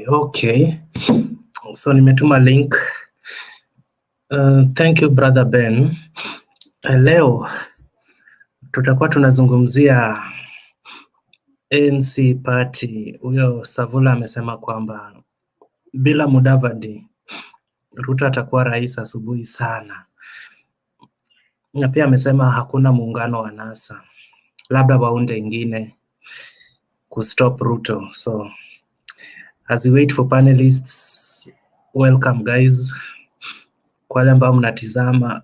Okay. So nimetuma link. Thank you brother Ben. Leo tutakuwa tunazungumzia ANC Party. Huyo Savula amesema kwamba bila Mudavadi Ruto atakuwa rais asubuhi sana, na pia amesema hakuna muungano wa NASA, labda waunde ingine ku stop Ruto. So as we wait for panelists, welcome guys. Kwa wale ambao mnatizama,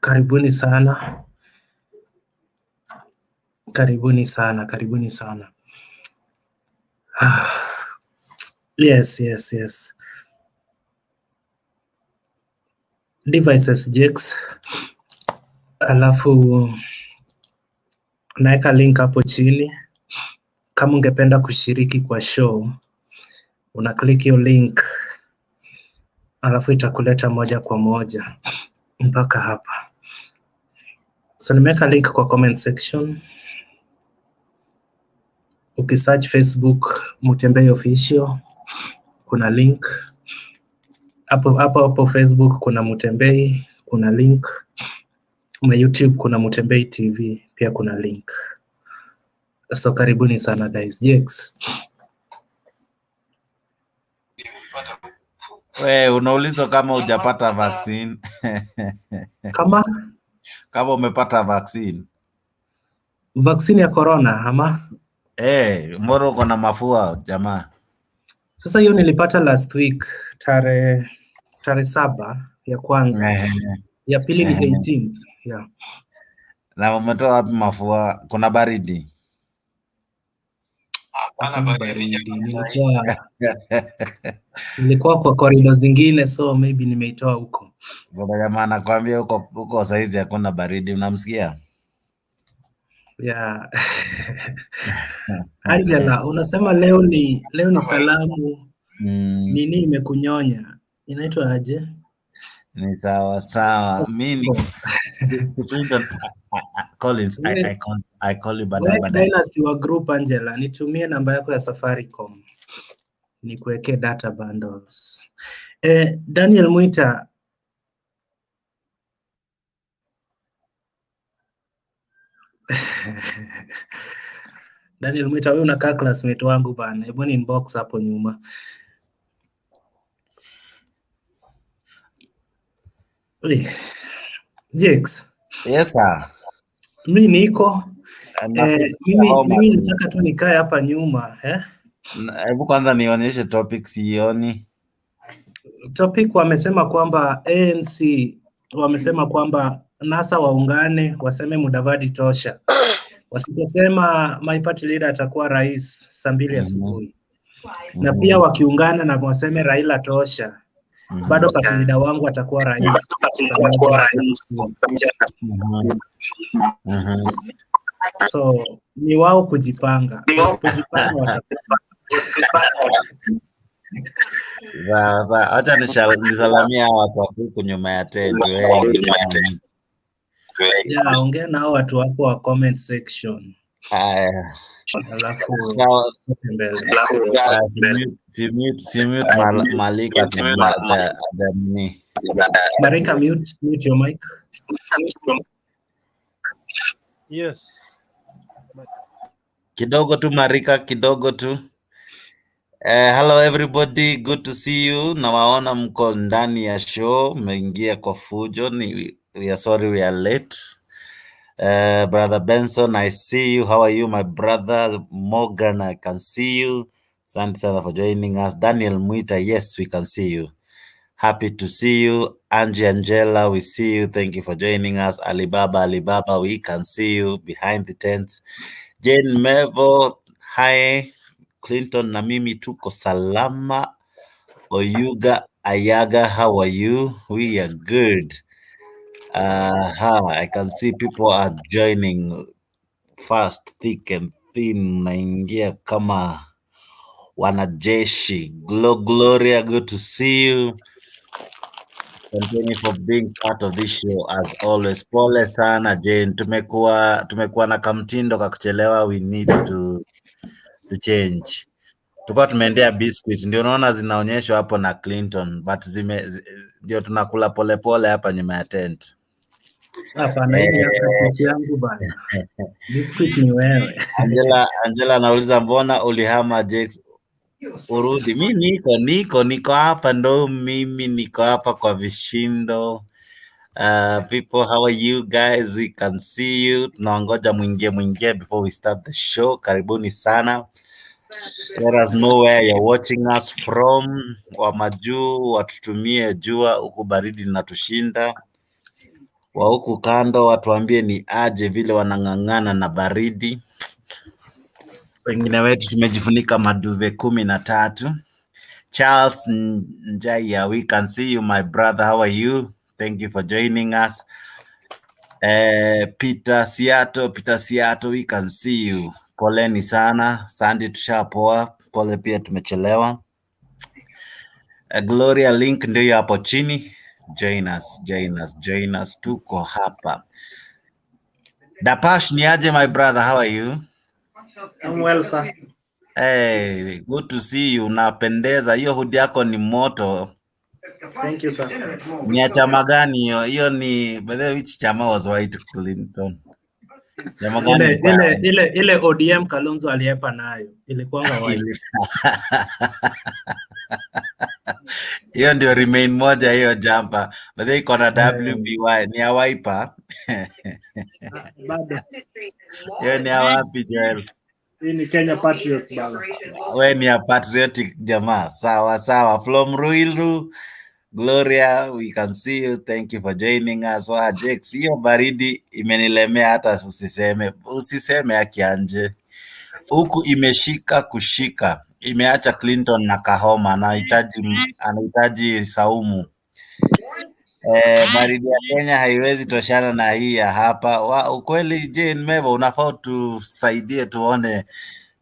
karibuni sana. Yes. Devices Jex. Alafu naeka link hapo chini. Kama ungependa kushiriki kwa show, una click hiyo link, alafu itakuleta moja kwa moja mpaka hapa. So nimeweka link kwa comment section. Ukisearch Facebook Mutembei Official, kuna link hapo Facebook, kuna Mutembei, kuna link. Na YouTube kuna Mutembei TV, pia kuna link. So karibuni sana guys. Jex. Unauliza kama hujapata vaccine. Kama umepata vaccine. Vaccine ya corona ama? Mbona uko na mafua jamaa? Sasa hiyo nilipata last week tarehe 7 ya kwanza. Ya pili ni 18th. Yeah. Na umetoa wapi mafua? Kuna baridi? Hapana baridi. Nilikuwa kwa corridor zingine, so maybe nimeitoa huko. Baba jamaa anakuambia huko saizi hakuna baridi, unamsikia? Yeah. Angela, unasema leo ni salamu. Nini imekunyonya? Inaitwa aje? Ni sawa. Mimi Collins, I call you bada. Dynasty wa group Angela, nitumie namba yako ya Safaricom nikuwekee data bundles. Daniel Mwita, wewe unakaa classmate wangu bana. Hebu ni inbox hapo nyuma. Jex. Yes sir. Mimi niko mimi nataka tu nikae hapa nyuma. Hebu kwanza nionyeshe topic sioni. Topic wamesema kwamba ANC wamesema kwamba NASA waungane, waseme Mudavadi tosha. Wasiposema my party leader atakuwa rais saa 2 asubuhi. Na pia wakiungana na waseme Raila tosha, bado party leader wangu atakuwa rais. So ni wao kujipanga. Wasipojipanga Sasa acha nisalamia watu wako nyuma ya tent. Yeah, ongea na hao watu wako wa comment section. Alafu mute Malika Marika, mute your mic. Yes. Kidogo tu Marika, kidogo tu. Hello everybody, good to see you. Nawaona mko ndani ya show, mmeingia kwa fujo. We are sorry we are late. Brother Benson, I see you. How are you, my brother? Morgan, I can see you. Asante sana for joining us. Daniel Mwita, yes, we can see you. Happy to see you. Angela, we see you. Thank you for joining us. Alibaba, we can see you behind the tents. Jane Mevo, hi. Clinton na mimi tuko salama. Oyuga Ayaga, how are you? We are good. I can see people are joining fast, thick and thin. Naingia kama wanajeshi. Gloria, good to see you. Continue for being part of this show as always. Pole sana Jane, tumekuwa na kamtindo ka kuchelewa. We need to change. Tulikuwa tumeendea biscuit, ndio unaona zinaonyeshwa hapo na Clinton, but ndio tunakula polepole hapa nyuma ya tent. Hapana, hii ni Afrika yangu bana. Biscuit ni wewe. Angela anauliza mbona ulihama Jex urudi? Mimi niko hapa, ndo mimi niko hapa kwa vishindo. People, how are you guys? We can see you. Tunaongoja mwingie before we start the show. Karibuni sana. Let us know where you're watching us from. Wa majuu watutumie jua, huku baridi natushinda. Wa huku kando watuambie ni aje vile wanang'ang'ana na baridi. Wengine wetu tumejifunika maduve 13. Charles Njaya, we can see you my brother. How are you? Thank you for joining us. Peter Siato, we can see you. Poleni sana. Sandy tushapoa. Pole pia tumechelewa. Gloria link ndio hapo chini. Join us. Tuko hapa. Dapash ni aje my brother, how are you? I'm well, sir. Hey, good to see you. Unapendeza. Hiyo hoodie yako ni moto. Thank you, sir. Ni ya chama gani hiyo? Hiyo ni by the way, which chama was white Clinton? Chama gani? Ile ODM Kalonzo aliepa nayo. Ilikuwa white. Hiyo ndio remain moja hiyo jumper. By the way, iko na WBY. Ni ya wiper. Bado. Hiyo ni ya wapi Joel? Hii ni Kenya Patriots bana. Wewe ni a patriotic jamaa. Sawa. From Ruiru, Gloria, we can see you. Thank you for joining us. Jex, hiyo baridi imenilemea hata usiseme akianje. Huku imeshika kushika. Imeacha Clinton na kahoma, anahitaji saumu. Baridi ya Kenya haiwezi toshana na hii ya hapa. Ukweli Jane Mevo, unafaa tusaidie tuone,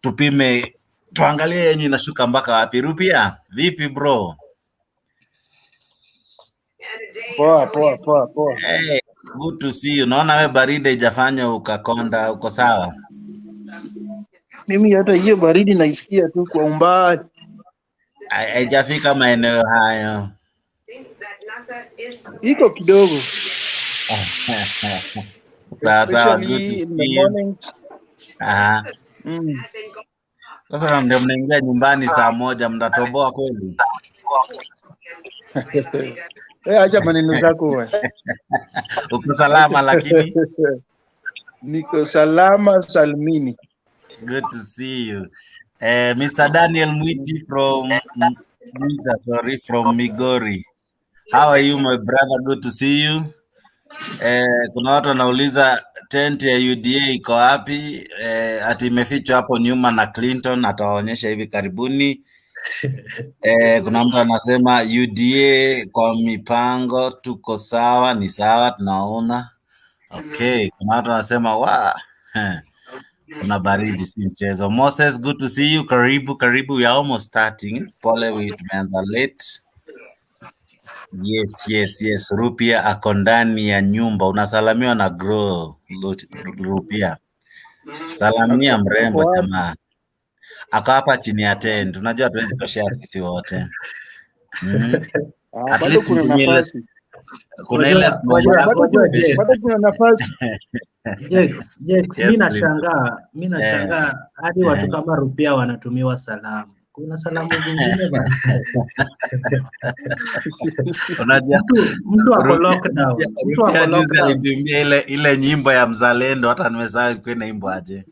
tupime, tuangalie yenye inashuka mpaka wapi. Rupia, vipi bro? Poa. Hey, good to see you. Naona we baridi haijafanya ukakonda, uko sawa? Mimi hata hiyo baridi naisikia tu kwa umbali. Haijafika maeneo hayo. Iko kidogo. Sawa, good to see you. Sasa ndio mnaingia nyumbani saa 1, mtatoboa kweli? Acha maneno zako wewe. Uko salama lakini? Niko salama salmini. Good to see you. Mr. Daniel Mwiti from Migori. How are you my brother? Good to see you. Kuna watu wanauliza tent ya UDA iko wapi? Ati imefichwa hapo nyuma na Clinton, atawaonyesha hivi karibuni. Kuna mtu anasema UDA kwa mipango tuko sawa, ni sawa tunaona. Okay, kuna watu wanasema kuna baridi si mchezo. Moses, good to see you. Karibu, we are almost starting. Pole, tumeanza late. Yes. Rupia ako ndani ya nyumba. Unasalamiwa na Grow Rupia. Salamia mrembo jamaa. Ako hapa chini ya tent. Unajua tuwezi toshea sisi wote. At least kuna nafasi. Kuna ile kuna nafasi. Jex, mimi nashangaa hadi watu kama Rupia wanatumiwa salamu. Kuna salamu zingine bana. Unajua mtu ako lockdown. Ile nyimbo ya Mzalendo, hata nimesahau kwa nyimbo aje.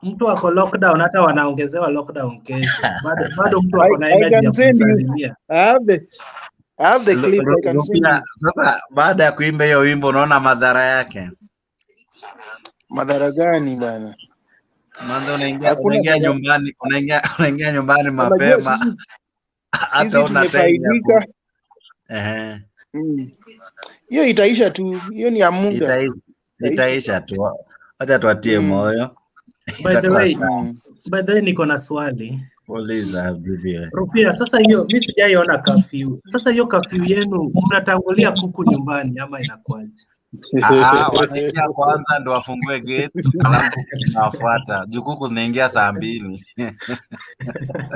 Mtu ako lockdown, hata wanaongezewa lockdown kesho. Bado mtu ako na energy ya kusalimia. I have the clip I can send you. Sasa baada ya kuimba hiyo wimbo unaona madhara yake. Madhara gani bana? Mwanzo unaingia nyumbani mapema. Hata unafaidika. Hiyo itaisha tu. Hiyo ni ya muda. Itaisha tu. Acha tuatie moyo. By the way niko na swali. Uliza bibi. Rupia, sasa hiyo mimi sijaiona curfew. Sasa hiyo curfew yenu mnatangulia kuku nyumbani ama inakuaje? Wanaingia kwanza ndo wafungue gate, alafu tunawafuata. Jukuku zinaingia saa 2.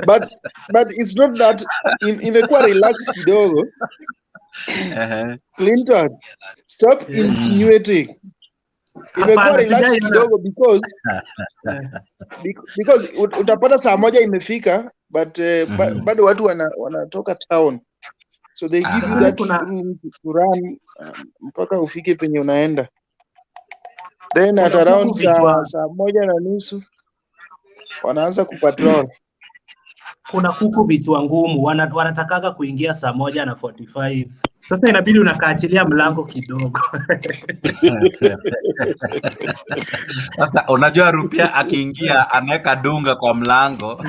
But it's not that imekuwa relaxed kidogo. Clinton, stop insinuating. Imekuwa relaxed kidogo because utapata saa moja imefika, but bado watu wanatoka town, so they give you that room to run mpaka ufike penye unaenda, then at around saa 1:30 wanaanza kupatrol. Kuna kuku vichwa ngumu wanatakaga kuingia saa 1:45. Sasa inabidi unakaachilia mlango kidogo. Sasa unajua Rupia akiingia anaweka dunga kwa mlango.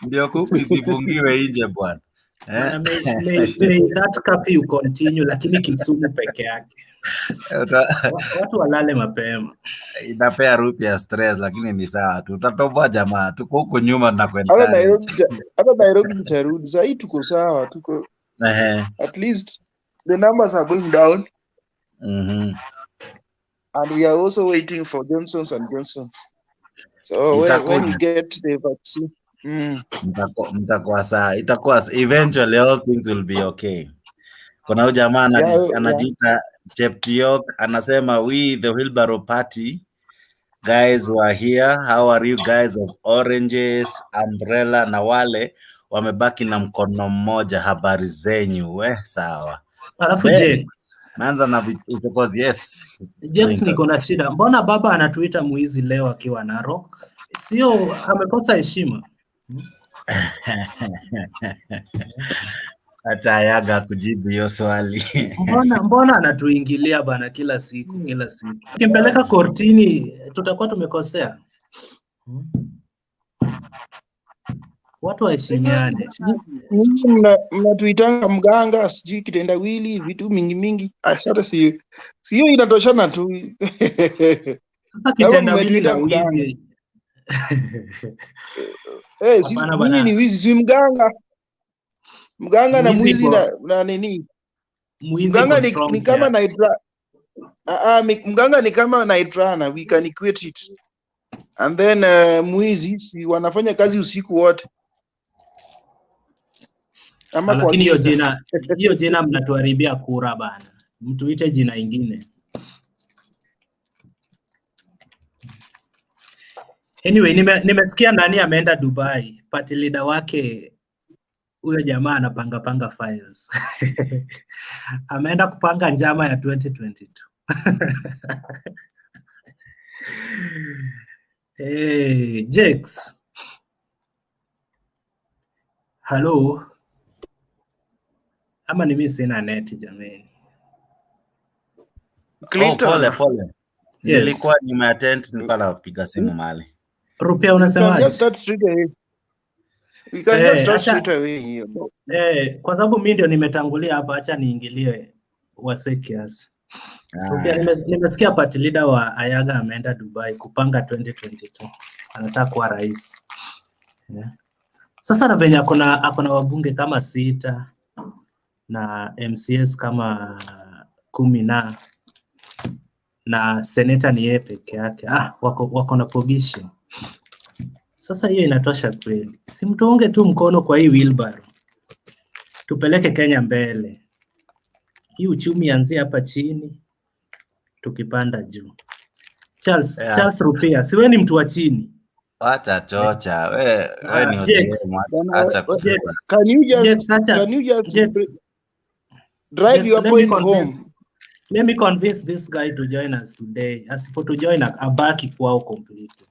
Ndio kuku isifungiwe nje bwana. May that curfew continue, lakini Kisumu peke yake. Watu walale mapema. Inapea Rupia stress, lakini ni sawa tu. Tutatoboa jamaa. Tuko huko nyuma tunakwenda. Hata Nairobi tutarudi. Sasa hii tuko sawa, tuko at least the numbers are going down. And we are also waiting for Johnson's and Johnson's. So when we get the vaccine, mtakuwa sawa. Itakuwa eventually all things will be okay. Kuna huyu jamaa anajiita Cheptiok anasema we the Wheelbarrow Party guys were here. How are you guys of oranges, umbrella na wale wamebaki na mkono mmoja, habari zenyu? Sawa. Alafu Jake naanza na because yes. Jake niko na shida. Mbona baba anatuita muizi leo akiwa Narok? Sio amekosa heshima. Hata yaga kujibu hiyo swali. Mbona anatuingilia bana kila siku. Kimpeleka kortini tutakuwa tumekosea. Watu waheshimiane. Ninyi mnatuitanga mganga, sijui kitendawili, vitu mingi. Sasa sio inatoshana tu. Sasa kitendawili na wizi. Ninyi ni wizi, si mganga. Mganga na mwizi na nini? Mganga ni kama naitra. Mganga ni kama naitrana, we can equate it. And then mwizi si wanafanya kazi usiku wote. Lakini hiyo jina mnatuharibia kura bana. Mtuite jina ingine. Anyway, nimesikia nani ameenda Dubai. Party leader wake huyo jamaa anapanga files. Ameenda kupanga njama ya 2022. Hey, Jakes. Hello. Ama ni mimi sina net jamani. Pole. Nilikuwa nimeattend, nilikuwa napiga simu mali. Rupia unasemaje? Just start straight away. We can just start straight away. Kwa sababu mimi ndio nimetangulia hapa, acha niingilie wasekias. Rupia nimesikia party leader wa Ayaga ameenda Dubai kupanga 2022. Anataka kuwa rais. Sasa na venye akona wabunge kama 6 na MCS kama 10 na senator ni yeye peke yake. Wako na position. Sasa hiyo inatosha kweli. Si mtuunge tu mkono kwa hii wheelbarrow. Tupeleke Kenya mbele. Hii uchumi anzie hapa chini tukipanda juu. Charles Rupia, si wewe ni mtu wa chini. Acha chocha. Wewe ni hata can you just drive your point home? Let me convince this guy to join us today. Asipo to join abaki kwao completely.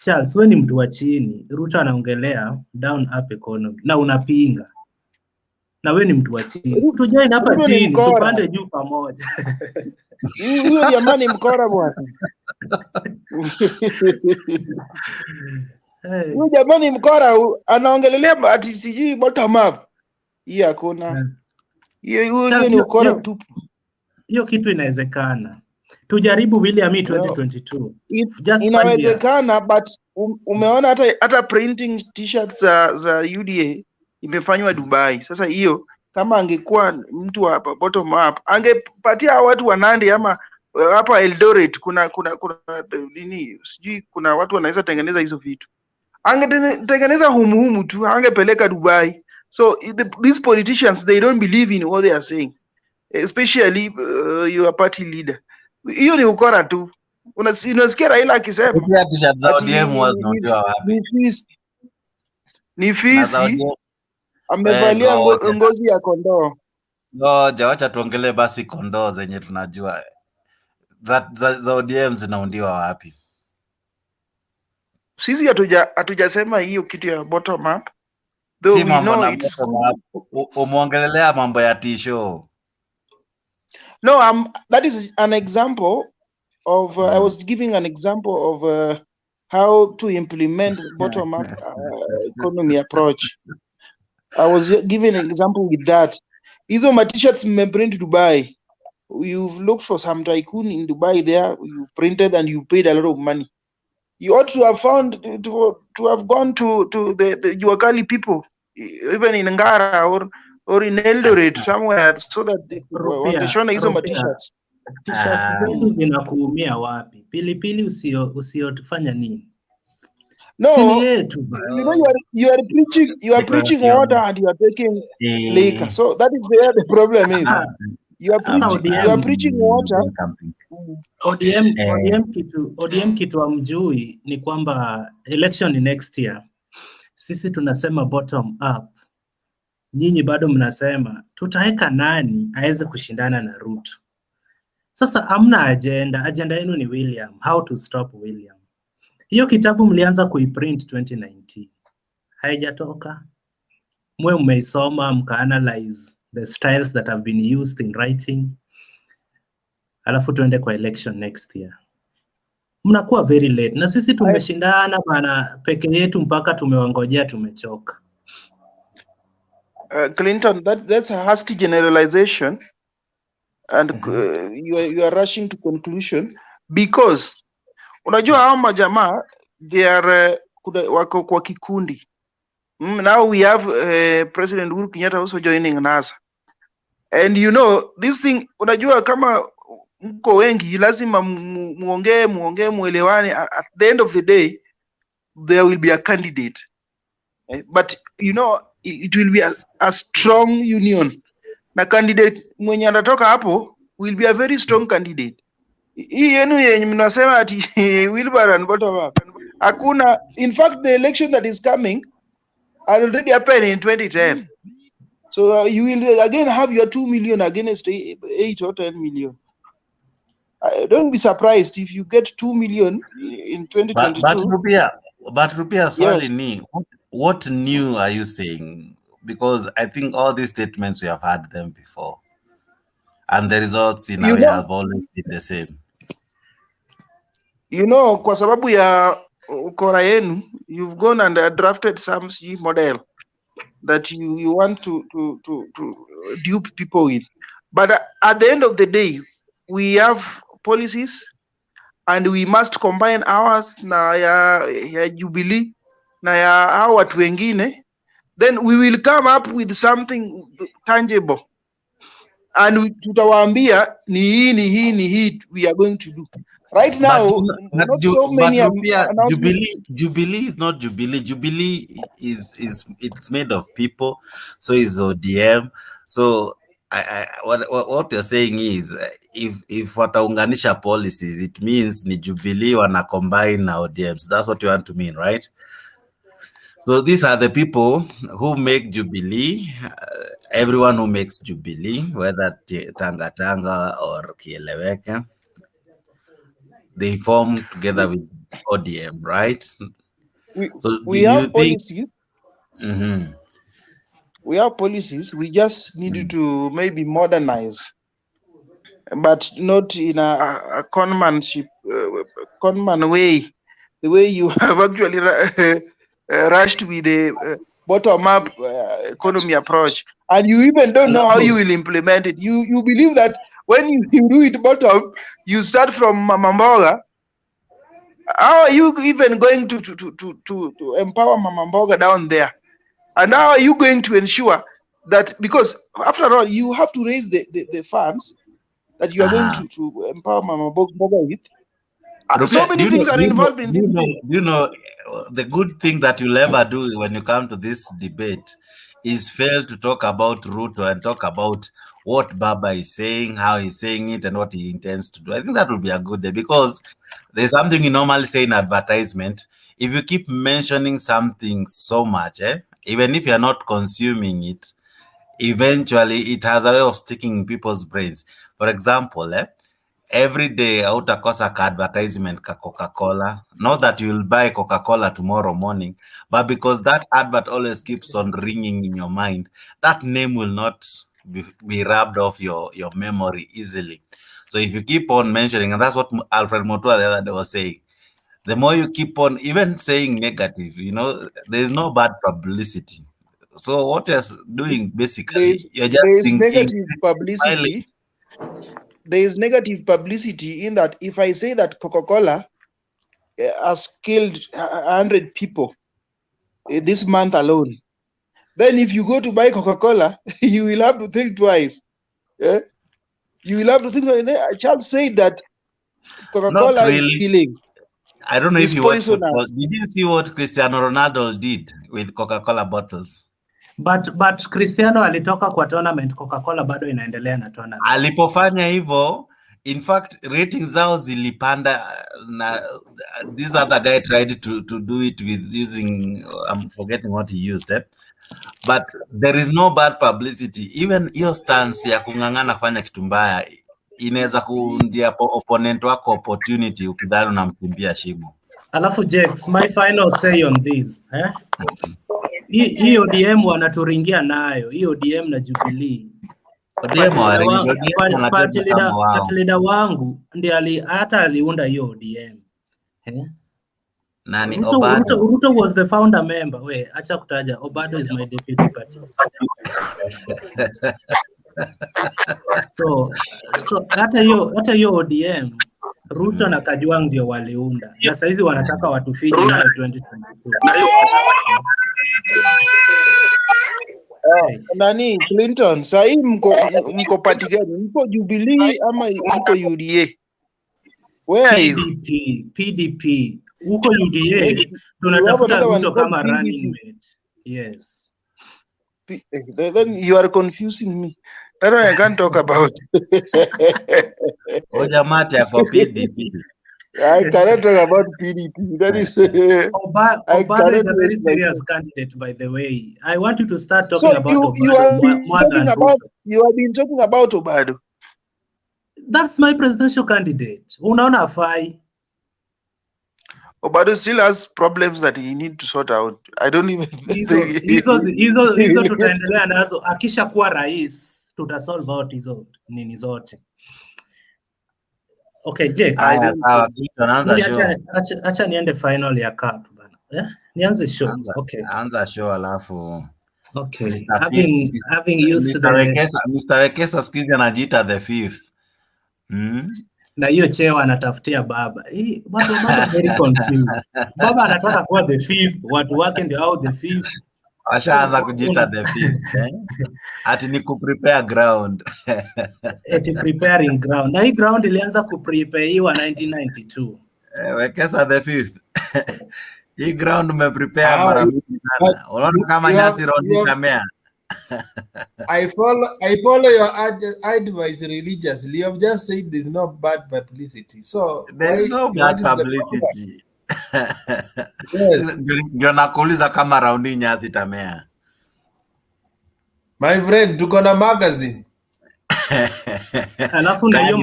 Charles, wewe ni mtu wa chini. Ruto anaongelea down up economy na unapinga. Na wewe ni mtu wa chini. To join hapa chini tupande juu pamoja. Huyo jamani mkora bwana. Huyo jamani mkora anaongelelea ati sijui bottom up. Hii hakuna. Hiyo ni ukora tu. Hiyo kitu inawezekana. Tujaribu William 2022. Inawezekana, but umeona hata printing t-shirts za UDA imefanywa Dubai. Sasa hiyo kama angekuwa mtu wa bottom up, angepatia watu wa Nandi ama hapa Eldoret kuna nini sijui, kuna watu wanaweza tengeneza hizo vitu, angetengeneza humu tu, angepeleka Dubai. So these politicians, they don't believe in what they are saying, especially your party leader. Hiyo ni ukora tu. Unasikia Raila akisema ni fisi amevalia ngozi ya kondoo. Ngoja wacha tuongelee basi kondoo zenye tunajua za ODM zinaundiwa wapi. Sisi hatujasema hiyo kitu ya bottom up. Si mambo na bottom up. Umeongelelea mambo ya tisho. No, that is an example of I was giving an example of how to implement bottom up economy approach. I was giving an example with that. Hizo t-shirts mmebring to Dubai. You've looked for some tycoon in Dubai there, you've printed and you paid a lot of money. You ought to have found to have gone to the Juakali people, even in Ngara or in Eldoret somewhere, so that they wangeshona hizo t-shirts. T-shirts zetu zinakuumia wapi? Pilipili usiotufanya nini? No, you know you are preaching water and you are taking liquor. So that is where the problem is. You are preaching water. ODM kitu amjui ni kwamba election next year sisi tunasema bottom up, nyinyi bado mnasema tutaweka nani aweze kushindana na Ruto. Sasa hamna agenda yenu ni William, how to stop William. Hiyo kitabu mlianza kuiprint 2019, haijatoka. Mwe mmeisoma mkaanalyze the styles that have been used in writing, alafu tuende kwa election next year. Mnakuwa very late, na sisi tumeshindana bana peke yetu mpaka tumewangojea, tumechoka. Clinton, that's a hasty generalization, and you are rushing to conclusion because unajua hao majamaa they are wako kwa kikundi. Now we have President Uhuru Kenyatta also joining NASA, and you know this thing, unajua kama mko wengi lazima muongee muelewane. At the end of the day there will be a candidate, but you know it will be a strong union, na candidate mwenye anatoka hapo will be a very strong candidate. Hii yenu yenye mnasema ati Wilbur and bottom up, hakuna. In fact, the election that is coming already happened in 2010. So you will again have your 2 million against 8 or 10 million. Don't be surprised if you get 2 million in 2022. But Rupia, sorry, yes. What new are you saying? Because I think all these statements we have had them before, and the results in a way have always been the same. You know, kwa sababu ya ukora yenu, you've gone and drafted some model that you want to dupe people with. But at the end of the day, we have policies and we must combine ours na ya Jubilee na ya hao watu wengine, then we will come up with something tangible and tutawaambia ni hii we are going to do. Right now, not so many Jubilee is not Jubilee. Jubilee it's made of people, so is ODM. So what you're saying is if wataunganisha policies, it means ni Jubilee wana combine na ODMs. That's what you want to mean, right? So these are the people who make Jubilee. Everyone who makes Jubilee, whether Tanga or Kieleweke, they form together with ODM, right? We have policies. We have policies. We just need to maybe modernize, but not in a conmanship, conman way. The way you have actually rushed with the bottom-up economy approach, and you even don't know how you will implement it. You believe that when you do it bottom, you start from Mama Mboga. How are you even going to empower Mama Mboga down there? And how are you going to ensure that because after all, you have to raise the funds that you are going to empower Mama Mboga with. So many things are involved in this thing. You know, the good thing that you'll ever do when you come to this debate is fail to talk about Ruto and talk about what Baba is saying, how he's saying it, and what he intends to do. I think that will be a good day, because there's something you normally say in advertisement. If you keep mentioning something so much, even if you're not consuming it, eventually it has a way of sticking in people's brains. For example, every day hautakosa ka advertisement ka Coca-Cola. Not that you'll buy Coca-Cola tomorrow morning, but because that advert always keeps on ringing in your mind, that name will not be rubbed off your memory easily. So if you keep on mentioning, and that's what Alfred Mutua the other day was saying, the more you keep on even saying negative, you know, there's no bad publicity. So what you're doing basically, you're just there is negative publicity. There is negative publicity in that if I say that Coca-Cola has killed 100 people this month alone, then if you go to buy Coca-Cola, you will have to think twice. Yeah? You will have to think twice. A child said that Coca-Cola is killing. I don't know if you watch football. Did you see what Cristiano Ronaldo did with Coca-Cola bottles? But Cristiano alitoka kwa tournament, Coca-Cola bado inaendelea na tournament. Alipofanya hivyo, in fact, ratings zao zilipanda, na this other guy tried to do it with using, I'm forgetting what he used, but there is no bad publicity. Even your stance ya kung'ang'ana kufanya kitu mbaya inaweza kundia opponent wako opportunity ukidhani unamkimbia shimo. Alafu Jex, my final say on this, hii ODM wanaturingia nayo, hii ODM na Jubilee. Party leader wangu ndiye hata aliunda hiyo ODM. Nani? Obado. Ruto was the founder member. We, acha kutaja. Obado is my deputy party. So hata hiyo ODM Ruto na Kajwang ndio waliunda. Na saizi wanataka watufinye nayo 2022. Nani Clinton, sahi mko party gani? Mko Jubilee ama mko UDA? Where are you? PDP. Uko UDA tunatafuta Ruto kama running mate. Yes. Then you are confusing me. That one I can't talk about. Ojamati yako PDP. I cannot talk about PDP. That is Obado is a very serious candidate, by the way. I want you to start talking about Obado. You have been talking about Obado. That's my presidential candidate. Unaona afai. Obado still has problems that he need to sort out. I don't even think hizo tutaendelea nazo. Akisha kuwa rais tutasolve out hizo nini zote. Okay, Jex. Acha niende final ya cup bana. Nianze show. Okay. Anza show alafu. Okay. Having used Mr. Wekesa skizi anajiita the fifth. Na hiyo cheo anatafutia baba. Watu wako very confused. Baba anataka kuwa the fifth, watu wake ndio hao the fifth. Washaanza kujiita the fifth. Ati ni kuprepare ground. Ati preparing ground. Na hii ground ilianza kuprepare 1992. Wekesa the fifth. Hii ground umeprepare mara mingi sana. Unaona kama nyasi round itamea. I follow your advice religiously. You have just said there's no bad publicity. So there's no bad publicity. Ndio nakuuliza kama raundi nyasi tamea. My friend, tuko na magazine. Alafu na hiyo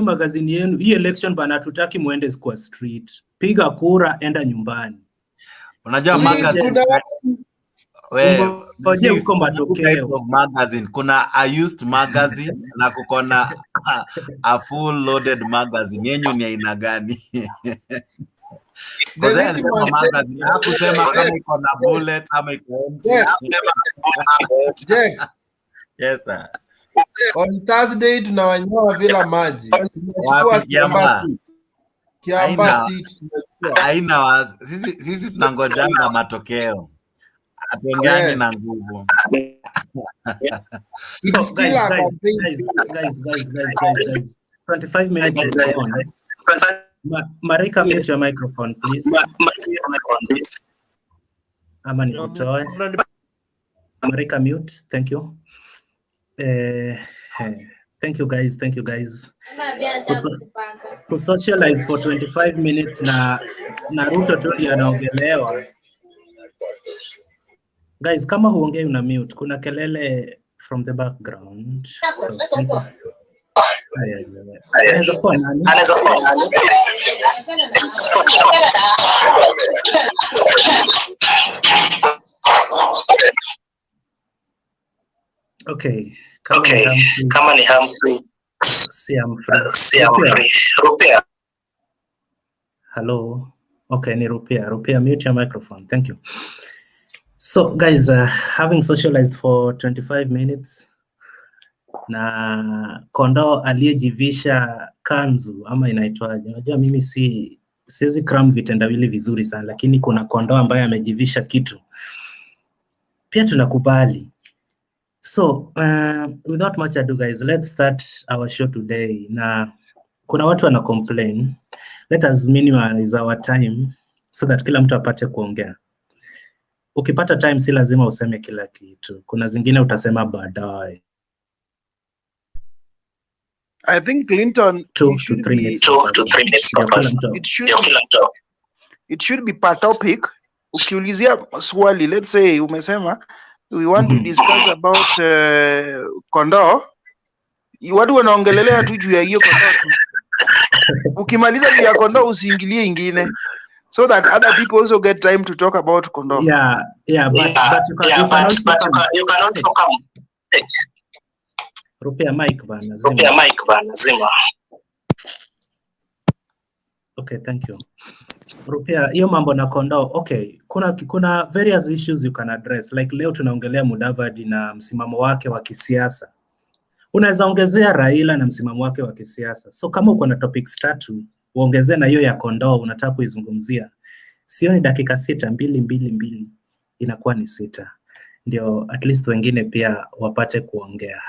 magazine yenu, hii election bana tutaki muende kwa street. Piga kura, enda nyumbani. Unajua magazine uko matokeo. Magazine kuna a used magazine na kukona a full loaded magazine. Yenyu ni aina gani? Magazine hakusema kama iko na bullets ama iko empty. Jex. Yes sir. On Thursday tunawanyoa bila maji. Tunachukua kiamba seat tunachukua. Haina sisi tunangojanga matokeo. Atuongeangi na nguvu. So It's still a campaign. guys, 25 minutes is gone. Marika, mute your microphone, please. Ama nikutoe. Marika, mute. Thank you. Thank you guys. To socialize for 25 minutes na Ruto tu ndio anaongelewa. Guys, kama huongei una mute. Kuna kelele from the background. So, thank you. Anaweza kuwa nani? Okay. Kama ni Humphrey. See, I'm free. Rupia. Hello. Okay, ni Rupia. Rupia, mute your microphone. Thank you. So, guys, having socialized for 25 minutes, na kondoo aliyejivisha kanzu ama inaitwaje? Unajua mimi siwezi cram vitendawili vizuri sana, lakini kuna kondoo ambaye amejivisha kitu. Pia tunakubali. So, without much ado guys, let's start our show today. Na kuna watu wana complain. Let us minimize our time so that kila mtu apate kuongea. Ukipata time si lazima useme kila kitu. Kuna zingine utasema baadaye. I think Clinton 2 to 3 minutes per person. It should be per topic. Ukiulizia swali, let's say umesema we want to discuss about kondoo. Watu wanaongelelea tu juu ya hiyo kondoo tu. Ukimaliza juu ya kondoo usiingilie ingine, so that other people also get time to talk about kondoo. But you can also come. Rupia mic bana zima. Okay, thank you. Rupia, hiyo mambo na kondoo. Okay, kuna various issues you can address. Like leo tunaongelea Mudavadi na msimamo wake wa kisiasa. Unaweza ongezea Raila na msimamo wake wa kisiasa. So kama uko na topics 3, uongezee na hiyo ya kondoo unataka kuizungumzia. Sioni dakika 6, 2 inakuwa ni 6. Ndio at least wengine pia wapate kuongea.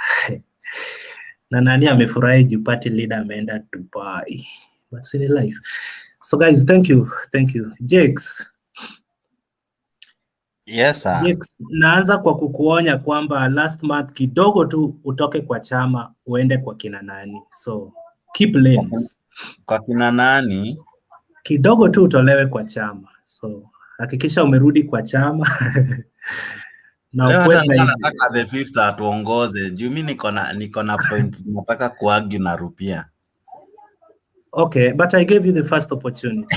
Na nani amefurahi juu party leader ameenda Dubai. What's in life? So guys, thank you. Jakes. Yes sir. Jakes, naanza kwa kukuonya kwamba last month kidogo tu utoke kwa chama uende kwa kina nani. So keep lanes. Kwa kina nani? Kidogo tu utolewe kwa chama. So hakikisha umerudi kwa chama. Na nataka the fifth atuongoze. Juu mimi niko na points nataka kuargue na Rupia. Okay, but I gave you the first opportunity.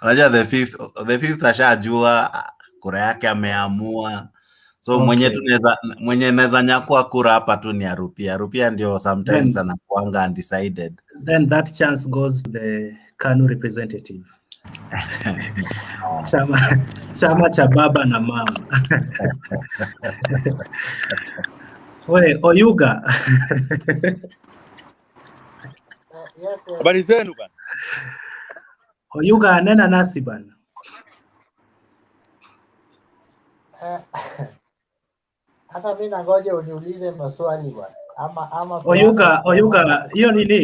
Unajua the fifth ashajua kura yake ameamua. So okay. Mwenye naweza nyakua kura hapa tu ni Rupia. Rupia ndio sometimes anakuanga undecided. Then that chance goes to the KANU representative. Chama cha baba na mama. Wewe Oyuga. Habari zenu bana. Oyuga nena nasi bana. Hata mimi nangoja uniulize maswali bwana. Ama Oyuga, hiyo nini?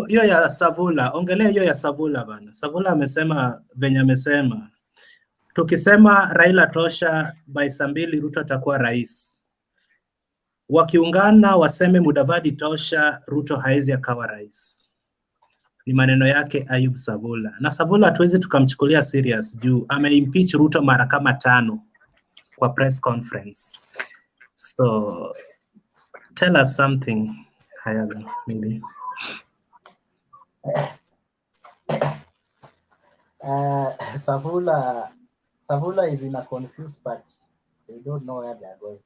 Hiyo ya Savula. Ongelea hiyo ya Savula bana. Savula amesema venye amesema. Tukisema Raila tosha by saa 2 Ruto atakuwa rais. Wakiungana waseme Mudavadi tosha, Ruto haizi akawa rais. Ni maneno yake Ayub Savula. Na Savula hatuwezi tukamchukulia serious juu ameimpeach Ruto mara kama 5 kwa press conference. So tell us something, Hayaga, maybe. Savula is in a confused party. They don't know where they are going.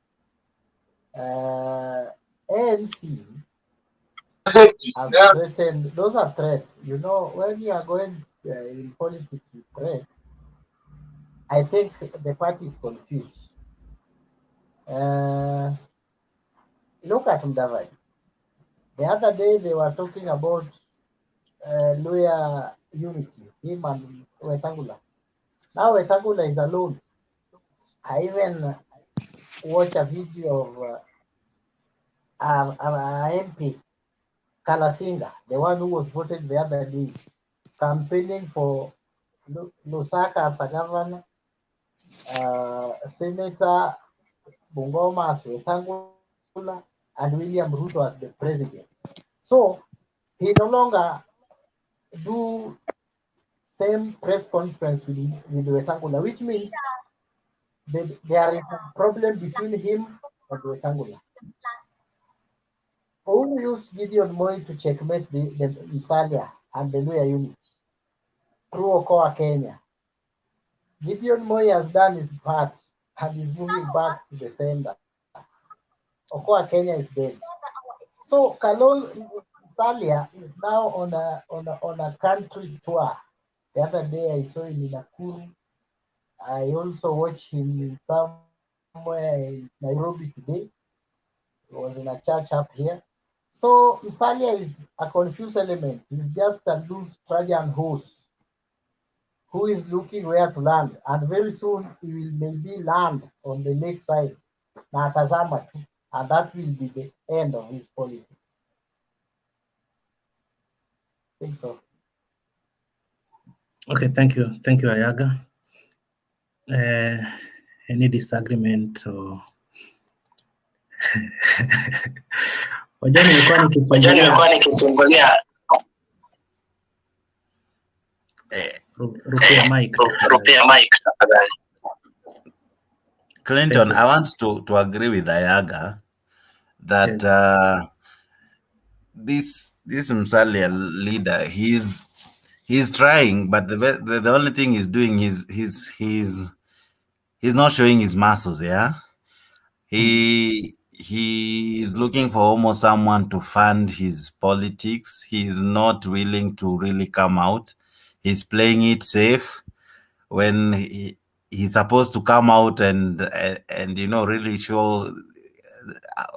ANC have threatened, those are threats. You know, when you are going in politics with threats, I think the party is confused. Look at Mudavadi. The other day they were talking about lawyer unity, him and Wetangula. Now Wetangula is alone. I even watched a video of MP Kalasinga, the one who was voted the other day, campaigning for Lusaka as a governor, Senator Bungoma as Wetangula, and William Ruto as the president. So he no longer do same press conference with Wetangula, which means that there is a problem between him and Wetangula. Who used Gideon Moi to checkmate the Musalia and the Luya unit through Okoa, Kenya? Gideon Moi has done his part and is moving back to the center. Okoa, Kenya is dead. So Kalol Musalia is now on a country tour. The other day I saw him in Nakuru. I also watched him somewhere in Nairobi today. He was in a church up here. So Musalia is a confused element. He's just a loose Trojan horse who is looking where to land. And very soon he will maybe land on the lake side, Natazama, and that will be the end of his politics. I think so. Okay, thank you, Ayaga. Any disagreement or Wajua nilikuwa nikichungulia rupia mic tafadhali. Clinton, I want to agree with Ayaga that yes. This Musalia leader, he's trying, but the only thing he's doing is he's not showing his muscles. Yeah, he is looking for almost someone to fund his politics. He's not willing to really come out. He's playing it safe when he's supposed to come out and really show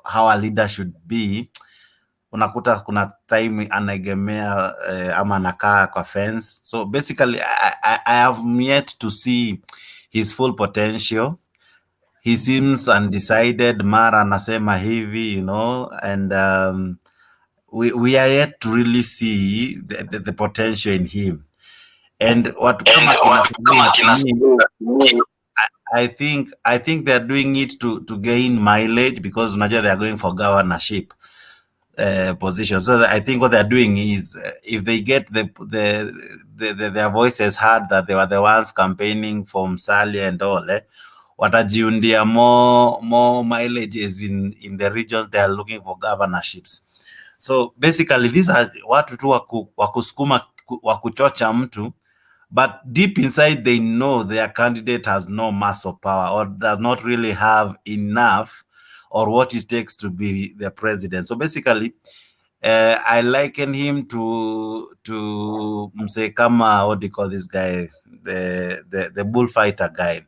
how a leader should be. Unakuta kuna time anaegemea ama anakaa kwa fence. So basically I have yet to see his full potential. He seems undecided, mara anasema hivi, and we are yet to really see the potential in him. And what I think they're doing it to gain mileage, because unajua they are going for governorship position. So I think what they're doing is, if they get their voices heard that they were the ones campaigning for Musalia and all, watajiundia more mileages in the regions they are looking for governorships. So basically these are watu tu wakusukuma wakuchocha mtu, but deep inside they know their candidate has no mass of power, or does not really have enough or what it takes to be the president. So basically I liken him to Mse Kama, what do you call this guy, the bullfighter guy.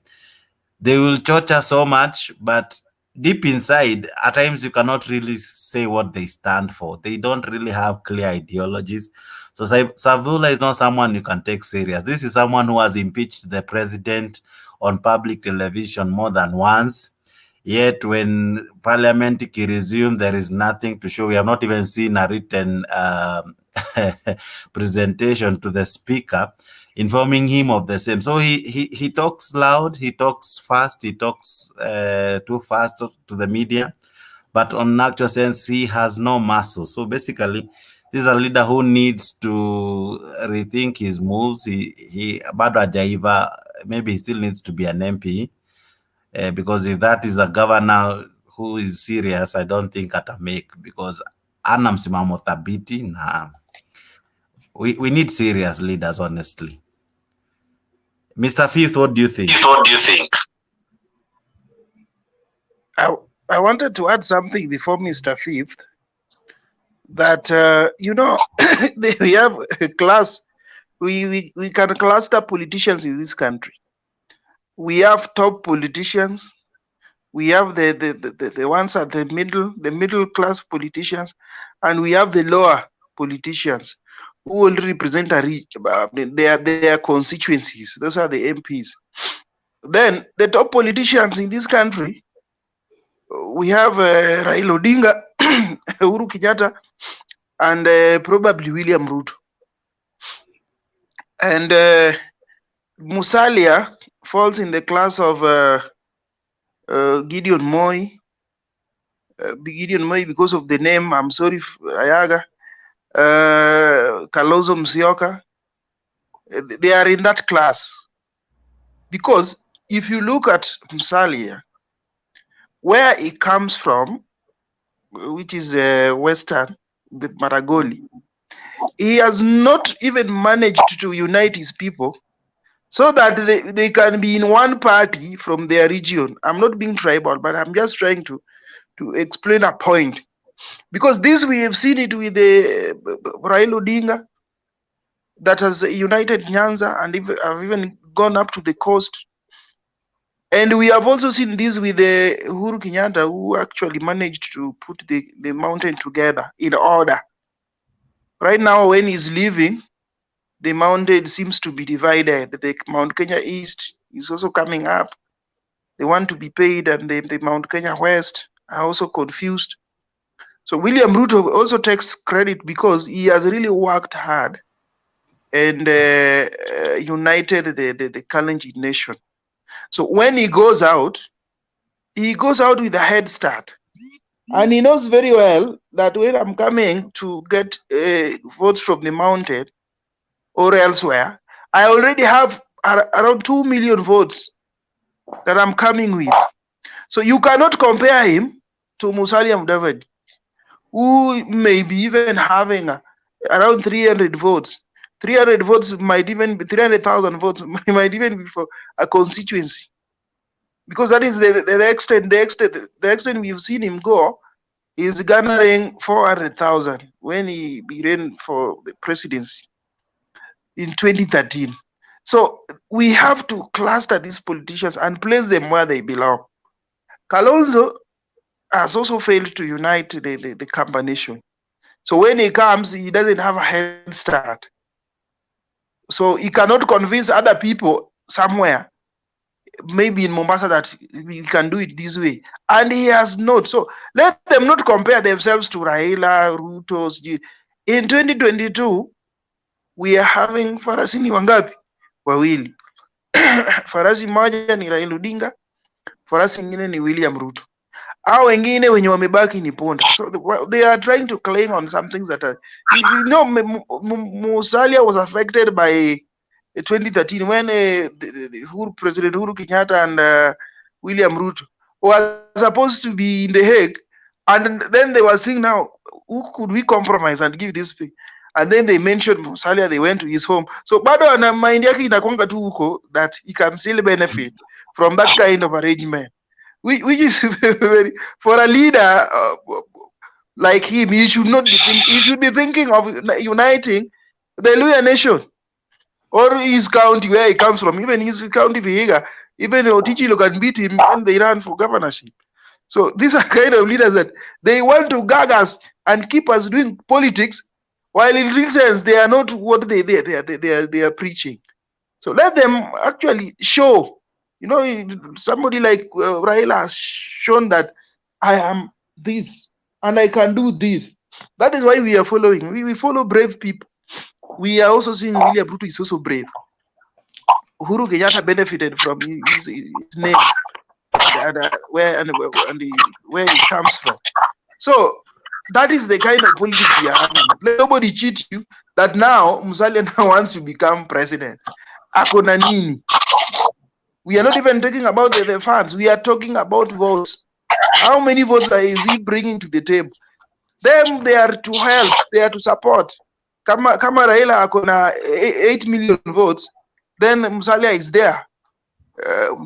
They will torture so much, but deep inside, at times you cannot really say what they stand for. They don't really have clear ideologies. So Savula is not someone you can take serious. This is someone who has impeached the president on public television more than once. Yet when parliament resumed, there is nothing to show. We have not even seen a written presentation to the speaker informing him of the same. So he talks loud, he talks fast, he talks too fast to the media, but on actual sense, he has no muscle. So basically, this is a leader who needs to rethink his moves. He bado hajaiva, maybe he still needs to be an MP, because if that is a governor who is serious, I don't think ata make, because ana msimamo thabiti na we need serious leaders, honestly. Mr. Fifth, what do you think? I wanted to add something before Mr. Fifth, that we have a class. We can cluster politicians in this country. We have top politicians. We have the ones at the middle class politicians, and we have the lower politicians who will represent their constituencies. Those are the MPs. Then the top politicians in this country, we have Raila Odinga, Uhuru Kenyatta, and probably William Ruto. And Musalia falls in the class of Gideon Moi. Gideon Moi because of the name, I'm sorry, Ayaga, Kalonzo Musyoka. They are in that class. Because if you look at Musalia, where he comes from, which is Western, the Maragoli, he has not even managed to unite his people so that they can be in one party from their region. I'm not being tribal, but I'm just trying to explain a point. Because this, we have seen it with the Raila Odinga that has united Nyanza and have even gone up to the coast. And we have also seen this with the Uhuru Kenyatta, who actually managed to put the mountain together in order. Right now, when he's leaving, the mountain seems to be divided. The Mount Kenya East is also coming up. They want to be paid, and the Mount Kenya West are also confused. So William Ruto also takes credit because he has really worked hard and united the Kalenjin nation. So when he goes out with a head start. And he knows very well that when I'm coming to get votes from the mountain or elsewhere, I already have around 2 million votes that I'm coming with. So you cannot compare him to Musalia Mudavadi, who may be even having around 300 votes. 300 votes might even be 300,000 votes might even be for a constituency, because that is the extent we've seen him go. Is garnering 400,000 when he ran for the presidency in 2013. So we have to cluster these politicians and place them where they belong. Kalonzo has also failed to unite the Kamba nation. So when he comes, he doesn't have a head start. So he cannot convince other people somewhere, maybe in Mombasa, that we can do it this way. And he has not. So let them not compare themselves to Raila, Ruto's. In 2022, we are having farasi ni wangapi? Wawili. Farasi moja ni Raila Odinga, farasi nyingine ni William Ruto. Hao wengine wenye wamebaki ni ponda. So they are trying to cling on some things that are, Musalia was affected by 2013 when President Uhuru Kenyatta and William Ruto was supposed to be in The Hague, and then they were saying, now who could we compromise and give this thing? And then they mentioned Musalia, they went to his home. So bado ana mind yake inakonga tu huko that he can still benefit from that kind of arrangement, which is very, for a leader like him, he should not be he should be thinking of uniting the Luya nation or his county where he comes from. Even his county, Vihiga, even Otichilo can beat him when they run for governorship. So these are kind of leaders that they want to gag us and keep us doing politics, while in real sense they are not what they are preaching. So let them actually show. You know, somebody like Raila has shown that I am this and I can do this. That is why we are following. We follow brave people. We are also seeing William Ruto is also brave. Uhuru Kenyatta benefited from his name and where he comes from. So that is the kind of politics we are having. Let nobody cheat you that now Musalia now wants to become president. Akona nini? We are not even talking about the funds. We are talking about votes. How many votes is he bringing to the table? Them, they are to help. They are to support. Kama Raila akona 8 million votes, then Musalia is there.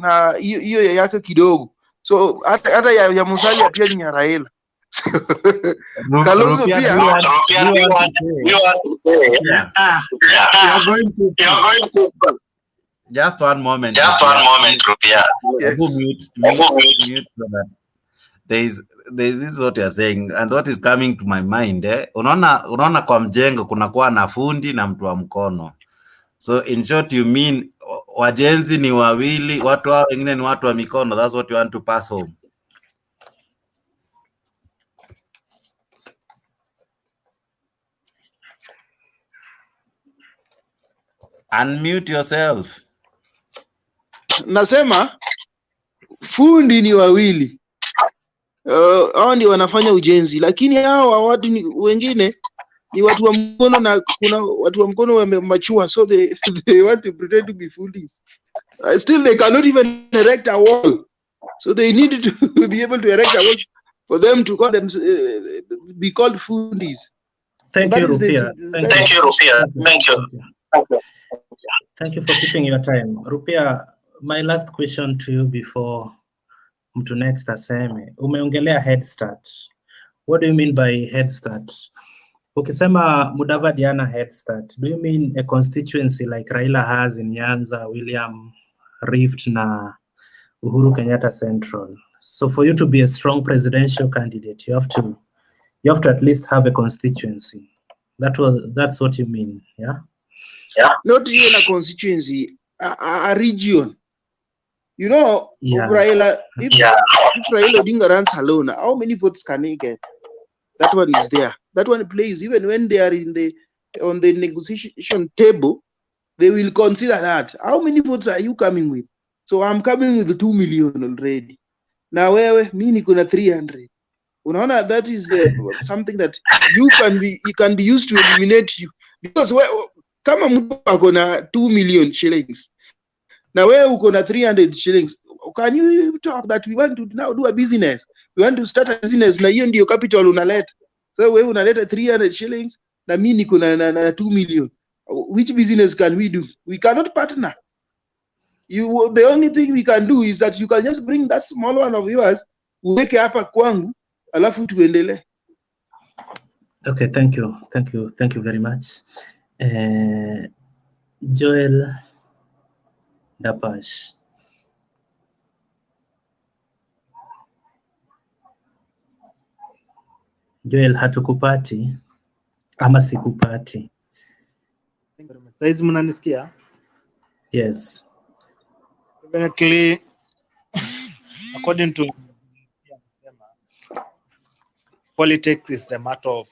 Na hiyo yake kidogo. So hata ya Musalia pia ni ya Raila. Kalonzo pia. You're going to just one moment. Rupia. Yes. There's this what you're saying, and what is coming to my mind, unaona kwa mjengo kunakuwa na fundi na mtu wa mkono. So in short, you mean wajenzi ni wawili, watu hao wengine ni watu wa mikono. That's what you want to pass home. Unmute yourself. Nasema fundi ni wawili, hao ndio wanafanya ujenzi, lakini hao watu wengine ni watu wa mkono, na kuna watu wa mkono wamemachua, so they want to pretend to be foodies. Still they cannot even erect a wall, so they need to be able to erect a wall for them to call them be called foodies. Thank you, Rupia. Thank you, Rupia. Thank you. Thank you for keeping your time. Rupia, my last question to you before mtu next aseme. Umeongelea head start. What do you mean by head start? Ukisema Mudavadi ana head start, do you mean a constituency like Raila has in Nyanza, William, Rift na Uhuru Kenyatta Central? So for you to be a strong presidential candidate, you have to at least have a constituency. That's what you mean, yeah? Yeah. Not even a constituency, a region. You know, yeah. If Raila Odinga runs alone, how many votes can he get? That one is there. That one plays. Even when they are on the negotiation table, they will consider that. How many votes are you coming with? So I'm coming with 2 million already. Now me niko na 300. Unaona, that is something that can be used to eliminate you, because kama mtu ako na 2 million shillings na wewe uko na 300 shillings, can you talk that we want to now do a business, we want to start a business, na hiyo ndio capital unaleta? So wewe unaleta 300 shillings na mimi niko na 2 million. Which business can we do? We cannot partner. The only thing we can do is that you can just bring that small one of yours, uweke hapa kwangu, alafu tuendelee. Okay, thank you very much. Joel Dapash. Joel, hatukupati ama sikupati? Saizi mnanisikia? Yes. Definitely, according to politics is a matter of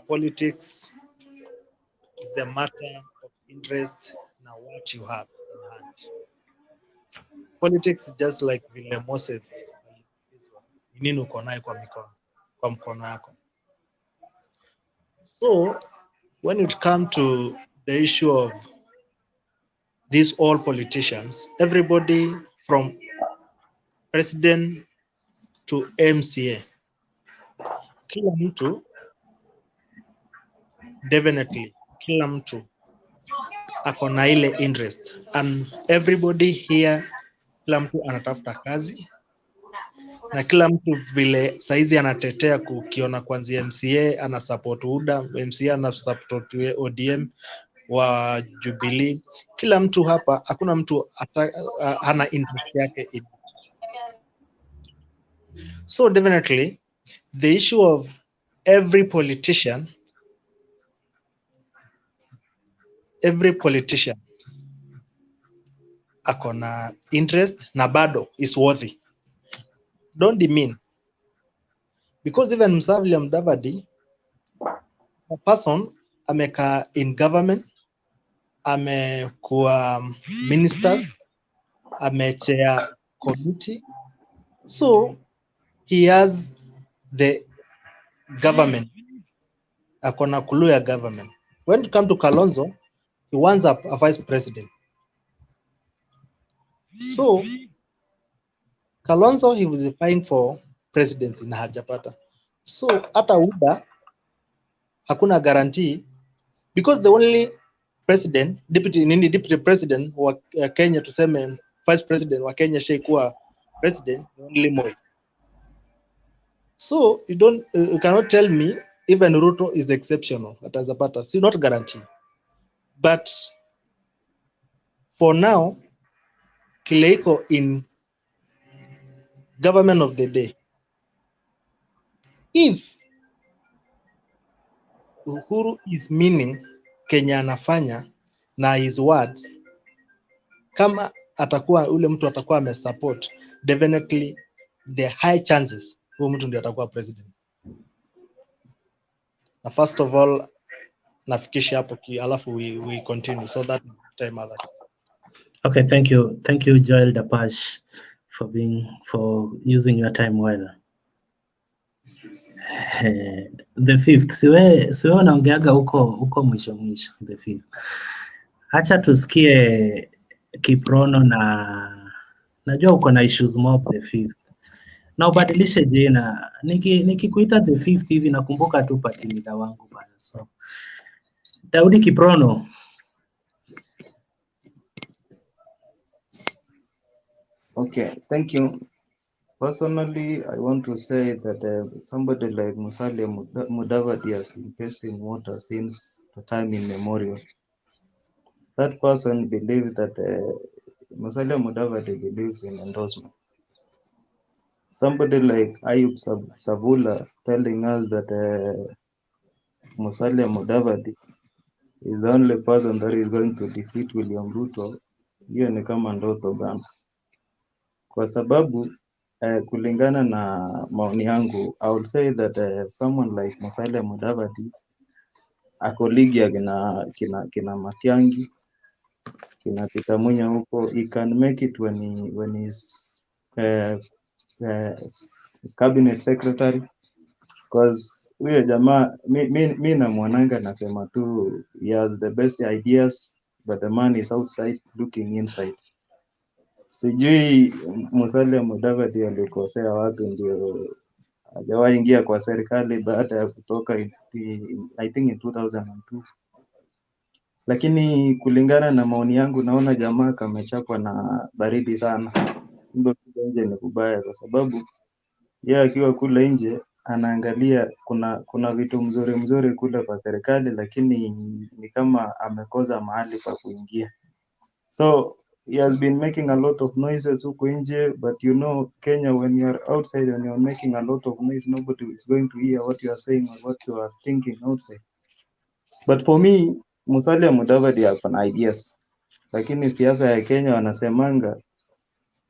politics is the matter of interest now what you have in hand. Politics is just like vile Moses, nini uko nayo kwa mkono wako. So when it comes to the issue of these all politicians, everybody from president to MCA, kila mtu definitely, kila mtu ako na ile interest, and everybody here, kila mtu anatafuta kazi, na kila mtu vile saizi anatetea kukiona kwanzia MCA ana support UDA, MCA ana support ODM wa Jubilee. Kila mtu hapa, hakuna mtu hana interest yake in. So definitely the issue of every politician akona interest na bado is worthy. Don't demean, because even Musalia Mudavadi, a person ameka in government, amekuwa ministers, amechea committee, so he has the government, akona kulu ya government. When it comes to Kalonzo, he wants a vice president. So Kalonzo, he was vying for presidency na hajapata. So hata UDA hakuna guarantee, because the only president, deputy president wa Kenya, tuseme vice president wa Kenya shaikuwa president, only Moi. So you cannot tell me even Ruto is exceptional at Azapata. See, not guarantee. But for now, Kileiko in government of the day, if Uhuru is meaning Kenya anafanya, na his words, kama atakuwa ule mtu atakuwa amesupport, definitely the high chances huyo mtu ndio atakuwa president. Na first of all nafikisha hapo, alafu we continue so that time others. Okay, thank you Joel Dapash for using your time well. The fifth, siwe unaongeaga huko mwisho the fifth. Acha tusikie Kiprono, na najua uko na issues mob the fifth. Na ubadilishe jina. Nikikuita the fifth hivi nakumbuka tu party leader wangu bana. So Daudi Kiprono. Okay, thank you. Personally, I want to say that somebody like Musalia Mudavadi has been testing water since the time immemorial. That person believes that Musalia Mudavadi believes in endorsement. Somebody like Ayub Sabula telling us that Musalia Mudavadi is the only person that is going to defeat William Ruto. Hiyo ni kama ndoto bana. Kwa sababu kulingana na maoni yangu, I would say that someone like Musalia Mudavadi ako ligi ya kina Matiangi, kina Peter Munya huko, he can make it when he's cabinet secretary, because huyo jamaa mi na mwananga nasema tu he has the best ideas but the man is outside looking inside. Sijui Musalia Mudavadi alikosea wapi ndio hajawahi ingia kwa serikali baada ya kutoka I think in 2002. Lakini kulingana na maoni yangu naona jamaa kamechapwa na baridi sana. Ndio kule nje ni kubaya, kwa sababu yeye akiwa kule nje anaangalia kuna vitu mzuri kule kwa serikali, lakini ni kama amekosa mahali pa kuingia. So he has been making a lot of noises huko nje, but you know Kenya, when you are outside and you are making a lot of noise, nobody is going to hear what you are saying or what you are thinking outside. But for me, Musalia Mudavadi have an ideas, lakini siasa ya Kenya wanasemanga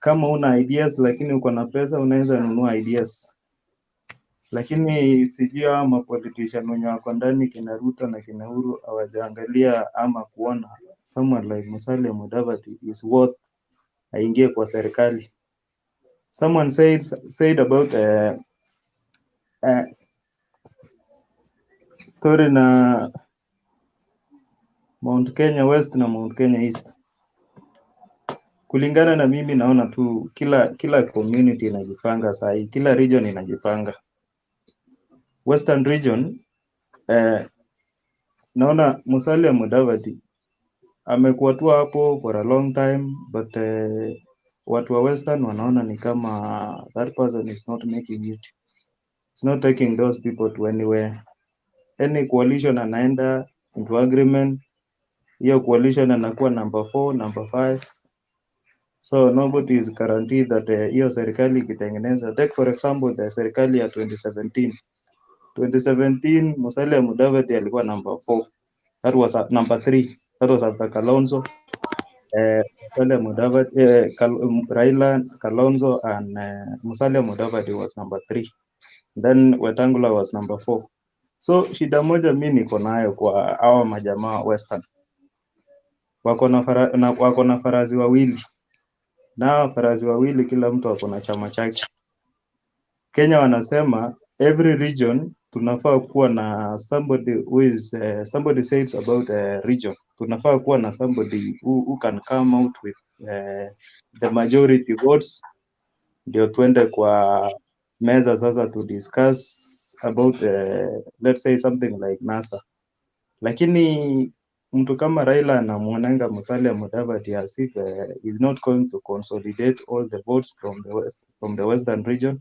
kama una ideas lakini uko na pesa unaweza nunua ideas. Lakini sijui ama politician wenye wako ndani kina Ruto na kina Uhuru hawajaangalia ama kuona someone like Musalia Mudavadi is worth aingie kwa serikali. Someone said about story na Mount Kenya West na Mount Kenya East. Kulingana na mimi naona tu kila community inajipanga sahi, kila region inajipanga. Western region naona Musalia Mudavadi amekuwa tu hapo for a long time, but watu wa Western wanaona ni kama that person is not making it. It's not taking those people to anywhere. Any coalition anaenda into agreement, hiyo coalition anakuwa number 4, number 5. So nobody is guaranteed that hiyo serikali ikitengeneza. Take for example the serikali ya 2017. 2017 Musalia Mudavadi alikuwa number 4. That was number 3. That was after Kalonzo. Musalia Mudavadi, Raila, Kalonzo and Musalia Mudavadi was number 3. Then Wetangula was number 4. So shida moja mimi niko nayo kwa hawa majamaa Western. Wako na farasi wawili. Na farasi wawili kila mtu ako na chama chake. Kenya wanasema every region tunafaa kuwa na somebody who is somebody says about a region. Tunafaa kuwa na somebody who can come out with the majority votes, ndio tuende kwa meza sasa to discuss about let's say something like NASA. Lakini mtu kama Raila anamuonanga Musalia Mudavadi as if is not going to consolidate all the votes from the Western region.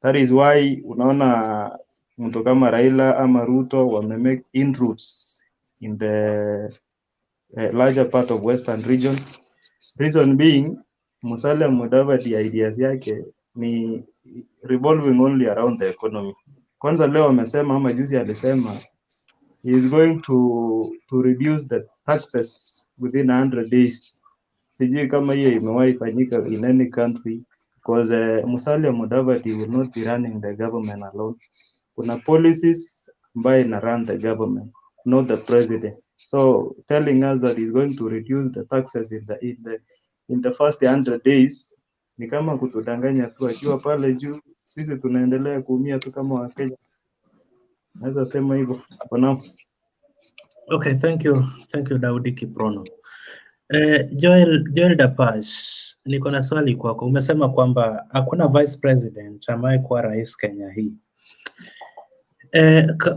That is why unaona mtu kama Raila ama Ruto wame-make inroads in the larger part of Western region. Reason being, Musalia Mudavadi ideas yake ni revolving only around the economy. Kwanza leo amesema ama juzi alisema he is going to reduce the taxes within 100 days. Sijui kama hiyo imewahi fanyika in any country, because Musalia Mudavadi will not be running the government alone. Kuna policies ambayo ina run the government, not the president. So telling us that he's going to reduce the taxes in the first 100 days ni kama kutudanganya tu, akiwa pale juu sisi tunaendelea kuumia tu kama Wakenya. Naweza sema hivyo for now. Okay, thank you Daudi Kiprono. Joel Dapash, niko na swali kwako. Umesema kwamba hakuna vice president ambaye kuwa rais Kenya hii.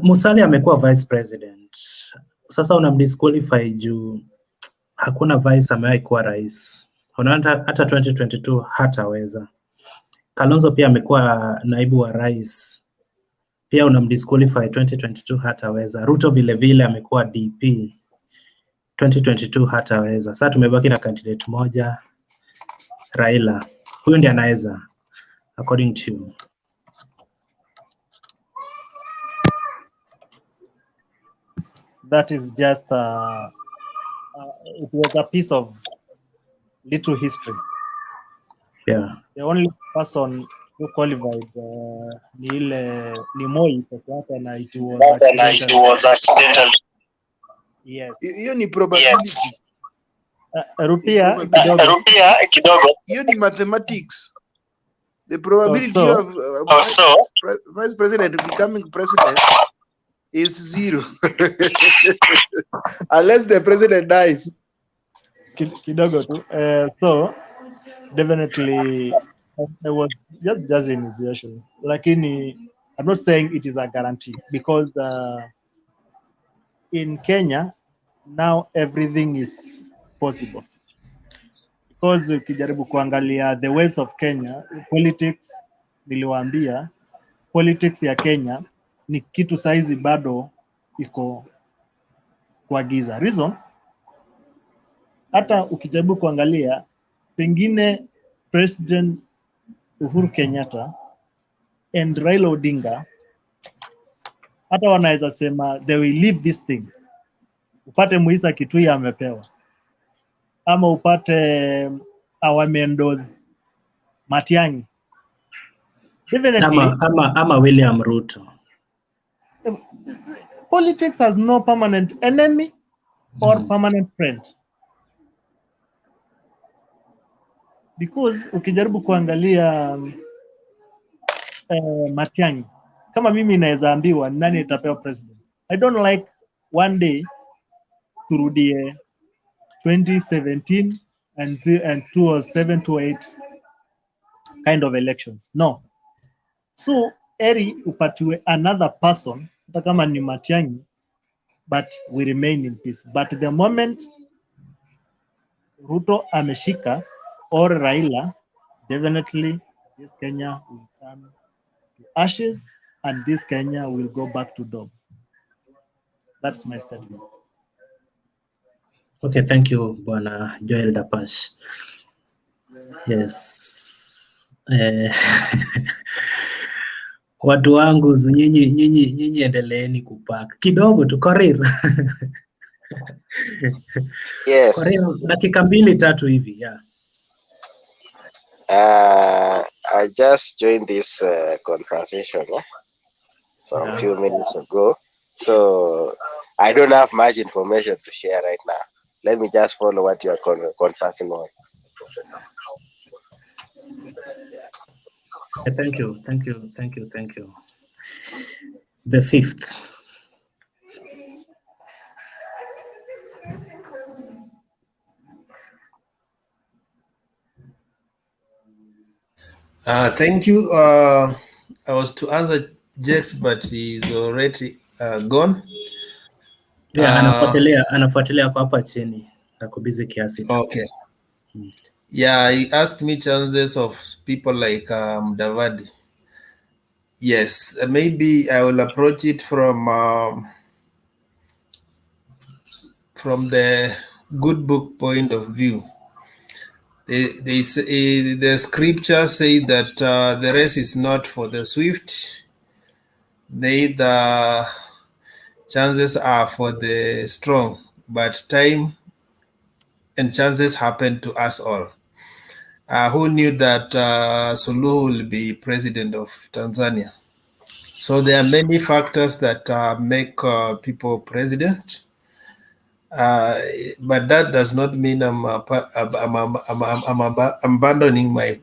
Musalia amekuwa vice president. Sasa unamdisqualify juu hakuna vice ambaye kuwa rais. Unaona hata 2022 hataweza. Kalonzo pia amekuwa naibu wa rais. Pia unamdisqualify 2022 hataweza. Ruto vile vile amekuwa DP. 2022 hataweza. Sasa tumebaki na candidate moja, Raila. Huyu ndiye anaweza according to you. That is just it was a piece of little history. Yeah. The only person who qualified ni Moi peke yake, na it was accidental. Yes. Hiyo ni probability. Rutia kidogo. Hiyo ni mathematics. The probability of vice president becoming president is 0 unless the president dies. Kidogo tu. So definitely I was just an initiation. Lakini I'm not saying it is a guarantee, because in Kenya now everything is possible, because ukijaribu kuangalia the ways of Kenya politics, niliwaambia politics ya Kenya ni kitu saizi bado iko kwa giza. Reason, hata ukijaribu kuangalia pengine President Uhuru Kenyatta and Raila Odinga hata wanaweza sema they will leave this thing. Upate Muisa Kitui amepewa, ama upate Awamendo's Matiang'i, ama William Ruto. Politics has no permanent enemy or permanent friend, because ukijaribu kuangalia Matiang'i, kama mimi naweza ambiwa nani itapewa president, I don't like one day turudie 2017 and 2007 to 8 kind of elections. No. So eri upatiwe another person, hata kama ni Matiang'i, but we remain in peace. But the moment Ruto ameshika or Raila, definitely this Kenya will turn to ashes and this Kenya will go back to dogs. That's my statement. Okay, thank you, Bwana Joel Dapash. Yes. Watu wangu nyinyi endeleeni kupaka kidogo tu Korir. Yes. Korir, dakika 2-3 hivi, yeah. I just joined this conversation some few minutes ago, so I don't have much information to share right now. Let me just follow what you are conversing on. Thank you. The 5th. Thank you. I was to answer Jax, but he's already gone. Yeah, anafuatilia kwa hapa chini. Ako busy kiasi. Okay. Yeah, he asked me chances of people like Mudavadi. Yes, maybe I will approach it from the good book point of view. They say, the scriptures say that the race is not for the swift, the chances are for the strong, but time and chances happen to us all. Who knew that Suluhu will be president of Tanzania? So there are many factors that make people president. But that does not mean I'm abandoning my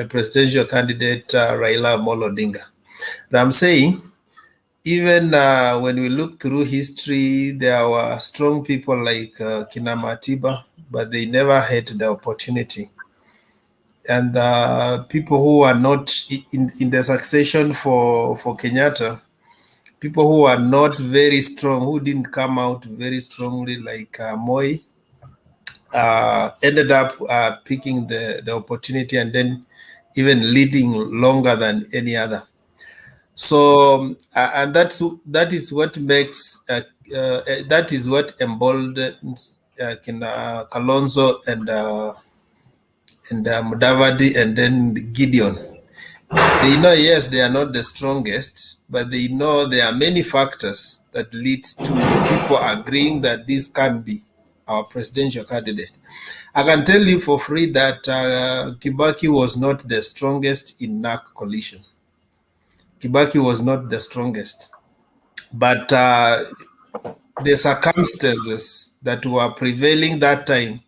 presidential candidate, Raila Amolo Odinga. But I'm saying, even when we look through history, there were strong people like Kina Matiba, but they never had the opportunity. And people who are not in the succession for Kenyatta, people who are not very strong, who didn't come out very strongly like Moi, ended up picking the opportunity and then even leading longer than any other. So, and that is what makes, that is what emboldens Kalonzo and Mudavadi and then Gideon. They know, yes, they are not the strongest, but they know there are many factors that lead to people agreeing that this can be our presidential candidate. I can tell you for free that Kibaki was not the strongest in NAC coalition. Kibaki was not the strongest, but the circumstances that were prevailing that time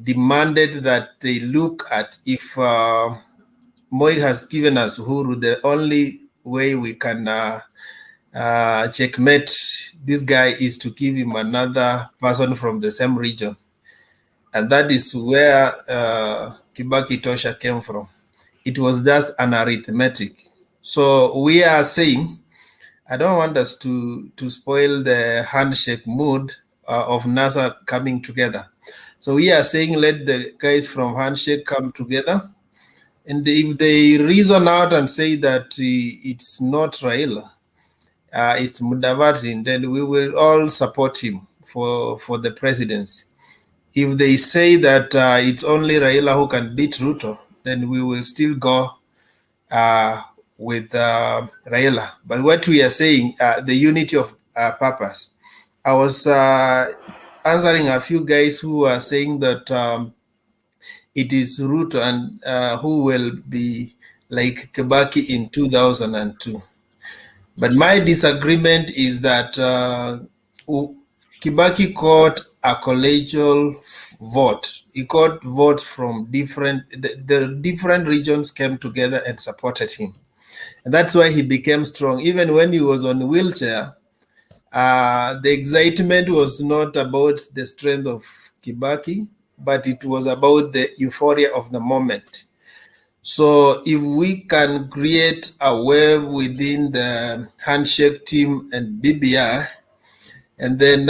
demanded that they look at, if Moi has given us Uhuru, the only way we can checkmate this guy is to give him another person from the same region. And that is where Kibaki Tosha came from. It was just an arithmetic. So we are saying, I don't want us to spoil the handshake mood of NASA coming together. So we are saying, let the guys from handshake come together. And if they reason out and say that it's not Raila, it's Mudavadi, then we will all support him for the presidency. If they say that it's only Raila who can beat Ruto, then we will still go with Raila. But what we are saying, the unity of purpose. I was answering a few guys who are saying that it is Ruto and who will be like Kibaki in 2002. But my disagreement is that Kibaki caught a collegial vote. He got votes from the different regions came together and supported him. And that's why he became strong. Even when he was on wheelchair, the excitement was not about the strength of Kibaki, but it was about the euphoria of the moment. So if we can create a wave within the handshake team and BBI, and then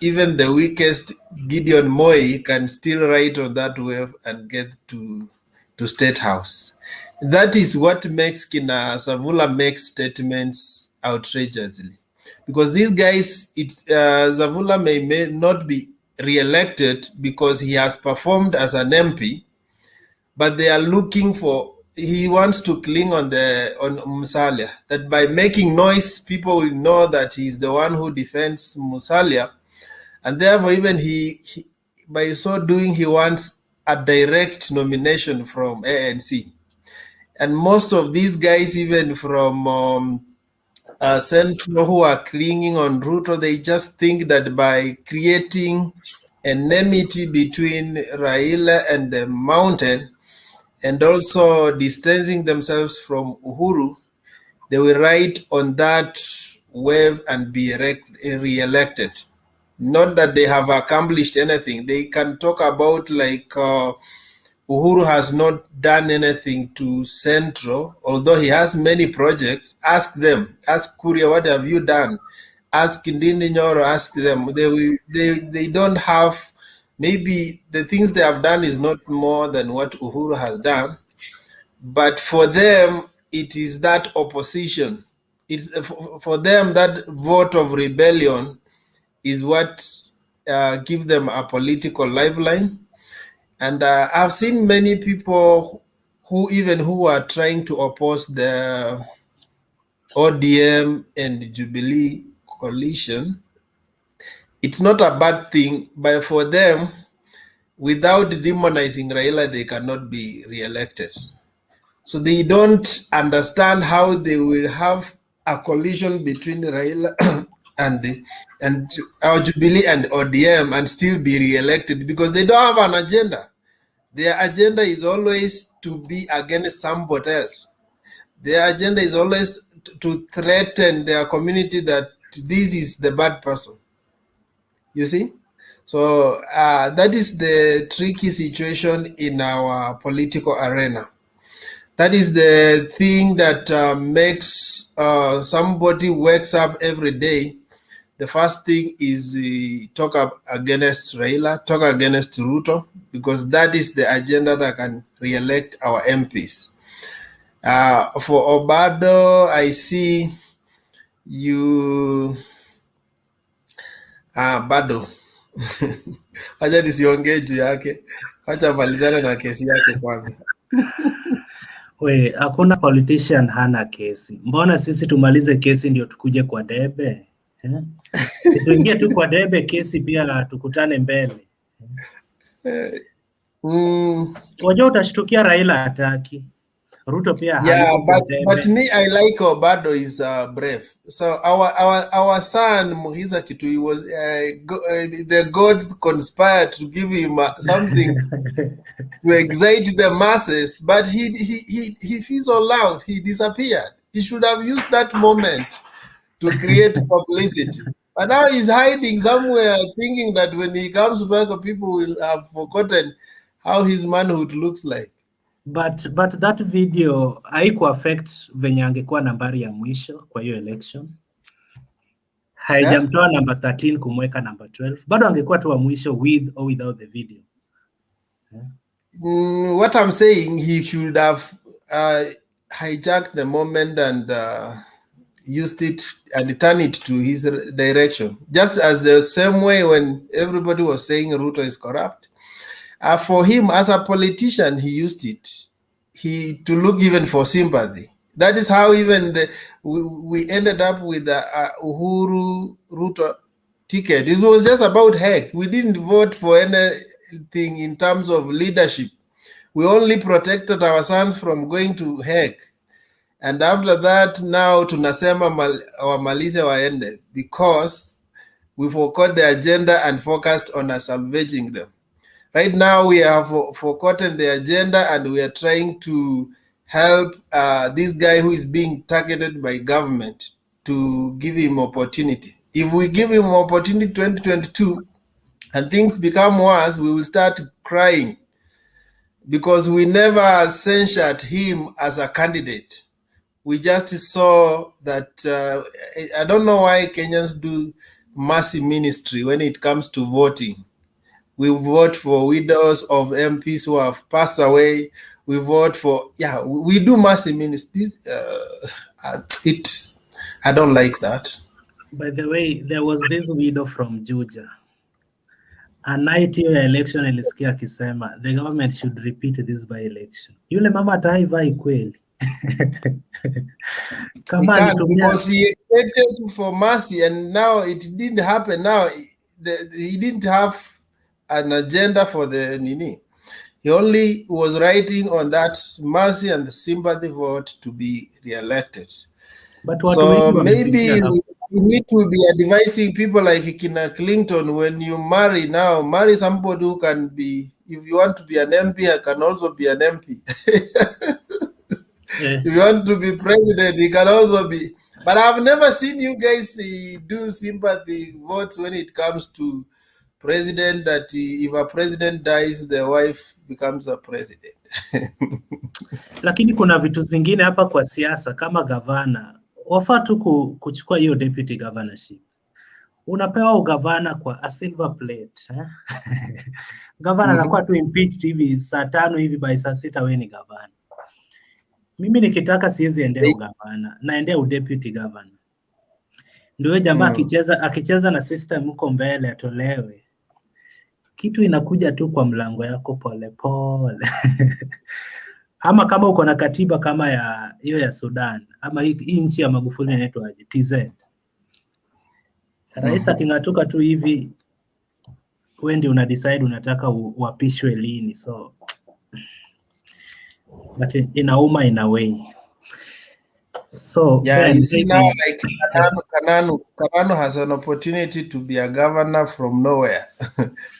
even the weakest Gideon Moi can still ride on that wave and get to State House. That is what makes Kina Savula make statements outrageously. Because these guys, Zavula may not be re-elected because he has performed as an MP, but they are looking for, he wants to cling on Musalia, that by making noise, people will know that he's the one who defends Musalia. And therefore, even he by so doing, he wants a direct nomination from ANC. And most of these guys, even from Central, who are clinging on Ruto, they just think that by creating enmity between Raila and the mountain, and also distancing themselves from Uhuru, they will ride on that wave and be re-elected. Not that they have accomplished anything. They can talk about like Uhuru has not done anything to Central, although he has many projects. Ask them. Ask Kuria, what have you done? Ask Ndindi Nyoro, ask them. They don't have, maybe the things they have done is not more than what Uhuru has done. But for them, it is that opposition. It's for them, that vote of rebellion is what gives them a political lifeline. And I've seen many people who are trying to oppose the ODM and Jubilee coalition. it's not a bad thing, but for them, without demonizing Raila, they cannot be re-elected. So they don't understand how they will have a collision between Raila and our Jubilee and ODM and still be re-elected, because they don't have an agenda. Their agenda is always to be against somebody else. Their agenda is always to threaten their community that this is the bad person. You see? So that is the tricky situation in our political arena. That is the thing that makes somebody wakes up every day. The first thing is talk up against Raila, talk against Ruto, because that is the agenda that can re-elect our MPs. For Obado, I see you... bado acha nisiongee juu yake, acha malizana na kesi yake kwanza. We, hakuna politician hana kesi. Mbona sisi tumalize kesi ndio tukuje kwa debe? Tuingie tu kwa debe, kesi pia tukutane mbele. Wajua utashtukia Raila hataki. Ruto pia yeah, but me, I like Obado is brave. So our son Muhiza Kitui was the gods conspired to give him something to excite the masses, but he fizzled out. He disappeared. He should have used that moment to create publicity. But now he's hiding somewhere, thinking that when he comes back, people will have forgotten how his manhood looks like. But that video haiku affect venye angekuwa nambari ya mwisho kwa hiyo election. Haijamtoa number 13 kumweka number 12. Bado angekuwa tu wa mwisho with or without the video. What I'm saying, he should have hijacked the moment and used it and turned it to his direction. Just as the same way when everybody was saying Ruto is corrupt. For him, as a politician, he used it to look even for sympathy. That is how even we ended up with the Uhuru Ruto ticket. It was just about heck. We didn't vote for anything in terms of leadership. We only protected our sons from going to heck. And after that, now tunasema wamalize waende, because we forgot the agenda and focused on salvaging them. Right now, we have forgotten the agenda and we are trying to help this guy who is being targeted by government to give him opportunity. If we give him opportunity 2022 and things become worse, we will start crying because we never censured him as a candidate. We just saw that, I don't know why Kenyans do mercy ministry when it comes to voting. We vote for widows of MPs who have passed away. We vote for, we do mercy ministry. I don't like that. By the way, there was this widow from Juja. A night hiyo election ilisikia akisema the government should repeat this by election. Yule mama ataiva kweli. Because he expected for mercy and now it didn't happen. Now he didn't have an agenda for the Nini. He only was writing on that mercy and the sympathy vote to be re-elected. But so maybe we need to be advising people like Kina Clinton, when you marry now, marry somebody who can be, if you want to be an MP, I can also be an MP. If you want to be president, he can also be. But I've never seen you guys do sympathy votes when it comes to president, that if a president dies, the wife becomes a president. Lakini kuna vitu zingine hapa kwa siasa kama gavana, wafaa tu kuchukua hiyo deputy governorship. Unapewa ugavana kwa a silver plate. Gavana anakuwa tu impeached hivi saa 5 hivi, by saa 6 wewe ni gavana. Mimi nikitaka siwezi endea ugavana, naendea udeputy governor. Ndio jamaa akicheza na system huko mbele atolewe. Kitu inakuja tu kwa mlango yako pole pole. Ama kama uko na katiba kama ya hiyo ya Sudan, ama hii nchi ya Magufuli inaitwa TZ. Rais aking'atuka tu hivi, wewe ndio una decide unataka uapishwe lini. So but inauma in a way. So Yeah, Ben, you see now, like Kananu has an opportunity to be a governor from nowhere.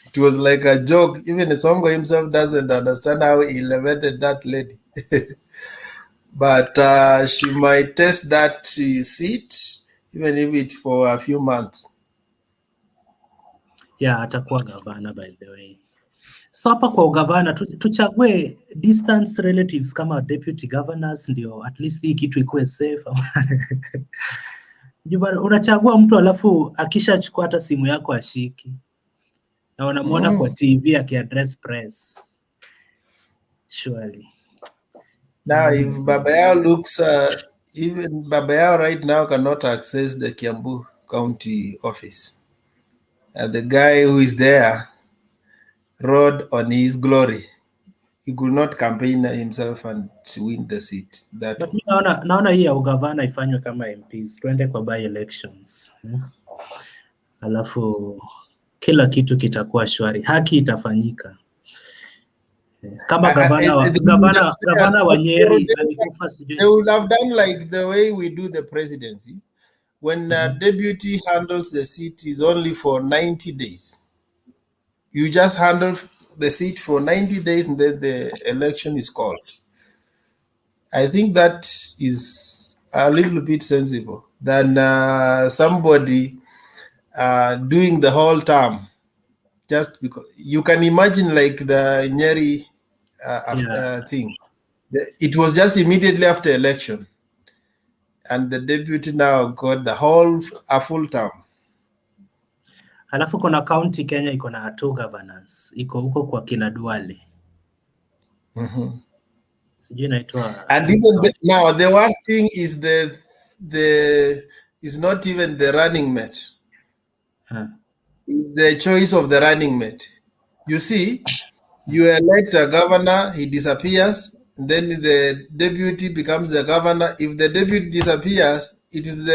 It was like a joke. Even Songo himself doesn't understand how he elevated that lady. But she might test that seat, even if it's for a few months. Yeah, atakuwa gavana by the way. So hapa kwa ugavana tuchague distance relatives kama deputy governors, ndio at least hii kitu ikuwe safe. Unachagua mtu alafu akishachukua hata simu yako ashiki, na unamuona kwa TV akiaddress press. Surely. Now, if Baba Yao looks, even Baba Yao right now cannot access the Kiambu County office. And the guy who is there rode on his glory. He could not campaign himself and win the seat. But naona hii ya ugavana ifanywe kama MPs, tuende kwa by elections. Alafu kila kitu kitakuwa shwari, haki itafanyika. Kama gavana wa Nyeri alikufa sijui. They would have done like the way we do the presidency. When a deputy handles the seat is only for 90 days. You just handle the seat for 90 days and then the election is called. I think that is a little bit sensible than somebody doing the whole term. Just because you can imagine like the Nyeri thing. It was just immediately after election. And the deputy now got a full term. Alafu kuna county Kenya iko na 2 governors. Iko huko kwa kina Duale. Sijui inaitwa. And even now the worst thing is is not even the running mate. It's the choice of the running mate. You see, you elect a governor, he disappears, and then the deputy becomes the governor. If the deputy disappears, it is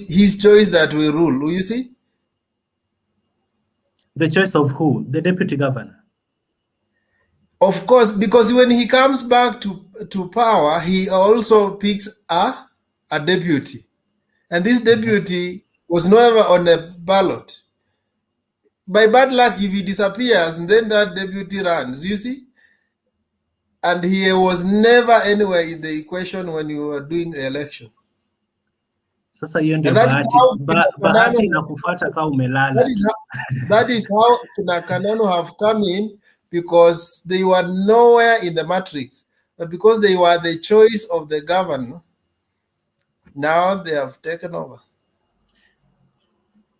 his choice that will rule. You see? The choice of who? The deputy governor? Of course, because when he comes back to power, he also picks a deputy. And this deputy was never on a ballot. By bad luck, if he disappears, and then that deputy runs, you see? And he was never anywhere in the equation when you were doing the election. Sasa hiyo ndio bahati inakufuata kama umelala. That is how Kananu have come in, because they were nowhere in the matrix. But because they were the choice of the governor, now they have taken over.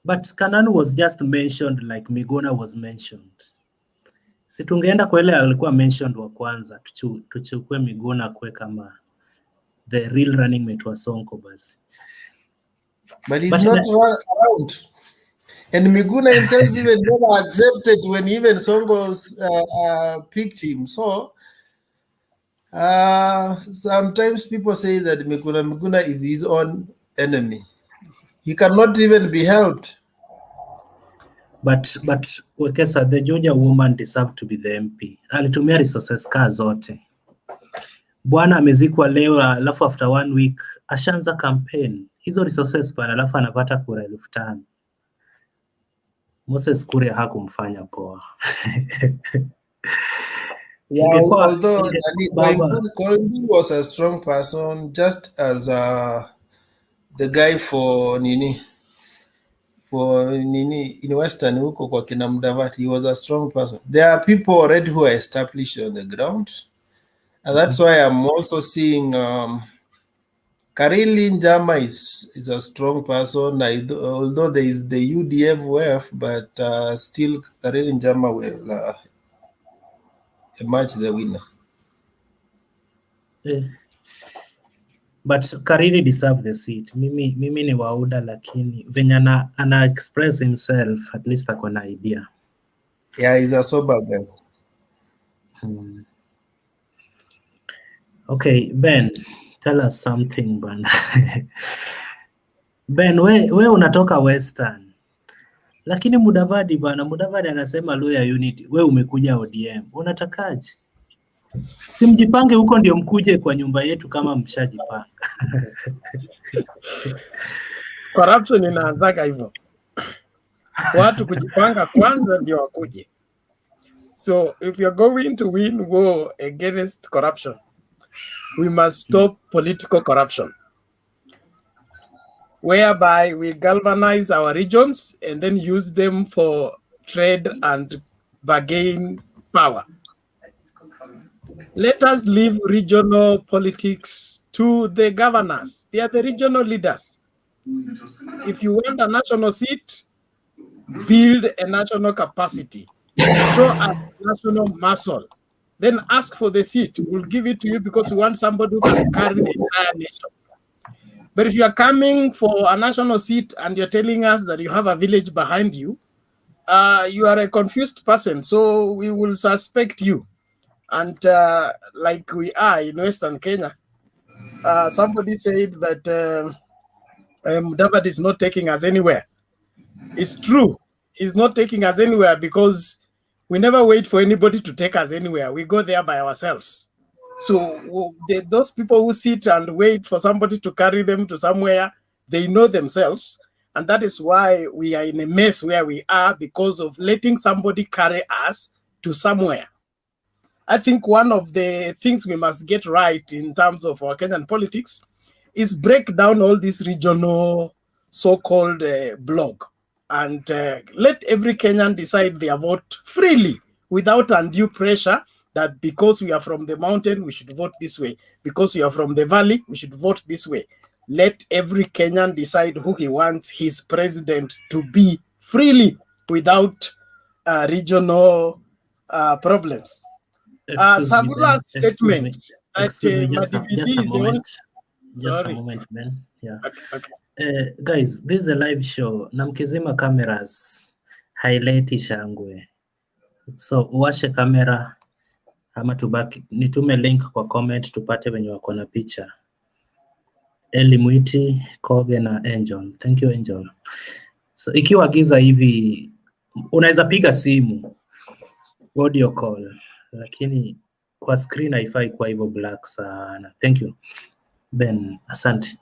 But Kananu was just mentioned like Miguna was mentioned. Si tungeenda kwa ile alikuwa mentioned wa kwanza, tuchukue Miguna kwe kama the real running mate wa Sonko basi. But he's not around. And Miguna himself even never accepted when even Songo's picked him. So sometimes people say that Miguna is his own enemy. He cannot even be helped. But Wekesa, the Georgia woman deserved to be the MP. Alitumia resources ka zote. Bwana amezikwa leo, alafu after 1 week ashaanza campaign. Hizo resources bana, alafu anapata kura 5,000. Moses Kuria hakumfanya poa. Yeah, although Koimburi was a strong person, just as the guy for Nini in Western huko kwa kina Mudavadi, he was a strong person. There are people already who are established on the ground, and that's why I'm also seeing Karili Njama is a strong person. Although there is the UDF wave, but still Karili Njama will emerge the winner. But Karili deserve the seat. Mimi ni wauda, lakini venye ana express himself, at least ako na idea. Yeah, he's a sober guy. Okay, Ben, tell us something, man. Ben, we unatoka Western. Lakini Mudavadi bana, Mudavadi anasema Luya Unity. We umekuja ODM. Unatakaje? Si mjipange huko ndio mkuje kwa nyumba yetu kama mshajipanga. Corruption inaanzaga hivyo. Watu kujipanga kwanza ndio wakuje. So if you're going to win war against corruption, we must stop political corruption, whereby we galvanize our regions and then use them for trade and bargain power. Let us leave regional politics to the governors. They are the regional leaders. If you want a national seat, build a national capacity. Show us national muscle. Then ask for the seat. We'll give it to you because we want somebody who can carry the entire nation. But if you are coming for a national seat and you're telling us that you have a village behind you, you are a confused person. So we will suspect you. And like we are in Western Kenya, somebody said that Mudavadi is not taking us anywhere. It's true. He's not taking us anywhere because we never wait for anybody to take us anywhere. We go there by ourselves. So those people who sit and wait for somebody to carry them to somewhere, they know themselves. And that is why we are in a mess where we are, because of letting somebody carry us to somewhere. I think one of the things we must get right in terms of our Kenyan politics is break down all this regional so-called bloc and let every Kenyan decide their vote freely without undue pressure that because we are from the mountain, we should vote this way. Because we are from the valley, we should vote this way. Let every Kenyan decide who he wants his president to be freely without regional problems. Savula's statement. Excuse me, just a moment. Just a moment, man. Yeah. Okay. Guys, this is a live show. Na mkizima cameras, haileti shangwe. So, uwashe kamera, ama tubaki, nitume link kwa comment, tupate wenye wako na picha. Eli Mwiti, Koge na Angel. Thank you, Angel. So, ikiwa giza hivi, unaweza piga simu, audio call, lakini kwa screen haifai kwa hivyo black sana. Thank you. Ben, asante.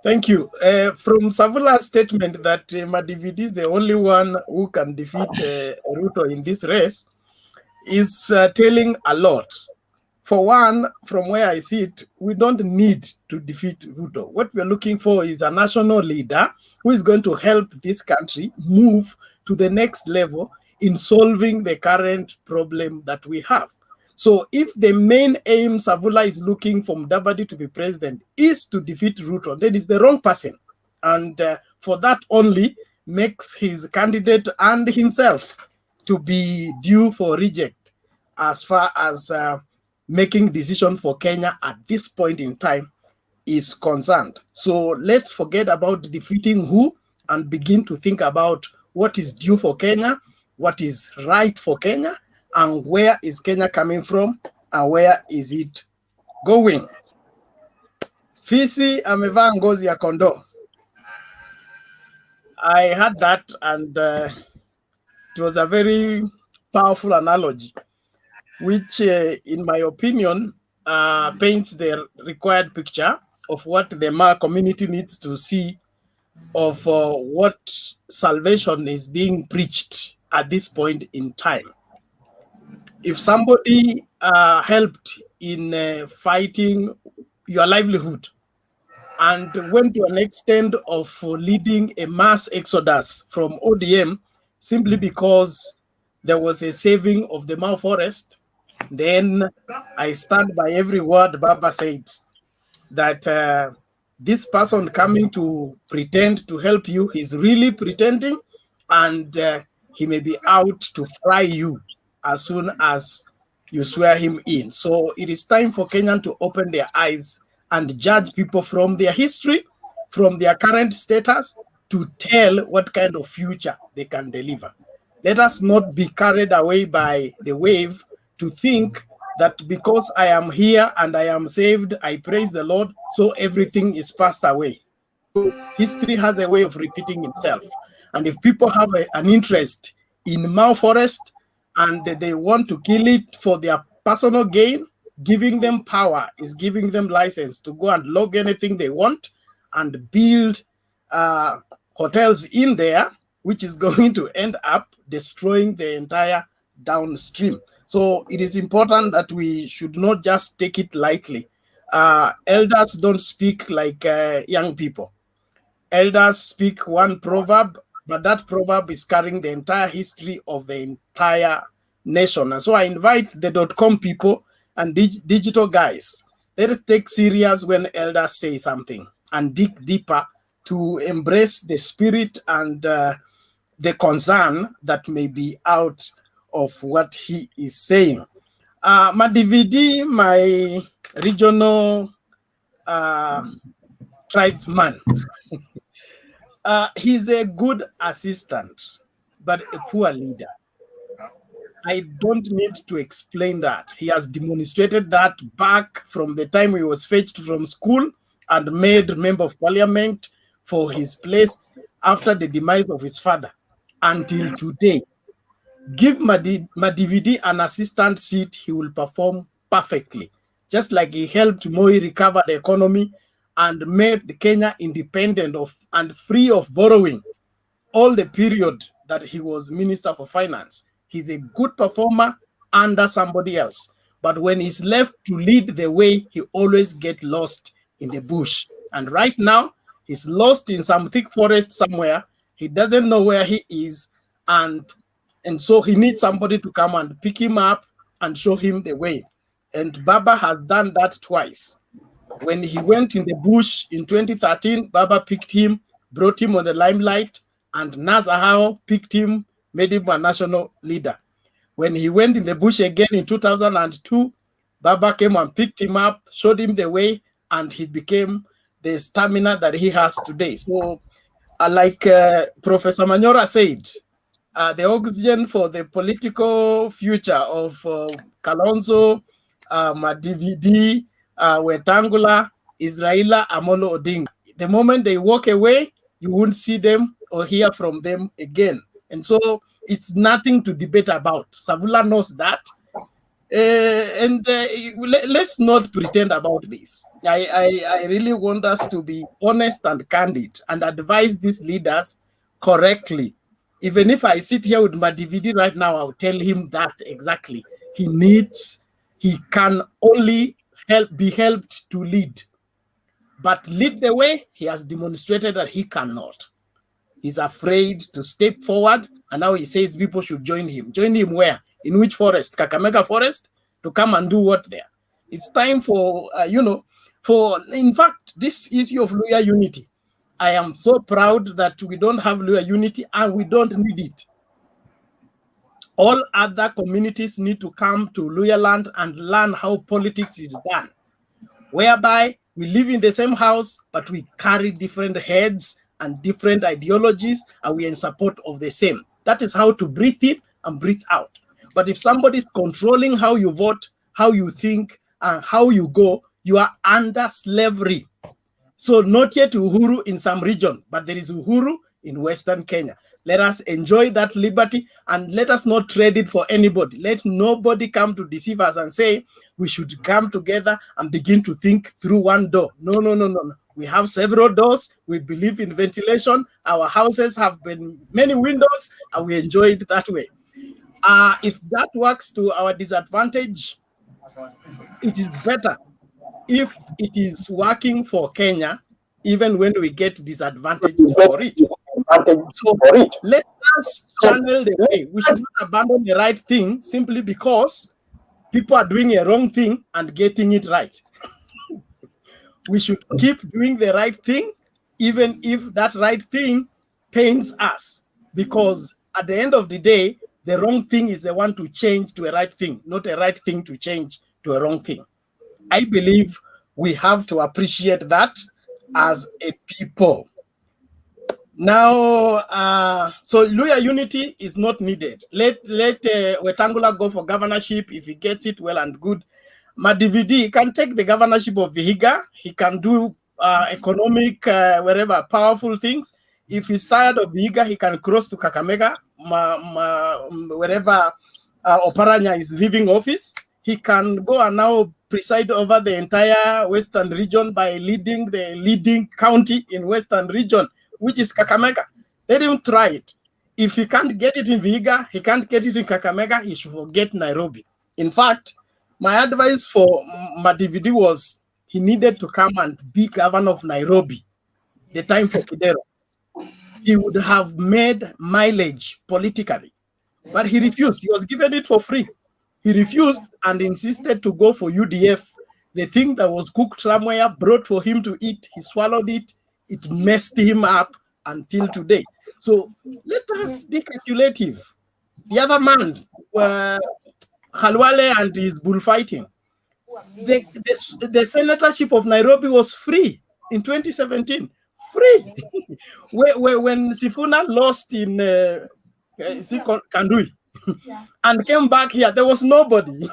Thank you. From Savula's statement that Madividi is the only one who can defeat Ruto in this race is telling a lot. For one, from where I see it, we don't need to defeat Ruto. What we're looking for is a national leader who is going to help this country move to the next level in solving the current problem that we have. So if the main aim Savula is looking for Mudavadi to be president is to defeat Ruto, then it's the wrong person. And for that only makes his candidate and himself to be due for reject as far as making decision for Kenya at this point in time is concerned. So let's forget about defeating who and begin to think about what is due for Kenya, what is right for Kenya, and where is Kenya coming from, and where is it going? Fisi amevaa ngozi ya kondoo. I had that, and it was a very powerful analogy, which, in my opinion, paints the required picture of what the Ma community needs to see of what salvation is being preached at this point in time. If somebody helped in fighting your livelihood and went to an extent of leading a mass exodus from ODM simply because there was a saving of the Mau forest, then I stand by every word Baba said, that this person coming to pretend to help you is really pretending, and he may be out to fry you as soon as you swear him in. So it is time for Kenyans to open their eyes and judge people from their history, from their current status, to tell what kind of future they can deliver. Let us not be carried away by the wave to think that because I am here and I am saved, I praise the Lord, so everything is passed away. history has a way of repeating itself. And if people have an interest in Mau Forest and they want to kill it for their personal gain, giving them power is giving them license to go and log anything they want and build hotels in there, which is going to end up destroying the entire downstream. So it is important that we should not just take it lightly. Elders don't speak like young people. Elders speak one proverb, but that proverb is carrying the entire history of the entire nation. And so I invite the .com people and digital guys, let's take serious when elders say something and dig deeper to embrace the spirit and the concern that may be out of what he is saying. Mudavadi, my regional tribesman, he's a good assistant, but a poor leader. I don't need to explain that. He has demonstrated that back from the time he was fetched from school and made member of parliament for his place after the demise of his father until today. Give Mudavadi an assistant seat, he will perform perfectly. Just like he helped Moi recover the economy and made Kenya independent of and free of borrowing all the period that he was Minister for Finance. He's a good performer under somebody else. But when he's left to lead the way, he always gets lost in the bush. And right now, he's lost in some thick forest somewhere. He doesn't know where he is. And so he needs somebody to come and pick him up and show him the way. And Baba has done that twice. When he went in the bush in 2013, Baba picked him, brought him on the limelight, and Nazahao picked him, made him a national leader. When he went in the bush again in 2002, Baba came and picked him up, showed him the way, and he became the stamina that he has today. So, like Professor Manyora said, the oxygen for the political future of Kalonzo, Mudavadi, Wetangula, Israela, Amolo Odinga. The moment they walk away, you won't see them or hear from them again. And so it's nothing to debate about. Savula knows that. Let's not pretend about this. I really want us to be honest and candid and advise these leaders correctly. Even if I sit here with Mudavadi right now, I'll tell him that exactly. He can only be helped to lead. But lead the way, he has demonstrated that he cannot. He's afraid to step forward, and now he says people should join him. Join him where? In which forest? Kakamega Forest? To come and do what there? It's time for, in fact, this issue of Luya unity. I am so proud that we don't have Luya unity and we don't need it. All other communities need to come to Luya land and learn how politics is done, whereby we live in the same house, but we carry different heads and different ideologies, and we are in support of the same. That is how to breathe in and breathe out. But if somebody is controlling how you vote, how you think, and how you go, you are under slavery. So not yet Uhuru in some region, but there is Uhuru in Western Kenya. Let us enjoy that liberty and let us not trade it for anybody. Let nobody come to deceive us and say we should come together and begin to think through one door. No. We have several doors. We believe in ventilation. Our houses have been many windows and we enjoy it that way. If that works to our disadvantage, it is better. If it is working for Kenya, even when we get disadvantaged for it. So let us channel the way. We should not abandon the right thing simply because people are doing a wrong thing and getting it right. We should keep doing the right thing, even if that right thing pains us. Because at the end of the day, the wrong thing is the one to change to a right thing, not a right thing to change to a wrong thing. I believe we have to appreciate that as a people. Now, so Luya unity is not needed. Let Wetangula go for governorship. If he gets it, well and good. Mudavadi can take the governorship of Vihiga. He can do economic, wherever, powerful things. If he's tired of Vihiga, he can cross to Kakamega, wherever Oparanya is leaving office. He can go and now preside over the entire Western region by leading the leading county in Western region, which is Kakamega. Let him try it. If he can't get it in Vihiga, he can't get it in Kakamega, he should forget Nairobi. In fact, my advice for Mudavadi was he needed to come and be governor of Nairobi, the time for Kidero. He would have made mileage politically, but he refused. He was given it for free. He refused and insisted to go for UDF. The thing that was cooked somewhere, brought for him to eat, he swallowed it. It messed him up until today. So let us be calculative. The other man, Khalwale and his bullfighting, the senatorship of Nairobi was free in 2017. Free. When Sifuna lost in Kandui and came back here, there was nobody.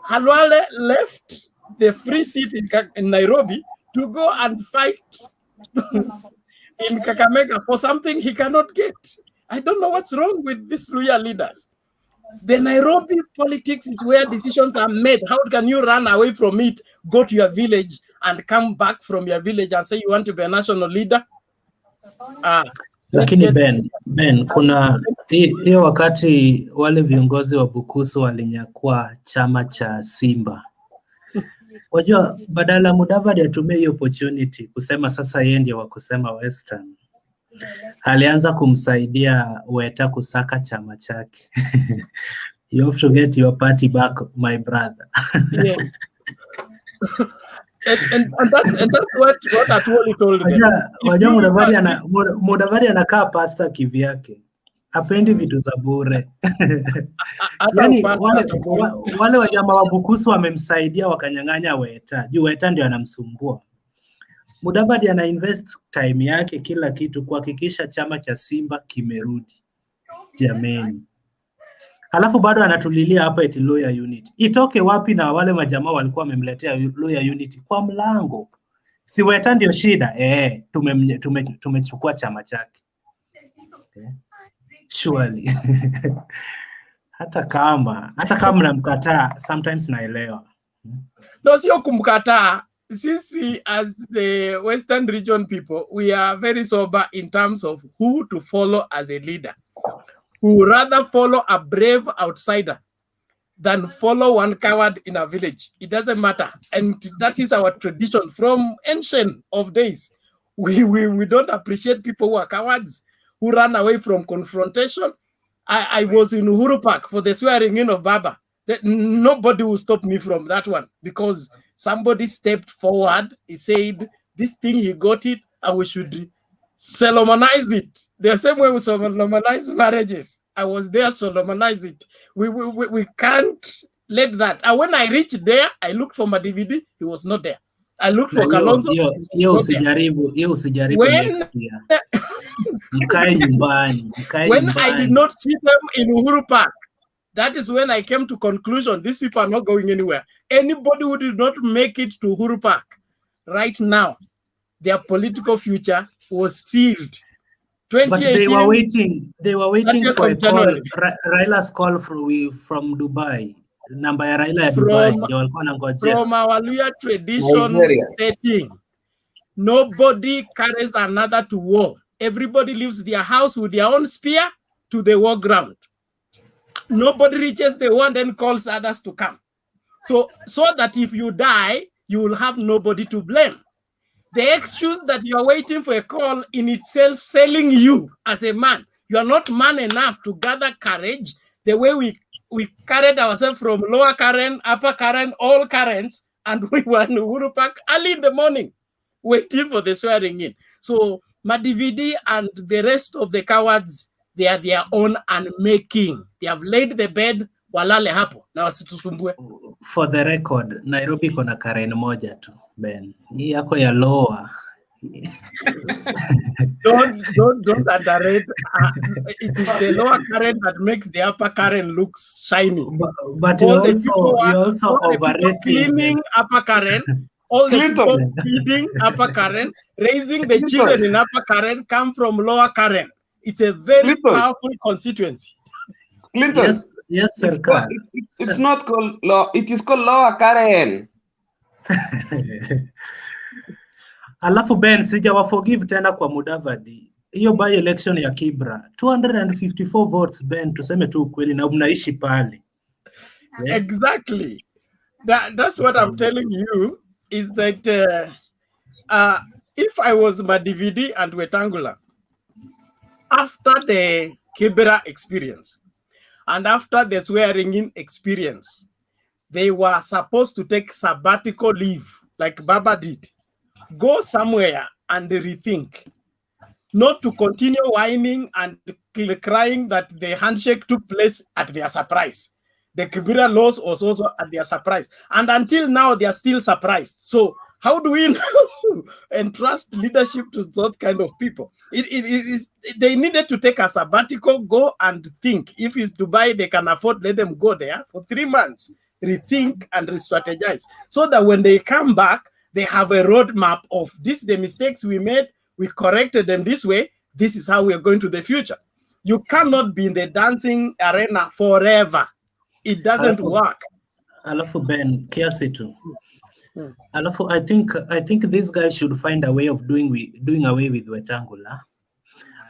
Khalwale left the free seat in Nairobi to go and fight in Kakamega for something he cannot get. I don't know what's wrong with these Luhya leaders. The Nairobi politics is where decisions are made. How can you run away from it, go to your village, and come back from your village and say you want to be a national leader? Lakini Ben, kuna hiyo wakati wale viongozi wa Bukusu walinyakua chama cha Simba. Wajua, badala Mudavadi atumie hiyo opportunity kusema sasa yeye ndiye wa kusema Western, alianza kumsaidia Weta kusaka chama chake. You have to get your party back, my brother. Yeah. and that's what Atuoli told me. Wajua Mudavadi anakaa pasta kivyake. Hapendi vitu za bure. Yani, wale wajama wa Bukusu wamemsaidia wakanyang'anya Weta. Juu Weta ndio anamsumbua. Mudavadi ana invest time yake kila kitu kuhakikisha chama cha Simba kimerudi. Jameni. Halafu bado anatulilia hapa eti Luhya unity. Itoke wapi na wale majamaa walikuwa wamemletea Luhya unity kwa mlango? Si Weta ndio shida? Tumechukua chama chake. Surely. hata kama namkataa, sometimes naelewa. No, sio kumkataa. Sisi as the Western region people, we are very sober in terms of who to follow as a leader. We would rather follow a brave outsider than follow one coward in a village. It doesn't matter. And that is our tradition from ancient of days. We don't appreciate people who are cowards, who run away from confrontation. I was in Uhuru Park for the swearing in of Baba. Nobody will stop me from that one because somebody stepped forward. He said, this thing, he got it, and we should Solomonize it. The same way we Solomonize marriages. I was there, Solomonize it. We can't let that. And when I reached there, I looked for Mudavadi. He was not there. I looked for Kalonzo. When I did not see them in Uhuru Park, that is when I came to conclusion, these people are not going anywhere. Anybody who did not make it to Uhuru Park right now, their political future was sealed. But they were waiting for a call, Raila's call from Dubai. Namba ya Raila ya Dubai. From our Luhya tradition setting, nobody carries another to war. Everybody leaves their house with their own spear to the war ground. Nobody reaches the one, then calls others to come. So that if you die, you will have nobody to blame. The excuse that you are waiting for a call in itself selling you as a man. You are not man enough to gather courage the way we carried ourselves from lower Karen, upper Karen, all Karens, and we were in Uhuru Park early in the morning waiting for the swearing in. So Mudavadi and the rest of the cowards, they are their own unmaking. They have laid the bed, walale hapo na wasitusumbue. For the record, Nairobi kona Karen moja tu, Ben. Hii yako ya lower. Don't underrate. It is the lower Karen that makes the upper Karen looks shiny. But you're also overrating cleaning upper Karen all the people feeding Upper Karen, raising the children in Upper Karen come from Lower Karen. It's a very powerful constituency. Clinton. Yes, sir. It's not called law. It is called Lower Karen. Alafu Ben, sijawa forgive tena kwa Mudavadi. Hiyo by election ya Kibra, 254 votes Ben, tuseme tu ukweli na mnaishi pale. Yeah. Exactly. That's what I'm telling you, is that if I was Madividi and Wetangula, after the Kibra experience and after the swearing in experience, they were supposed to take sabbatical leave like Baba did. Go somewhere and rethink. Not to continue whining and crying that the handshake took place at their surprise. The Kibra loss was also at their surprise. And until now, they are still surprised. So how do we entrust leadership to those kind of people? They needed to take a sabbatical, go and think. If it's Dubai, they can afford, let them go there for 3 months, rethink and re-strategize. So that when they come back, they have a roadmap of this, the mistakes we made, we corrected them this way, this is how we are going to the future. You cannot be in the dancing arena forever. It doesn't work. Alafu Ben, kiasi tu. Alafu, I think these guys should find a way of doing away with Wetangula.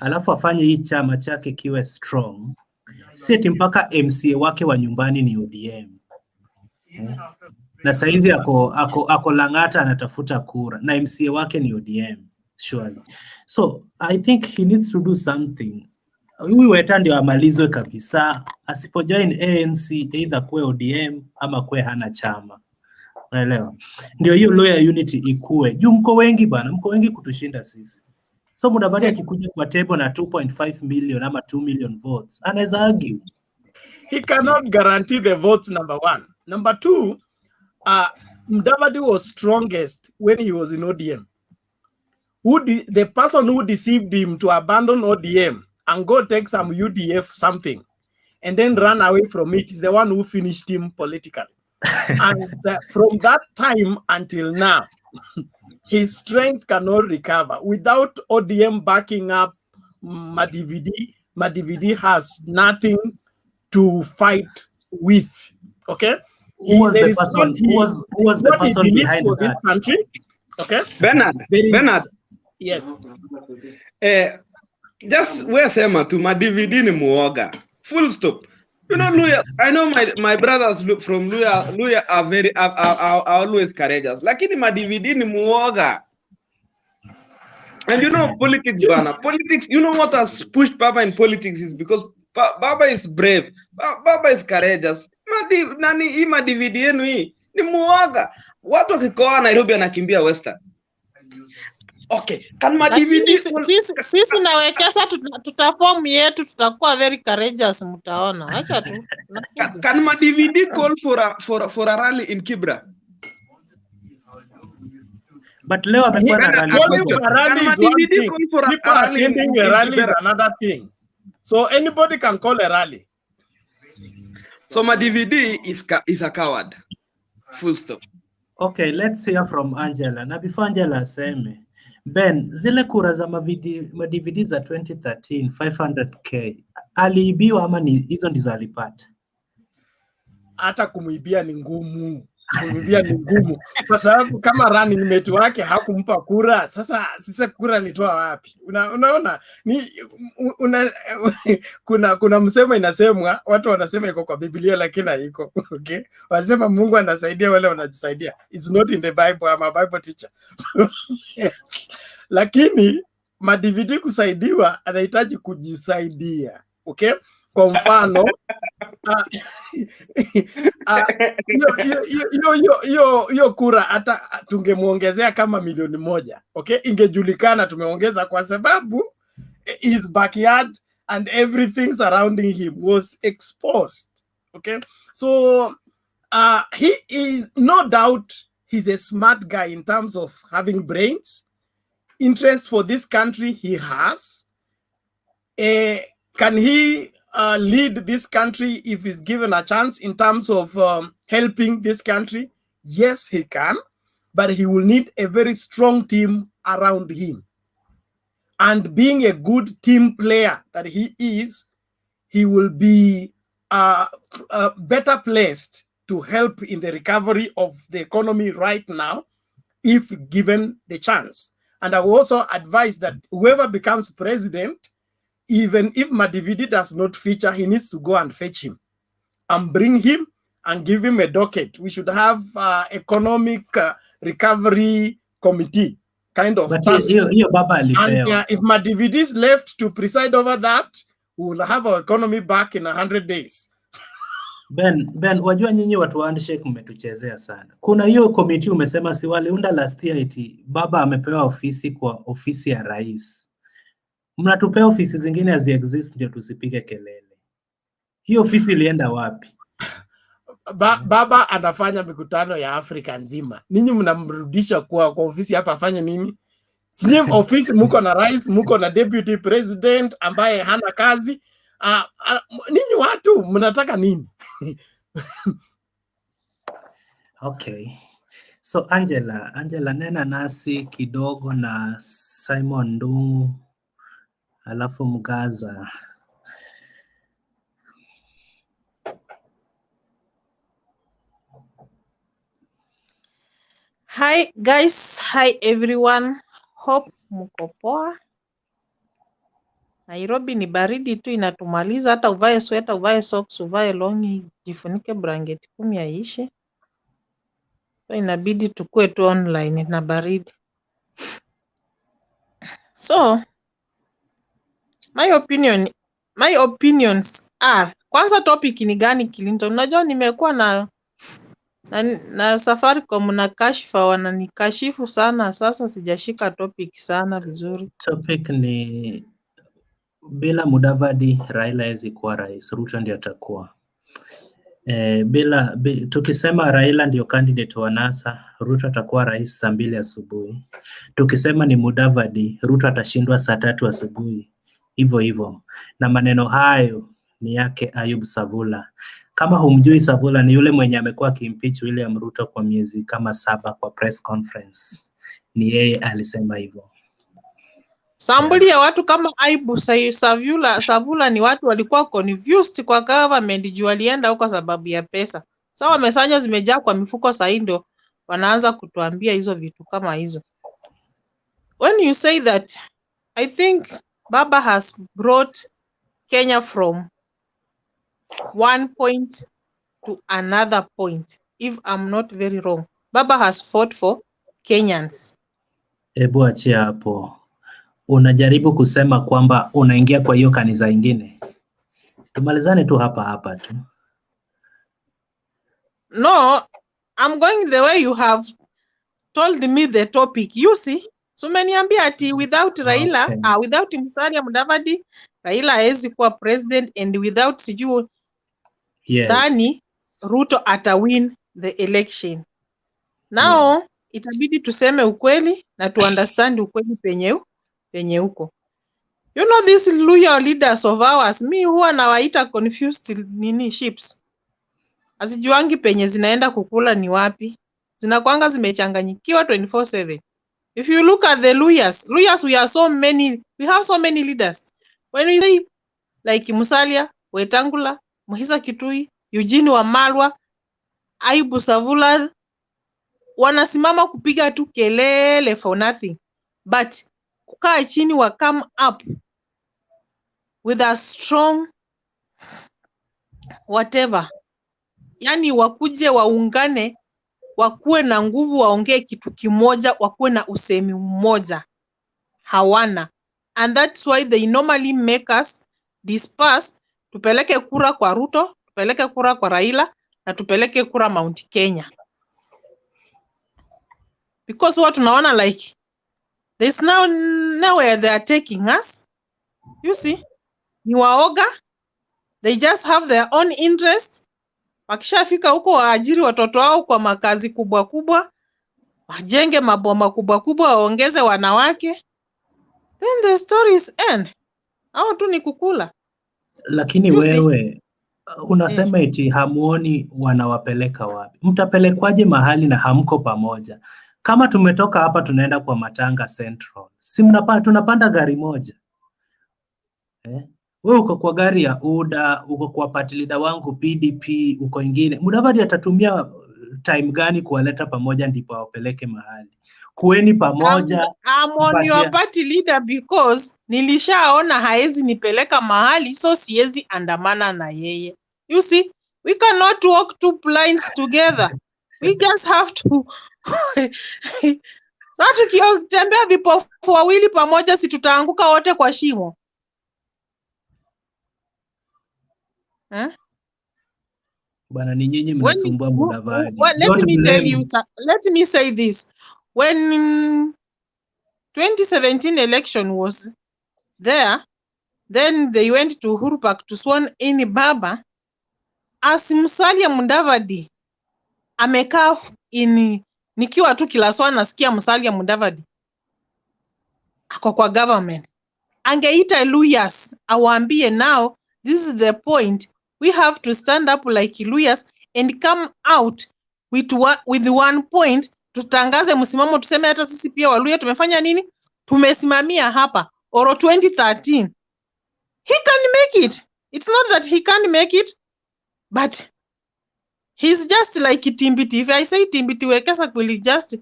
Alafu afanye hii chama chake kiwe strong. Seti mpaka MCA wake wa nyumbani ni ODM. Na saizi ako Lang'ata anatafuta kura na MCA wake ni ODM, surely. So I think he needs to do something. Huyu Weta ndio amalizwe kabisa, asipojoin ANC either kwe ODM ama kwe hana chama. Unaelewa? Ndio hiyo loyal unity ikue. Juu mko wengi bana, mko wengi kutushinda sisi. So Mudavadi akikuja kwa table na 2.5 million ama 2 million votes, anaweza argue. He cannot guarantee the votes, number one. Number two, Mudavadi was strongest when he was in ODM. The person who deceived him to abandon ODM and go take some UDF something and then run away from it is the one who finished him politically. And from that time until now, his strength cannot recover. Without ODM backing up Madividi has nothing to fight with. Okay? Who was the person behind this country? Okay? Bernard. Yes. Just where sema to Madividi ni muoga. Full stop. You know, Luya, I know my brothers from Luya are always courageous. Lakini Madividi ni muoga. And you know politics, Bana. Politics, you know what has pushed Baba in politics is because Baba is brave. Baba is courageous. Nani Madividi yenu hii ni muoga. Watu wakikoa Nairobi anakimbia Western. Okay, can Madividi sisi na Wekesa tutaform yetu, tutakuwa very courageous, mtaona. Acha tu. Can Madividi call for a rally in Kibra? But leo amekuwa na rally. People attending a rally is another thing. So anybody can call a rally. So Madividi is a coward. Full stop. Okay, let's hear from Angela. Na before Angela aseme, Ben, zile kura za Madividi za 2013, 500k, aliibiwa ama hizo ndizo alipata? Hata kumuibia ni ngumu. Kwa sababu kama running mate wake hakumpa kura, sasa kura alitoa wapi? Unaona? Kuna msemo inasemwa, watu wanasema iko kwa Biblia lakini haiko. Okay? Wanasema Mungu anasaidia wale wanajisaidia. It's not in the Bible. I'm a Bible teacher. Lakini Madividi kusaidiwa anahitaji kujisaidia. Okay? Kwa mfano hiyo kura hata tungemuongezea kama 1,000,000, okay, ingejulikana tumeongeza kwa sababu his backyard and everything surrounding him was exposed. Okay, so he is, no doubt he's a smart guy in terms of having brains, interest for this country he has. Can he lead this country if he's given a chance in terms of helping this country? Yes, he can. but he will need a very strong team around him. And being a good team player that he is, he will be better placed to help in the recovery of the economy right now, if given the chance. And I will also advise that whoever becomes president, even if Mudavadi does not feature, he needs to go and fetch him and bring him and give him a docket. We should have economic recovery committee kind of. But Baba alipewa. And if Mudavadi is left to preside over that, we will have our economy back in 100 days. Ben, wajua nyinyi watu wa handshake mmetuchezea sana. Kuna hiyo committee umesema si waliunda last year eti Baba amepewa ofisi kwa ofisi ya rais. Mnatupea ofisi zingine as exist ndio tusipige kelele. Hiyo ofisi ilienda wapi? Baba anafanya mikutano ya Afrika nzima. Ninyi mnamrudisha kwa ofisi hapa afanye nini? Sinyi ofisi muko na rais, muko na deputy president ambaye hana kazi. Ninyi watu mnataka nini? Okay. So Angela nena nasi kidogo na Simon Ndungu alafu Mgaza. Hi guys, hi everyone. Hope mko poa. Nairobi ni baridi tu inatumaliza, hata uvae sweta, uvae socks, uvae longi, jifunike blanketi 10 yaishe. So inabidi tukue tu online na baridi. So my opinions are, kwanza topic ni gani Clinton? Unajua nimekuwa na Safaricom na Kashfa wananikashifu sana, sasa sijashika topic sana vizuri. Topic ni bila Mudavadi Raila hawezi kuwa rais, Ruto ndiye atakuwa. Tukisema Raila ndio candidate wa NASA, Ruto atakuwa rais saa 2 asubuhi. Tukisema ni Mudavadi, Ruto atashindwa saa 3 asubuhi. Hivyo. Na maneno hayo ni yake Ayub Savula. Kama humjui Savula, ni yule mwenye amekuwa akimpeach William Ruto kwa miezi kama 7 kwa press conference. Ni yeye alisema hivyo. Sambuli ya watu kama Aibu Savula ni watu walikuwa confused kwa government juu walienda huko sababu ya pesa. Sawa, mesanya zimejaa kwa mifuko sasa ndio wanaanza kutuambia hizo vitu kama hizo. When you say that, I think Baba has brought Kenya from one point to another point. If I'm not very wrong, Baba has fought for Kenyans. Ebu achia hapo. Unajaribu kusema kwamba unaingia kwa hiyo kanisa ingine? Tumalizane tu hapa tu. No, I'm going the way you have told me the topic. You see, so umeniambia ati without Raila, Okay. without Musalia Mudavadi, Raila hawezi kuwa president, and without sijui Yes. Dani, Ruto atawin the election. Now, Yes. itabidi tuseme ukweli na tu understand ukweli penye huko. You know these loyal leaders of ours, mi huwa nawaita confused ships. Asijuangi penye zinaenda kukula ni wapi. Zinakwanga zimechanganyikiwa 24/7. If you look at the Luyas, we have so many leaders. When we say like Musalia, Wetangula, Muhisa Kitui, Eugene Wamalwa, Ayubu Savula, wanasimama kupiga tu kelele for nothing. But kukaa chini wa come up with a strong whatever. Yani wakuje waungane, wakuwe na nguvu, waongee kitu kimoja, wakuwe na usemi mmoja. Hawana. And that's why they normally make us disperse. Tupeleke kura kwa Ruto, tupeleke kura kwa Raila, na tupeleke kura Mount Kenya. Because what tunaona like, there's now where they are taking us. You see, ni waoga. They just have their own interest. Wakishafika huko waajiri watoto wao kwa makazi kubwa, wajenge maboma kubwa, waongeze wanawake. Then the stories end. Hao tu ni kukula. Lakini wewe unasema eti hamuoni wanawapeleka wapi? Mtapelekwaje mahali na hamko pamoja? Kama tumetoka hapa tunaenda kwa Matanga Central, si tunapanda gari moja wewe uko kwa gari ya UDA, uko kwa party leader wangu PDP, uko ingine. Mudavadi atatumia time gani kuwaleta pamoja ndipo wapeleke mahali? Kueni pamoja. I'm on your party leader because nilishaona haezi nipeleka mahali, so siezi andamana na yeye. You see, we cannot walk two planks together. We just have to sasa tukitembea vipofu wawili pamoja, si tutaanguka wote kwa shimo. Bwana, ni nyinyi mnasumbua Mudavadi. Let me say this. When 2017 election was there, then they went to Uhuru Park to sworn in Baba. As Musalia Mudavadi amekaa nikiwa tu kila swali nasikia Musalia Mudavadi ako kwa government, angeita Luyas awaambie, now this is the point, we have to stand up like Luyas and come out with one point, tutangaze msimamo, tuseme hata sisi pia Waluya tumefanya nini, tumesimamia hapa. Oro 2013 he can make it. It's not that he can't make it, but he's just like Timbiti. If I say Timbiti Wekesa will just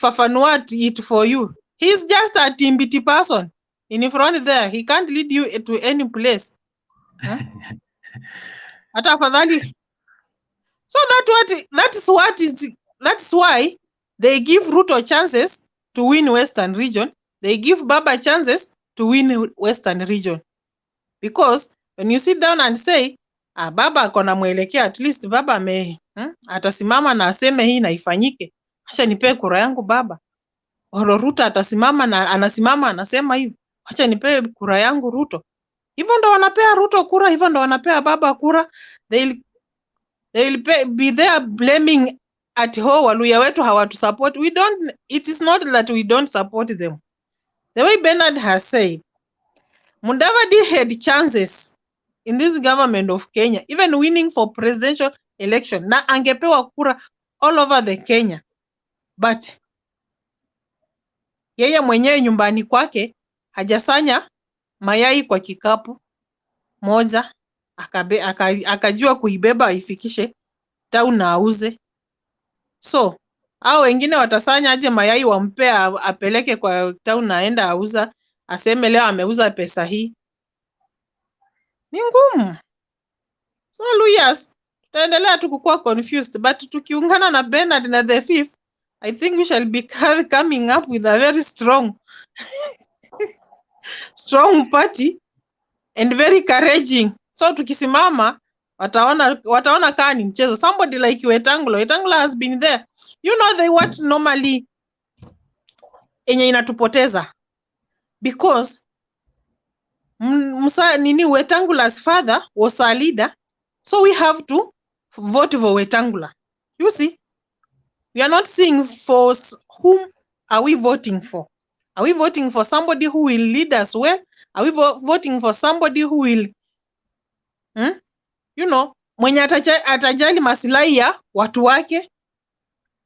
fafanua it for you. He's just a Timbiti person in front there. He can't lead you to any place. Hata afadhali. So that's why they give Ruto chances to win Western region. They give Baba chances to win Western region. Because when you sit down and say, Baba akona mwelekea, at least Baba atasimama na aseme hii na ifanyike, acha nipe kura yangu Baba. Oro Ruto atasimama na anasimama anasema hivi, acha nipe kura yangu Ruto. Hivyo ndo wanapea Ruto kura, hivyo ndo wanapea Baba kura. They'll be there blaming at home, Waluya wetu hawatu support. It is not that we don't support them. The way Bernard has said, Mudavadi had chances in this government of Kenya, even winning for presidential election, na angepewa kura all over the Kenya. But yeye mwenyewe nyumbani kwake hajasanya mayai kwa kikapu moja, akajua kuibeba ifikishe town na auze. So hao wengine watasanya aje mayai wampea apeleke kwa town na aenda auza, aseme leo ameuza pesa hii? Ni ngumu. So Luyas, tutaendelea tu kukua confused, but tukiungana na Bernard na the fifth, I think we shall be coming up with a very strong party and very encouraging. So tukisimama wataona kaa ni mchezo. Somebody like Wetangula has been there. You know they what normally enye inatupoteza, because Wetangula's father was a leader, so we have to vote for Wetangula. You see, we are not seeing for whom are we voting for. Are we voting for somebody who will lead us well? Are we voting for somebody who will mwenye atajali masilahi ya watu wake?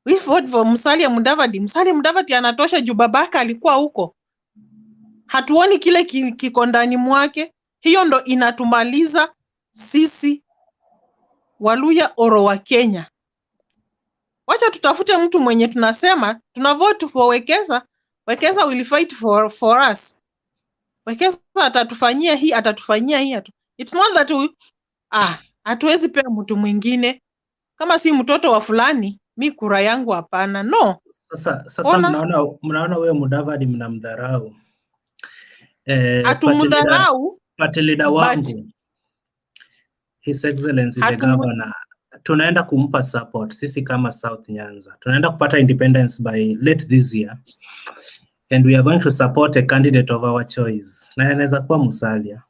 We vote for Musalia Mudavadi. Musalia Mudavadi anatosha juu babaka alikuwa huko. Hatuoni kile kiko ndani mwake. Hiyo ndo inatumaliza sisi Waluya oro wa Kenya. Wacha tutafute mtu mwenye tunasema tuna vote for Wekesa. Wekesa will fight for us. Wekesa atatufanyia hii, atatufanyia hii. It's not that hatuwezi pea mtu mwingine. Kama si mtoto wa fulani, mi kura yangu hapana. No. Sasa mnaona wewe Mudavadi mnamdharau. Atumudharau. Party leader wangu, His Excellency the Governor, tunaenda kumpa support sisi kama South Nyanza. Tunaenda kupata independence by late this year. And we are going to support a candidate of our choice. Na anaweza kuwa Musalia.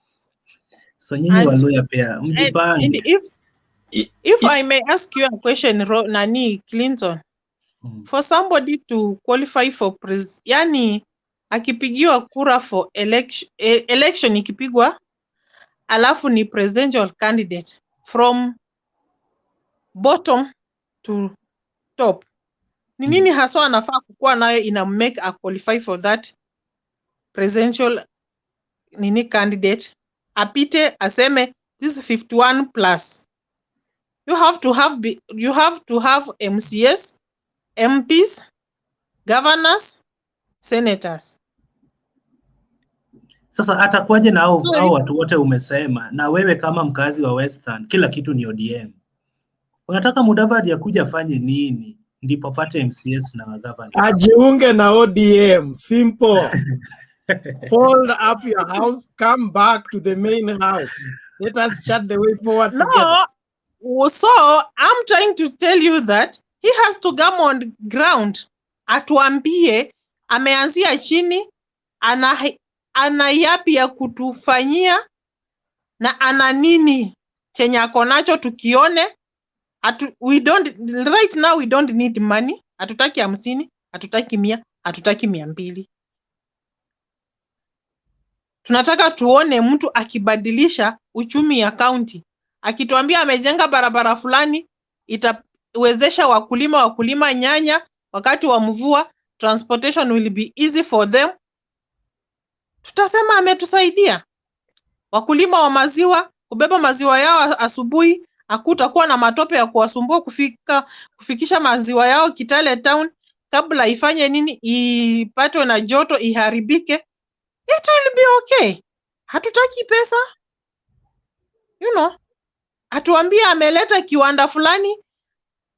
So nyinyi Waluya pia mjipange. If I may ask you a question, Nani Clinton, for somebody to qualify for president, yani akipigiwa kura for election ikipigwa, alafu ni presidential candidate from bottom to top, Ni nini haswa anafaa kukuwa nayo ina make a qualify for that presidential candidate? Apite aseme this 51 plus. You have to have MCS, MPs, governors, senators. Sasa atakuwaje na hao watu wote umesema, na wewe kama mkazi wa Western kila kitu ni ODM? Unataka Mudavadi akuja afanye nini ndipo apate MCS na governors? Ajiunge na ODM, simple. Fold up your house, come back to the main house. Let us chart the way forward together. So I'm trying to tell you that he has to come on ground. Atuambie ameanzia chini, ana yapi ya kutufanyia na ana nini chenye ako nacho tukione. Right now we don't need money. Hatutaki 50, hatutaki 100, hatutaki 200. Tunataka tuone mtu akibadilisha uchumi ya county. Akituambia amejenga barabara fulani itawezesha wakulima nyanya wakati wa mvua, transportation will be easy for them. Tutasema ametusaidia. Wakulima wa maziwa kubeba maziwa yao asubuhi, hakutakuwa na matope ya kuwasumbua kufikisha maziwa yao Kitale town kabla ifanye nini, ipatwe na joto iharibike. It will be okay. Hatutaki pesa. Atuambia ameleta kiwanda fulani,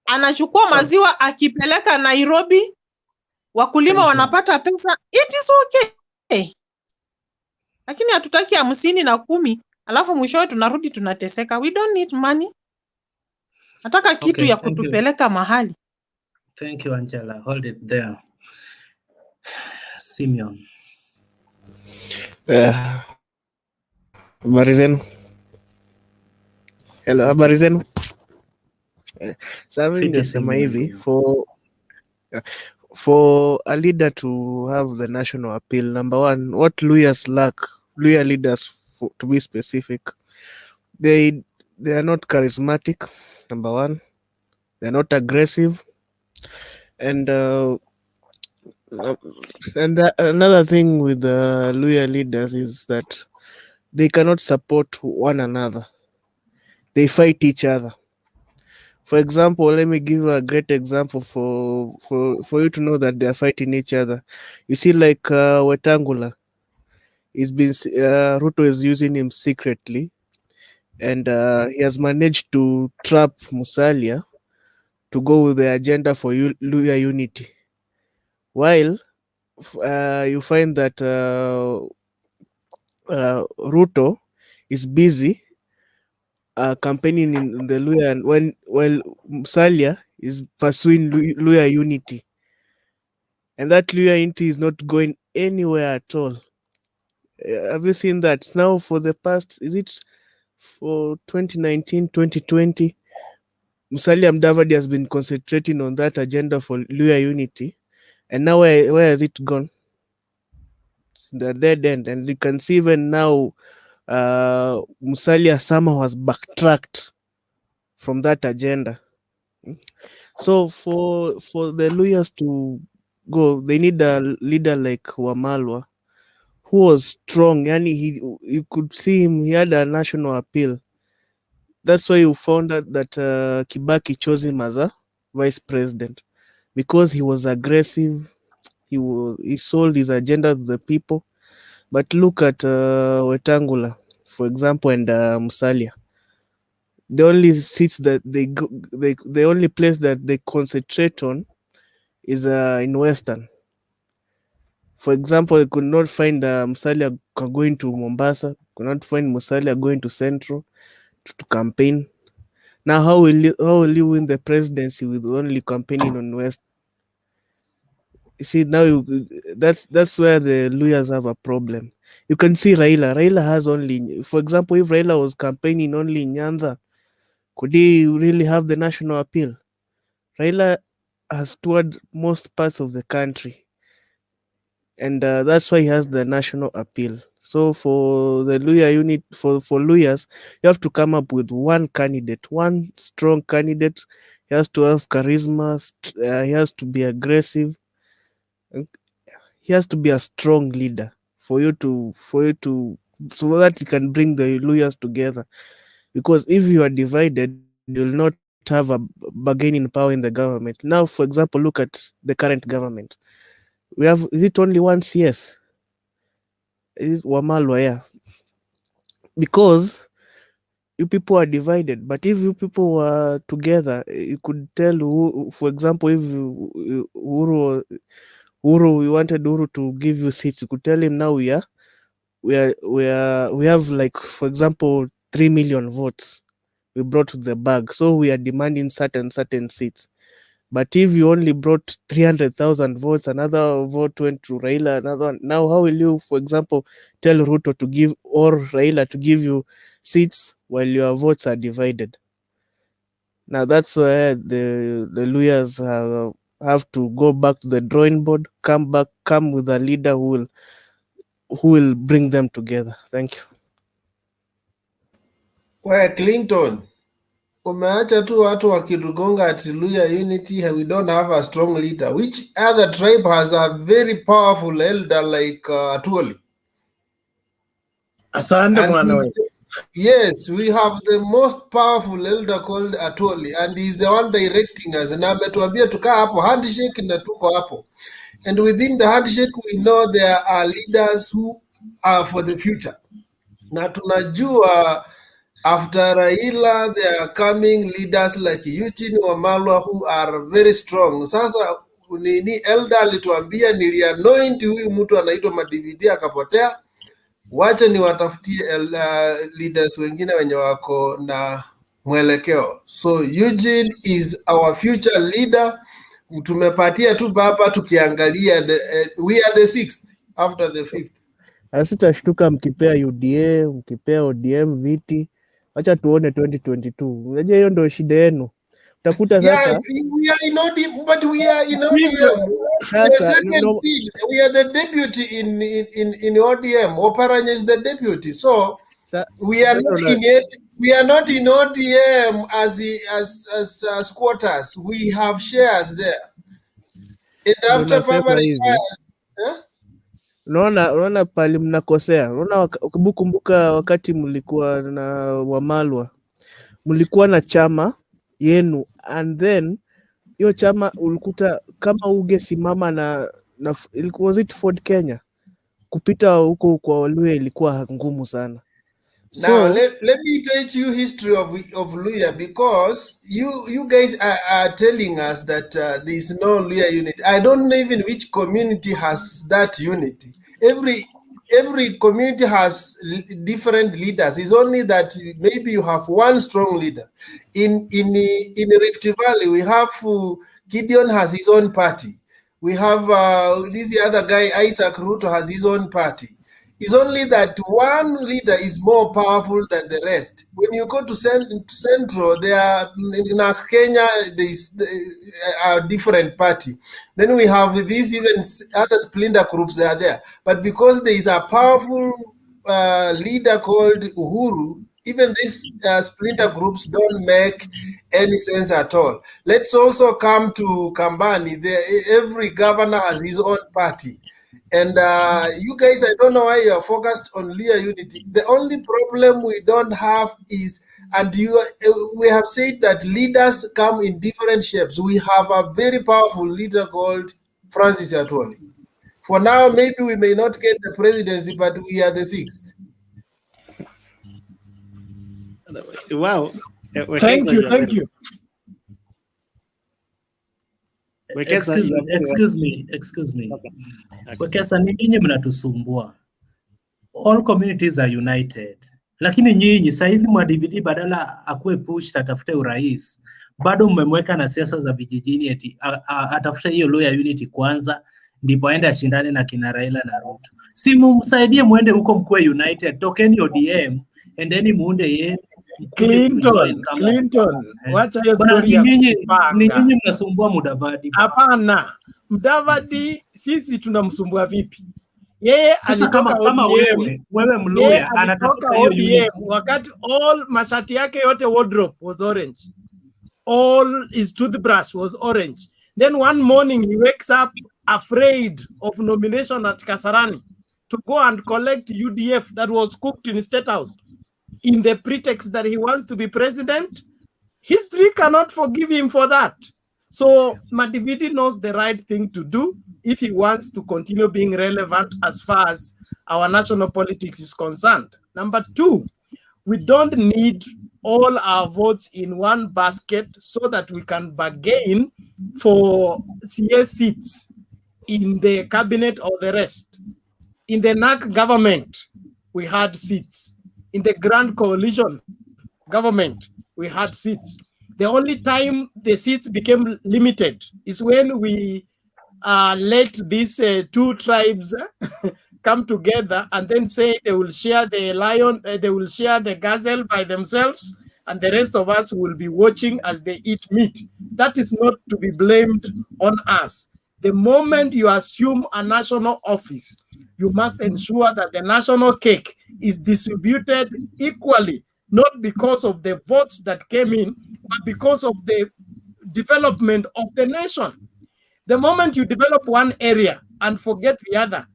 anachukua maziwa akipeleka Nairobi, wakulima wanapata pesa. It is okay. Lakini hatutaki 50 na 10, alafu mwishowe tunarudi tunateseka. We don't need money. Nataka kitu ya kutupeleka mahali. Thank you, Angela. Hold it there. Simeon. Habari zenu. Hello, habari zenu. Sasa mimi ningesema hivi, for a leader to have the national appeal, number one, what Luyas lack, Luya leaders, to be specific, they are not charismatic, number one. They are not aggressive, and another thing with the Luya leaders is that they cannot support one another. They fight each other. For example, let me give a great example for you to know that they are fighting each other. You see, like Wetangula, Ruto is using him secretly, and he has managed to trap Musalia to go with the agenda for Luya unity. While you find that Ruto is busy campaigning in the Luya, while Musalia is pursuing Luya unity, and that Luya unity is not going anywhere at all. Have you seen that? Now for the past, is it for 2019, 2020, Musalia Mudavadi has been concentrating on that agenda for Luya unity, and now where has it gone? It's the dead end. And you can see even now Musalia somehow has backtracked from that agenda. So for the Luyas to go, they need a leader like Wamalwa, who was strong. Yani you could see him, he had a national appeal. That's why you found out that Kibaki chose him as a vice president, because he was aggressive. He sold his agenda to the people. But look at Wetangula, for example, and Musalia. The only seats that the only place that they concentrate on is in Western. For example, they could not find Musalia going to Mombasa, could not find Musalia going to Central to campaign. Now, how will you win the presidency with only campaigning on West? You see, now that's where the Luyas have a problem. You can see Raila has only, for example, if Raila was campaigning only in Nyanza, could he really have the national appeal? Raila has toured most parts of the country, and that's why he has the national appeal. So for the Luya unit, for Luyas, you have to come up with one candidate, one strong candidate. You He has to have charisma. He has to be aggressive. He has to be a strong leader so that he can bring the Luyas together. Because if you are divided, you will not have a bargaining power in the government. Now, for example, look at the current government. Is it only one CS? Is it Wamalwa? Yeah. Because you people are divided, but if you people were together, you could tell who, for example, if Uhuru, we wanted Uhuru to give you seats, you could tell him now we have, like, for example, 3 million votes we brought to the bag, so we are demanding certain seats. But if you only brought 300,000 votes, another vote went to Raila, another one. Now, how will you, for example, tell Ruto to give, or Raila to give you seats while your votes are divided? Now, that's where the Luyas have to go back to the drawing board, come with a leader who will bring them together. Thank you. Where Clinton, umeacha tu watu wakirugonga ati Luya unity, we don't have a strong leader. Which other tribe has a very powerful elder like Atuoli? Yes, we have the most powerful elder called Atuoli, and he's the one directing us. Na ametuambia tukaa hapo handshake na tuko hapo. And within the handshake, we know there are leaders who are for the future. Na tunajua after Raila, there are coming leaders like Eugene Wamalwa who are very strong. Sasa nini elder alituambia nilianoint huyu mtu anaitwa Madividi akapotea. Wacha ni watafutie leaders wengine wenye wako na mwelekeo. So Eugene is our future leader. Tumepatia tu baba tukiangalia we are the 6th after the 5th. Asitashtuka mkipea UDA, mkipea ODM viti. Acha tuone 2022. Unajua hiyo ndio shida yenu. Utakuta sasa we are in ODM, but we are in ODM. The second seat, we are the deputy in ODM. Oparanya is the deputy. So we are not in ODM as squatters. We have shares there. And after Baba retires, Unaona pali mnakosea. Unaona kumbuka wakati mlikuwa na Wamalwa, mlikuwa na chama yenu, and then hiyo chama ulikuta kama ungesimama na ilikuwa Ford Kenya, kupita huko kwa Waluya ilikuwa ngumu sana. Now let me teach you history of Luya, because you guys are telling us that there is no Luya unity. I don't know even which community has that unity. Every community has different leaders. It's only that maybe you have one strong leader. In Rift Valley, we have Gideon has his own party. We have this other guy, Isaac Ruto, has his own party. It's only that one leader is more powerful than the rest. When you go to Central, there are, in Kenya, there is a different party. Then we have these even other splinter groups that are there. But because there is a powerful leader called Uhuru, even these splinter groups don't make any sense at all. Let's also come to Kambani. Every governor has his own party. And you guys, I don't know why you are focused on Luya unity. The only problem we don't have is, and we have said that leaders come in different shapes. We have a very powerful leader called Francis Atwoli. For now, maybe we may not get the presidency, but we are the 6th. Wow. Thank you. Excuse me. Wekesa, ni nyinyi mnatusumbua. All communities are united. Lakini nyinyi saizi mwa DVD badala akuwe push atafute urais, bado mmemweka na siasa za vijijini eti atafute hiyo Luya unity kwanza ndipo aende ashindane na kina Raila na Ruto. Si mumsaidie muende huko mkuwe united, tokeni ODM, endeni muunde yenu. Clinton, wacha hiyo story ya ni nyinyi mnasumbua Mudavadi. Hapana, Mudavadi sisi tunamsumbua vipi? Yeye alitoka kama wewe Mluya anatafuta hiyo ODM wakati all mashati yake yote wardrobe was orange. all his toothbrush was orange. Then one morning he wakes up afraid of nomination at Kasarani to go and collect UDF that was cooked in State House in the pretext that he wants to be president. History cannot forgive him for that. So Mudavadi knows the right thing to do if he wants to continue being relevant as far as our national politics is concerned. Number two, we don't need all our votes in one basket so that we can bargain for CS seats in the cabinet or the rest. In the NAC government, we had seats. In the Grand Coalition government, we had seats. The only time the seats became limited is when we let these two tribes come together and then say they will share the lion, they will share the gazelle by themselves, and the rest of us will be watching as they eat meat. That is not to be blamed on us. The moment you assume a national office, you must ensure that the national cake is distributed equally, not because of the votes that came in, but because of the development of the nation. The moment you develop one area and forget the other,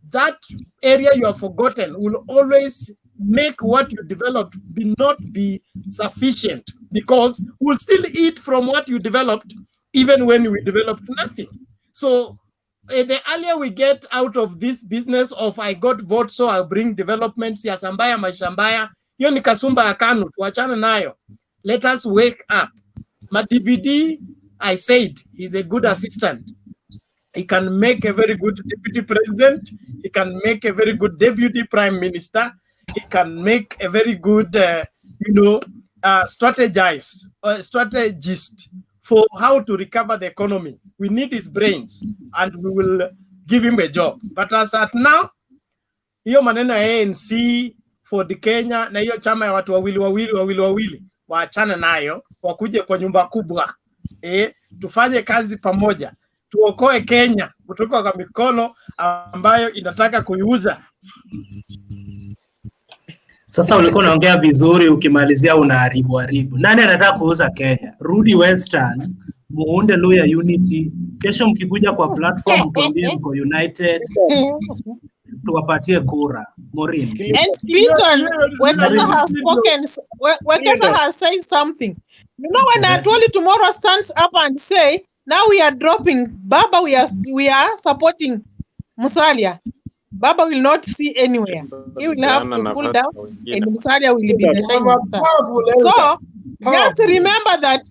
that area you have forgotten will always make what you developed not be sufficient, because we'll still eat from what you developed even when we developed nothing. So the earlier we get out of this business of I got votes so I'll bring development, siasa mbaya, maisha mbaya, hiyo ni kasumba ya KANU, tuachane nayo. Let us wake up. Mudavadi, I said, he's a good assistant. He can make a very good deputy president. He can make a very good deputy prime minister. He can make a very good, strategist for how to recover the economy. We need his brains, and we will give him a job. But as at now, hiyo maneno ya ANC for the Kenya na hiyo chama ya watu wawili waachane nayo, wakuje kwa nyumba kubwa, tufanye kazi pamoja, tuokoe Kenya kutoka kwa mikono ambayo inataka kuiuza. Sasa ulikuwa unaongea vizuri, ukimalizia unaharibu. Nani anataka kuuza Kenya? Rudi Western, muunde Luya Unity. Kesho mkikuja kwa platform tuambie mko united, tuwapatie kura. Maureen. And Clinton, Wekesa has spoken, Wekesa has said something. You know, when Atwoli tomorrow stands up and say, now we are dropping Baba, we are supporting Musalia. Baba will not see anywhere. He will have to pull down, and Musalia will be the shining star. So just remember that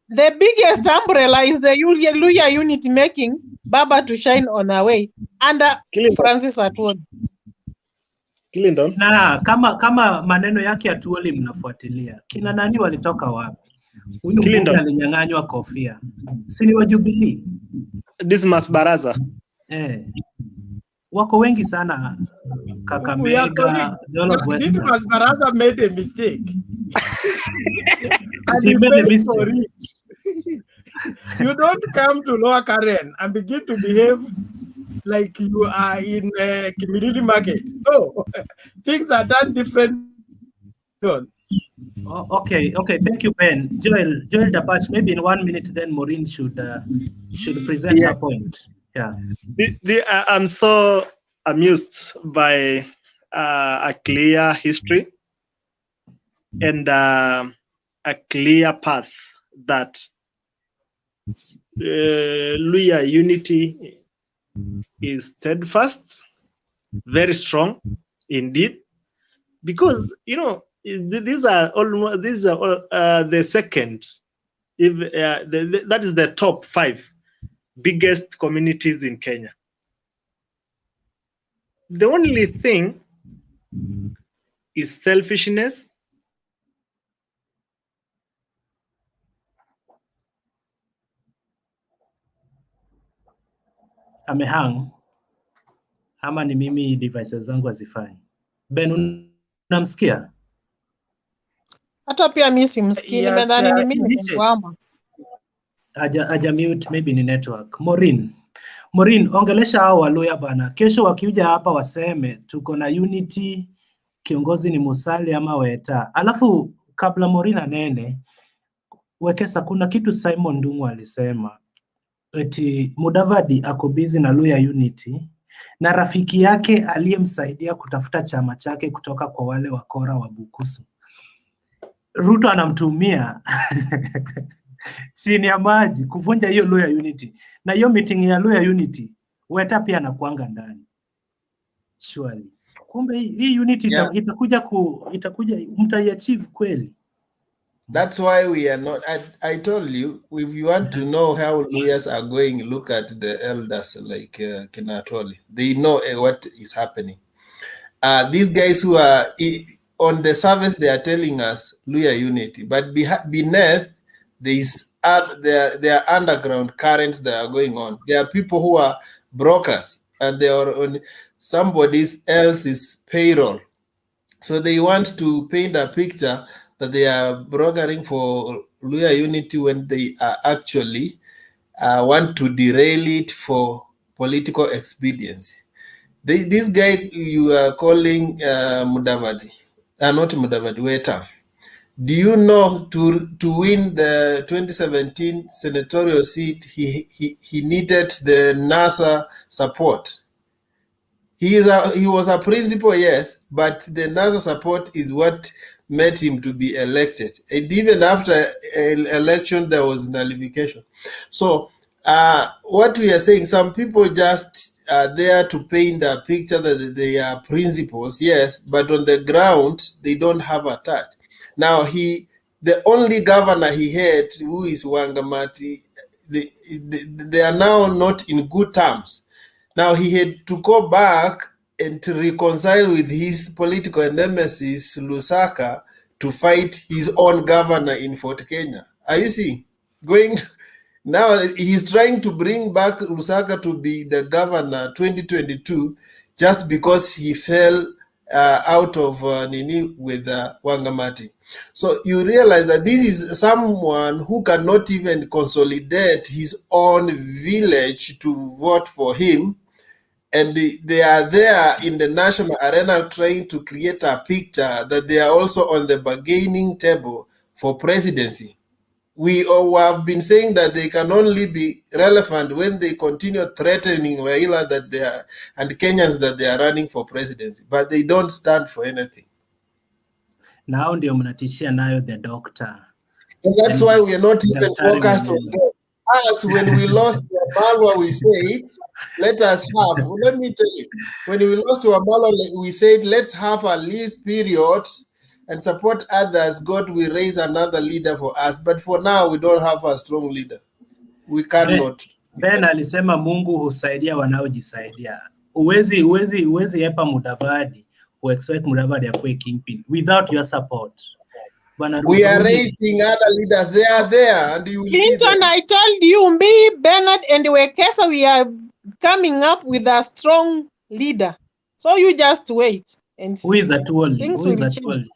the biggest umbrella is the Luya Unity, making Baba to shine on our way under Francis Atwoli. Na kama maneno yake Atwoli mnafuatilia, kina nani walitoka wapi? Huyu mbunge alinyang'anywa kofia. Si ni wa Jubilee? Dismas Baraza. Wako wengi sana Kakamega, Dismas Baraza made a mistake. And he made a mistake. You don't come to Lower Karen and begin to behave like you are in Kimilili Market. No, things are done different. Okay, thank you, Ben. Joel Dapash, maybe in 1 minute, then Maureen should present her point. Yeah. I'm so amused by a clear history and a clear path that Luya Unity is steadfast, very strong indeed, because these are the second, that is the top 5 biggest communities in Kenya. The only thing is selfishness. Amehang ama ni mimi devices zangu hazifanyi? Ben, unamsikia? Hata pia mimi simsikii, nimedhani ni mimi nimekwama. Aja mute, maybe ni network. Maureen, ongelesha hao Waluya bana. Kesho wakija hapa waseme tuko na unity, kiongozi ni Musalia ama Weta. Alafu kabla Maureen anene, Wekesa, kuna kitu Simon Ndung'u alisema eti Mudavadi ako busy na Luya Unity na rafiki yake aliyemsaidia kutafuta chama chake kutoka kwa wale wakora wa Bukusu. Ruto anamtumia chini ya maji kuvunja hiyo Luya Unity, na hiyo meeting ya Luya Unity Weta pia anakuanga ndani. Surely. Kumbe hii unity itakuja mtaiachieve kweli. That's why we are not. I told you, if you want to know how lawyers are going, look at the elders like Kinatoli. They know what is happening. These guys who are on the surface, they are telling us Luya unity, but beneath there are underground currents that are going on. There are people who are brokers and they are on somebody else's payroll. So they want to paint a picture that they are brokering for Luya unity when they are actually want to derail it for political expediency. This guy you are calling Mudavadi, not Mudavadi, Weta. Do you know to win the 2017 senatorial seat, he needed the NASA support? He was a principal, yes, but the NASA support is what made him to be elected. And even after election, there was nullification. So what we are saying, some people just are there to paint a picture that they are principals, yes, but on the ground, they don't have a touch. Now, the only governor he had, who is Wangamati, they are now not in good terms. Now, he had to go back and to reconcile with his political nemesis, Lusaka, to fight his own governor in Fort Kenya. Are you seeing? Now, he's trying to bring back Lusaka to be the governor 2022 just because he fell out of Nini with Wangamati. So you realize that this is someone who cannot even consolidate his own village to vote for him. And they are there in the national arena trying to create a picture that they are also on the bargaining table for presidency. We all have been saying that they can only be relevant when they continue threatening Raila that they are, and Kenyans that they are running for presidency, but they don't stand for anything. Now ndio mnatishia nayo the doctor. And that's why we are not even focused on them. Us, when we lost Wamalwa, we say, let us have, let me tell you, when we lost to Wamalwa, we said, let's have a lease period and support others. God will raise another leader for us. But for now, we don't have a strong leader. We cannot. Ben alisema Mungu husaidia wanaojisaidia. Uwezi epa Mudavadi, who expect Mudavadi akue kingpin without your support. We are raising other leaders. They are there. And you will Clinton, see I told you, me, Bernard, and Wekesa, we are coming up with a strong leader. So you just wait and see. Who is Atuoli? Things Who is will Atuoli?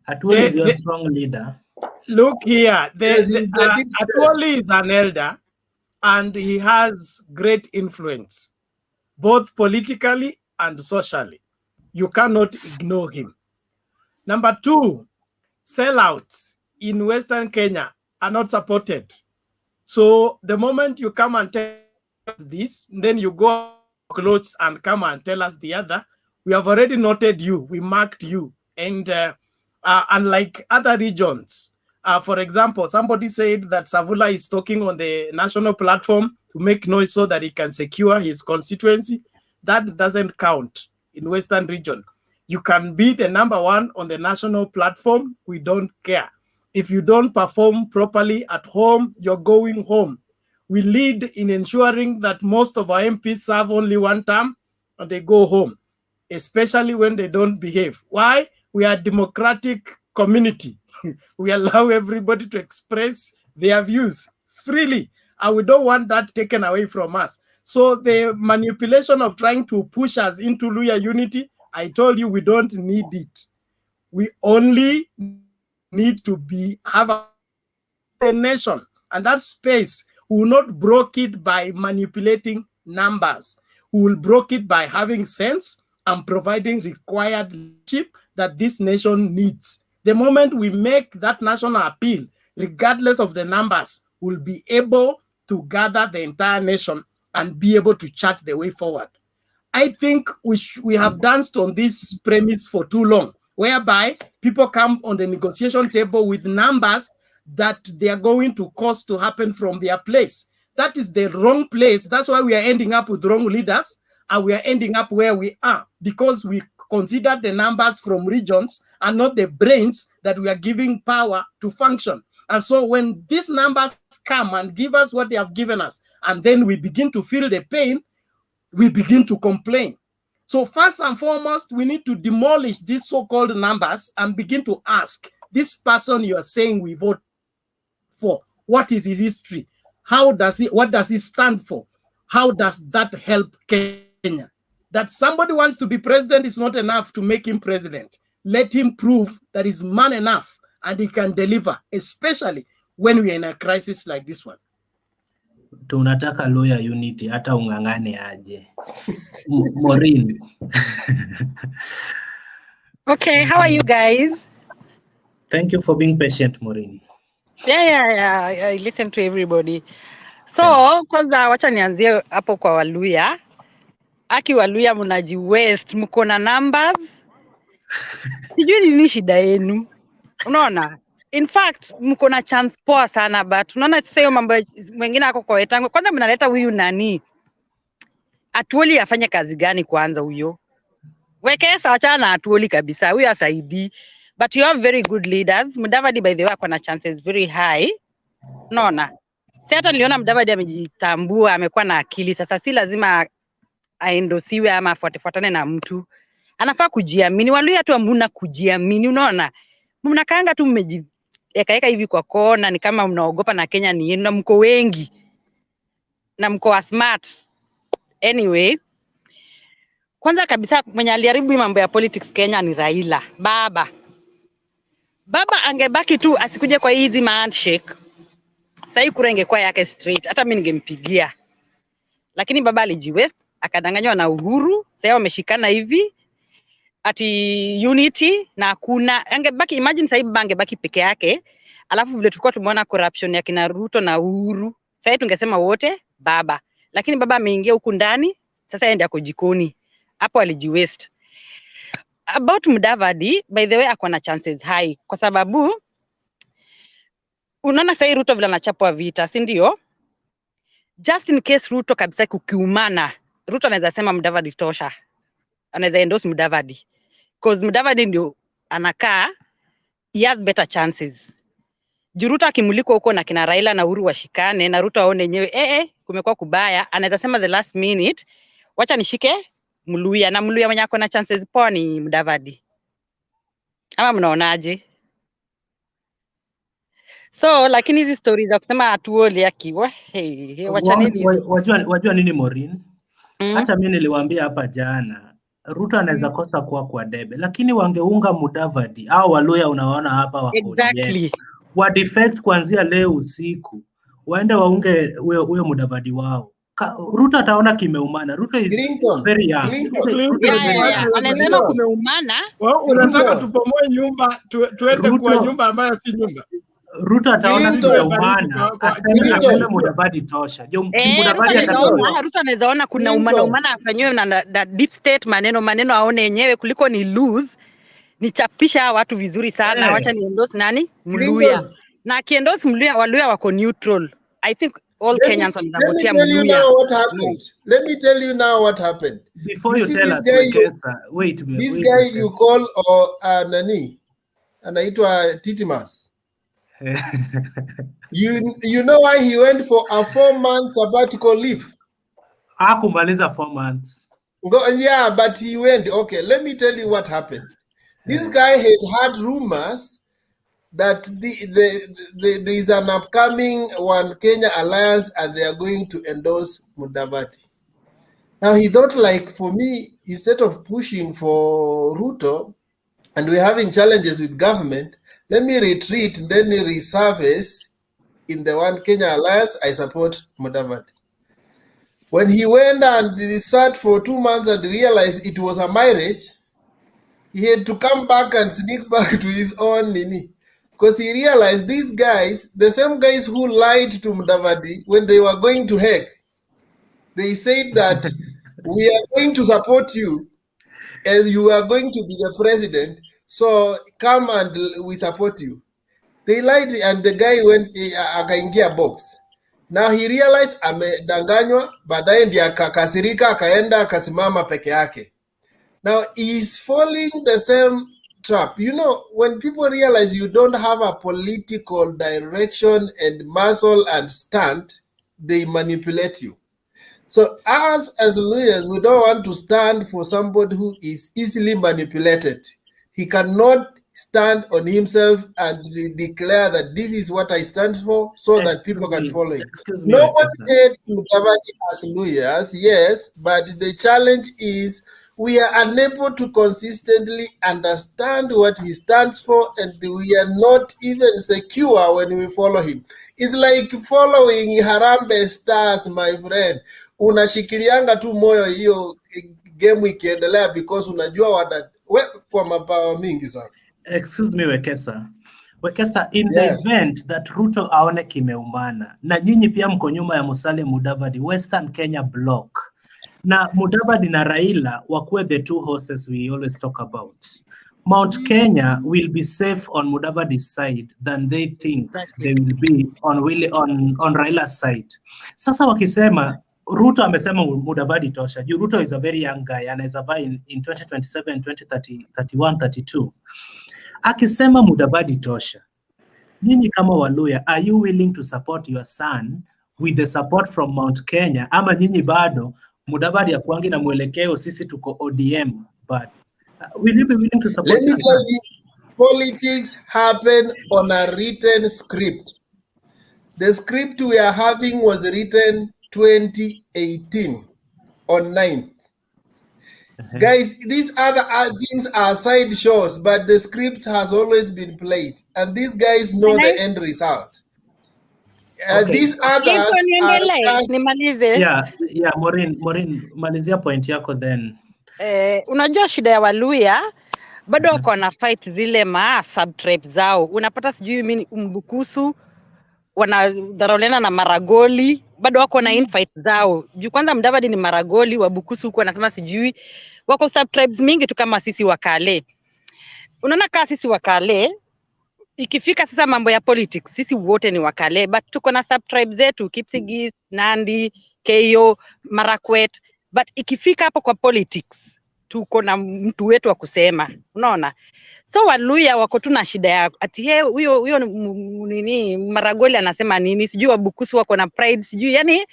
Atuoli is your strong leader. Look here, Atuoli is an elder and he has great influence, both politically and socially. You cannot ignore him. Number two, sellouts in Western Kenya are not supported. So the moment you come and tell us this, then you go close and come and tell us the other, we have already noted you, we marked you. And unlike other regions, for example, somebody said that Savula is talking on the national platform to make noise so that he can secure his constituency. That doesn't count in Western region. You can be the number one on the national platform. We don't care. If you don't perform properly at home, you're going home. We lead in ensuring that most of our MPs serve only one term and they go home, especially when they don't behave. Why? We are a democratic community. We allow everybody to express their views freely, and we don't want that taken away from us. So the manipulation of trying to push us into Luya unity, I told you we don't need it. We only need to have a nation, and that space will not broke it by manipulating numbers. We will broke it by having sense and providing required leadership that this nation needs. The moment we make that national appeal regardless of the numbers, will be able to gather the entire nation and be able to chart the way forward. I think we have danced on this premise for too long, whereby people come on the negotiation table with numbers that they are going to cause to happen from their place. That is the wrong place. That's why we are ending up with wrong leaders, and we are ending up where we are, because we consider the numbers from regions and not the brains that we are giving power to function. And so when these numbers come and give us what they have given us, and then we begin to feel the pain, we begin to complain. So first and foremost, we need to demolish these so-called numbers and begin to ask, this person you are saying we vote for, what is his history? What does he stand for? How does that help Kenya? That somebody wants to be president is not enough to make him president. Let him prove that he's man enough and he can deliver, especially when we are in a crisis like this one. Tunataka lawyer unity, hata ungangane aje. Maureen. Okay, how are you guys? Thank you for being patient, Maureen. Yeah. I listen to everybody. So, kwanza wacha nianzie hapo kwa Waluya. Aki Waluya mnaji West, mko na numbers. Sijui nini shida yenu. Unaona? In fact, mko na chance poa sana, but unaona sasa mambo mengine yako kwa Wetango. Kwanza mnaleta huyu nani? Atuoli afanye kazi gani kwanza huyo? Wekesa achana na Atuoli kabisa. Huyo asaidi. But you have very good leaders. Mudavadi, by the way, akona chances very high. Unaona? Si hata niliona Mudavadi amejitambua, amekuwa na akili. Sasa si lazima aendosiwe ama afuatane na mtu. Anafaa kujiamini. Waluya tu hamna kujiamini, unaona? Mnakaanga tu mmejieka hivi kwa kona, ni kama mnaogopa na Kenya ni yenu, na mko wengi. Na mko smart. Anyway, kwanza kabisa mwenye aliharibu mambo ya politics Kenya ni Raila. Baba angebaki tu asikuje kwa hizi handshake. Sasa kura ingekuwa yake straight, hata mimi ningempigia. Lakini baba alijiwest, akadanganywa na Uhuru. Sasa wameshikana hivi ati unity na kuna angebaki, imagine sasa baba angebaki peke yake. Alafu vile tulikuwa tumeona corruption ya kina Ruto na Uhuru, sasa tungesema wote baba. Lakini baba ameingia huku ndani, sasa yeye ndiye ako jikoni. Hapo alijiwest. About Mudavadi, by the way, akona chances high kwa sababu unaona sasa Ruto vile anachapwa vita, si ndio? Just in case Ruto kabisa kukiumana, Ruto anaweza sema Mudavadi tosha. Anaweza endorse Mudavadi. Because Mudavadi ndio anakaa, he has better chances. Ruto akimuliko huko na kina Raila na Uhuru washikane na Ruto aone yenyewe kumekuwa kubaya, anaweza sema the last minute, wacha nishike Mluya, na Mluya mwenye akona chances poa ni Mudavadi. Ama mnaonaje? So lakini hizi stories za kusema Atuoli akiwa wacha nini? Wajua nini Maureen? Hata mimi niliwaambia hapa jana, Ruto anaweza kosa kuwa kwa debe, lakini wangeunga Mudavadi au Waluya unaona hapa wako. Exactly. Wa defect kuanzia leo usiku. Waende waunge huyo Mudavadi wao. Ruto ataona kimeumana. Ruto is very young. Anasema kumeumana. Unataka tupomoe nyumba, tuende kwa nyumba ambayo si nyumba. Ruto ataona kimeumana, aseme hakuna Mudavadi tosha. Ruto anaweza ona kuna umana afanywe na deep state maneno aone yenyewe kuliko ni lose. Nichapisha watu vizuri sana. Wacha ni endorse nani? Mluya. Na akiendorse Mluya, Waluya wako neutral. I think all Kenyans wanavotia Mluya. Let me tell you now what happened. Before you tell us, wait. This guy you call nani? Anaitwa Titimas. You know why he went for a 4-month sabbatical leave? Hakumaliza 4 months. Yeah, but he went. Okay, let me tell you what happened. This guy had rumors that there is an upcoming One Kenya alliance and they are going to endorse Mudavadi. Now he thought, like, for me, instead of pushing for Ruto and we're having challenges with government, let me retreat and then resurface in the One Kenya alliance. I support Mudavadi. When he went and he sat for 2 months and realized it was a marriage, he had to come back and sneak back to his own nini. because he realized these guys, the same guys who lied to Mudavadi when they were going to Hague, they said that we are going to support you as you are going to be the president, so come and we support you. They lied, and the guy went akaingia box. Now he realized amedanganywa, baadaye ndiye akakasirika akaenda akasimama peke yake. Now he's falling the same trap. You know, when people realize you don't have a political direction and muscle and stand, they manipulate you. So us as lawyers, we don't want to stand for somebody who is easily manipulated. He cannot stand on himself and declare that this is what I stand for, so that people can follow him. Nobody said Mudavadi as lawyers, yes, but the challenge is we are unable to consistently understand what he stands for, and we are not even secure when we follow him. It's like following Harambee Stars, my friend. Unashikilianga tu moyo hiyo game ikiendelea because unajua kwa mabawa mingi sana. Excuse me, Wekesa, in the event that Ruto aone kimeumana, na nyinyi pia mko nyuma ya Musalia Mudavadi, Western Kenya block, na Mudavadi na Raila wakuwe the two horses we always talk about, Mount Kenya will be safe on Mudavadi's side than they think they will be on Raila's side. Sasa wakisema, Ruto amesema Mudavadi tosha, Ruto is a very young guy, anaweza vaa in 2027, 2030, 31, 32. Akisema Mudavadi tosha, nyinyi kama Waluya, are you willing to support your son with the support from Mount Kenya, ama nyinyi bado Mudavadi akuangi na mwelekeo sisi tuko ODM, but will you be willing to support? Let me tell you, politics happen on a written script. The script we are having was written 2018 on 9th. Guys, these other things are side shows, but the script has always been played, and these guys know the end result. These others are Maureen, malizia point yako then. Unajua shida ya Waluya bado wako na fight zile sub-tribes zao. Unapata sijui mimi Mbukusu wanadharauliana na Maragoli, bado wako na infight zao. Juu kwanza Mudavadi ni Maragoli, Wabukusu huko wanasema sijui, wako sub-tribes mingi tu kama sisi Wakale. Unaona kama sisi Wakale, ikifika sasa mambo ya politics, sisi wote ni Wakale, but tuko na sub-tribes zetu, Kipsigis, Nandi, Keyo, Marakwet, but ikifika hapo kwa politics, tuko na mtu wetu wa kusema, unaona? So Waluya wako tu na shida ya ati huyo nini Maragoli anasema nini, sijui Wabukusu wako na pride, sijui yani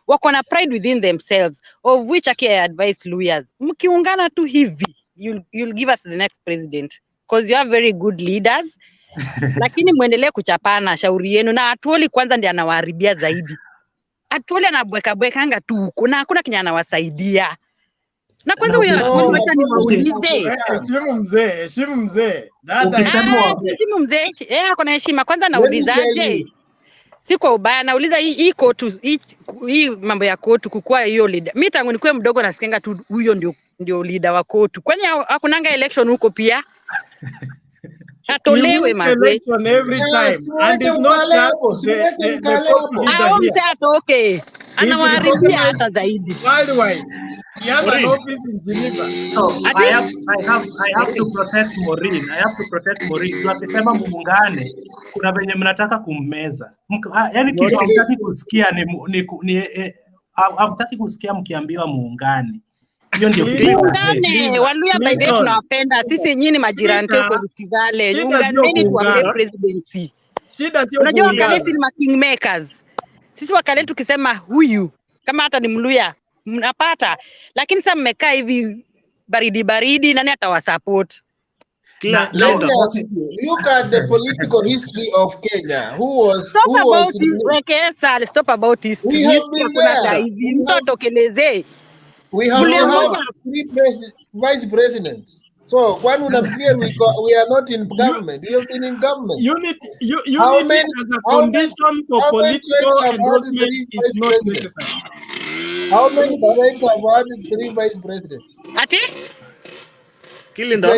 wako na pride within themselves, of which I advise Luyas, mkiungana tu hivi you'll give us the next president, because you have very good leaders. Lakini muendelee kuchapana, shauri yenu, na Atuoli kwanza ndiye anawaharibia zaidi. Atuoli anabwekanga tu huko na hakuna kinya anawasaidia. Na kwanza huyo wacha niwaulize. Heshimu mzee. Dada. Heshimu mzee. Ako na heshima. Kwanza naulizaje? Si kwa ubaya, nauliza hii kotu, hii mambo ya kotu kukua hiyo leader. Mimi tangu nikuwe mdogo nasikianga tu huyo ndio leader wa kotu. Kwani hakunanga election huko pia? Atolewe election every time. And it's not just the court leader here. Okay. Anawaharibia hata zaidi. By the way, he has an office in Geneva. So I have to protect Maureen. Tukisema muungane, kuna venye mnataka kummeza. Yaani kitu hamtaki kusikia hamtaki kusikia mkiambiwa muungane. Hiyo ndio muungane. Waluya by the way tunawapenda. Sisi nyinyi majirani huko Rift Valley. Muunganeni tuwape presidency. Shida sio unajua Wakale si ma kingmakers. Sisi Wakale tukisema huyu kama hata ni Mluya mnapata, lakini sasa mmekaa hivi baridi nani atawasupport? Look at the political history of Kenya. Stop about this. We have been there. We have three vice presidents. So when we are not in government, we have been in government. Unity as a condition for political endorsement is not necessary. How many states have had 3 vice presidents? Kilindo.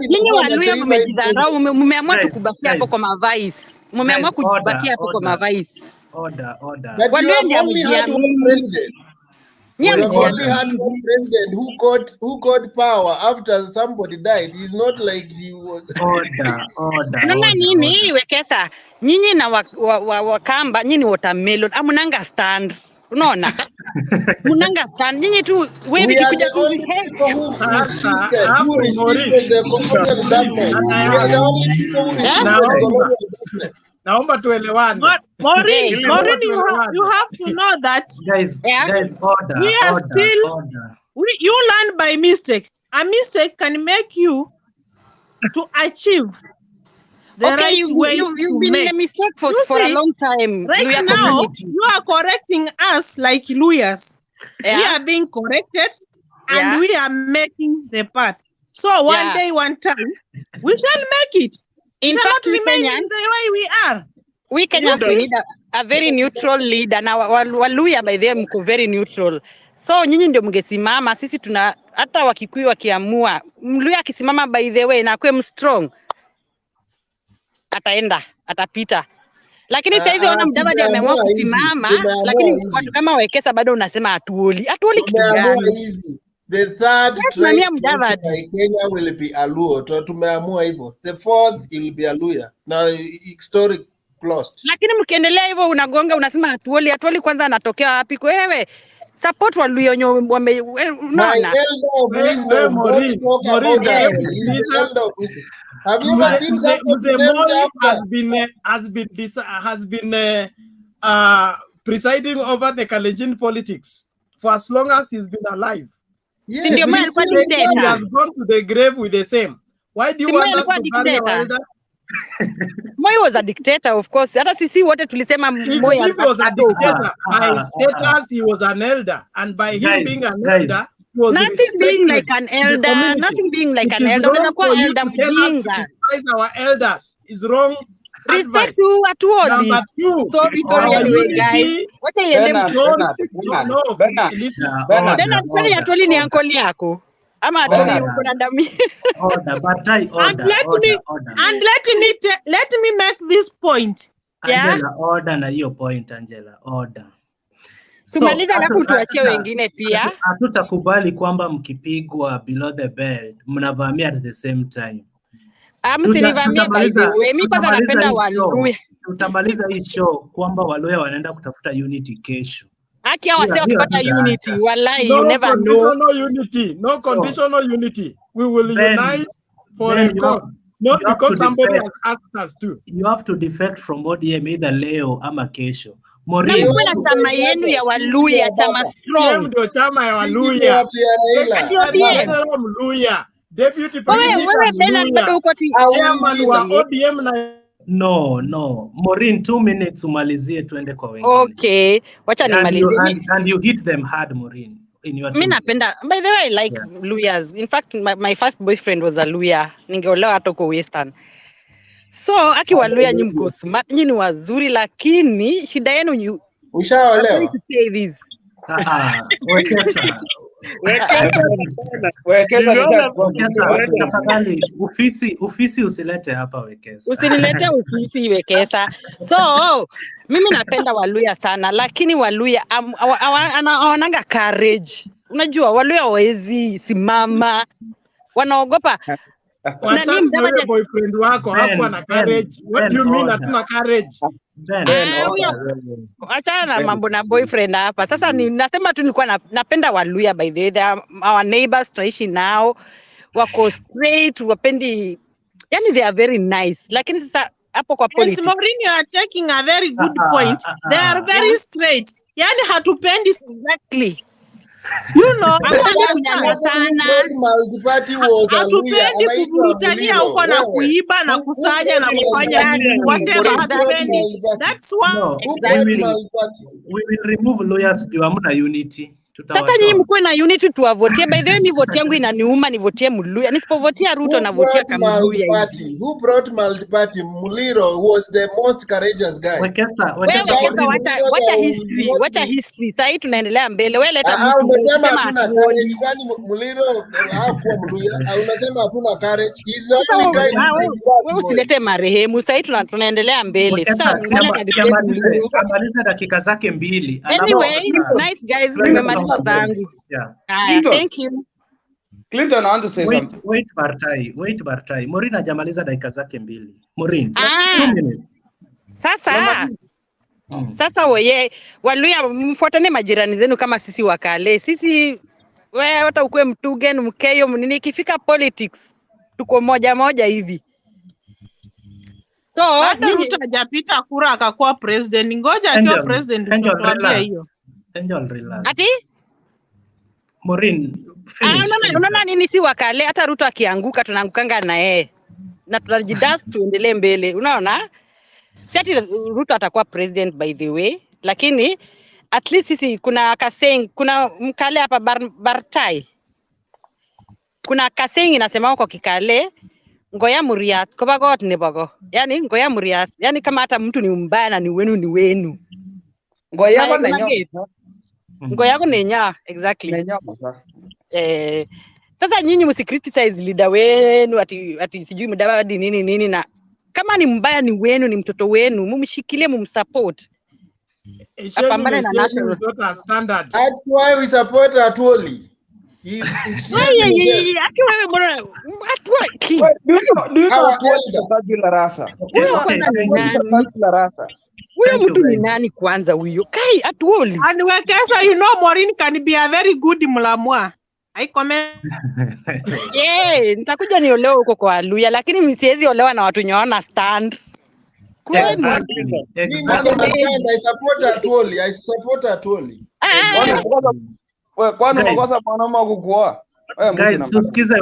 Nyinyi Waluya mmejidharau, mmeamua tukubakia hapo kwa mavice. Mmeamua kubakia hapo kwa mavice. Order. But you have only had one president. You have only had one president who got power after somebody died. It's not like he was. Nana nini Wekesa? Nyinyi na Wakamba, nyinyi watermelon. Amunanga stand. Unaona? Munanga stand. Nyinyi tu wewe kikuja tu who resisted the colonial government. We are the only people who resisted the colonial government. Naomba tuelewane. Maureen, you have to know that guys, order. We are still. You learn by mistake. A mistake can make you to achieve the right way. You've been in a mistake for a long time. Right Luya now, community. you are correcting us like Luyas. We are being corrected, and we are making the path. So one day, one time, we shall make it. In fact, we remain the way we are. We Kenyans, we need a very neutral leader. Now, Waluya by them mko very neutral. So nyinyi ndio mngesimama, sisi tuna hata Wakikuyu wakiamua, Mluya akisimama by the way na akwe strong, atapita. Lakini sasa hivi wana Mudavadi ameamua kusimama, lakini watu kama Wekesa bado unasema atuoli kitu gani? The third tribe by Kenya will be Aluo. Tumeamua hivyo. The fourth will be Aluya. Now historic closed. Lakini mkiendelea hivyo unagonga unasema atuoli kwanza anatokea wapi? Kwa wewe support Waluya unaona. My elder of wisdom. Maureen. Have you ever seen somebody has been presiding over the Kalenjin politics for as long as he's been alive? Yes, he has gone to the grave with the same. Why do you want us to bury our elders? Moi was a dictator, of course. Hata sisi wote tulisema Moi was a dictator. By status, he was an elder, and by him being an elder, he was nothing being like an elder. Nothing being like an elder. Despise our elders is wrong. Respect to Atuoli. Number two, sorry anyway, guys. What are you Bernard, sorry Atuoli ni uncle yako. Ama Atuoli uko na dami. Let me make this point. Angela, order na hiyo point, Angela, order. Tumaliza alafu tuachie wengine pia. Hatutakubali kwamba mkipigwa below the belt mnavamia at the same time. Msinivamie by the way. Mimi kwanza napenda Waluya. Tutamaliza hii show kwamba Waluya wanaenda kutafuta unity kesho. Haki hao wase wakipata unity, wallahi no you never know. No conditional unity. We will unite for a cause. Not because somebody has asked us to. You have to defect from ODM either leo ama kesho. Na mkuwe na chama yenu ya Waluya, chama strong. Ndio chama ya Waluya. Mluya. Deputy President wa ODM na No. Maureen, 2 minutes umalizie tuende kwa wengine. Okay, wacha nimalizie. And you hit them hard, Maureen. Mimi napenda, by the way, I like Luyas. In fact, my first boyfriend was a Luya. Ningeolewa hata kwa Western. So, akiwa Luya nyinyi mko smart, nyinyi ni wazuri, lakini shida yenu ushaolewa. To say this. Ufisi usilete hapa Wekesa. Usinilete ufisi Wekesa. So, mimi napenda Waluya sana, lakini Waluya hawananga courage. Unajua Waluya hawezi simama. Wanaogopa. Wacha boyfriend wako hapo na courage. What do you mean hatuna courage? Achana na mambo na boyfriend hapa. Sasa nasema tu nilikuwa napenda Waluya by the way. They are our neighbors, tunaishi nao. Wako straight, wapendi. Yani they are very nice. Lakini sasa hapo kwa politics. And Maureen, you are taking a very good point. They are very straight. Yani hatupendi exactly. You know, multi-party was hatupendi kuvurutania huko na kuiba na kusanya na kufanya whatever hatupendi. That's why we will remove lawyers juu hamna unity. Sasa nyinyi mkuwe na unity tuwavotie. By the way, mi vote yangu inaniuma, nivotie Muluya. Nisipovotia Ruto na votia Kamuluya hivi. Who brought multi-party? Muliro was the most courageous guy. Wacha history. Sasa tunaendelea mbele. Wewe leta mtu. Unasema hatuna courage, kwani Muliro hakuwa Mluya? Unasema hatuna courage. He's the only guy. Wewe usilete marehemu. Sasa tunaendelea mbele. Sasa amaliza dakika zake 2. Anyway, nice guys. Nimemaliza zangu. Thank you. Clinton, I want to say something. Wait Bartai. Maureen hajamaliza dakika zake 2. Maureen, 2 minutes. Sasa wewe Waluya mfuatane majirani zenu kama sisi Wakale. Sisi wewe hata ukue Mtugen, Mkeyo, nini ikifika politics tuko moja hivi. So hata Ruto hajapita kura akakuwa president. Ngoja akiwa president tutuambie hiyo. Angel relax. Ati? Maureen, unaona nini si Wakale, hata Ruto akianguka tunaangukanga na yeye. Na tunajidas tuendelee mbele. Unaona? Si ati Ruto atakuwa president by the way, lakini at least sisi kuna kaseng, kuna Mkale hapa Bartai. Kuna kaseng inasema kwa Kikale, ngoya muriat ko bagot ne bago. Yani ngoya muriat, yani kama hata mtu ni mbaya na ni wenu. Ngoya ko nenyo. Ngoya ko nenya, exactly. Nenya sasa nyinyi msikriticize leader wenu ati sijui Mudavadi nini na kama ni mbaya ni wenu, ni mtoto wenu, mumshikilie, mumsupport. Apambane na national standard. That's why we support Atwoli. Do you know Tabula Rasa? Huyo mtu ni nani kwanza huyo? Kai Atwoli. And Wekesa, you know Maureen can be a very good mlamwa. I comment. Nitakuja niolewe huko kwa Waluya, lakini msiwezi olewa na watu nyoona stand. Exactly. I support Atwoli. Kwani makosa mwanamama kukuoa? Guys, tusikize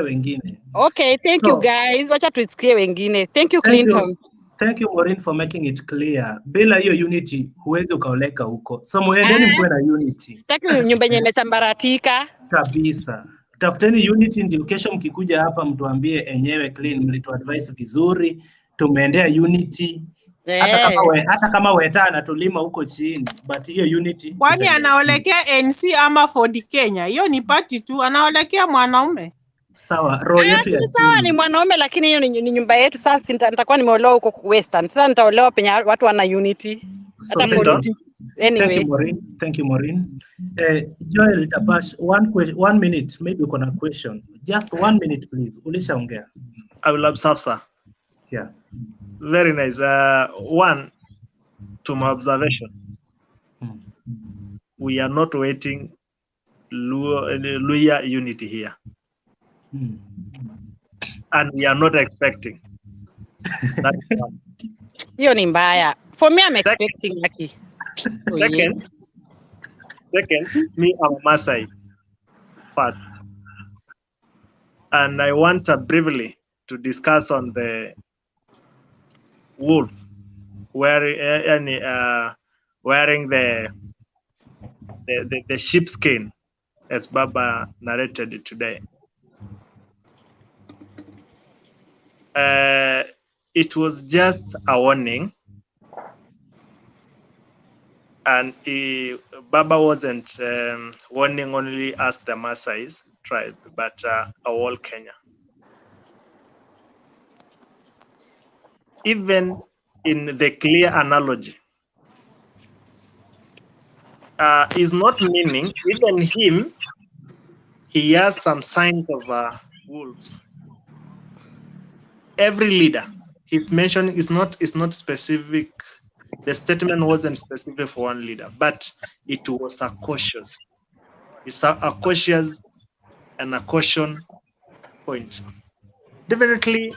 wengine. Okay, thank you guys. Wacha tusikie wengine. Thank you Clinton. Thank you Maureen for making it clear. Bila hiyo unity huwezi ukaoleka huko. So muendeni mkuwe na unity. Sitaki nyumba yenye imesambaratika. Kabisa. Tafuteni unity ndio kesho mkikuja hapa mtuambie enyewe clean mlituadvise vizuri, tumeendea unity. Hata kama Weta anatulima huko chini, but hiyo unity. Kwani anaolekea NC ama Ford Kenya? Hiyo ni party tu, anaolekea mwanaume. Sawa, roho yetu ya sawa ni mwanaume, lakini hiyo ni nyumba yetu. Sasa nitakuwa nimeolewa huko Western. Sasa nitaolewa penye watu wana unity. Hata politics. Anyway. Thank you Maureen. Joel Tapash, one minute, maybe uko na question. Just 1 minute please. Ulishaongea. I will observe, sir. Yeah. Very nice. One, to my observation, we are not waiting Luya unity here. And we are not expecting. That's one. Hiyo ni mbaya. For me, I'm expecting Lucky. Second, me, I'm Masai first. And I want briefly to discuss on the wolf wearing the sheepskin, as Baba narrated today. It was just a warning, and Baba wasn't warning only us, the Maasai tribe, but all Kenya. Even in the clear analogy, is not meaning even him. He has some signs of wolves. Every leader he's mentioning is not specific. The statement wasn't specific for one leader, but it was a cautious. It's a cautious and a caution point. Definitely,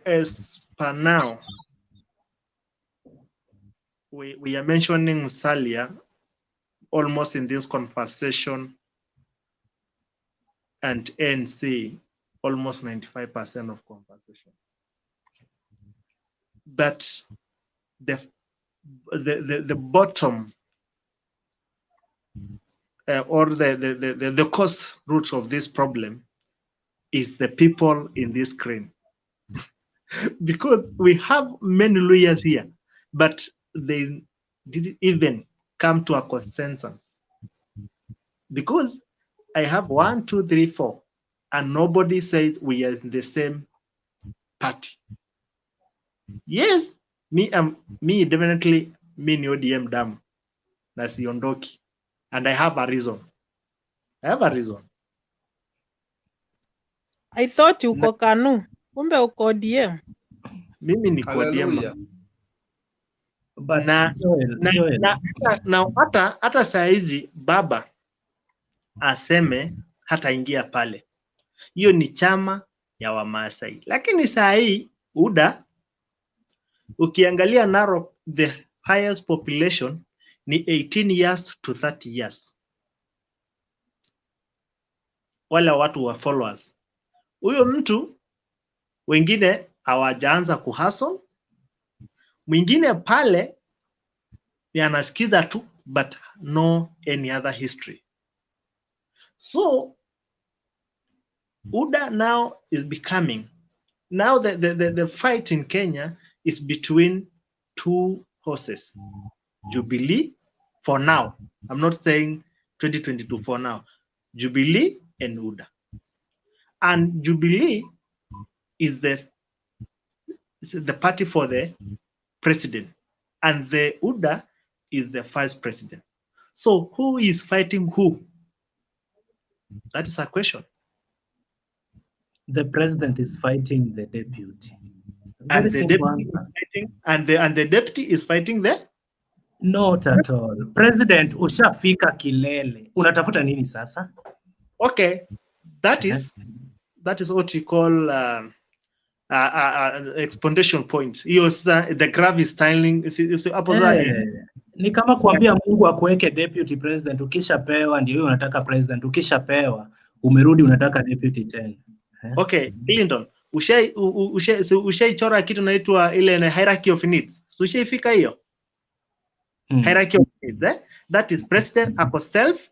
as per now, we are mentioning Musalia almost in this conversation, and ANC almost 95% of conversation. But the bottom or the cause root of this problem is the people in this screen. Because we have many lawyers here, but they didn't even come to a consensus. Because I have 1, 2, 3, 4, and nobody says we are in the same party. Yes, me definitely me ni ODM damu na siondoki, and I have a reason. I thought uko KANU, kumbe uko ODM. Mimi ni Hallelujah. But na Joel. hata saa hizi baba aseme hataingia pale, hiyo ni chama ya Wamaasai. Lakini saa hii UDA ukiangalia Narok, the highest population ni 18 years to 30 years, wale watu wa followers. Huyo mtu wengine hawajaanza kuhustle, mwingine pale ni anasikiza tu but no any other history. So UDA now is becoming, now the fight in Kenya is between two horses. Jubilee for now, I'm not saying 2022 for now, Jubilee and UDA. And Jubilee is the party for the president, and the UDA is the vice president. So who is fighting who? That is a question. The president is fighting the deputy. And the deputy is fighting, and the deputy is fighting the? Not at all. President ushafika kilele. Unatafuta nini sasa? Okay, that is what you call exponential point. The graph is styling. Ni kama kuambia Mungu akuweke deputy president, ukishapewa ndio wewe unataka president, ukishapewa umerudi unataka deputy tena. Okay, Clinton, ushaichora kitu naitwa ile hierarchy of needs. Ushaifika hiyo? Hierarchy of needs, that is president ako self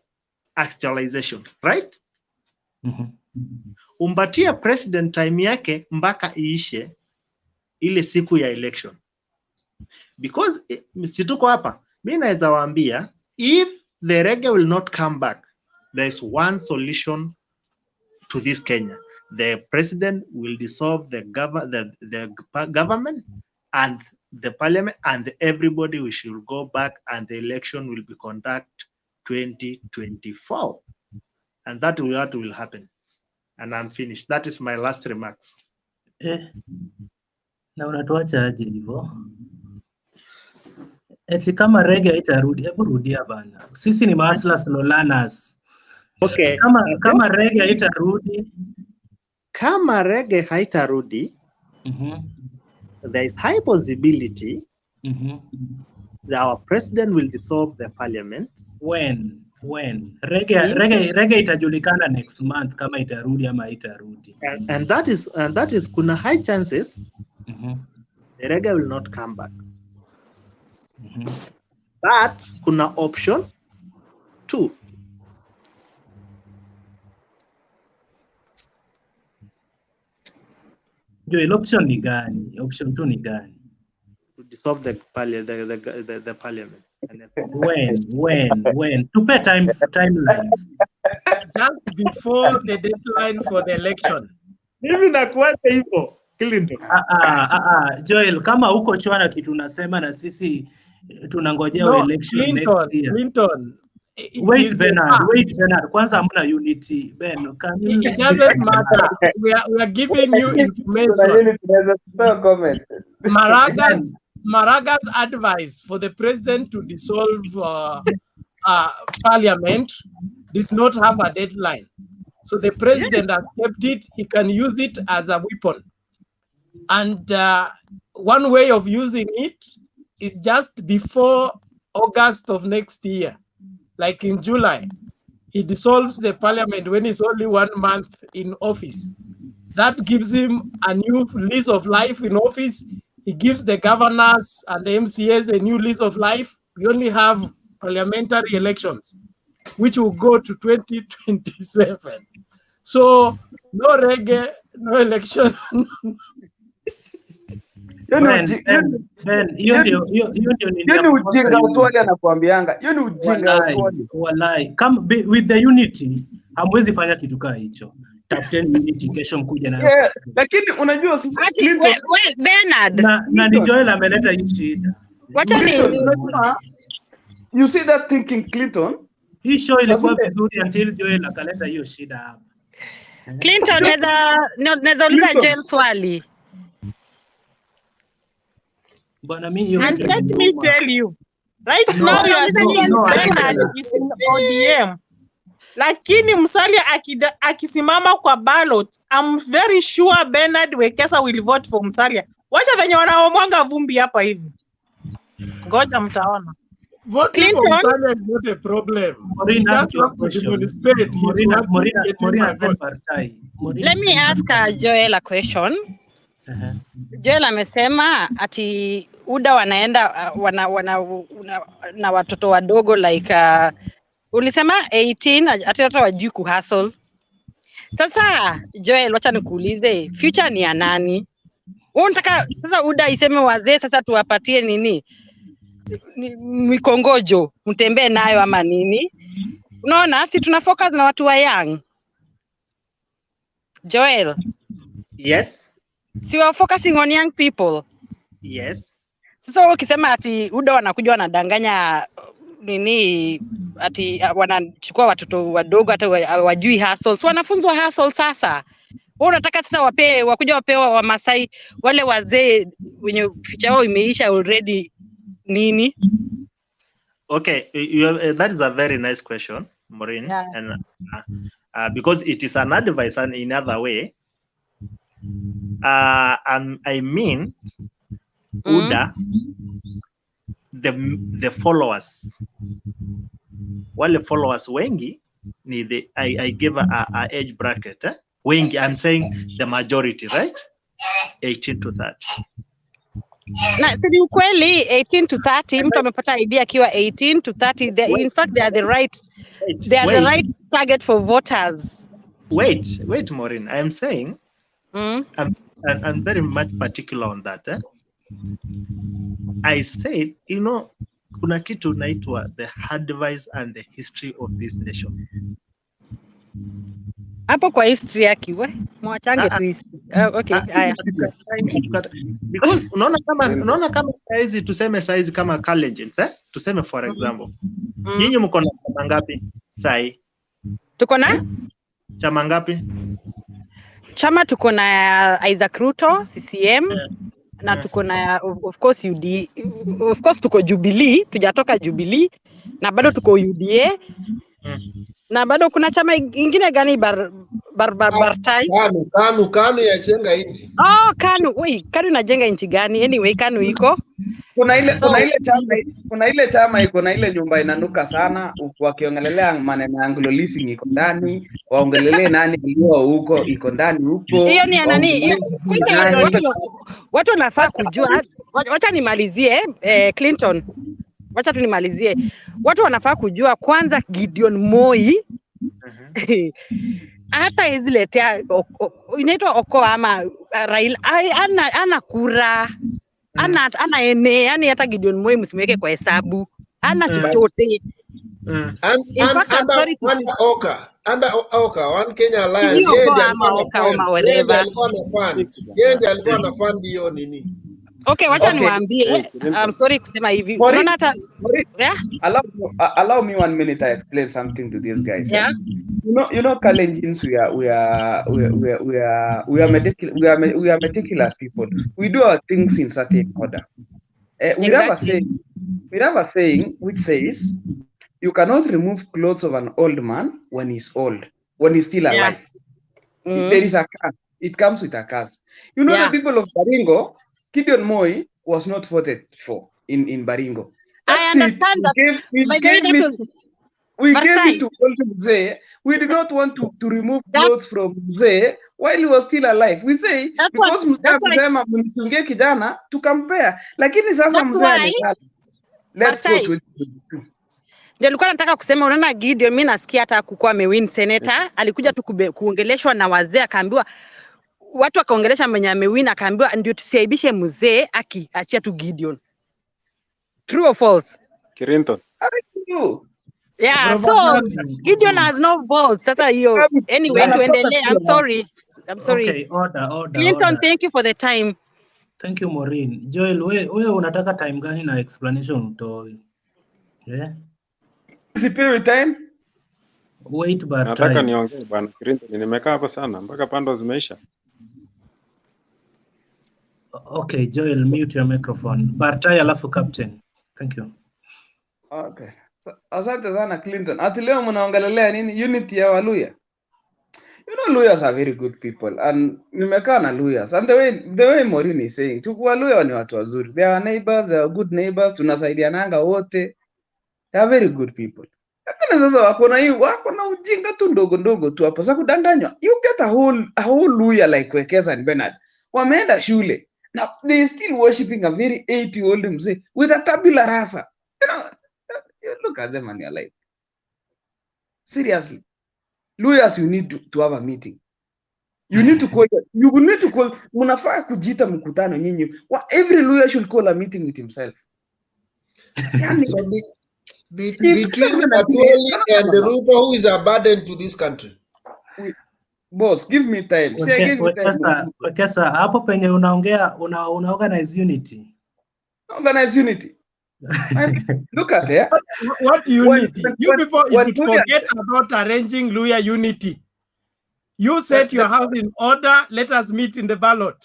actualization, right? Umpatia president time yake mpaka iishe ile siku ya election. Because situko hapa, mimi naweza waambia, if the reggae will not come back, there is one solution to this Kenya. The president will dissolve the government and the parliament, and everybody we should go back, and the election will be conducted 2024, and that will what will happen. And I'm finished. That is my last remarks. Na unatuacha aje hivyo? Eti kama reggae haitarudi, hebu rudia bana. Sisi ni Maslas Lolanas. Okay. Kama reggae haitarudi, kama reggae haitarudi, there is high possibility that our president will dissolve the parliament. When reggae itajulikana next month kama itarudi ama haitarudi. And that is kuna high chances the reggae will not come back. But kuna option 2. Joel, option ni gani? Option 2 ni gani? To dissolve the parliament. When? Tupe timelines. Just before the deadline for the election. Mimi nakuacha hivyo, Clinton. Joel, kama uko chwana kitu unasema na sisi tunangojea election next year. Clinton. Wait, Bernard. Kwanza hamna unity. Ben, it doesn't matter. We are giving you information. Maraga's advice for the president to dissolve parliament did not have a deadline. So the president has kept it. He can use it as a weapon. And one way of using it is just before August of next year. Like in July, he dissolves the parliament when he's only 1 month in office. That gives him a new lease of life in office. He gives the governors and the MCAs a new lease of life. We only have parliamentary elections. which will go to 2027. So no reggae, no election. Ujinga utwali anakuambianga. Hiyo ni ujinga utwali. Walai. Come with the unity, hamwezi fanya kitu kaa hicho. Tafuteni unity kesho mkuja nayo. Yeah, lakini unajua sisi Clinton Bernard. Na ni Joel ameleta hii shida. Wacha ni you see that thinking Clinton? Hii show ilikuwa vizuri until Joel akaleta hiyo shida hapa. Clinton naweza uliza Joel swali. Bwana mimi And let me tell you, right now you are saying Bernard is in ODM. Lakini Musalia akisimama kwa ballot, I'm very sure Bernard Wekesa will vote for Musalia. Wacha venye wanaomwanga vumbi hapa hivi. Ngoja mtaona. Voting for Musalia is not a problem. Let me ask Joel a question. Joel amesema ati UDA wanaenda na watoto wadogo like ulisema 18 ati hata wajui kuhustle. Sasa Joel, wacha nikuulize, future ni ya nani? Unataka sasa UDA iseme wazee sasa tuwapatie nini? Mikongojo mtembee nayo ama nini? Unaona, si tuna focus na watu wa young. Joel. Yes. So we are focusing on young people. Yes. Sasa ukisema ati UDA wanakuja wanadanganya nini ati wanachukua watoto wadogo hata wajui hustle. So wanafunzwa hustle sasa. Wewe unataka sasa wakuja wapewa wa Masai wale wazee wenye future yao imeisha already nini? Okay, that is a very nice question, Maureen. Yeah. And because it is an advice and in other way. I mean, UDA, the followers, wale followers wengi ni I give a age bracket. Wengi, I'm saying the majority, right? 18 to 30. Na sidi ukweli 18 to 30 mtu amepata idea akiwa 18 to 30 in fact they are the right target for voters. Wait Maureen, I am saying I'm very much particular on that. I said, you know, kuna kitu naitwa the advice and the history of this nation. Hapo kwa history yake we mwachange tu history. Okay, haya. Because unaona kama saizi tuseme saizi kama colleges tuseme for example. Nyinyi mko na chama ngapi sai? Tuko na chama ngapi? Chama tuko na Isaac Ruto CCM na tuko na of course UD, of course tuko Jubilee, tujatoka Jubilee na bado tuko UDA. Na bado kuna chama ingine gani Bartai? Kanu ya jenga inchi. Oh, Kanu inajenga inchi gani? Anyway, Kanu iko. Kuna ile chama iko na ile nyumba inanuka sana, wakiongelelea maneno ya Anglo leasing iko ndani, waongelelea nani ndio huko iko ndani huko. Hiyo ni nani? Watu wanafaa kujua. Wacha nimalizie Clinton. Wacha tu nimalizie. Watu wanafaa kujua kwanza Gideon Moi hata iziletea inaitwa Okoa ama Raila ana kura ana yani hata Gideon Moi msimweke kwa hesabu ana chochote. Under Oka, One Kenya Alliance, yeye alikuwa na fund hiyo nini. Okay, wacha niwaambie. I'm sorry kusema hivi. Unaona hata allow me 1 minute I explain something to these guys. Yeah. You know Kalenjins we are meticulous people. We do our things in certain order. We have a saying which says you cannot remove clothes of an old man when he's old, when he's still alive. Yeah. There is a curse. It comes with a curse. You know the people of Baringo, Gideon Moi was not voted for in Baringo. I understand that. We gave it to old Mzee. We did not want to remove clothes from Mzee while he was still alive. We say because Mzee mnitungie kijana to compare. Lakini sasa Mzee amekata. Let's go to 2022. Ndio alikuwa anataka kusema, unaona Gideon, mimi nasikia hata kukuwa amewin senator, alikuja tu kuongeleshwa na wazee, akaambiwa watu wakaongelesha mwenye amewin, akaambiwa ndio tusiaibishe mzee, achia tu Gideon. True or false? Kirinto. Yeah, so Gideon has no votes. Sasa hiyo. Anyway, tuendelee. I'm sorry. Okay, order. Clinton, thank you for the time. Thank you, Maureen. Joel, wewe unataka time gani na explanation utoi? Yeah. Sipewi time. Wait, but nataka niongee bwana Kirinto, nimekaa hapa sana mpaka pando zimeisha. Okay, Joel, mute your microphone. Bartai alafu captain. Thank you. Okay. Asante sana Clinton. Ati leo mnaongelelea nini? Unity ya Waluya. You know, Luyas are very good people, and nimekaa na Luyas, and the way Maureen is saying, Waluya ni watu wazuri. They are neighbors, they are good neighbors, tunasaidiananga wote. They are very good people. Lakini sasa wako na ujinga tu ndogo tu hapo. Sasa kudanganywa. You get a whole Luya like Wekesa and Bernard. Wameenda shule. Now they still worshiping a very 80-year-old mzee with a tabula rasa. You look at them and you're like, seriously. Lawyers, you need to have a meeting. You need to call. Munafaa kujita mkutano nyinyi. Every lawyer should call a meeting with himself. So between Atwoli and the Ruto, who is a burden to this country? Boss, give me time. Wekesa, hapo penye unaongea una organize unity. Organize unity. Look at there. What unity? You people you forget about arranging Luya unity. You set your house in order. Let us meet in the ballot.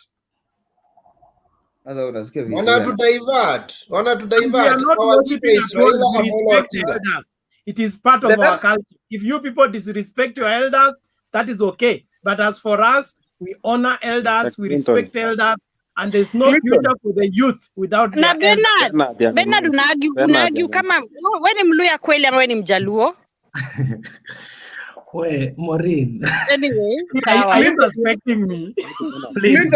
Wanna to divert. We are not worshiping elders. It is part of our culture. If you people disrespect your elders, that is okay. But as for us, we honor elders, we respect elders, and there's no future for the youth without na Bernard unaagu kama wewe ni Mluya kweli ama wewe ni Mjaluo? Wait, Maureen. Anyway, are you suspecting me? Please,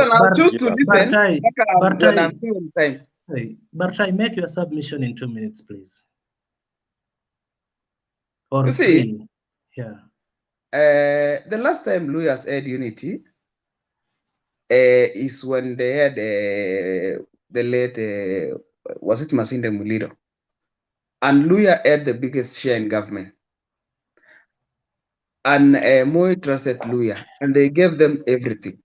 Bartai, make your submission in 2 minutes, please. Or you see, 3. Yeah. The last time Luyas had unity is when they had the late was it Masinde Muliro, and Luya had the biggest share in government, and Moi trusted Luya, and they gave them everything.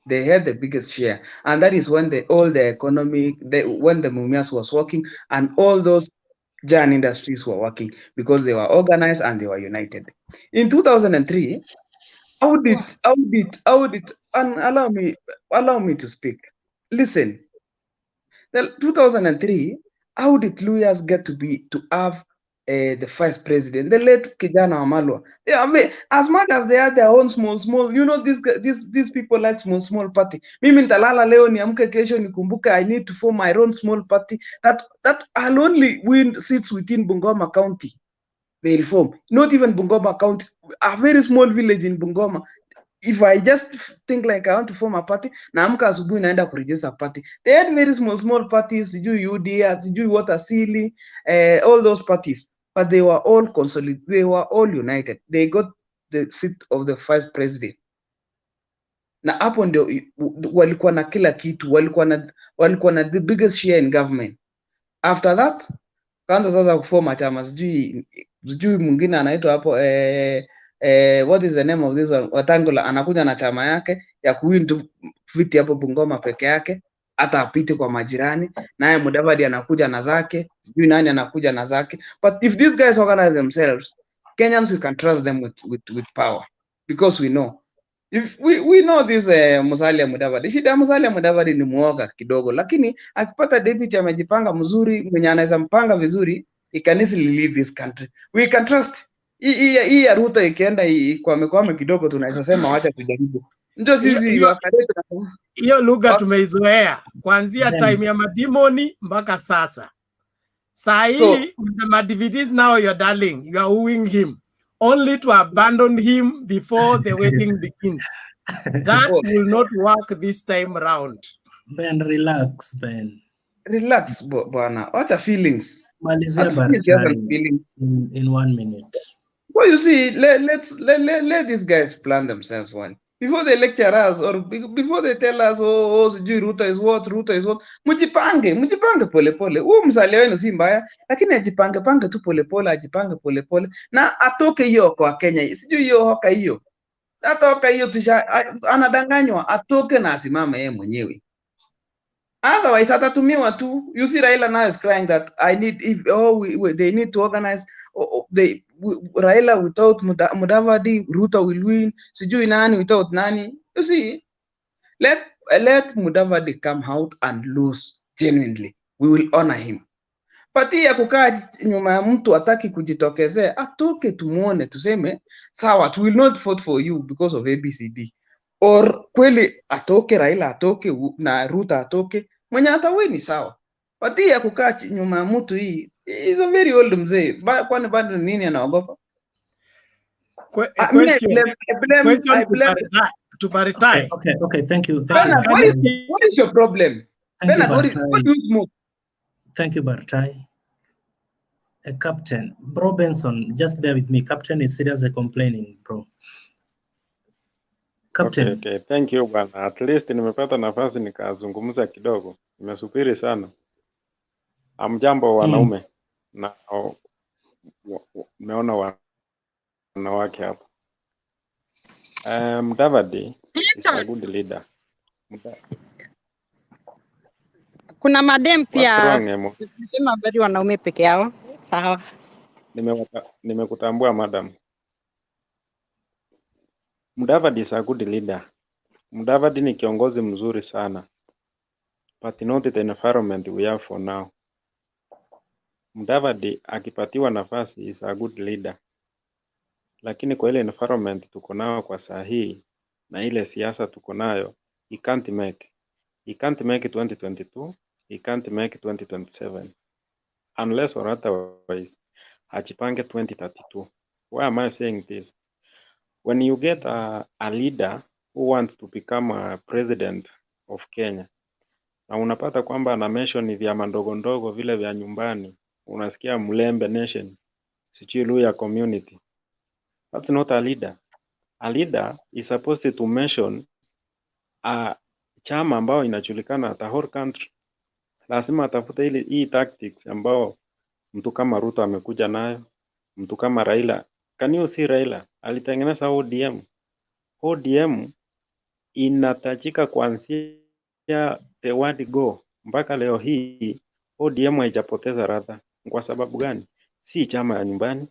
They had the biggest share, and that is when all the economy, when the Mumias was working, and all those giant industries were working because they were organized and they were united. In 2003, audit, and allow me to speak. Listen, the 2003, how did Luyas get to have the vice president, the late Kijana Wamalwa? They are as much as they are their own small. You know, these people like small party. Mimi nitalala leo niamke kesho nikumbuke I need to form my own small party. That I'll only win seats within Bungoma County. They'll form. Not even Bungoma County, a very small village in Bungoma. If I just think like I want to form a party, naamka asubuhi naenda kuregister party. They had very small parties, sijui UDA, sijui what asili, all those parties, but they were all consolidated. They were all united. They got the seat of the vice president. Na hapo ndio walikuwa na kila kitu, walikuwa na the biggest share in government. After that, kaanza sasa kuforma chama, sijui mwingine anaitwa hapo what is the name of this one? Watangula anakuja na chama yake ya kuwin tu viti hapo Bungoma peke yake, hata apite kwa majirani. Naye Mudavadi anakuja na zake, sijui nani anakuja na zake. But if these guys organize themselves, Kenyans, we can trust them with power, because we know. If we know this Musalia Mudavadi, shida ya Musalia Mudavadi ni muoga kidogo, lakini akipata deputy amejipanga mzuri, mwenye anaweza mpanga vizuri, he can easily lead this country. We can trust. Hii ya Ruto ikienda kwame kidogo, tunaweza sema wacha tujaribu. Ndio sisi wakati hiyo lugha tumeizoea kuanzia time ya madimoni mpaka sasa. Saa hii the Madividis now you're darling, you are wooing him only to abandon him before the wedding begins. That will not work this time round. Ben, relax, Ben. Relax, bwana. Wacha feelings. Malizia At me, the other Bartai feeling. in 1 minute. Well, you see, let these guys plan themselves one. Before they lecture us or before they tell us, sijui Ruto is what, mjipange polepole. Huyu Musalia wenu si mbaya, lakini ajipange tu polepole, ajipange polepole na atoke hiyo kwa Kenya. Sijui hiyo hoka hiyo. Atoka hiyo anadanganywa, atoke na asimame yeye mwenyewe. Otherwise, atatumiwa tu. You see, Raila now is crying that they need to organize. Raila without Mudavadi, Ruto will win. Sijui nani without nani. You see, let Mudavadi come out and lose genuinely. We will honor him. Pati ya kukaa nyuma ya mtu hataki kujitokezea, atoke tumuone, tuseme sawa, we will not vote for you because of ABCD. Or kweli atoke, Raila atoke na Ruto atoke, mwenye ataweni sawa. Pati ya kukaa nyuma ya mtu hii is a very old mzee. Kwani bado nini anaogopa? Question to Bartai. Okay, thank you. Bernard, what is your problem? Bernard, what do you smoke? Thank you, Bartai. Captain, Bro Benson, just bear with me. Captain is seriously complaining, bro. Captain. Okay, thank you bwana. At least nimepata nafasi nikazungumza kidogo. Nimesubiri sana. Amjambo wanaume na nimeona wanawake hapa. Mudavadi is a good leader. Kuna madem pia sisema bali wanaume peke yao. Sawa. Nimekutambua madam. Mudavadi is a good leader. Mudavadi ni kiongozi mzuri sana. But not the environment we have for now. Mudavadi akipatiwa nafasi is a good leader. Lakini kwa ile environment tuko nayo kwa saa hii na ile siasa tuko nayo, he can't make. He can't make 2022, he can't make 2027. Unless or otherwise, ajipange 2032. Why am I saying this? When you get a leader who wants to become a president of Kenya, na unapata kwamba ana mention vyama ndogo ndogo vile vya nyumbani, unasikia Mlembe Nation, sijui Luya community. That's not a leader. A leader is supposed to mention a chama ambao inajulikana the whole country. Lazima atafute hii tactics ambao mtu kama Ruto amekuja nayo, mtu kama Raila. Can you see Raila? Alitengeneza ODM. ODM inatajika kuanzia the word go mpaka leo hii ODM haijapoteza radha. Kwa sababu gani? Si chama ya nyumbani,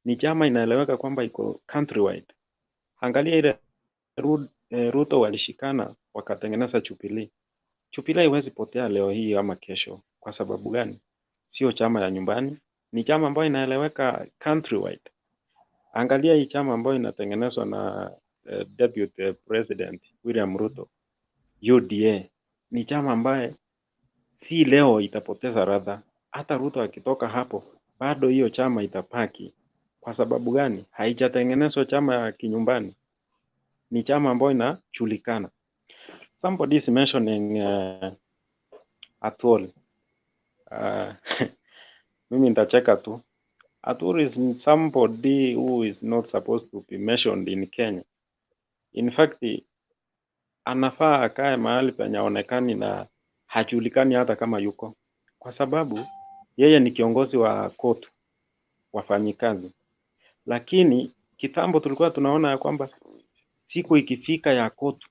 ni chama inaeleweka kwamba iko countrywide. Angalia ile Ruto walishikana wakatengeneza Jubilee. Jubilee haiwezi potea leo hii ama kesho. Kwa sababu gani? Sio chama ya nyumbani, ni chama ambayo inaeleweka countrywide. Angalia hii chama ambayo inatengenezwa na Deputy President William Ruto, UDA. Ni chama ambaye si leo itapoteza radha. Hata Ruto akitoka hapo, bado hiyo chama itapaki. Kwa sababu gani? Haijatengenezwa chama ya kinyumbani. Ni chama ambayo inajulikana. Somebody is mentioning Atul. Mimi nitacheka tu. Atul is somebody who is not supposed to be mentioned in Kenya. In fact, anafaa akae mahali penye haonekani na hajulikani hata kama yuko. Kwa sababu yeye ni kiongozi wa court, wafanyikazi. Lakini kitambo tulikuwa tunaona ya kwamba siku ikifika ya court,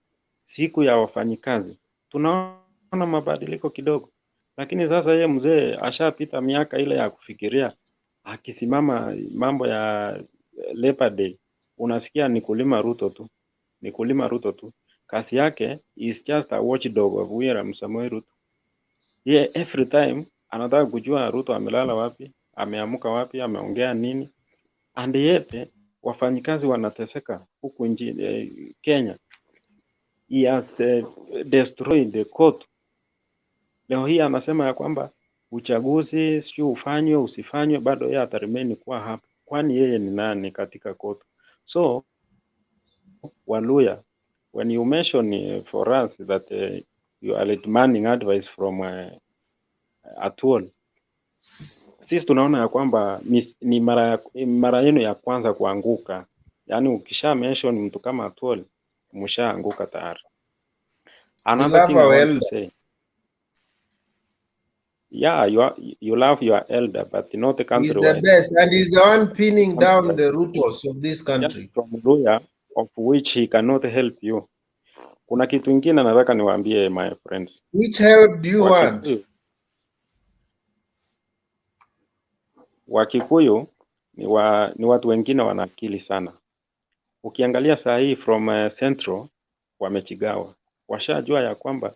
siku ya wafanyikazi, tunaona mabadiliko kidogo. Lakini sasa yeye mzee ashapita miaka ile ya kufikiria. Akisimama mambo ya Labor Day, unasikia ni kulima Ruto tu. Ni kulima Ruto tu. Kazi yake is just a watchdog of William Samoei Ruto. Yeye every time anataka kujua Ruto amelala wapi, ameamuka wapi, ameongea nini. And yet wafanyikazi wanateseka huku nchini Kenya. He has destroyed the court. Leo hii anasema ya kwamba uchaguzi sio ufanywe usifanywe, bado yeye ataremain kuwa hapa. Kwani yeye ni nani katika court? So Waluya, when you mention for us that you are demanding advice from Atul, sisi tunaona ya kwamba ni mara yenu ya kwanza kuanguka. Yaani ukisha mention mtu kama Atwoli, mshaanguka tayari. Another thing I want to say. Yeah, you love your elder, but not the country. He's the best, and he's the one pinning down the Rutos of this country. From Luya, of which he cannot help you. Kuna kitu ingine nataka niwaambie, my friends. Which help do you want? Wakikuyu ni watu wengine wana akili sana. Ukiangalia saa hii from Central wamechigawa. Washajua ya kwamba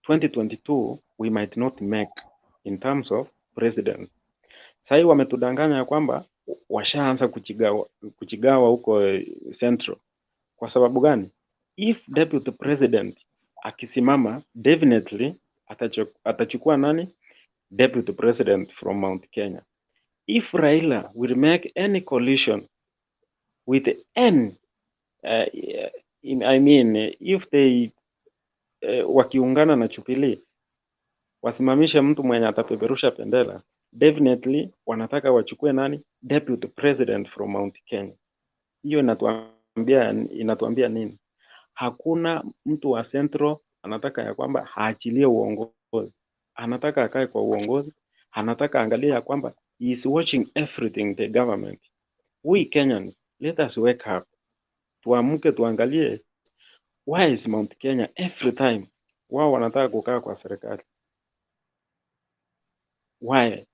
2022 we might not make in terms of president. Saa hii wametudanganya ya kwamba washaanza kuchigawa huko Central. Kwa sababu gani? If deputy president akisimama, definitely atachukua nani? Deputy president from Mount Kenya. If Raila will make any coalition with any, if they wakiungana na Jubilee wasimamishe mtu mwenye atapeperusha bendera, definitely wanataka wachukue nani? Deputy president from Mount Kenya. Hiyo inatuambia nini? Hakuna mtu wa Central anataka ya kwamba haachilie uongozi. Anataka akae kwa uongozi. Anataka angalia ya kwamba he is watching everything the government. We Kenyans, let us wake up. Tuamke tuangalie, why is Mount Kenya every time wao wanataka kukaa kwa serikali? Why?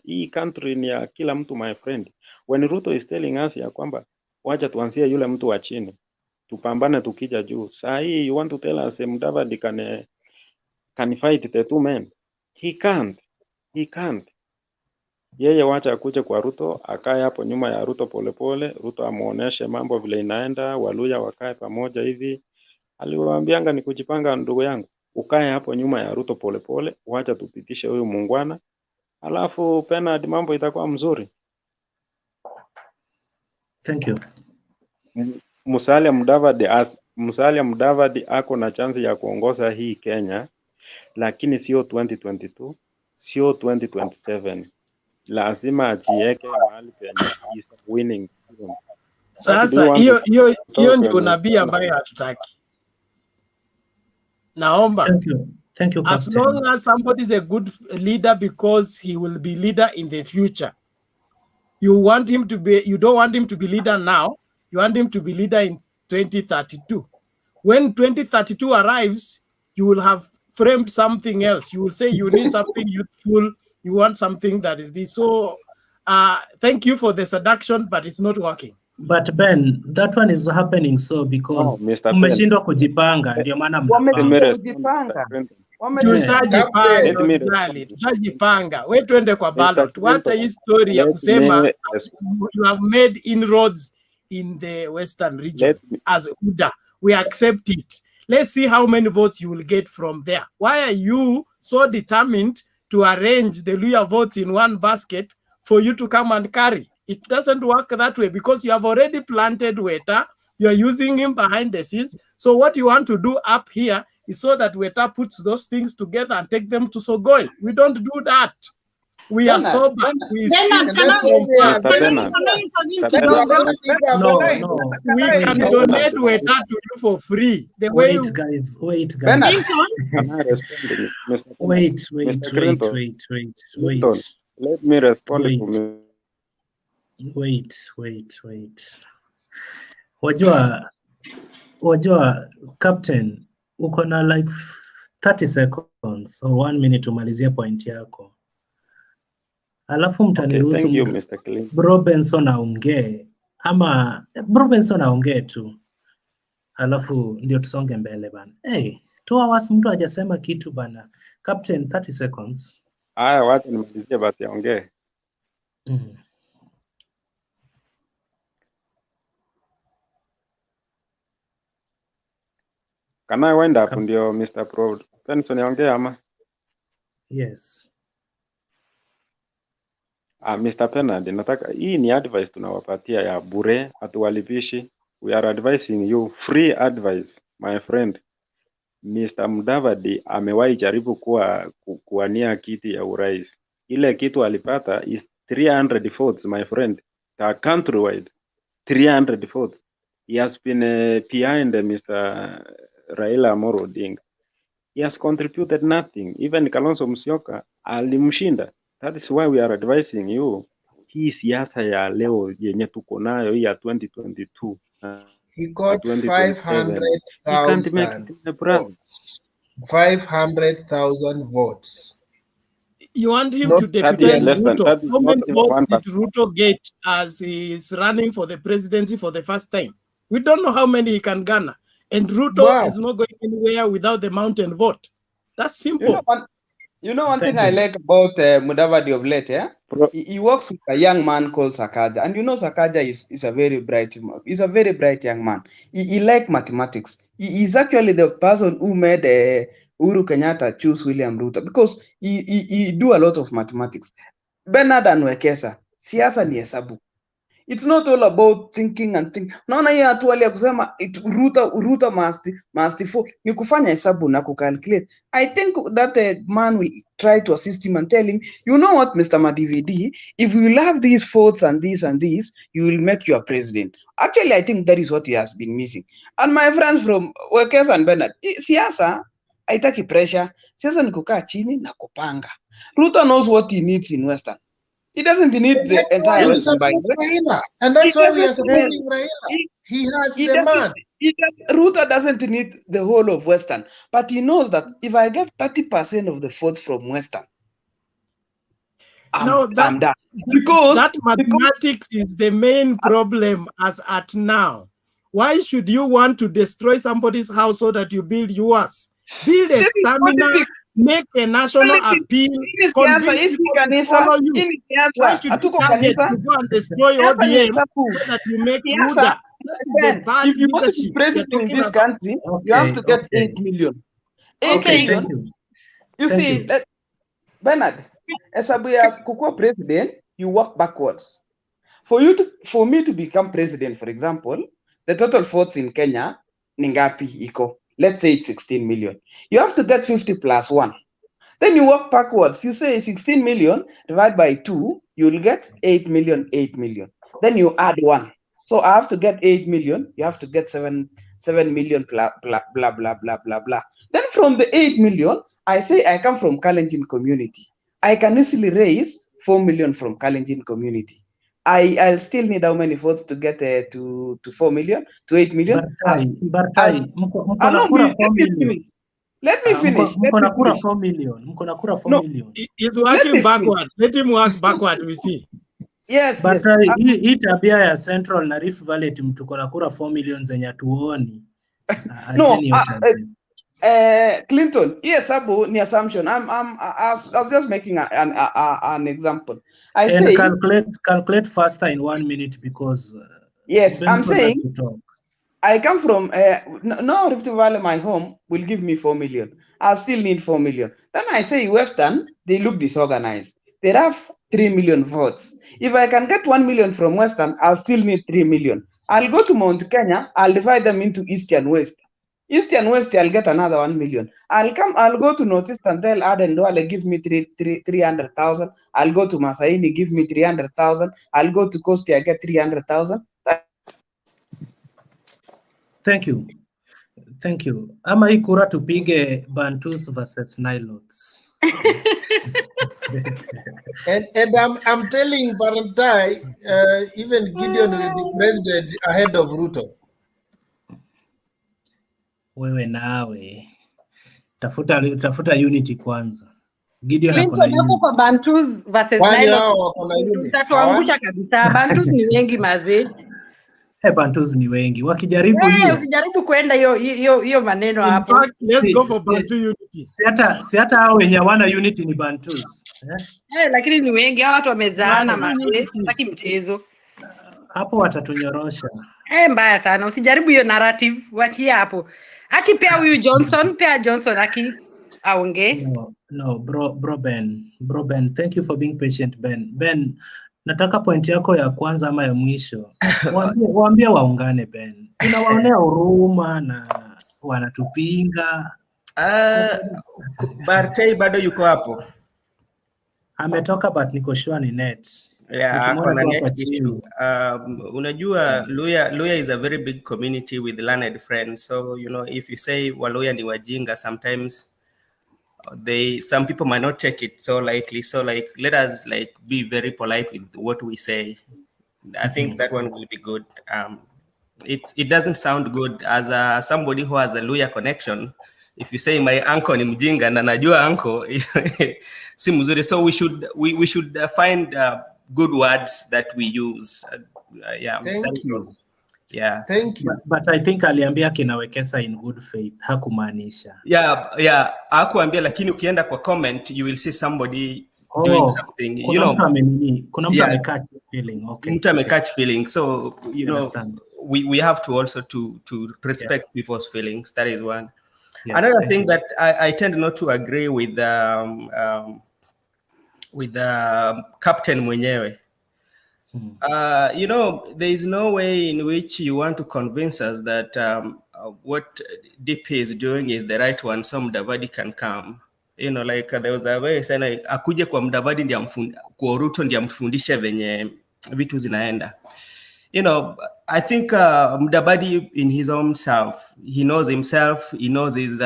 Hii country ni ya kila mtu, my friend. When Ruto is telling us ya kwamba wacha tuanzie yule mtu wa chini, tupambane tukija juu. Saa hii you want to tell us Mudavadi can fight the two men? He can't. Yeye wacha akuje kwa Ruto, akae hapo nyuma ya Ruto polepole. Ruto amuoneshe mambo vile inaenda, Waluya wakae pamoja hivi. Aliwaambianga ni kujipanga, ndugu yangu. Ukae hapo nyuma ya Ruto polepole, wacha tupitishe huyu muungwana. Alafu Penad mambo itakuwa mzuri. Thank you. Musalia Mudavadi ako na chance ya kuongoza hii Kenya, lakini sio 2022, sio 2027. Lazima ajieke mahali penye is winning. Sasa hiyo ndio unabii ambayo hatutaki. Naomba. Thank you, as long as somebody is a good leader because he will be leader in the future. You don't want him to be leader now. You want him to be leader in 2032. When 2032 arrives, you will have framed something else. You will say you need something youthful. You want something that is this. So thank you for the seduction, but it's not working. But Ben, that one is happening so because umeshindwa kujipanga, ndio maana tushajipanga. We twende kwa ballot. Wacha hii story ya kusema you have made inroads in the Western region as UDA. We accept it. Let's see how many votes you will get from there. Why are you so determined to arrange the Luya votes in one basket for you to come and carry? It doesn't work that way because you have already planted Weta. You are using him behind the scenes. So what you want to do up here is so that Weta puts those things together and take them to Sogoi. We don't do that. We are sober. We can donate Weta to you for free. Wait, guys. Wait. Let me respond. Wait. Wajua Captain, uko na like 30 seconds or 1 minute umalizie point yako. Alafu mtaniruhusu Bro Benson aongee ama Bro Benson aongee tu. Alafu ndio tusonge mbele bana. 2 hours mtu hajasema kitu bana. Captain, 30 seconds. Haya, wacha nimalizie basi aongee. Can I wind up ndio Mr. Pro Benson aongee ama? Yes. Mr. Penad, nataka hii ni advice tunawapatia ya bure, hatuwalipishi. We are advising you free advice, my friend. Mr. Mudavadi amewahi jaribu kuwania kiti ya urais. Ile kitu alipata is 300 votes, my friend. Countrywide, 300 votes. He has been behind Mr. Raila Amolo Odinga. He has contributed nothing. Even Kalonzo Musyoka alimshinda. That is why we are advising you. Hii siasa ya leo yenye tuko nayo ya 2022. He got 2027. He can't make 500,000 it, brother. votes. 500,000 votes. You want him Not to deputize Ruto. That is How many not votes even did Ruto get as he is running for the presidency for the first time? We don't know how many he can garner. And Ruto is not going anywhere without the mountain vote. That's simple. You know one Thank thing I you. like about Mudavadi of late, yeah? He works with a young man called Sakaja. And you know Sakaja is a very bright young man. He like mathematics. He's actually the person who made Uhuru Kenyatta choose William Ruto because he do a lot of mathematics. Bernard and Wekesa, siasa ni hesabu. It's not all about thinking and think. Naona hii hatua ya kusema Ruto must fall ni kufanya hesabu na kucalculate. I think that man will try to assist him and tell him, you know what, Mr. Madividi, if you have these votes and this, you will make you a president. Actually, I think that is what he has been missing. And my friends from Wekesa and Bernard, siasa haitaki pressure. Siasa ni kukaa chini na kupanga. Ruto knows what he needs in Western. He doesn't need the entire Western by Raila. And that's why we are supporting Raila. He has demand. Ruto doesn't need the whole of Western, but he knows that if I get 30% of the votes from Western, I'm done. That mathematics is the main problem as at now. Why should you want to destroy somebody's house so that you build yours? Build a stamina, make a national appeal, convince people to follow you. Why should you target to go and destroy ODM so that you make Ruda? That is the bad if you want to be president in this country, you have to get 8 million. 8 million. You see, Bernard, as a kukua president, you work backwards. For me to become president, for example, the total votes in Kenya, ningapi iko. Let's say it's 16 million. You have to get 50 plus 1. Then you work backwards. You say 16 million divided by 2, you will get 8 million, 8 million. Then you add 1. So I have to get 8 million. You have to get 7 million, blah, blah, blah, blah, blah, blah, blah. Then from the 8 million, I say I come from Kalenjin community. I can easily raise 4 million from Kalenjin community. I'll still need how many votes to get to 4 million, to 8 million? Bartai, Let me finish. Mkonakura 4 million. He's working backward. Let him work backward, we see. Yes, Bartai, hii tabia ya Central na Rift Valley mtuko na kura 4 million zenye tuoni. No, Clinton, yes, Abu, ni assumption. I was just making an example. I say calculate faster in 1 minute because yes, I'm saying I come from no Rift Valley. My home will give me 4 million. I still need 4 million. Then I say Western, they look disorganized. They have 3 million votes. If I can get 1 million from Western, I'll still need 3 million. I'll go to Mount Kenya. I'll divide them into East and West. East and West, I'll get another 1 million. I'll go to Northeast and tell Aden Duale, give me 300,000. I'll go to Masaini, give me 300,000. I'll go to Coast, I get 300,000. Thank you. Ama hii kura tupige Bantus versus Nilots. and I'm telling Barantai, even Gideon will be president ahead of Ruto. Wewe nawe tafuta unity kwanza. Gideon Clinton hapo kwa Bantus versus Nilots. Utatuangusha kabisa. Bantus ni wengi mazee. Bantus ni wengi. Wakijaribu hiyo. Usijaribu kwenda hiyo maneno hapo. Let's go for Bantu unity. Si hata hao wenye wana unity ni Bantus. Lakini ni wengi, hao watu wamezaana mazee. Sitaki mchezo. Hapo watatunyorosha. Mbaya sana. Usijaribu hiyo narrative. Wachia hapo. Akipea huyu Johnson, pea Johnson aongee. No, bro Ben, thank you for being patient, Ben, nataka point yako ya kwanza ama ya mwisho. Waambie waungane, Ben. Tunawaonea huruma na wanatupinga. Bartei bado yuko hapo. Ametoka but niko sure ni net. Yeah, Nikimwona akona tu neck hapa issue. chini. Unajua Luya is a very big community with learned friends. So, you know, if you say Waluya ni wajinga, sometimes some people might not take it so lightly. So like, let us like be very polite with what we say. I think that one will be good. It doesn't sound good as somebody who has a Luya connection. If you say my uncle ni mjinga na najua uncle, si mzuri. So we should find good words that we use. Yeah. Thank you. Yeah. Thank you. But I think aliambia kinawekesa in good faith. Hakumaanisha. Yeah. Hakuambia, lakini ukienda kwa comment, you will see somebody doing something. You know, kuna mtu amecatch feeling. Okay. Mtu amecatch feeling. So, you know, we have to also to respect people's feelings. That is one. Yeah, another thing that I tend not to agree with Captain Mwenyewe. You know, there is no way in which you want to convince us that what DP is doing is the right one, so Mudavadi can come. You know, like there was a way saying like, akuje kwa Mudavadi kwa Ruto ndiye amfundishe venye vitu zinaenda. You know, I think Mudavadi in his own self, he knows himself, he knows his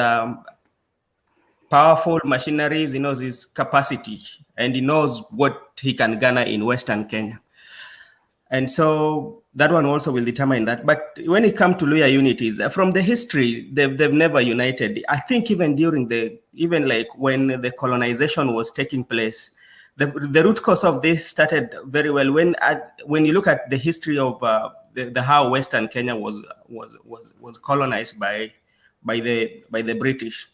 powerful machineries, he knows his capacity, and he knows what he can garner in Western Kenya. And so that one also will determine that. But when it comes to Luya unities, from the history, they've never united. I think even during like when the colonization was taking place, the root cause of this started very well when you look at the history of the how Western Kenya was colonized by the British.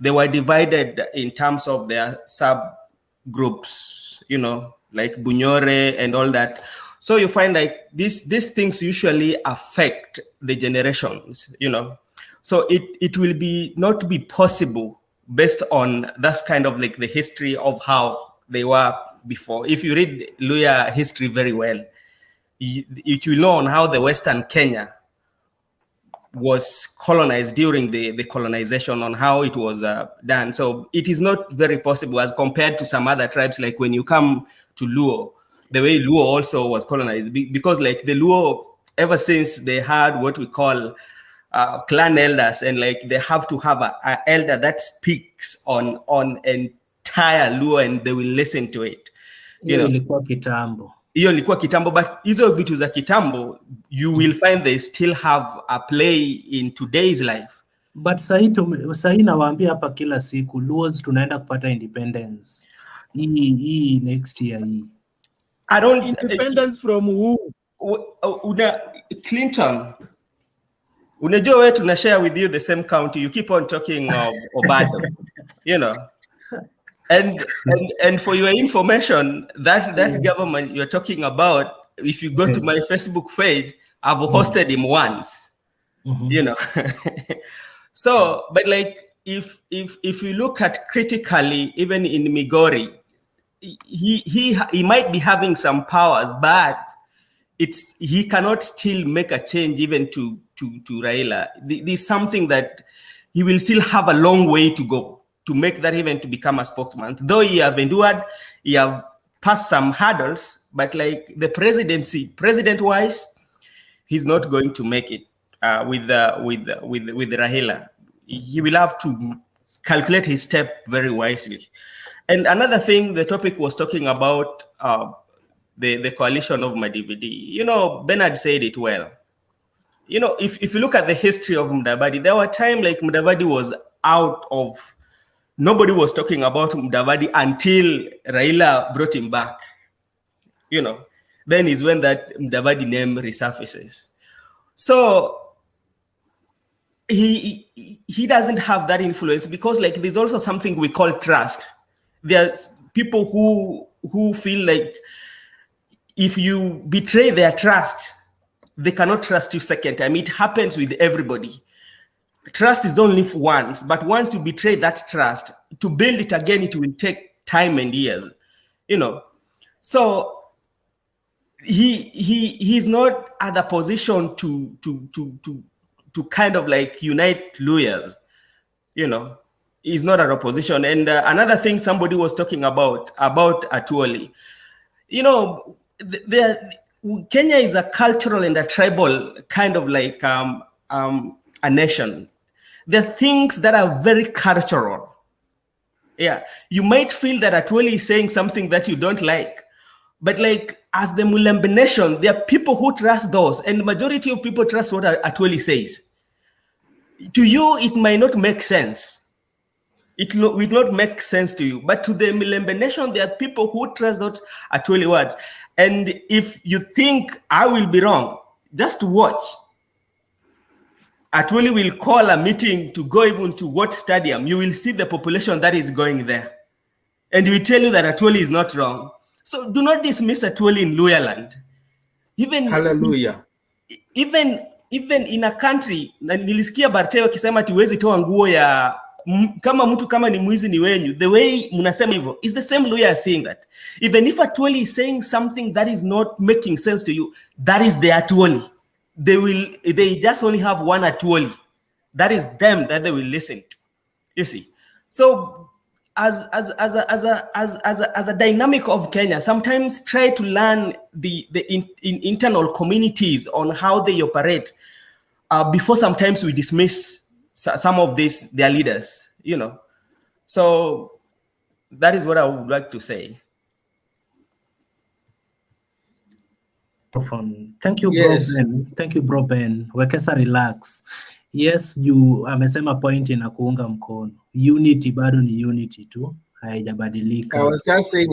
They were divided in terms of their subgroups, you know, like Bunyore and all that. So you find like these things usually affect the generations, you know. So it will not be possible based on that kind of like the history of how they were before. If you read Luya history very well, you will know on how the Western Kenya was colonized during the colonization, on how it was done. So it is not very possible as compared to some other tribes, like when you come to Luo, the way Luo also was colonized, because like the Luo, ever since they had what we call clan elders, and like they have to have an elder that speaks on entire Luo and they will listen to it. You know, ilikuwa kitambo. Hiyo ilikuwa kitambo, but hizo vitu za kitambo, you will find they still have a play in today's life. But sahi nawaambia hapa kila siku, Luos tunaenda kupata independence. Hii next year hii. I don't independence from who? Clinton. Unajua wewe tuna share with you the same county. You keep on talking of Obado. You know. And for your information, that government you're talking about, if you go to my Facebook page, I've hosted him once. You know. So, but like if you look at critically, even in Migori, he might be having some powers, but he cannot still make a change even to Raila. There's something that he will still have a long way to go to make that even to become a spokesman. Though he have endured, he have passed some hurdles, but like the presidency, president-wise, he's not going to make it with Raila. He will have to calculate his step very wisely. And another thing, the topic was talking about the coalition of Mudavadi. You know, Bernard said it well. You know, if you look at the history of Mudavadi, there were times like Mudavadi was out of, nobody was talking about Mudavadi until Raila brought him back. You know, then is when that Mudavadi name resurfaces. So he doesn't have that influence because like there's also something we call trust. There's people who feel like if you betray their trust, they cannot trust you second time. It happens with everybody. Trust is only for once, but once you betray that trust, to build it again, it will take time and years, you know. So he's not at the position to kind of like unite lawyers, you know. He's not at a position. And another thing somebody was talking about Atuoli, you know, Kenya is a cultural and a tribal kind of like a nation. There are things that are very cultural. Yeah, you might feel that Atwoli is saying something that you don't like, but like as the Mulembe nation, there are people who trust those, and the majority of people trust what Atwoli says. To you, it might not make sense. It will not make sense to you, but to the Mulembe nation, there are people who trust those Atwoli words. And if you think I will be wrong, just watch. Atwoli will call a meeting to go even to what stadium. You will see the population that is going there. And we tell you that Atwoli is not wrong. So do not dismiss Atwoli in Luya land. Hallelujah. Even in a country, na nilisikia Barteo akisema tuwezi toa nguo ya kama mtu kama ni mwizi ni wenyu. The way mnasema hivyo is the same Luya saying that. Even if Atwoli is saying something that is not making sense to you, that is the Atwoli. They just only have one Atwoli. That is them that they will listen to. You see. So as a dynamic of Kenya, sometimes try to learn the internal communities on how they operate before sometimes we dismiss some of their leaders, you know. So that is what I would like to say. Thank you, Yes. Bro Ben. Thank you, Bro Ben. Wekesa relax. Yes, you amesema point na kuunga mkono. Unity bado ni unity tu, haijabadilika. I was just saying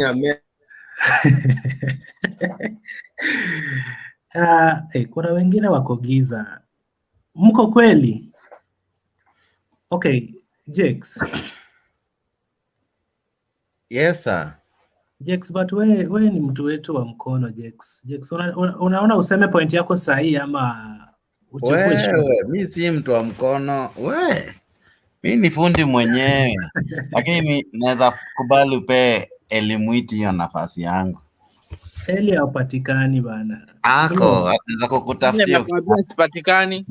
kuna wengine wako giza. Mko kweli? Okay, Jex. Yes, sir. Jex, but we ni mtu wetu wa mkono, Jex. Jex, unaona useme point yako sahihi ama uchukue shot? Mi si mtu wa mkono. Mi ni fundi mwenyewe. Lakini naweza kubali upe Elimuiti hiyo nafasi yangu. Eli haupatikani bana. Naweza kukutafutia. Sipatikani.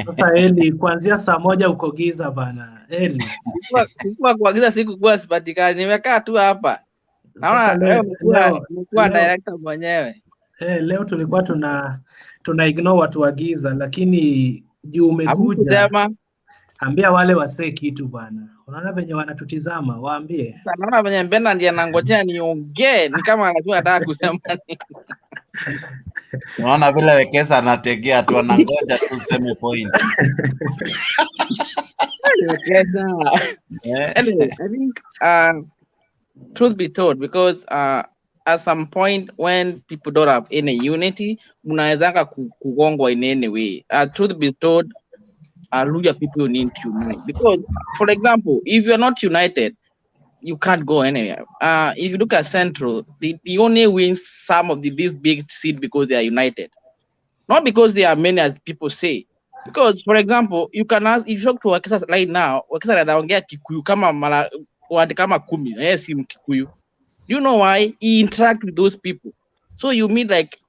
Sasa Eli, kuanzia saa 1 uko giza bana. Eli. Sikuwa kuagiza siku kuwa sipatikani. Nimekaa tu hapa. Naona leo nilikuwa director mwenyewe. Leo tulikuwa tuna ignore watu wa giza, lakini juu umekuja. Ambia wale wasee kitu bana. Unaona venye wanatutizama, waambie. Naona venye Mbena ndiye anangojea niongee, ni kama anajua nataka kusema nini. Unaona vile Wekesa anategea tu, anangoja tu useme point. Anyway, I think truth be told, because at some point when people don't have any unity, mnawezanga kugongwa in any way. Truth be told, Luya people need to unite, because, for example, if you're not united, you can't go anywhere. If you look at Central, they only win some of these big seats because they are united, not because they are many as people say. Because, for example, you can ask, if you talk to Wekesa right now, Wekesa anaongea Kikuyu kama watu kama 10, yeye si Mkikuyu. You know why? He interact with those people. So you mean like,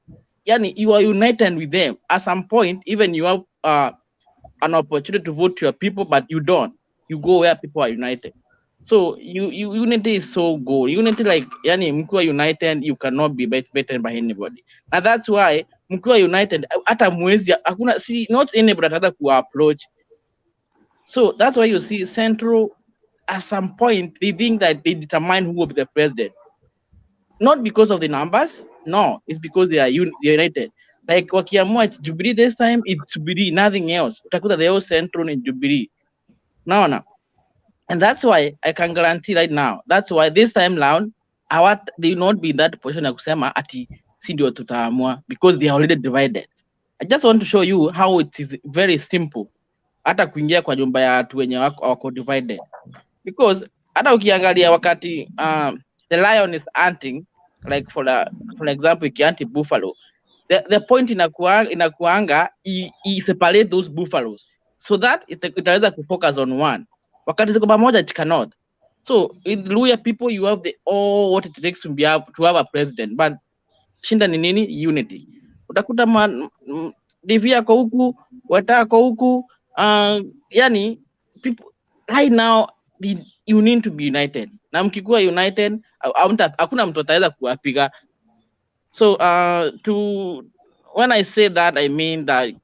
yani, you are united with them. At some point, even you have an opportunity to vote to your people, but you don't. You go where people are united. So unity is so good. Unity, like, yani, mkiwa united, you cannot be better by anybody. And that's why mkiwa united, hata mwezi hakuna, see, not anybody ataweza ku approach. So that's why you see Central, at some point, they think that they determine who will be the president. Not because of the numbers, no, it's because they are united. Like wakiamua it's Jubilee this time, it's Jubilee, nothing else. Utakuta the whole Central in Jubilee. No. And that's why I can guarantee right now, that's why this time round, they will not be in that position ya kusema ati si ndio tutaamua, because they are already divided. I just want to show you how it is very simple. Hata kuingia kwa nyumba ya watu wenye wako divided. Because hata ukiangalia wakati the lion is hunting, like for example, ikianti buffalo, the point inakuanga i separate those buffaloes so that itaweza kufocus on one. Wakati ziko pamoja, it cannot. So with Luya people, you have what it takes to have a president, but shinda ni nini? Unity. Utakuta Divya kwa huku, Weta kwa huku, yani people right now, you need to be united. Na mkikuwa united, hakuna mtu ataweza kuwapiga. So when I say that, I mean that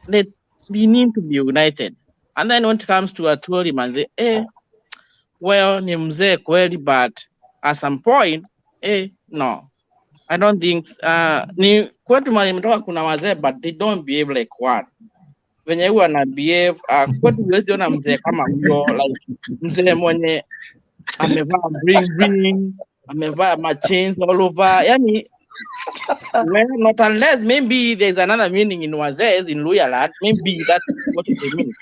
they need to be united. And then when it comes to Atwoli manze, well, ni mzee kweli, but at some point, no. I don't think ni kwetu mali mtoka kuna wazee, but they don't behave like one. Venye huwa na behave kwetu huwezi ona mzee kama huyo, like mzee mwenye amevaa bling, amevaa ma chains all over. Yani, well, not unless maybe there's another meaning in wazee in Luya, maybe that's what they mean.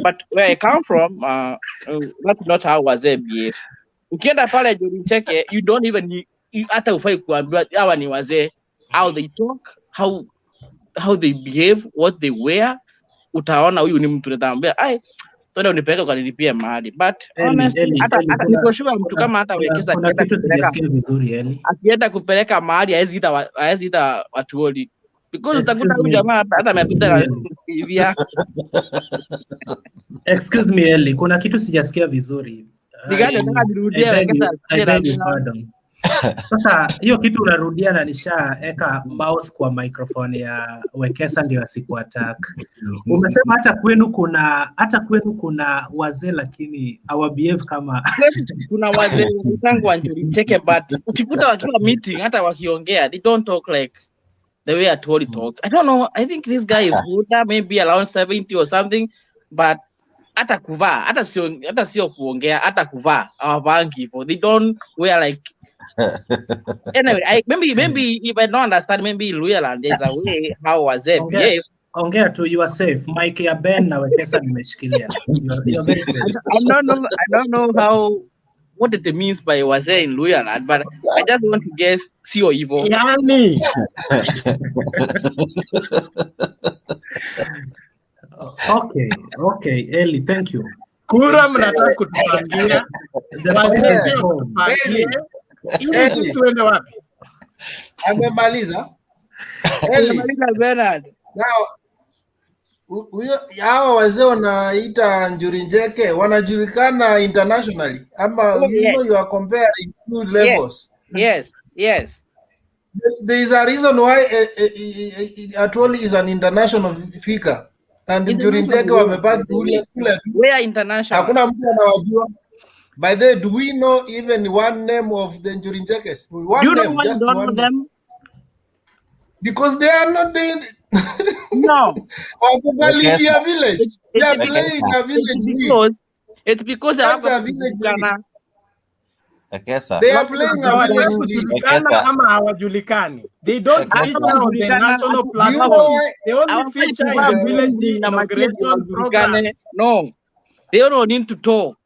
But where I come from, that's not how wazee behave. Ukienda pale Joricheke, you don't even hata ufai kuambiwa hawa ni wazee, how they talk, how they behave, what they wear. Utaona huyu ni mtu nitaambia twende unipeleke ukanilipia mahali, but honestly hata niko sure mtu kama hata wekesa akienda kupeleka mahali haezi ita Atwoli, because utakuta huyu jamaa hata amepita hivya. Excuse me Eli, kuna kitu sijasikia vizuri. Nataka nirudie wekesa. Sasa hiyo kitu unarudia na nishaeka mouse kwa microphone ya Wekesa ndio asikuattack. Umesema hata kwenu kuna wazee lakini behave kama kuna wazee tangu Joricheke, but ukikuta wakiwa meeting hata wakiongea they don't talk like the way Atwoli talks. I don't know, I think this guy is older, maybe around 70 or something, but hata kuvaa hata sio kuongea, hata kuvaa hawavangi hivyo. They don't wear like anyway, maybe if I don't understand, maybe Luyaland there's a way how wazee behave. Ongea tu, you are safe. Mike ya Ben na Wekesa nimeshikilia. You're very safe. I don't know what it means by wazee in Luyaland, but I just want to guess sio hivyo. Yani. Okay, Eli, thank you. Kura mnataka kutupangia. Ili tuende wapi? Amemaliza. Amemaliza Bernard. Now, hao wazee wanaita Njuri wanajulikana internationally ama you are comparing two levels. Yes. There is a reason why Atwoli is an international figure and Njuri wamebaki kule. Where international? Hakuna mtu anawajua. By the way, do we know even one name of the Njuri Njekes? You don't know them? Because they are not the... No. Village. They are playing a village. It's because that's a village. They are playing a village. Ama hawajulikani. They don't feature on the national platform. They only feature in the village inauguration programs. No. They don't need to talk.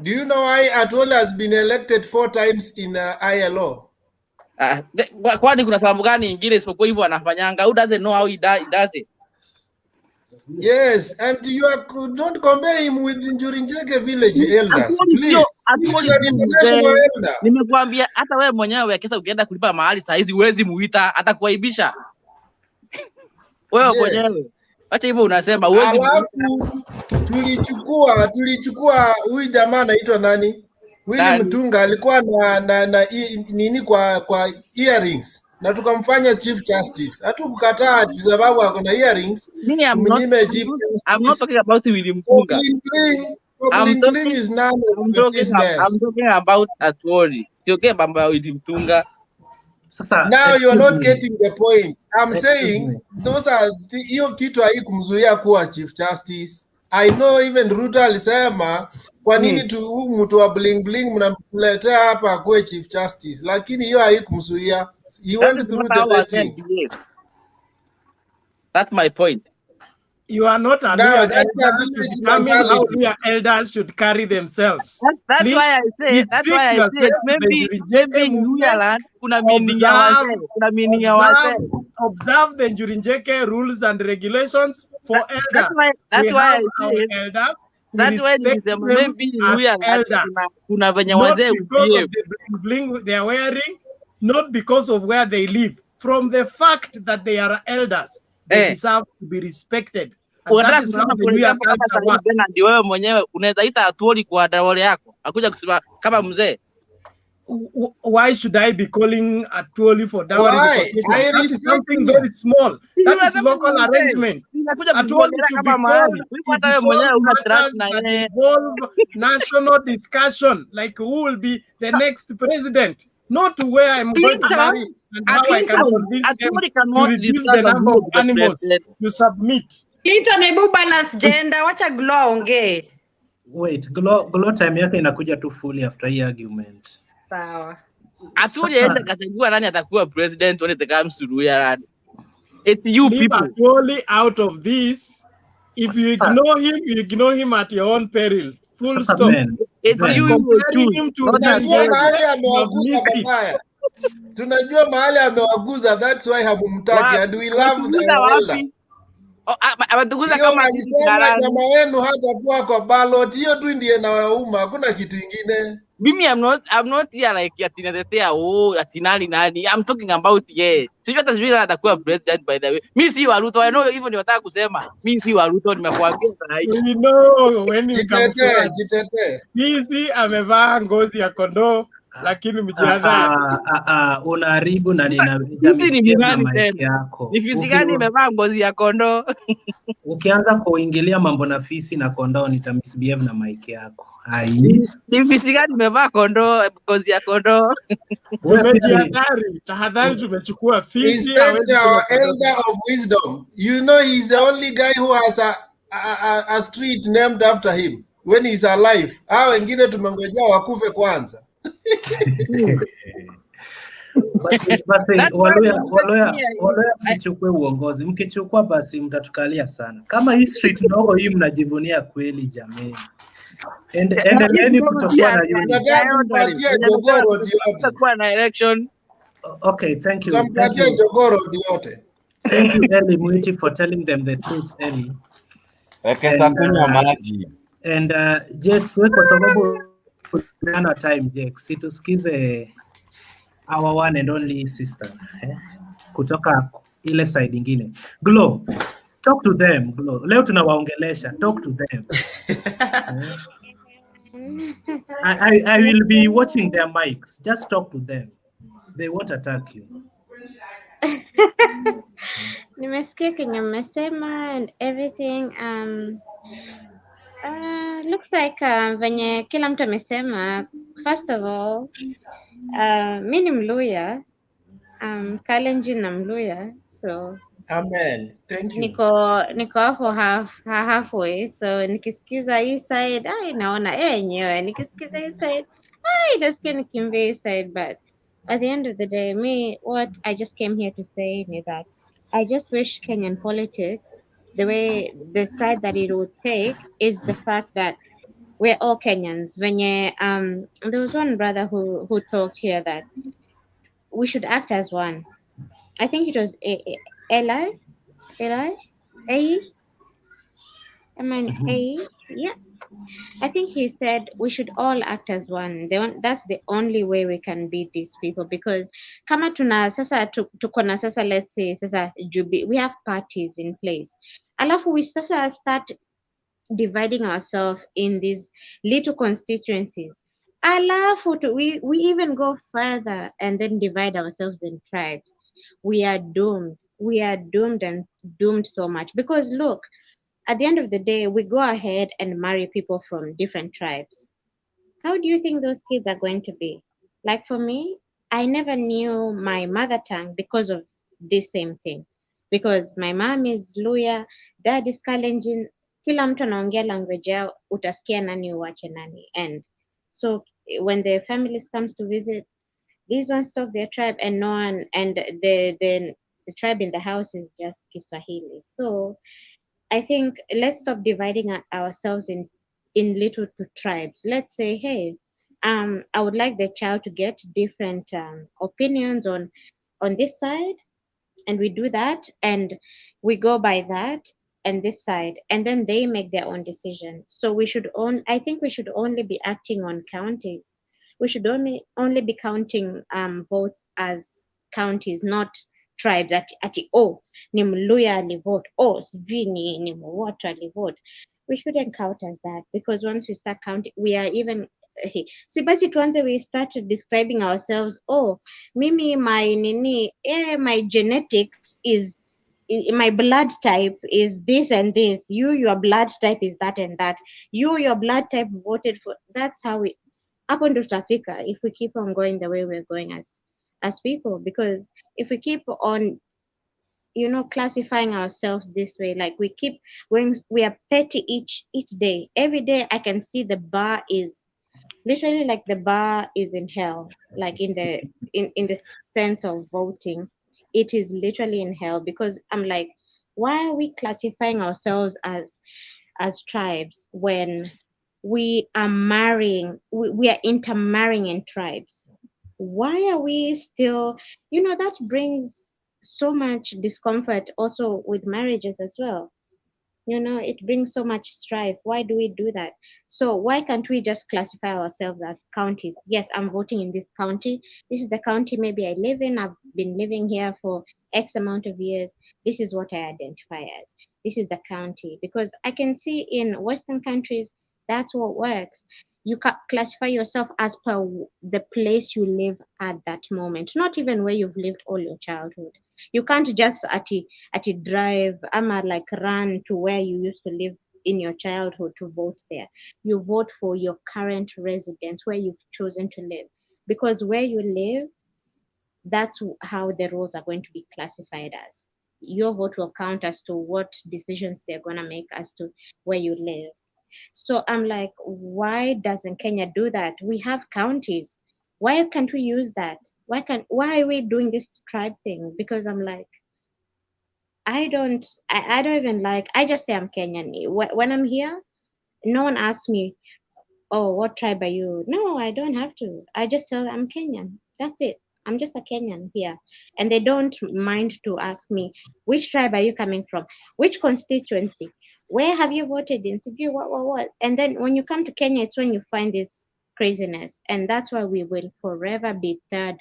Do you know why Atwoli has been elected 4 times in ILO? Kwani kuna sababu gani nyingine isipokuwa hivyo anafanyanga? Who doesn't know how he does it? Yes, and don't compare him with Njuri village elders. Please. Nimekuambia hata wewe mwenyewe Wekesa ukienda kulipa mahali saa hizi huwezi muita, atakuaibisha. Wewe mwenyewe. Acha hivyo unasema huwezi. Alafu tulichukua huyu jamaa anaitwa nani? Willy Mtunga alikuwa na nini kwa earrings na tukamfanya Chief Justice. Hatukukataa sababu ako na earrings. I'm not talking about Willy Mtunga. I'm talking about Atwoli. You're about Willy Mtunga. Now you're not getting the point. I'm saying those are hiyo kitu haikumzuia kuwa Chief Justice. I know even Ruto alisema kwa nini tu mtu wa bling mnamletea hapa kwa Chief Justice, lakini hiyo haikumzuia. He went through the vetting. That's my point. You are not aware that how your elders should carry themselves. That's why I say maybe Luyaland kuna meaning ya wazee. Observe the Njuri rules and regulations for elders. That's why maybe Luyaland kuna venye wazee they are wearing, not because of where they live, from the fact that they are elders. They deserve to be respected. Ndio wewe mwenyewe unaweza ita Atwoli kwa dawole yako akuja kusema kama mzee. why should I be calling Atwoli for dowry Why? negotiation? I That is respect something you. very small. That is Unasema local mzee, arrangement. ninakuja Atwoli kukuongelea should be kama called mahali. Wewe to hata wewe mwenyewe resolve una trust matters na that yeye. involve national discussion, like who will be the next president, not where I'm going to Clinton, marry and how I can convince them Atwoli to cannot reduce discuss the on number who of will be the animals president. to submit. Clinton, hebu balance gender, wacha Glow aongee. Wait, Glow time yake inakuja tu fully after hii argument. Sawa. Atwoli aende kachagua nani atakuwa president when it comes to Luya. It's you Leave people. Atwoli out of this. If you ignore him at your own peril. Full Sasa stop. It's But you comparing him to Tunajua mahali you have amewaguza missed it. babaya. Tunajua mahali amewaguza, that's why hamumtaki and we love Ametuguza our elder. wapi? Ametuguza Hiyo kama sisi alisema karani. jamaa wenu hatakuwa kwa ballot, hiyo tu ndiye nawauma, hakuna kitu ingine. Mimi I'm not here like atinatetea ati nani. I'm talking about sijui hata sijui atakuwa president by the way. Mimi si wa Ruto. I know hivyo ndio nataka kusema. Mimi si wa Ruto, nimekuambia sasa hivi. We know when you come Jitetee. Hizi amevaa ngozi ya kondoo lakini mjihadhari. Unaharibu na Hizi ni nani mic tena? yako. Ni fisi gani imevaa ngozi ya kondoo? Ukianza kuingilia mambo na fisi na kondoo nitamisbehave na mic yako. Hai. Ni fisi gani imevaa kondoo, ngozi ya kondoo? Tumejihadhari, tahadhari tumechukua. Fisi Respect our elder of wisdom. You know he's the only guy who has a street named after him when he's alive. Hao wengine tumengojea wakufe kwanza. Basi Waluya msichukue uongozi. Mkichukua basi mtatukalia sana. Kama hii street ndogo hii mnajivunia kweli jameni. Endeleeni kutokuwa na election. Okay, thank you. Thank you, Eli Mwiti, for telling them the truth, Eli. And Jex, kwa sababu kuna time Jex, situsikize our one and only sister kutoka ile side ingine. Glow, talk to them. Glow, leo tunawaongelesha, talk to them. I will be watching their mics. Just talk to them. They won't attack you. Nimesikia kenye mmesema and everything. Looks like venye kila mtu amesema. First of all, mi ni Mluya, Kalenjin na Mluya, so amen. Thank you. Niko hapo halfway, so nikisikiza hii side, naona yenyewe, nikisikiza hii side, nasikia nikimbia hii side, but at the end of the day, what I just came here to say is that I just wish Kenyan politics, the side that it would take is the fact that we're all Kenyans. Venye, there was one brother who talked here that we should act as one. I think it was Eli? Yeah. I think he said we should all act as one. That's the only way we can beat these people, because kama tuna sasa tuko na sasa, let's say sasa we have parties in place. Alafu we sasa start dividing ourselves in these little constituencies. Alafu we even go further and then divide ourselves in tribes. We are doomed. We are doomed and doomed so much, because look, at the end of the day, we go ahead and marry people from different tribes. How do you think those kids are going to be? Like for me, I never knew my mother tongue because of this same thing. Because my mom is Luya, dad is Kalenjin, kila mtu anaongea language yao, utasikia nani uwache nani. And so when their families comes to visit, these ones talk their tribe and no one, and the tribe in the house is just Kiswahili. So I think let's stop dividing ourselves in little tribes. Let's say, hey, I would like the child to get different opinions on this side, and we do that, and we go by that and this side, and then they make their own decision. So I think we should only be acting on counties. We should only be counting votes as counties, not tribes. Ni Mluya alivote, sijui ni Mwoto alivote. We shouldn't count as that, because once we start counting, we are even si basi tuanze we start describing ourselves, oh mimi my genetics is my blood type is this and this, your blood type is that and that, your blood type voted for. That's how we up ndo tutafika if we keep on going the way we're going as people. Because if we keep on classifying ourselves this way, like we keep when we are petty each day, every day I can see the bar is literally like the bar is in hell, like in the sense of voting. It is literally in hell, because I'm like, why are we classifying ourselves as tribes when we are marrying, we are intermarrying in tribes? Why are we still, that brings so much discomfort also with marriages as well. It brings so much strife. Why do we do that? So why can't we just classify ourselves as counties? Yes, I'm voting in this county. This is the county maybe I live in. I've been living here for X amount of years. This is what I identify as. This is the county. Because I can see in Western countries, that's what works. You classify yourself as per the place you live at that moment, not even where you've lived all your childhood. You can't just at a drive, like run to where you used to live in your childhood to vote there. You vote for your current residence, where you've chosen to live. Because where you live, that's how the roles are going to be classified as. Your vote will count as to what decisions they're going to make as to where you live. So I'm like, why doesn't Kenya do that? We have counties. Why can't we use that? Why are we doing this tribe thing? Because I'm like, I don't even like, I just say I'm Kenyan. When I'm here, no one asks me, oh, what tribe are you? No, I don't have to. I just tell them I'm Kenyan. That's it. I'm just a Kenyan here. And they don't mind to ask me, which tribe are you coming from? Which constituency? Where have you voted in? What? And then when you come to Kenya, it's when you find this craziness. And that's why we will forever be third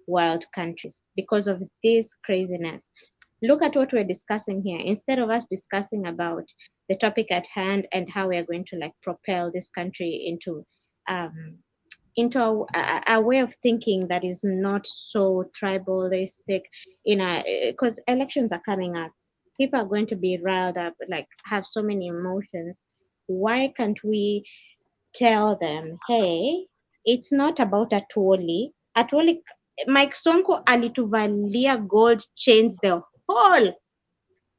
world countries, because of this craziness. Look at what we're discussing here. Instead of us discussing about the topic at hand and how we are going to propel this country into a way of thinking that is not so tribalistic, because elections are coming up. People are going to be riled up, have so many emotions. Why can't we tell them, hey, it's not about Atwoli. Mike Sonko alituvalia gold chains the whole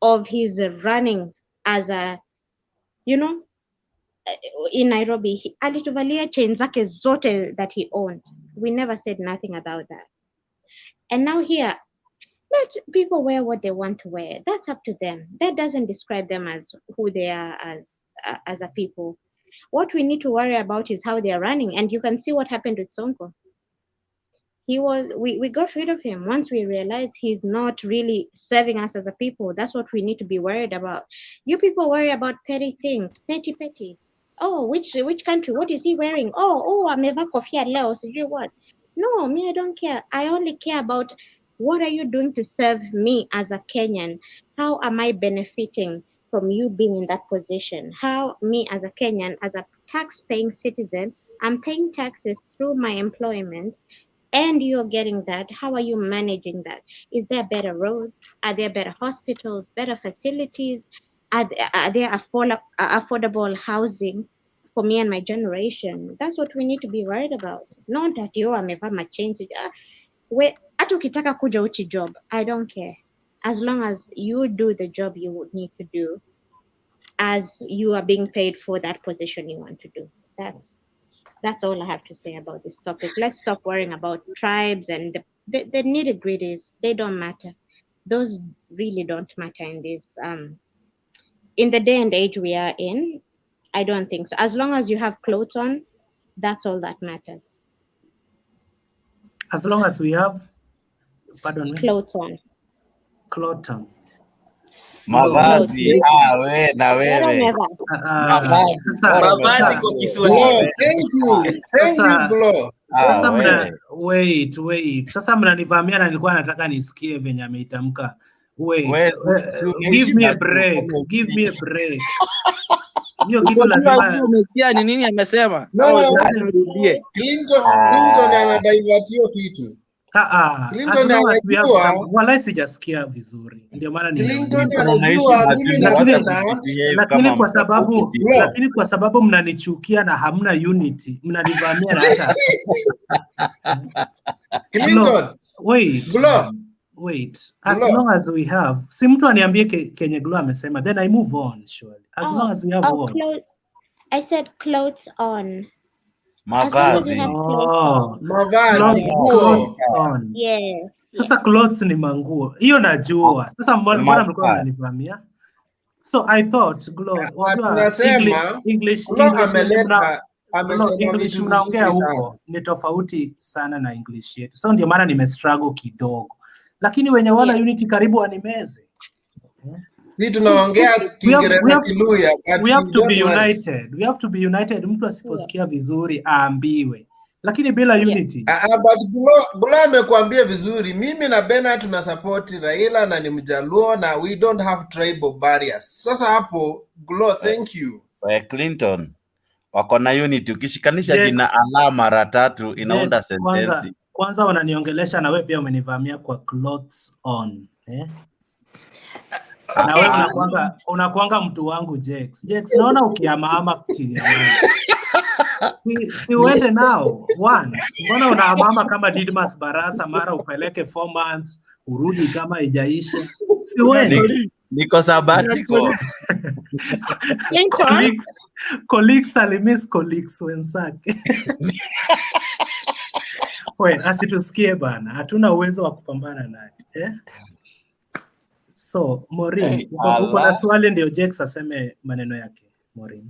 of his running as a, in Nairobi. Alituvalia chains zake zote that he owned. We never said nothing about that. And now here, let people wear what they want to wear. That's up to them. That doesn't describe them as who they are as a people. What we need to worry about is how they are running. And you can see what happened with Sonko. We got rid of him once we realized he's not really serving us as a people. That's what we need to be worried about. You people worry about petty things, petty. Oh, which country? What is he wearing? Oh, ameva kofia leo, sijui what. No, me, I don't care. I only care about what are you doing to serve me as a Kenyan? How am I benefiting from you being in that position? How me as a Kenyan, as a tax-paying citizen, I'm paying taxes through my employment, and you're getting that. How are you managing that? Is there better roads? Are there better hospitals, better facilities? Are there affordable housing for me and my generation? That's what we need to be worried about. Not that amevaa machenzi. Hata ukitaka kuja uchi job, I don't care. As long as you do the job you would need to do, as you are being paid for that position you want to do. That's all I have to say about this topic. Let's stop worrying about tribes and the nitty-gritties. They don't matter. Those really don't matter in this. In the day and age we are in, I don't think so. As long as you have clothes on, that's all that matters. As long as we have, pardon me? Clothes on. Clothes on. Mavazi, we na wewe. Mavazi kwa Kiswahili. Thank you, Glo. Sasa wait. Sasa mnanivamia na nilikuwa nataka nisikie venye ameitamka. Wait. Give me a break. Hiyo kitu lazima umesikia ni nini amesema. No, Nirudie. Clinton anadivert hiyo kitu. Clinton anajua, wala sijasikia vizuri. Ndio maana Clinton anajua mimi napenda, lakini kwa sababu mnanichukia na hamna unity, mnanivamia na hata Clinton. Wait. As long as we have, si mtu aniambie Kenya Glow amesema, then I move on surely. As long as we have what? I said clothes on. Mavazi. Mavazi. On. Yes. Sasa clothes ni manguo. Hiyo najua. Sasa mbona mlikuwa mnanivamia? So I thought English mnaongea huko ni tofauti sana na English yetu. So ndio maana nimestruggle kidogo. Lakini wenye wala unity karibu animeze. Sisi tunaongea Kiingereza Kiluya. We have to be united. We have to be united. Mtu asiposikia vizuri aambiwe. Lakini bila unity. But Bulo amekuambia vizuri. Mimi na Bena tuna support Raila na ni Mjaluo na we don't have tribal barriers. Sasa hapo Bulo, thank you. Clinton wako na unity. Ukishikanisha jina Allah mara 3 inaunda sentensi. Kwanza wananiongelesha na wewe pia umenivamia kwa clothes on. Na wewe unakuanga mtu wangu Jex. Naona ukiamama chini ya maji. Si uende nao once. Mbona unaamama kama Didmas Barasa mara upeleke 4 months urudi kama haijaisha? Si uende. Niko sabatiko. Colleagues alimiss colleagues wenzake. Wewe asitusikie bana. Hatuna uwezo wa kupambana naye. So, Maureen, uko na swali ndio Jex aseme maneno yake, Maureen.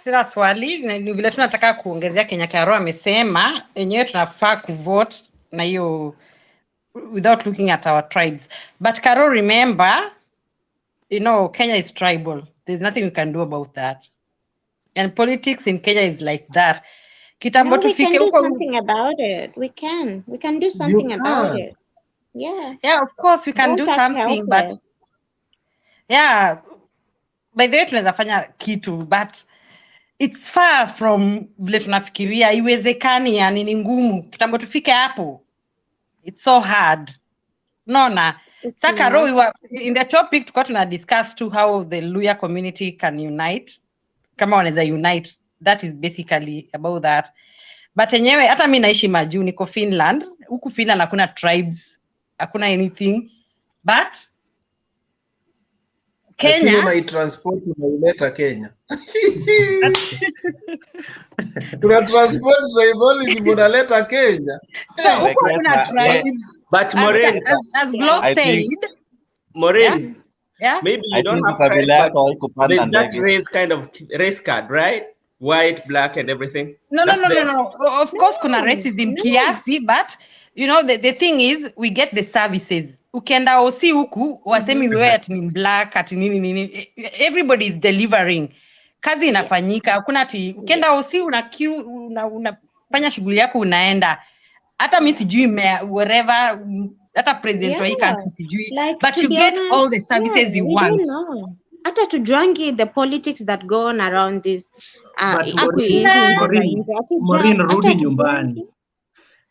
Sina swali, ni vile tunataka kuongezea Kenya Karo amesema, yenyewe tunafaa kuvote na hiyo without looking at our tribes. But Karo, remember, Kenya is tribal. There's nothing we can do about that. And politics in Kenya is like that. Kitambo tufike huko. We can do something about it. We can do something about it. Yeah, of course we can do something, but by the way tunaweza fanya kitu, but it's far from vile tunafikiria. Haiwezekani, yani ni ngumu. Kitambo tufike hapo, it's so hard. Sakaro, we were in the topic tulikuwa tuna discuss to how the Luya community can unite, kama wanaweza unite. That is basically about that. But enyewe hata mimi naishi majuu, niko Finland. Huku Finland hakuna tribes, hakuna anything, but Kenya na transport unaileta Kenya. Kuna transport tribalism unaleta Kenya. Huku kuna tribes. But Maureen, as Glo said, Maureen, maybe you don't have tribes, but there's that race card, right? White, black, and everything. No. Of course, kuna racism kiasi, but the thing is, we get the services. Ukienda osi huku, wasemi wewe ati ni black, ati nini. Everybody is delivering. Kazi inafanyika. Hakuna ati ukienda osi unafanya shughuli yako unaenda. Hata mimi sijui whatever, hata president wa hii country sijui, but you get all the services you want. Hata tujuangi the politics that go on around this. Maureen, rudi nyumbani.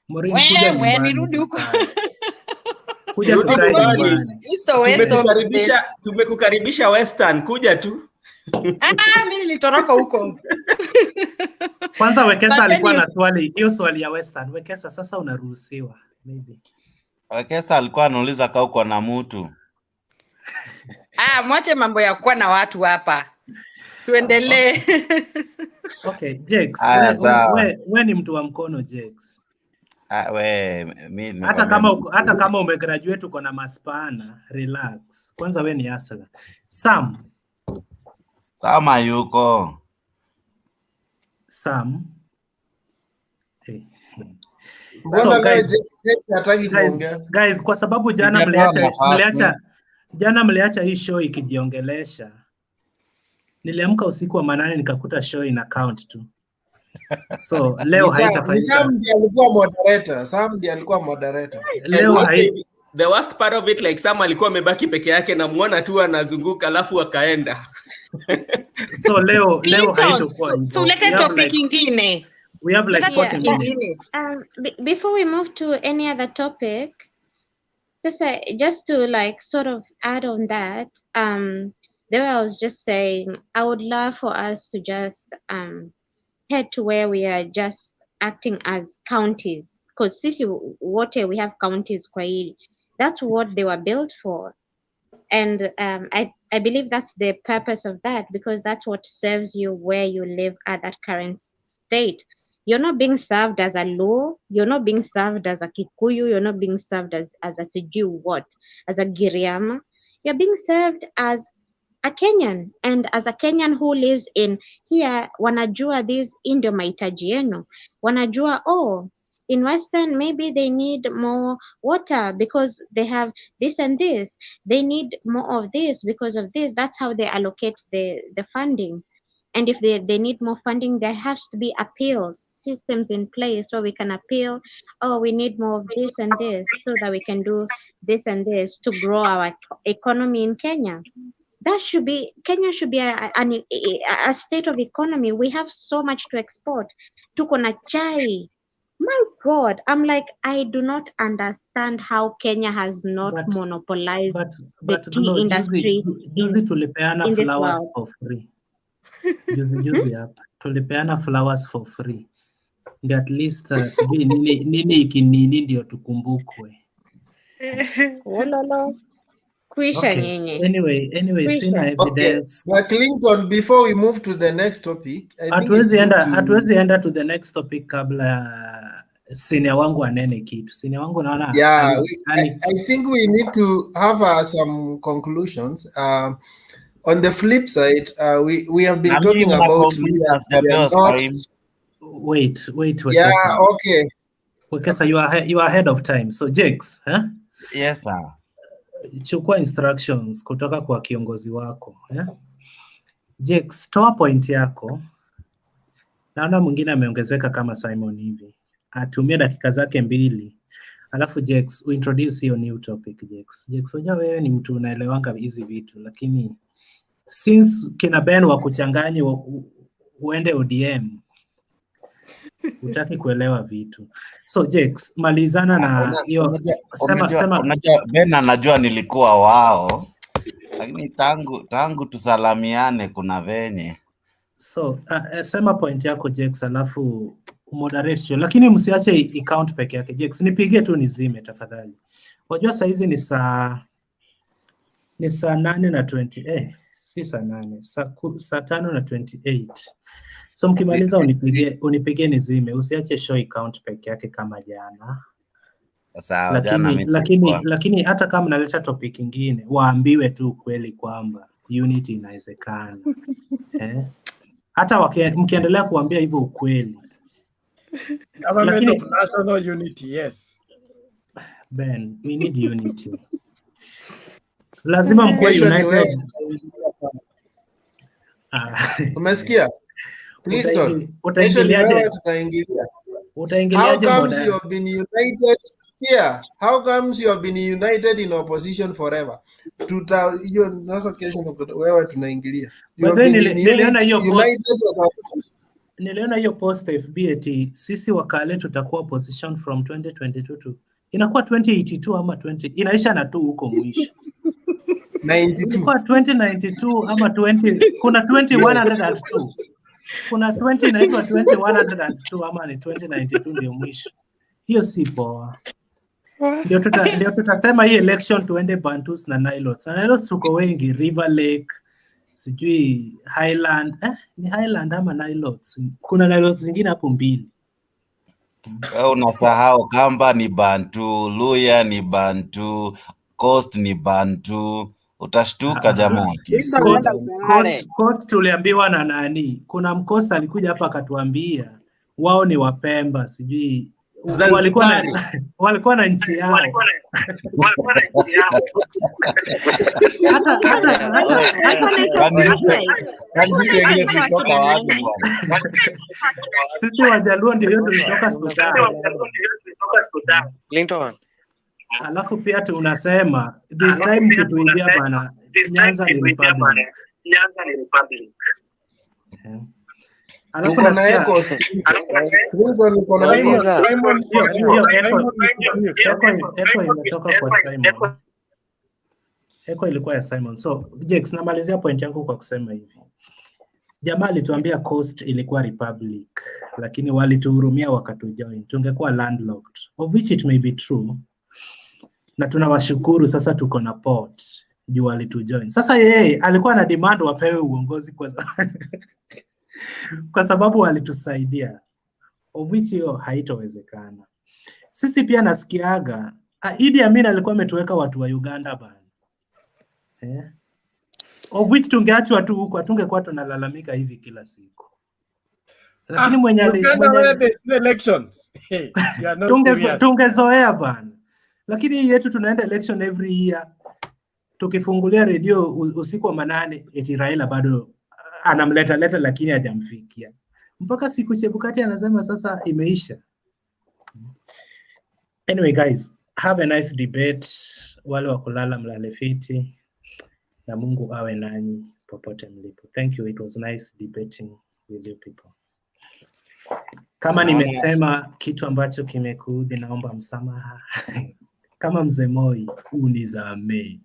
Maureen, kuja nyumbani. Nirudi huko. Kuja nyumbani. Tumekukaribisha Western, kuja tu. Mimi nilitoroka huko. Kwanza Wekesa alikuwa na swali, hiyo swali ya Western. Wekesa, sasa unaruhusiwa. Maybe. Wekesa alikuwa anauliza kama uko na mtu. Mwache mambo ya kuwa na watu hapa. Tuendelee. Okay, Jex, wewe ni mtu wa mkono Jex. Hata kama umegraduate uko na maspana, relax. Kwanza wewe ni asala. Sam. Kama yuko. Sam. So guys, kwa sababu jana mliacha hii show ikijiongelesha. Niliamka usiku wa manane nikakuta show in account tu. So leo haitafanyika. Sam ndiye alikuwa moderator. Leo the worst part of it, like Sam alikuwa amebaki peke yake na muona tu anazunguka alafu akaenda. So leo Clinton, haitakuwa hivyo. tulete topic ingine. We have like 40 minutes. Before we move to any other topic, just to like sort of add on that, there I was just saying, I would love for us to just head to where we are just acting as counties, because sisi wote we have counties kwa hili. That's what they were built for. And I believe that's the purpose of that, because that's what serves you where you live at that current state. You're not being served as a Luo, you're not being served as a Kikuyu, you're not being served as a Siju what, as a Giriama. You're being served as a Kenyan, and as a Kenyan who lives in here, wanajua this ndio mahitaji yenu. Wanajua, oh, in Western, maybe they need more water because they have this and this. They need more of this because of this. That's how they allocate the funding. And if they need more funding, there has to be appeals systems in place so we can appeal, oh, we need more of this and this so that we can do this and this to grow our economy in Kenya. That should be, Kenya should be a state of economy. We have so much to export. Tuko na chai. My God, I'm like, I do not understand how Kenya has not monopolized the tea industry. Juzi tulipeana flowers for free. Juzi hapa tulipeana flowers for free. Ndio at least sijui nini ikinini ndio tukumbukwe. Wololo. Okay. Anyway, sina evidence. Okay. Clinton, before we move to the next topic, hatuwezi enda to the next topic kabla senior wangu anene kitu. Senior wangu naona. Yeah, I think we need to have some conclusions. On the flip side, we have been talking about Wait. Yeah, okay. Wekesa, you are ahead of time. So Jakes, huh? Yes, sir. Chukua instructions kutoka kwa kiongozi wako. Jakes, toa point yako. Naona mwingine ameongezeka kama Simon hivi. Atumie dakika zake 2. Alafu Jakes, uintroduce your new topic, Jakes, unajua wewe ni mtu unaelewanga hizi vitu, lakini since kina Ben wa kuchanganya uende ODM, utaki kuelewa vitu. So Jakes, malizana na hiyo sema unajua Ben anajua nilikuwa wao, lakini tangu tusalamiane kuna venye. So sema point yako Jakes, alafu moderate, lakini msiache account peke yake. Jakes, nipige tu nizime tafadhali. Unajua saa hizi ni saa 8:20. Si saa 8, saa 5:28. So mkimaliza unipige nizime, usiache show account peke yake kama jana. Sawa, lakini hata kama mnaleta topic nyingine, waambiwe tu kweli kwamba unity inawezekana. Hata mkiendelea kuambia hivyo ukweli. Lakini national unity, yes. Ben, we need unity. Lazima mkuwe united. Umesikia? Utaingiliaje? How comes you have been united here? How comes you have been united in opposition forever? Hiyo nasa kesho wewe tunaingilia. Niliona hiyo post FB eti sisi wakale tutakuwa opposition from 2022 to inakuwa 2082 ama 20 inaisha na 2 huko mwisho. 92. Ilikuwa 2092 ama 20, kuna 2102. Kuna 20 inaitwa 2102 ama ni 2092 ndio mwisho. Hiyo si poa. Ndio tutasema hii election tuende Bantus na Nilots. Na Nilots tuko wengi, River Lake, sijui Highland, ni Highland ama Nilots. Kuna Nilots zingine hapo 2. Unasahau Kamba ni Bantu, Luya ni Bantu, Coast ni Bantu. Utashtuka jamaa. Coast tuliambiwa na nani? Kuna mcoast alikuja hapa akatuambia wao ni Wapemba, sijui walikuwa na nchi yao. Sisi Wajaluo ndio tulitoka Sudan. Clinton. Alafu pia tunasema this time kutuingia bana Nyanza ni Republic. Nyanza ni republic. Alafu Uko na nasikia echo. Wilson, uko na echo. Echo imetoka kwa Simon. Echo ilikuwa ya Simon. So, Jex, namalizia point yangu kwa kusema hivi. Jamaa alituambia Coast ilikuwa republic, lakini walituhurumia wakatujoin. Tungekuwa landlocked, of which it may be true. Na tunawashukuru sasa tuko na port juu walitujoin. Sasa yeye alikuwa na demand wapewe uongozi kwa sababu walitusaidia, of which hiyo haitowezekana. Sisi pia nasikiaga Idi Amin alikuwa ametuweka watu wa Uganda bana. Of which tungeachwa tu huko, tungekuwa tunalalamika hivi kila siku. Lakini mwenye elections. tungezoea bana. Lakini hii yetu tunaenda election every year. Tukifungulia redio usiku wa manane eti Raila bado anamleta lakini hajamfikia. Mpaka siku Chebukati anasema sasa imeisha. Anyway guys, have a nice debate. Wale wa kulala mlale fiti. Na Mungu awe nanyi popote mlipo. Thank you. It was nice debating with you people. Kama nimesema kitu ambacho kimekuudhi, naomba msamaha. Kama mzee Moi, unizame.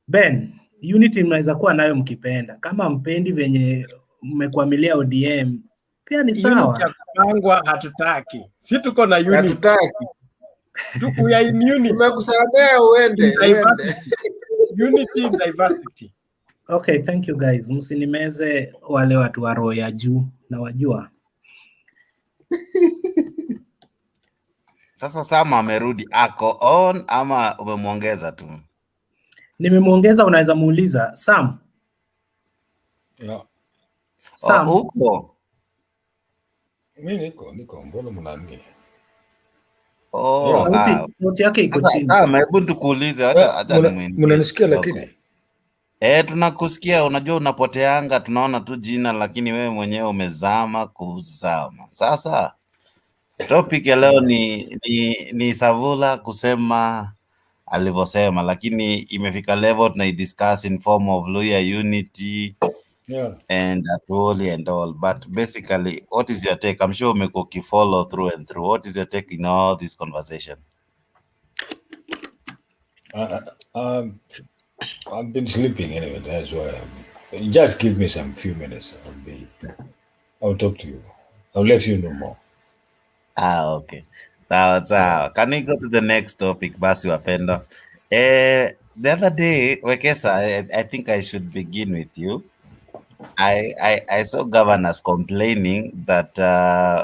Ben, unity mnaweza kuwa nayo mkipenda. Kama mpendi venye mmekuamilia ODM, pia ni sawa. Unity ya kupangwa hatutaki. Si tuko na unity. Hatutaki. We are in unity. Tumekusamea uende. Unity, diversity. Okay, thank you guys. Msinimeze wale watu wa roho ya juu na wajua. Sasa Sam amerudi, ako on ama umemuongeza tu? Nimemuongeza, unaweza muuliza Sam. Yeah. Sam huko? Mimi niko mbona mnani? Sauti yake iko chini. Sam, hebu tukuulize sasa, hata mnanisikia lakini? Tunakusikia, unajua unapoteanga, tunaona tu jina lakini wewe mwenyewe umezama kuzama. Sasa topic ya leo ni Savula kusema alivyosema, lakini imefika level tunaidiscuss in form of Luhya unity and Atwoli and all. But basically, what is your take? I'm sure umekuwa follow through and through. What is your take in all this conversation? I've been sleeping anyway, that's why. Just give me some few minutes. I'll talk to you. I'll let you know more. Okay. Sawa. Can we go to the next topic, basi wapenda? The other day, Wekesa, I think I should begin with you. I saw governors complaining that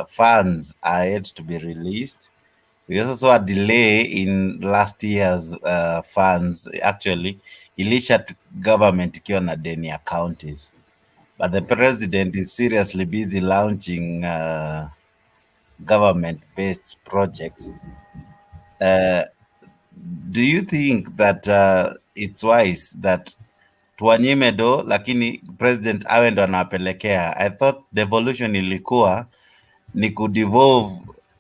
funds are yet to be released. We also saw a delay in last year's funds. Actually, ilisha government ikiwa na deni ya counties. But the president is seriously busy launching government-based projects. Do you think that it's wise that tuwanyime do lakini president awe ndo anawapelekea? I thought devolution ilikuwa ni kudevolve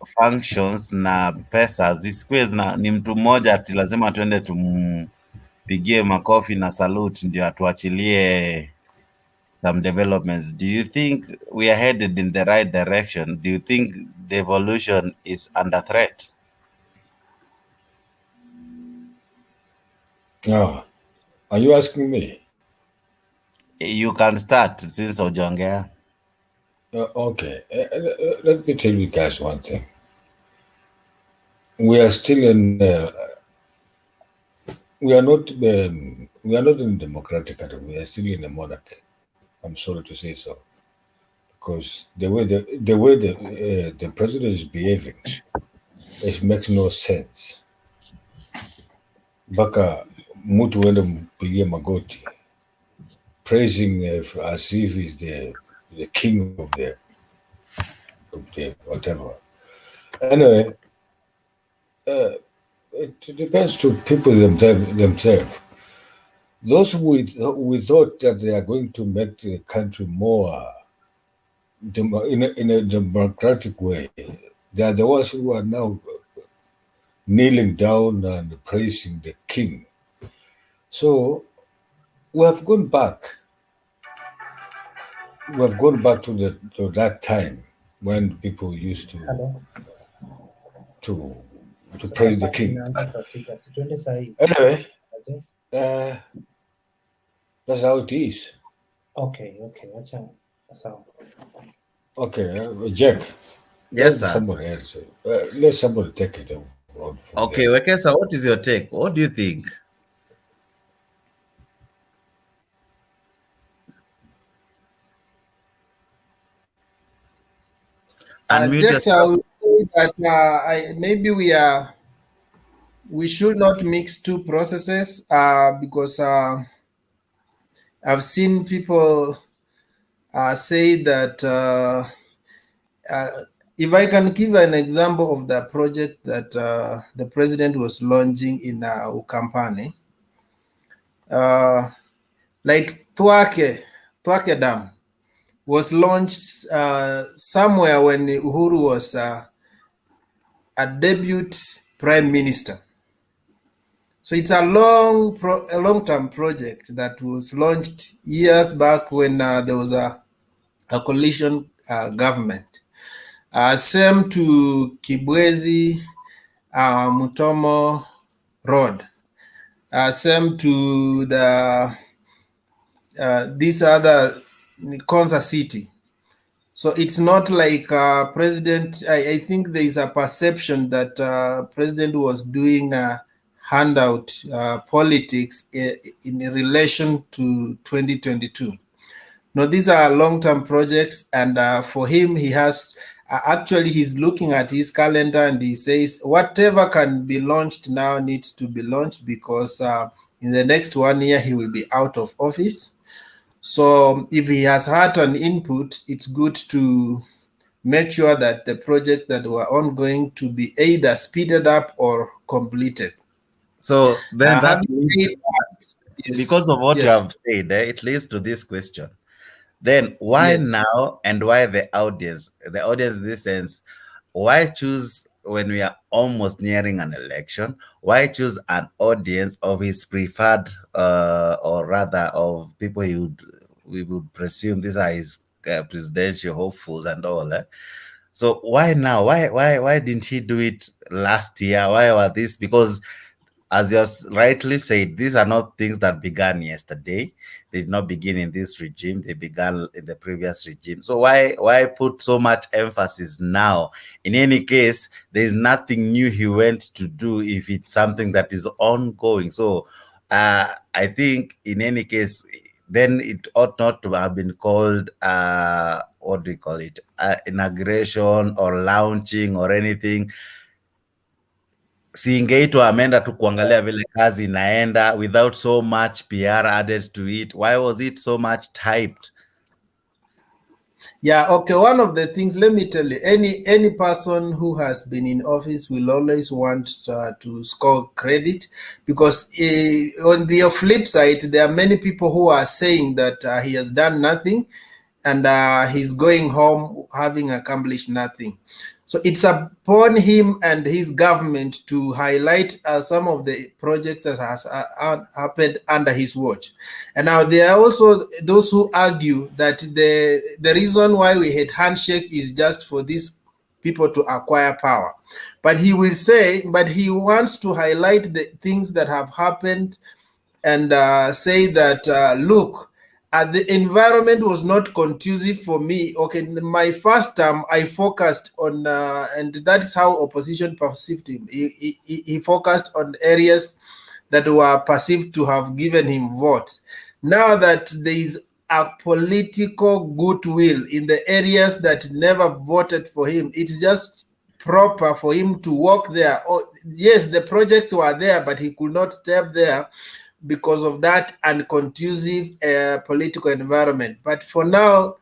functions na pesa zisikuwe ni mtu mmoja ati lazima tuende tumpigie makofi na salute ndio atuachilie some developments. Do you think we are headed in the right direction? Do you think devolution is under threat? Are you asking me? You can start since Ojongea. Okay. Let me tell you guys one thing. We are still in. We are not in democratic country. We are still in a monarchy. I'm sorry to say so, because the way the president is behaving, it makes no sense. Baka mtu wende mpigie magoti, praising as if he's the king of the whatever. Anyway, it depends to people themselves. Those we thought that they are going to make the country more in a democratic way, they are the ones who are now kneeling down and praising the king. So we have gone back we've gone back to that time when people used to praise the king. Anyway, that's how it is. Okay, acha sawa. Okay, Jack. Yes, sir. Somebody else. Let somebody take it on. Okay, Wekesa, what is your take? What do you think? Just I would say that maybe we should not mix two processes because I've seen people say that if I can give an example of the project that the president was launching in Ukampani, like Twake Dam was launched somewhere when Uhuru was a debut prime minister. So it's a long-term project that was launched years back when there was a coalition government. Same to Kibwezi, Mutomo Road. Same to the this other Konza City. So it's not like president. I think there is a perception that president was doing handout politics in relation to 2022. No, these are long-term projects, and for him, he has actually he's looking at his calendar and he says whatever can be launched now needs to be launched because in the next 1 year he will be out of office. So if he has had an input, it's good to make sure that the projects that were ongoing to be either speeded up or completed. So then because of what you yes. have said, it leads to this question. Then why Yes. now and why the audience? The audience in this sense, why choose when we are almost nearing an election? Why choose an audience of his preferred or rather of people we would presume these are his presidential hopefuls and all that? So why now? Why didn't he do it last year? Why were this? Because as you rightly said, these are not things that began yesterday. They did not begin in this regime. They began in the previous regime. So why put so much emphasis now? In any case, there is nothing new he went to do if it's something that is ongoing. So I think in any case, then it ought not to have been called, what do you call it, inauguration or launching or anything. Singeitwa ameenda tu kuangalia vile kazi inaenda without so much PR added to it. Why was it so much typed? Yeah, okay. One of the things, let me tell you, any person who has been in office will always want to score credit because on the flip side, there are many people who are saying that he has done nothing and he's going home having accomplished nothing. So it's upon him and his government to highlight some of the projects that has happened under his watch. And now there are also those who argue that the reason why we had handshake is just for these people to acquire power. But he will say, but he wants to highlight the things that have happened and say that, look, the environment was not conducive for me. Okay, in my first term, I focused on, and that's how opposition perceived him. He focused on areas that were perceived to have given him votes. Now that there is a political goodwill in the areas that never voted for him, it's just proper for him to walk there. Oh, yes, the projects were there, but he could not step there because of that unconducive political environment. But for now,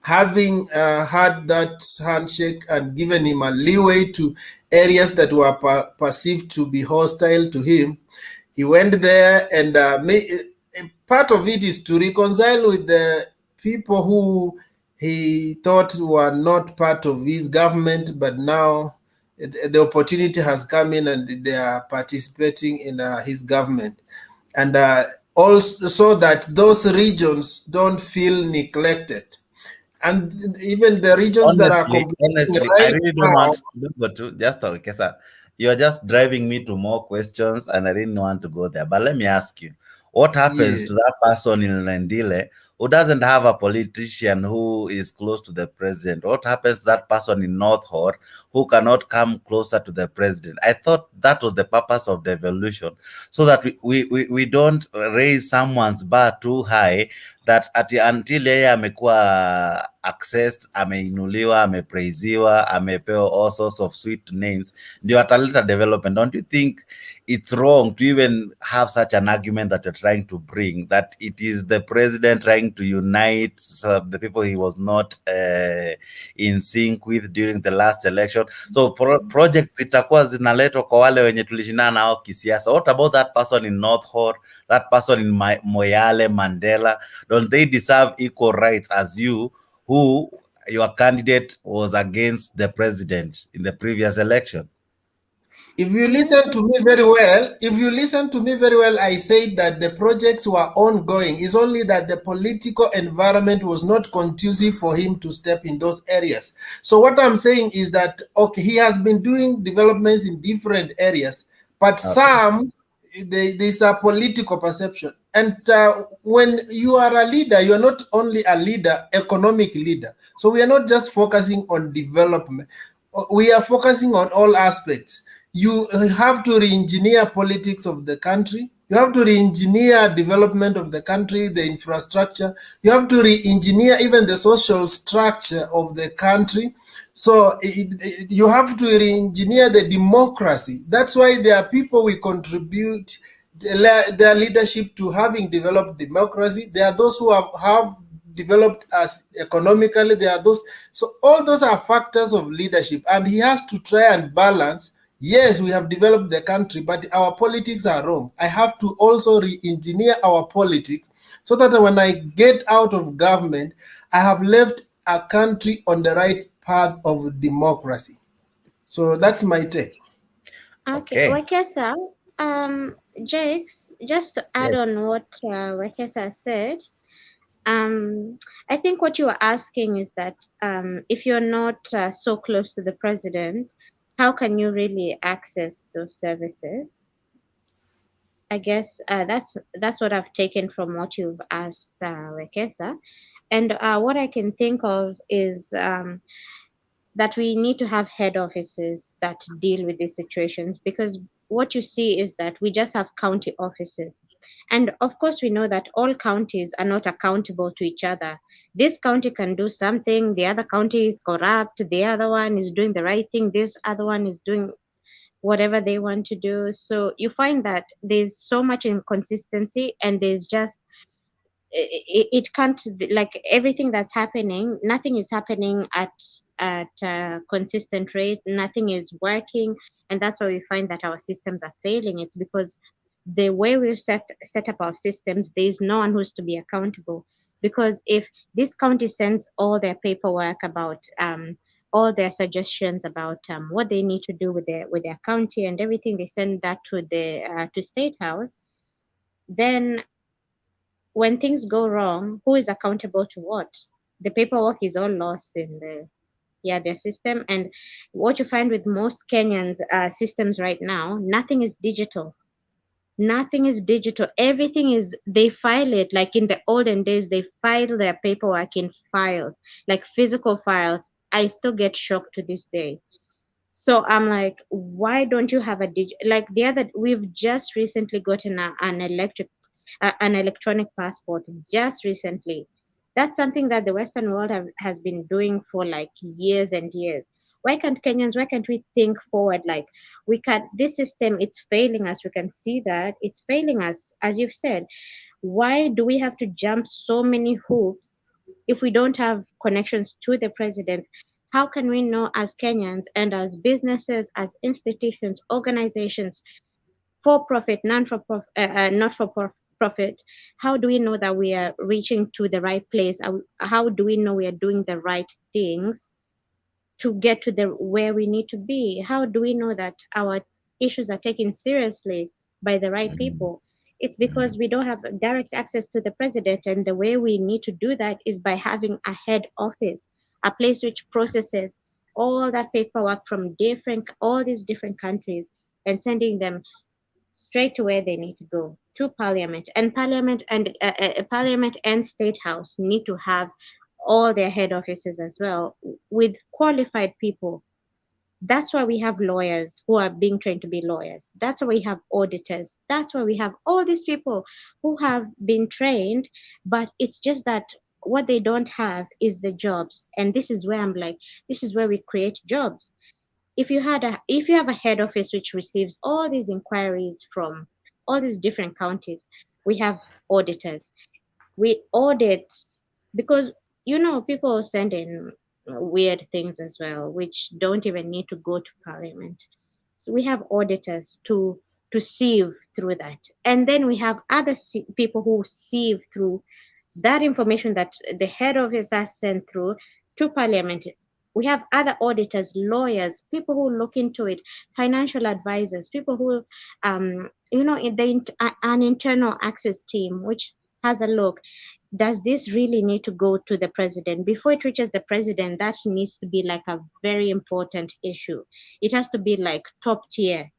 having had that handshake and given him a leeway to areas that were perceived to be hostile to him, he went there and part of it is to reconcile with the people who he thought were not part of his government, but now the opportunity has come in and they are participating in his government. And also so that those regions don't feel neglected. And even the regions that are Honestly, I right really don't now, want to go to just okay, sir. You're just driving me to more questions, and I didn't want to go there. But let me ask you, what happens yeah. to that person in Lendile who doesn't have a politician who is close to the president? What happens to that person in North Hor who cannot come closer to the president? I thought that was the purpose of devolution, so that we don't raise someone's bar too high that until yeye amekuwa accessed, ameinuliwa, amepraiziwa, amepewa all sorts of sweet names, ndio ataleta development. Don't you think it's wrong to even have such an argument that you're trying to bring, that it is the president trying to unite the people he was not in sync with during the last election? So projects zitakuwa zinaletwa kwa wale wenye tulishindana nao kisiasa. What about that person in North Hor, that person in Moyale, Mandela? Don't they deserve equal rights as you, who your candidate was against the president in the previous election? If you listen to me very well, I said that the projects were ongoing. It's only that the political environment was not conducive for him to step in those areas. So what I'm saying is that, okay, he has been doing developments in different areas, but some, there's a political perception. And when you are a leader, you're not only a leader, economic leader. So we are not just focusing on development. We are focusing on all aspects. You have to re-engineer politics of the country. You have to re-engineer development of the country, the infrastructure. You have to re-engineer even the social structure of the country. So you have to re-engineer the democracy. That's why there are people we contribute their leadership to having developed democracy. There are those who have developed as economically. There are those. So all those are factors of leadership, and he has to try and balance. Yes, we have developed the country, but our politics are wrong. I have to also re-engineer our politics so that when I get out of government, I have left a country on the right path of democracy. So that's my take. Okay, Wekesa, Jakes, just to add Yes. on what Wekesa said, I think what you are asking is that if you're not so close to the president, how can you really access those services? I guess that's what I've taken from what you've asked, Wekesa. And what I can think of is that we need to have head offices that deal with these situations, because what you see is that we just have county offices. And of course, we know that all counties are not accountable to each other. This county can do something, the other county is corrupt, the other one is doing the right thing, this other one is doing whatever they want to do. So you find that there's so much inconsistency, and there's just it can't, like, everything that's happening, nothing is happening at a consistent rate, nothing is working, and that's why we find that our systems are failing. It's because the way we've set up our systems, there's no one who's to be accountable. Because if this county sends all their paperwork about all their suggestions about what they need to do with their county and everything, they send that to the to State House, then when things go wrong, who is accountable to what? The paperwork is all lost in their system. And what you find with most Kenyans systems right now, nothing is digital. Nothing is digital. Everything is, they file it like in the olden days. They file their paperwork in files, like physical files. I still get shocked to this day. So I'm like, why don't you have like the other? We've just recently gotten an electronic passport just recently. That's something that the Western world has been doing for like years and years. Why can't we think forward? Like, we can, this system, it's failing us. We can see that it's failing us, as you've said. Why do we have to jump so many hoops if we don't have connections to the president? How can we know as Kenyans and as businesses, as institutions, organizations, for profit, not for profit, how do we know that we are reaching to the right place? How do we know we are doing the right things to get to where we need to be? How do we know that our issues are taken seriously by the right people? It's because we don't have direct access to the president, and the way we need to do that is by having a head office, a place which processes all that paperwork from all these different countries and sending them straight to where they need to go, to parliament. And parliament and state house need to have all their head offices as well with qualified people. That's why we have lawyers who are being trained to be lawyers. That's why we have auditors. That's why we have all these people who have been trained, but it's just that what they don't have is the jobs. And this is where I'm like, this is where we create jobs. If you have a head office which receives all these inquiries from all these different counties, we have auditors. We audit because people send in weird things as well, which don't even need to go to parliament. So we have auditors to sieve through that, and then we have other people who sieve through that information that the head office has sent through to parliament. We have other auditors, lawyers, people who look into it, financial advisors, people who, an internal access team which has a look. Does this really need to go to the president? Before it reaches the president, that needs to be like a very important issue. It has to be like top tier.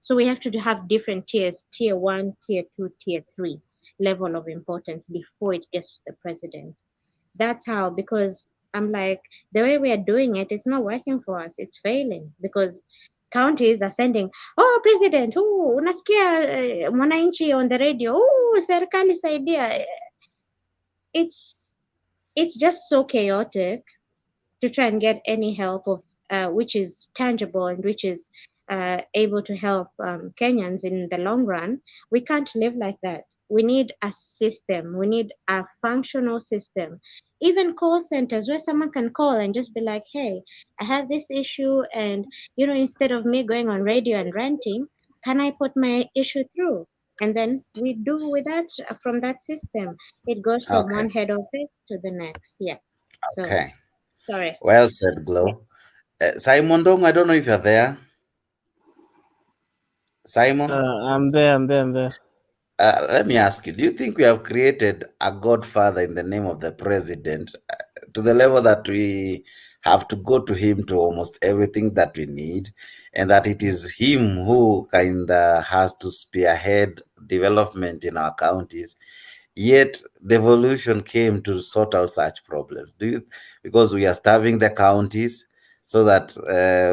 So we have to have different tiers, tier 1, tier 2, tier 3 level of importance before it gets to the president. That's how, because I'm like, the way we are doing it, it's not working for us. It's failing because counties are sending, president, unasikia mwananchi on the radio, serikali saidia. It's just so chaotic to try and get any help of which is tangible and which is able to help Kenyans in the long run. We can't live like that. We need a system. We need a functional system. Even call centers where someone can call and just be like, hey, I have this issue, and instead of me going on radio and ranting, can I put my issue through? And then we do with that from that system. It goes from one head office to the next. Yeah. So, Okay. sorry. Well said, Glow. Simon Dong, I don't know if you're there. Simon? I'm there. Let me ask you, do you think we have created a godfather in the name of the president to the level that we have to go to him to almost everything that we need, and that it is him who kind of has to spearhead development in our counties? Yet devolution came to sort out such problems. Because we are starving the counties so that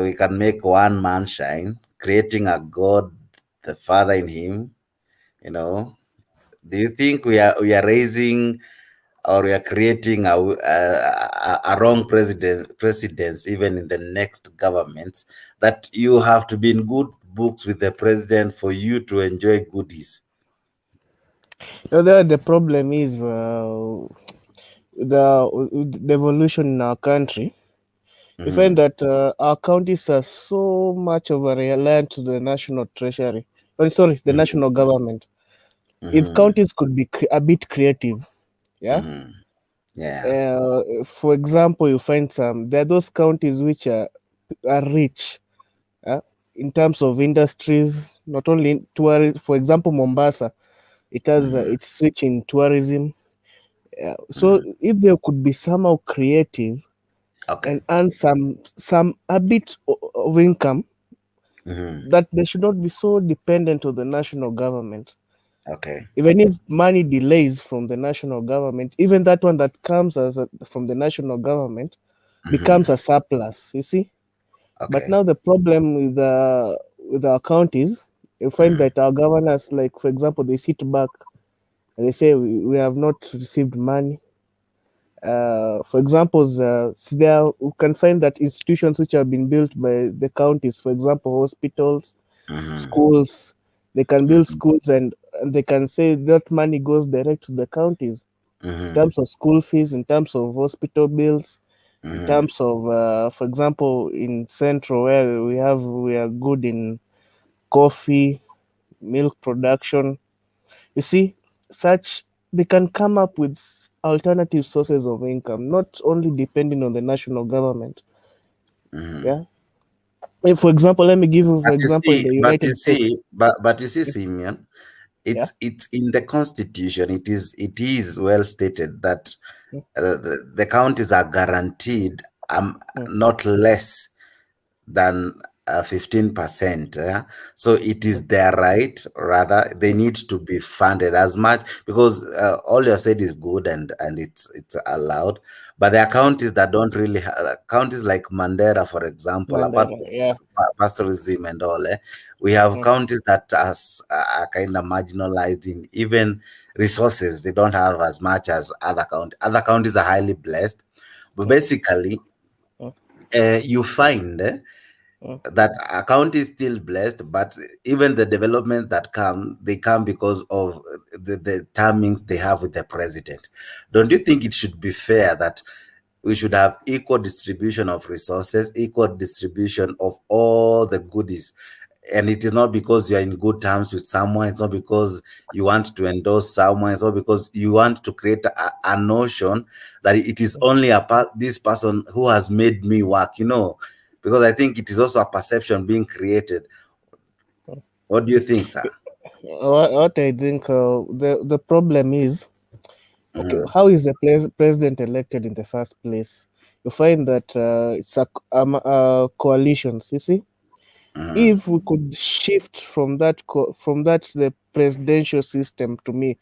we can make one man shine, creating a god, the father in him. Do you think we are raising, or we are creating a wrong precedence even in the next governments, that you have to be in good books with the president for you to enjoy goodies? The problem is the devolution in our country. We find that our counties are so much over reliant to the national treasury. The national government. If counties could be a bit creative, for example, you find there are those counties which are rich in terms of industries, not only in tourism. For example, Mombasa, it has it's rich in tourism. So if there could be somehow creative and earn a bit of income, that they should not be so dependent on the national government. Even if money delays from the national government, even that one that comes from the national government becomes a surplus, you see. But now the problem with our counties, you find that our governors, like for example, they sit back and they say we have not received money. For example, we can find that institutions which have been built by the counties, for example, hospitals, schools, they can build schools and they can say that money goes direct to the counties in terms of school fees, in terms of hospital bills, in terms of, for example, in Central, where we are good in coffee, milk production. You see, they can come up with alternative sources of income, not only depending on the national government. Yeah. For example, let me give you, for example, in the United States. But you see, Simeon, it's in the constitution. It is well stated that the counties are guaranteed not less than 15%. So it is their right. Rather, they need to be funded as much, because all you have said is good and it's allowed. But there are counties that don't really counties like Mandera, for example, apart from pastoralism and all. We have counties that are kind of marginalized in even resources. They don't have as much as other counties. Other counties are highly blessed, but basically, you find that a county is still blessed, but even the development that they come because of the timings they have with the president. Don't you think it should be fair that we should have equal distribution of resources, equal distribution of all the goodies? And it is not because you're in good terms with someone. It's not because you want to endorse someone. It's not because you want to create a notion that it is only this person who has made me work, because I think it is also a perception being created. What do you think, sir? What I think the problem is, okay, how is the president elected in the first place? You find that it's a coalitions. You see, if we could shift from that the presidential system, to me,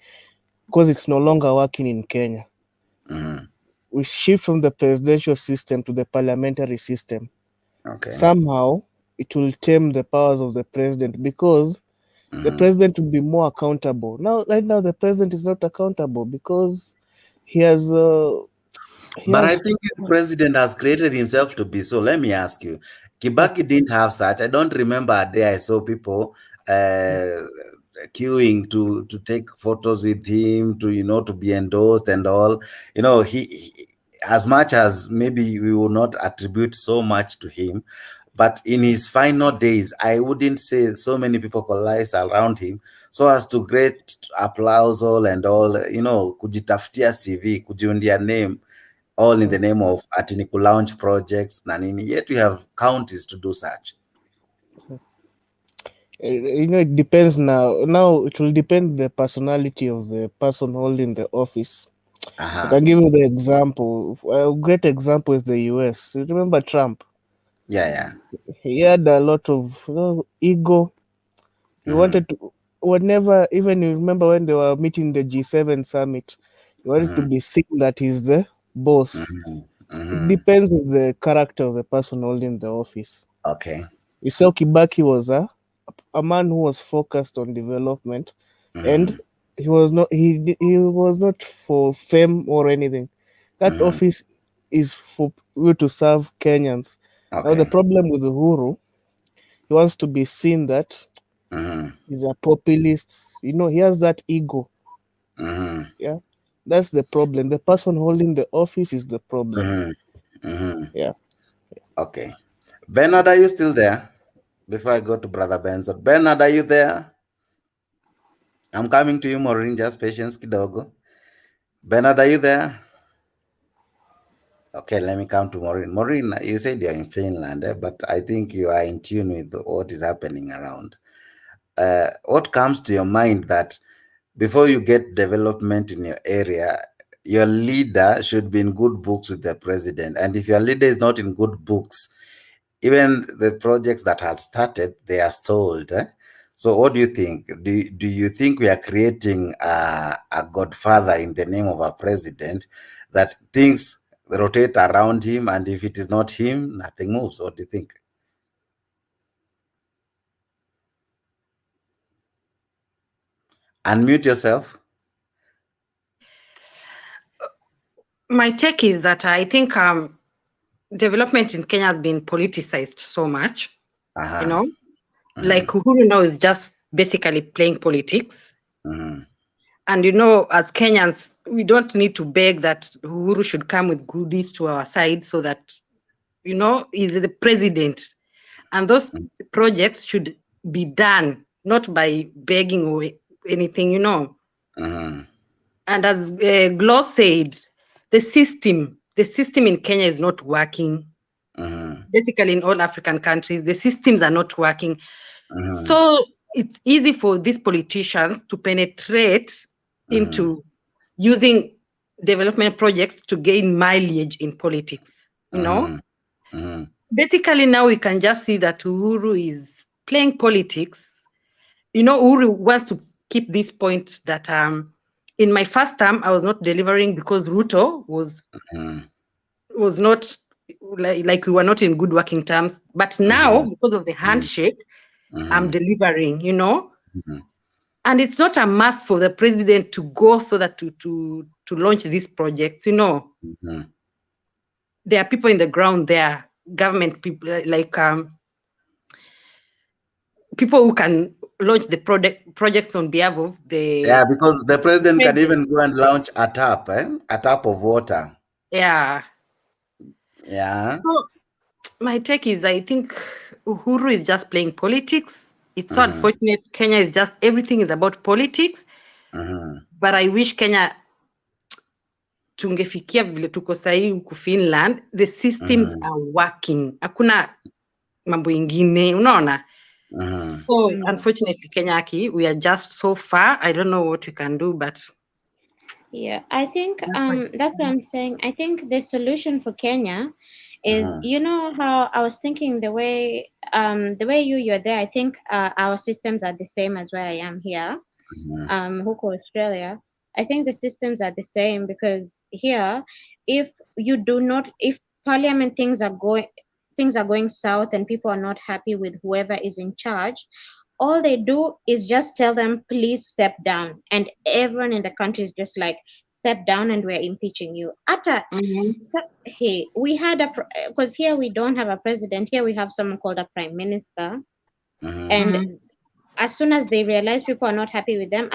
because it's no longer working in Kenya, we shift from the presidential system to the parliamentary system. Okay. Somehow it will tame the powers of the president, because the president will be more accountable. Right now, the president is not accountable because he has. But I think the president has created himself to be so. Let me ask you, Kibaki didn't have such. I don't remember a day I saw people queuing to take photos with him, to be endorsed and all. He as much as maybe we will not attribute so much to him, but in his final days, I wouldn't say so many people coalesce around him so as to great applause and all, kujitafutia CV, kujiundia name, all in the name of Atiniku launch projects, nanini. Yet we have counties to do such. It depends now. Now it will depend the personality of the person holding the office. I can give you the example. A great example is the US. You remember Trump? Yeah. He had a lot of ego. He wanted to, whenever, even you remember when they were meeting the G7 summit, he wanted to be seen that he's the boss. It depends on the character of the person holding the office. Okay. You saw Kibaki was a man who was focused on development, and he was not for fame or anything. That office is for you to serve Kenyans. Okay. Now the problem with Uhuru, he wants to be seen that he's a populist. He has that ego. Yeah, that's the problem. The person holding the office is the problem. Yeah. Okay. Bernard, are you still there? Before I go to Brother Benson. Bernard, are you there? I'm coming to you, Maureen. Just patience, kidogo. Bernard, are you there? Okay, let me come to Maureen. Maureen, you said you're in Finland, but I think you are in tune with what is happening around. What comes to your mind that before you get development in your area, your leader should be in good books with the president? And if your leader is not in good books, even the projects that have started, they are stalled. So what do you think? Do you think we are creating a godfather in the name of a president, that things rotate around him, and if it is not him, nothing moves? What do you think? Unmute yourself. My take is that I think development in Kenya has been politicized so much, like Uhuru now is just basically playing politics. And as Kenyans, we don't need to beg that Uhuru should come with goodies to our side so that, he's the president. And those projects should be done, not by begging or anything, And as Glo said, the system in Kenya is not working. Basically, in all African countries, the systems are not working. So it's easy for these politicians to penetrate into using development projects to gain mileage in politics, you know? Basically, now we can just see that Uhuru is playing politics. You know, Uhuru wants to keep this point that in my first term, I was not delivering because Ruto was not like we were not in good working terms. But now, because of the handshake, I'm delivering, you know? And it's not a must for the president to go so that to launch these projects, you know? There are people in the ground there, government people, like people who can launch the projects on behalf of the... Yeah, because the president can even go and launch a tap of water. Yeah. Yeah. So my take is, I think Uhuru is just playing politics. It's so unfortunate. Kenya is just, everything is about politics. But I wish Kenya tungefikia vile tuko sahi huku Finland, the systems are working. Hakuna mambo ingine, unaona? So unfortunately, Kenya, we are just so far. I don't know what we can do, but yeah, I think that's what I'm saying. I think the solution for Kenya is, you know how I was thinking the way you're there. I think our systems are the same as where I am here, huko Australia. I think the systems are the same because here, if parliament things are going south and people are not happy with whoever is in charge, all they do is just tell them, please step down. And everyone in the country is just like, step down and we're impeaching you. Hey, we had because here we don't have a president. Here we have someone called a prime minister. And as soon as they realize people are not happy with them,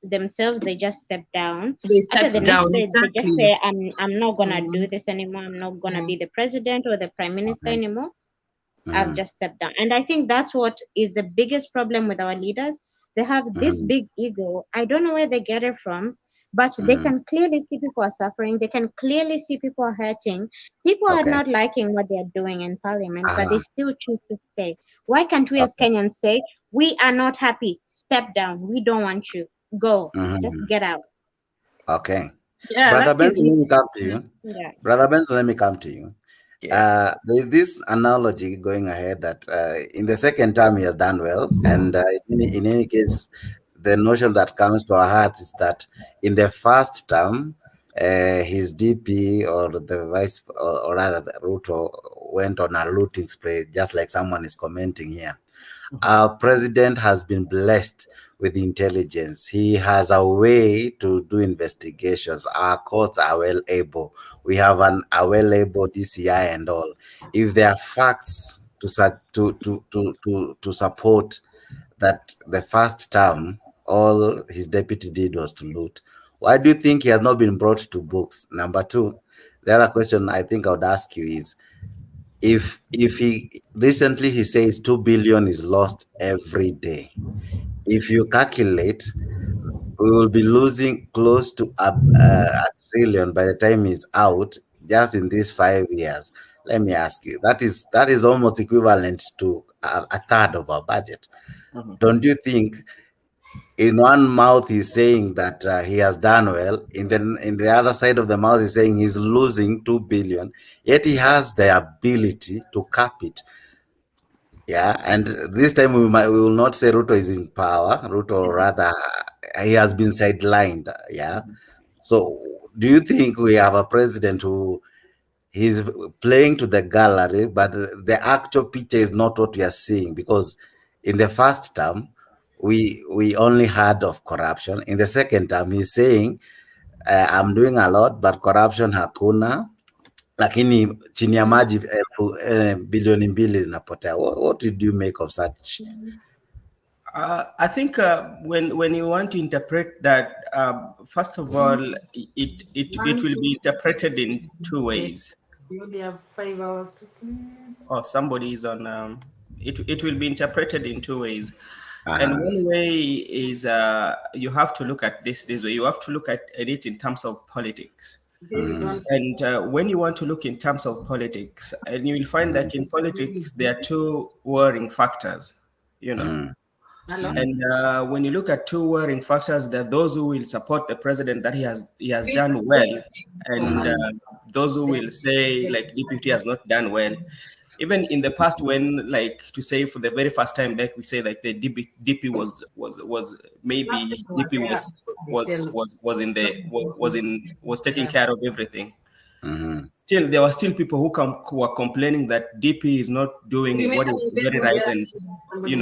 themselves, they just step down. They step down, they exactly. just say, I'm not going to do this anymore. I'm not going to be the president or the prime minister anymore. I've just stepped down. And I think that's what is the biggest problem with our leaders. They have this big ego. I don't know where they get it from, but they can clearly see people are suffering. They can clearly see people are hurting. People are not liking what they're doing in parliament, but they still choose to stay. Why can't we as Kenyans say, we are not happy, step down, we don't want you, go, just get out. Okay. Yeah, Brother Benson, let me come to you. Yeah. Brother Benson, let me come to you. There's this analogy going ahead that in the second term he has done well, and in any case, the notion that comes to our hearts is that in the first term, his DP or the vice, or rather Ruto, went on a looting spree, just like someone is commenting here. Our president has been blessed with intelligence. He has a way to do investigations. Our courts are well able. We have a well able DCI and all. If there are facts to support that the first term, all his deputy did was to loot, why do you think he has not been brought to books? Number two, the other question I think I would ask you is, if he recently he said 2 billion is lost every day, if you calculate, we will be losing close to a trillion by the time he's out, just in these 5 years. Let me ask you, that is almost equivalent to a third of our budget. Don't you think in one mouth he's saying that he has done well, in the other side of the mouth he's saying he's losing 2 billion, yet he has the ability to cap it? Yeah, and this time we will not say Ruto is in power. Ruto, rather, he has been sidelined. Yeah. So do you think we have a president who he's playing to the gallery, but the actual picture is not what we are seeing? Because in the first term, we only heard of corruption. In the second term, he's saying, I'm doing a lot, but corruption hakuna. Lakini chini ya maji bilioni mbili zinapotea. What did you make of such? I think when you want to interpret that, first of all, it will be interpreted in two ways. You only have 5 hours to sleep. Or somebody is on. It will be interpreted in two ways. And one way is you have to look at this way. You have to look at it in terms of politics. And when you want to look in terms of politics, and you will find that in politics there are two worrying factors, you know. And when you look at two warring factors, there are those who will support the president that he has done well, and those who will say like DPP has not done well. Even in the past, when like to say for the very first time back, we say like the DP was maybe DP was taking care of everything. Still, there were still people who were complaining that DP is not doing what is very right, and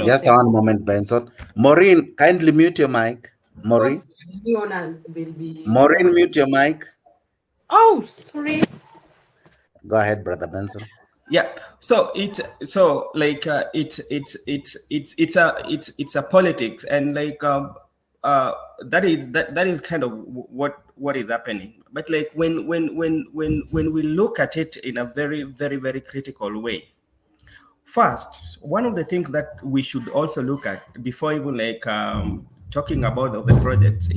Just one moment, Benson. Maureen, kindly mute your mic. Maureen, mute your mic. Oh, sorry. Go ahead, Brother Benson. Yeah, so it's a politics, and like that is kind of what is happening. But like when we look at it in a very, very, very critical way, first, one of the things that we should also look at before even like talking about the projects,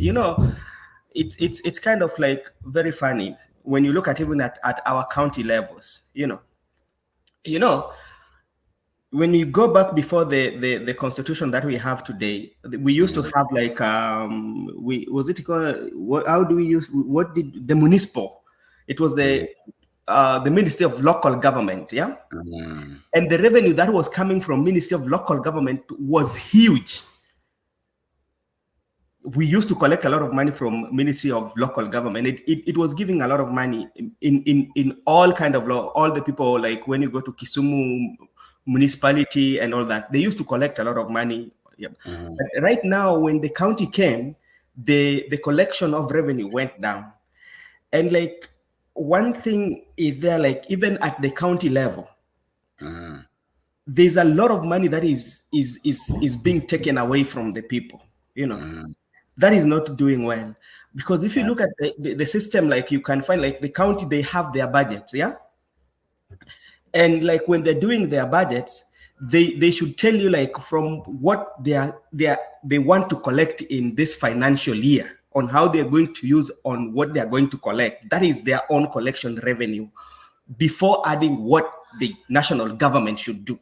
it's kind of like very funny when you look at even at our county levels, when you go back before the constitution that we have today, we used to have like the municipal? It was the Ministry of Local Government, yeah? And the revenue that was coming from Ministry of Local Government was huge. We used to collect a lot of money from Ministry of Local Government. It was giving a lot of money in all kind of law. All the people, like when you go to Kisumu municipality and all that, they used to collect a lot of money. Yeah. But right now, when the county came, the collection of revenue went down. And like one thing is there, like even at the county level, there's a lot of money that is being taken away from the people, That is not doing well, because if you look at the system, like you can find like the county, they have their budgets, yeah, and like when they're doing their budgets, they should tell you like from what they want to collect in this financial year, on how they're going to use on what they're going to collect. That is their own collection revenue, before adding what the national government should do,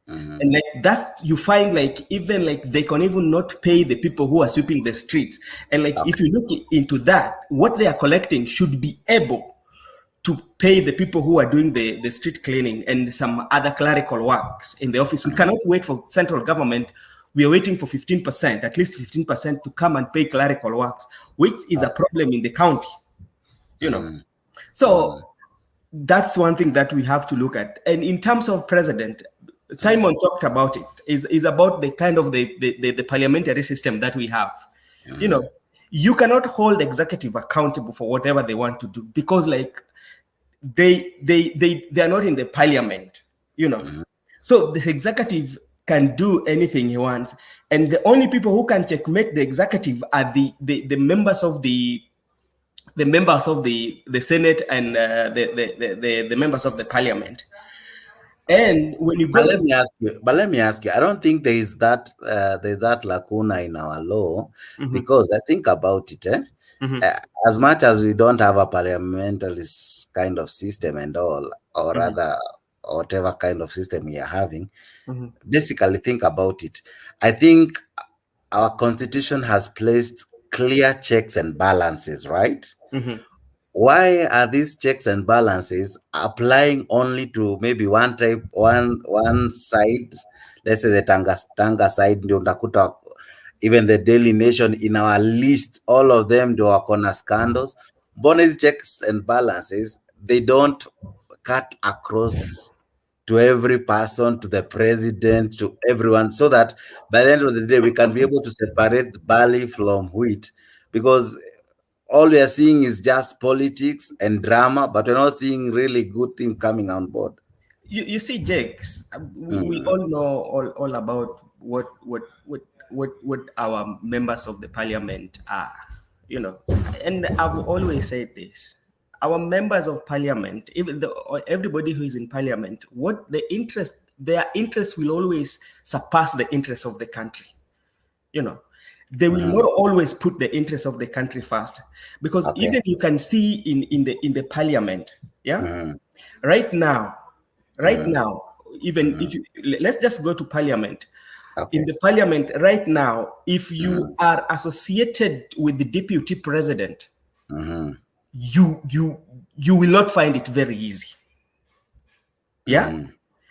And like that, you find like even like they can even not pay the people who are sweeping the streets. And like if you look into that, what they are collecting should be able to pay the people who are doing the street cleaning and some other clerical works in the office. We cannot wait for central government. We are waiting for 15%, at least 15% to come and pay clerical works, which is a problem in the county, So that's one thing that we have to look at. And in terms of president, Simon talked about it, is about the kind of the parliamentary system that we have. You cannot hold executive accountable for whatever they want to do, because like they are not in the parliament, So the executive can do anything he wants, and the only people who can checkmate the executive are the members of the Senate and the members of the parliament. And when you go, let me ask you. I don't think there's that lacuna in our law, because I think about it. As much as we don't have a parliamentarist kind of system and all, or rather, whatever kind of system we are having, basically think about it. I think our constitution has placed clear checks and balances, right? Why are these checks and balances applying only to maybe one side? Let's say the Tanga side, even the Daily Nation in our list, all of them do corner scandals. Bonus checks and balances, they don't cut across to every person, to the president, to everyone, so that by the end of the day, we can be able to separate the barley from wheat, because all we are seeing is just politics and drama, but we're not seeing really good things coming on board. You see, Jakes, we all know all about what our members of the parliament are, and I've always said this. Our members of parliament, even everybody who is in parliament, their interest will always surpass the interest of the country. They will not always put the interest of the country first, because even you can see in the parliament, right now, even if let's just go to parliament, in the parliament right now, if you are associated with the deputy president, you will not find it very easy. Yeah?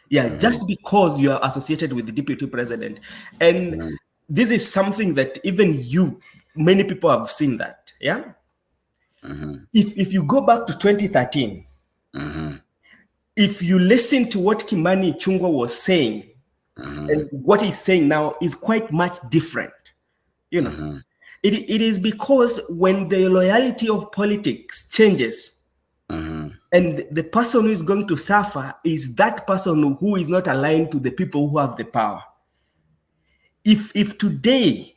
Yeah, just because you are associated with the deputy president. And this is something that even many people have seen that. Yeah? If you go back to 2013, if you listen to what Kimani Ichung'wah was saying, and what he's saying now is quite much different. You know, it is because when the loyalty of politics changes, and the person who is going to suffer is that person who is not aligned to the people who have the power. If today,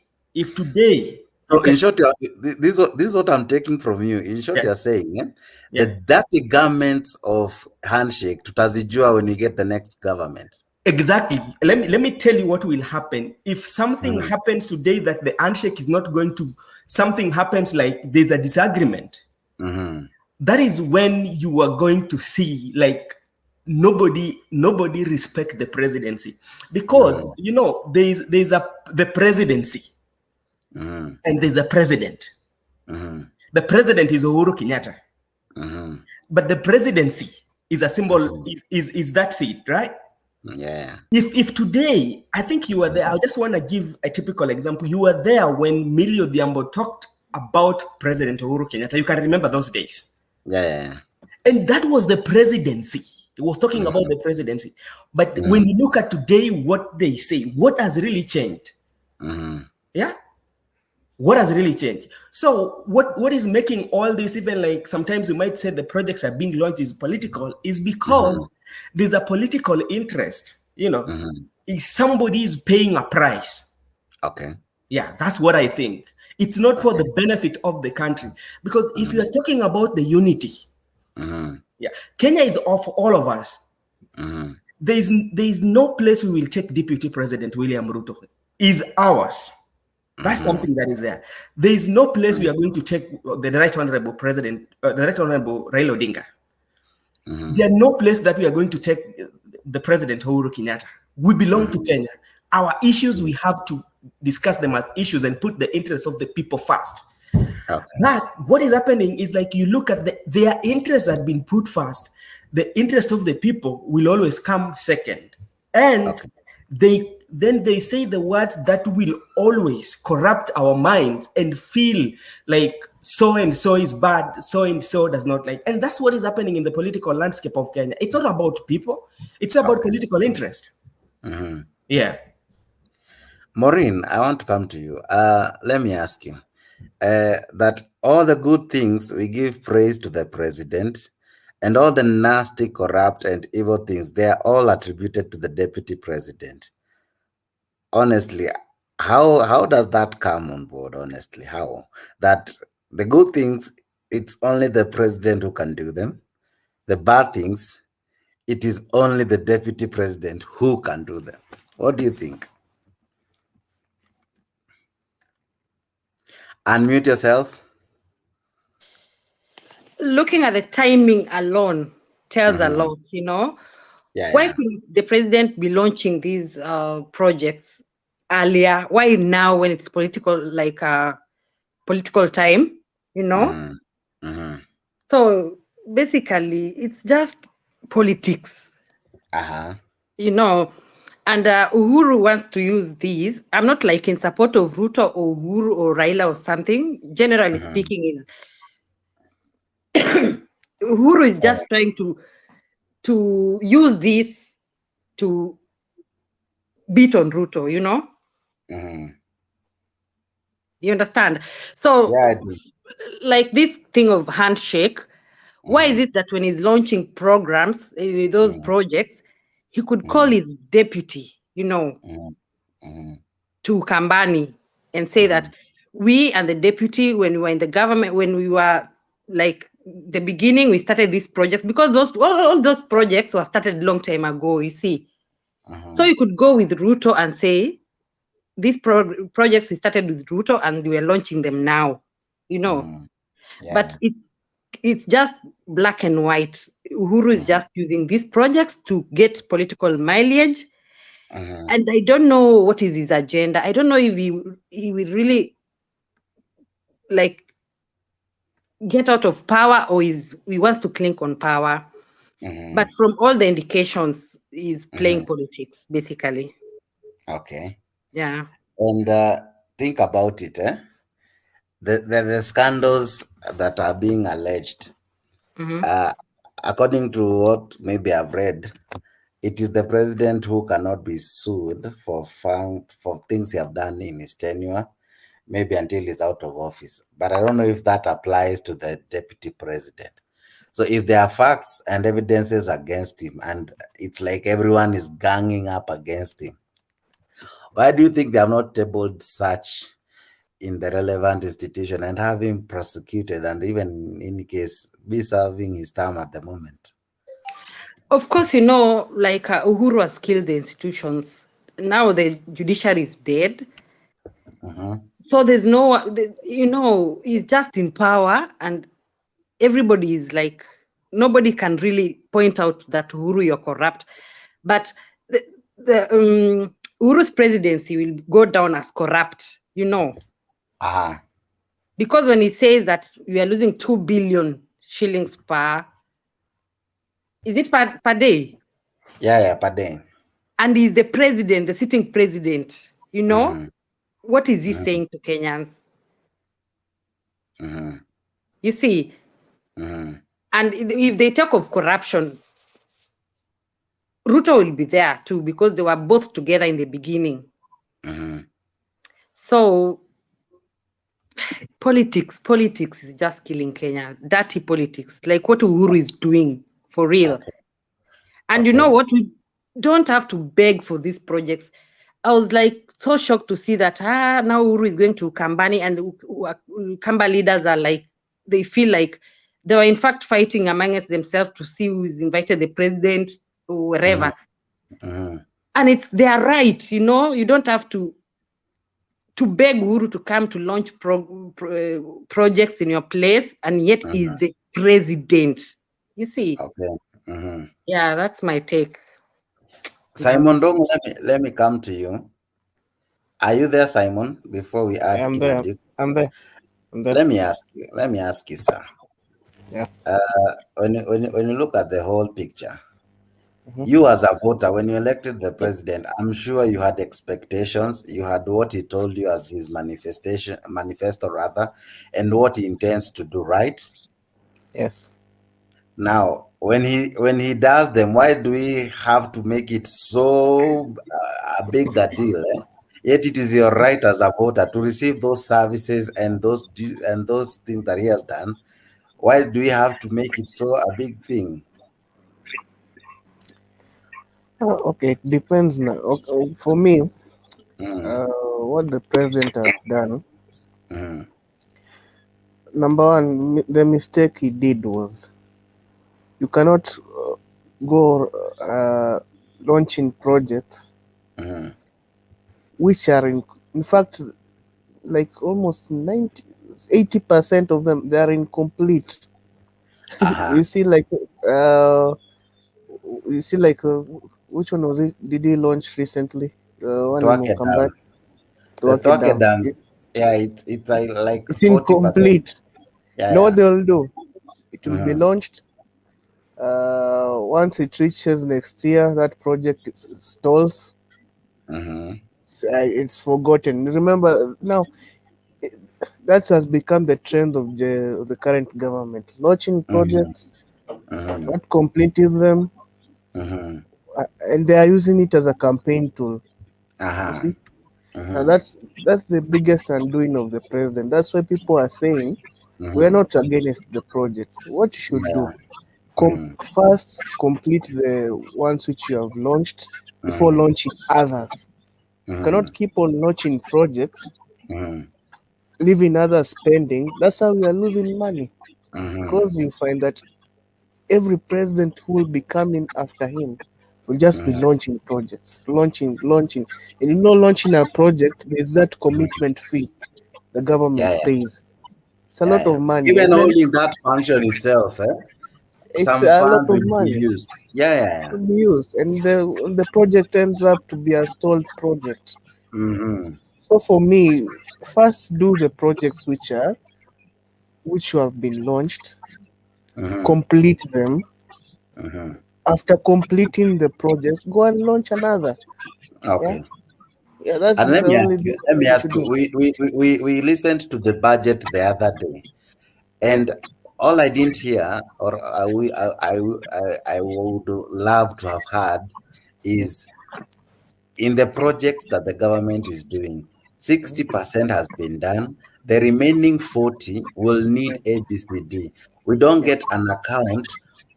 so in short, this is what I'm taking from you. In short, you're saying the dirty garments of handshake tutazijua when we get the next government. Exactly. Let me tell you what will happen. If something happens today that the handshake is not going to, something happens like there's a disagreement, that is when you are going to see like nobody respect the presidency. Because, you know, there's the presidency and there's a president. The president is Uhuru Kenyatta. But the presidency is a symbol, is that seat, right? Yeah. If today, I think you were there, I just want to give a typical example. You were there when Millie Odhiambo talked about President Uhuru Kenyatta. You can remember those days. Yeah. And that was the presidency. He was talking about the presidency. But when you look at today, what they say, what has really changed? Yeah? What has really changed? So what is making all this, even like sometimes you might say the projects are being launched is political, is because there's a political interest, you know, if somebody is paying a price. Okay. Yeah, that's what I think. It's not for the benefit of the country. Because if you're talking about the unity, yeah, Kenya is of all of us. There is no place we will take Deputy President William Ruto. Is ours. That's something that is there. There is no place we are going to take the Right Honorable President, the Right Honorable Raila Odinga. There are no place that we are going to take the President Uhuru Kenyatta. We belong to Kenya. Our issues, we have to discuss them as issues and put the interests of the people first. But what is happening is like you look at their interests that have been put first. The interest of the people will always come second. And then they say the words that will always corrupt our minds and feel like so and so is bad, so and so does not like. And that's what is happening in the political landscape of Kenya. It's not about people, it's about political interest. Yeah. Maureen, I want to come to you. Let me ask you that all the good things we give praise to the president, and all the nasty, corrupt, and evil things, they are all attributed to the deputy president. Honestly, how does that come on board? Honestly, how that the good things, it's only the president who can do them. The bad things, it is only the deputy president who can do them. What do you think? Unmute yourself. Looking at the timing alone tells a lot, you know. Why could the president be launching these projects earlier? Why now when it's political, like political time, you know? So basically, it's just politics, you know. And Uhuru wants to use these. I'm not like in support of Ruto or Uhuru or Raila or something. Generally speaking, is Uhuru is just trying to use this to beat on Ruto, you know? You understand? So, like this thing of handshake, why is it that when he's launching programs, those projects, he could call his deputy, you know, to Kambani and say that we and the deputy, when we were in the government, when we were like the beginning, we started these projects because all those projects were started long time ago, you see. So you could go with Ruto and say, these projects we started with Ruto and we are launching them now, you know. But it's just black and white. Uhuru is just using these projects to get political mileage And I don't know what is his agenda. I don't know if he will really like get out of power or he wants to cling on power. But from all the indications, he's playing politics, basically. Okay. Yeah. And think about it, the scandals that are being alleged. According to what maybe I've read, it is the president who cannot be sued for things he have done in his tenure, maybe until he's out of office. But I don't know if that applies to the deputy president. So if there are facts and evidences against him, and it's like everyone is ganging up against him, why do you think they have not tabled such in the relevant institution and have him prosecuted and even in case be serving his term at the moment? Of course, like Uhuru has killed the institutions. Now the judiciary is dead. So there's he's just in power and everybody is like, nobody can really point out that Uhuru, you're corrupt. But the Uhuru's presidency will go down as corrupt, Because when he says that we are losing 2 billion shillings is it per day? Yeah, per day. And he's the president, the sitting president, What is he saying to Kenyans? You see? And if they talk of corruption, Ruto will be there too, because they were both together in the beginning. So politics is just killing Kenya. Dirty politics, like what Uhuru is doing, for real. And you know what? We don't have to beg for these projects. I was like so shocked to see that now Uhuru is going to Kambani, and Kamba leaders are like, they feel like they were in fact fighting amongst themselves to see who is invited, the president or wherever. And they are right, you don't have to beg Uhuru to come to launch projects in your place, and yet he's the president. You see? Okay. Yeah, that's my take. Simon Dong, let me come to you. Are you there, Simon? Before we add I'm there. I'm there. Let me ask you, sir. Yeah. When you look at the whole picture, you as a voter, when you elected the president, I'm sure you had expectations. You had what he told you as his manifesto rather, and what he intends to do, right? Yes. Now, when he does them, why do we have to make it so big a deal? Yet it is your right as a voter to receive those services and those things that he has done. Why do we have to make it so a big thing? Okay, it depends now. Okay, for me, what the president has done, number one, the mistake he did was you cannot go launching projects which are in fact, like almost 80% of them, they are incomplete. You see, like which one was it? Did he launch recently? One in Mukambani. Yeah, it's like it's incomplete. Yeah, what they'll do, it will be launched. Once it reaches next year, that project stalls. It's forgotten. Remember now, that has become the trend of the current government: launching projects, not completing them, and they are using it as a campaign tool. You see, now that's the biggest undoing of the president. That's why people are saying we are not against the projects. What you should do, first complete the ones which you have launched before launching others. You cannot keep on launching projects, leaving others spending. That's how we are losing money. Because you find that every president who will be coming after him will just be launching projects, launching. And launching a project, there's that commitment fee the government pays. It's a lot of money. Even holding that function itself, It's some a lot funds of will be money used. Yeah. to be used, and the project ends up to be a stalled project. Mm-hmm. So for me, first do the projects which have been launched, Mm-hmm. complete them. Mm-hmm. After completing the projects, go and launch another. Okay. Yeah, that's And let the me only ask you. thing Let me we should ask you. do. We listened to the budget the other day, and all I didn't hear, or I would love to have heard, is in the projects that the government is doing, 60% has been done. The remaining 40 will need ABCD. We don't get an account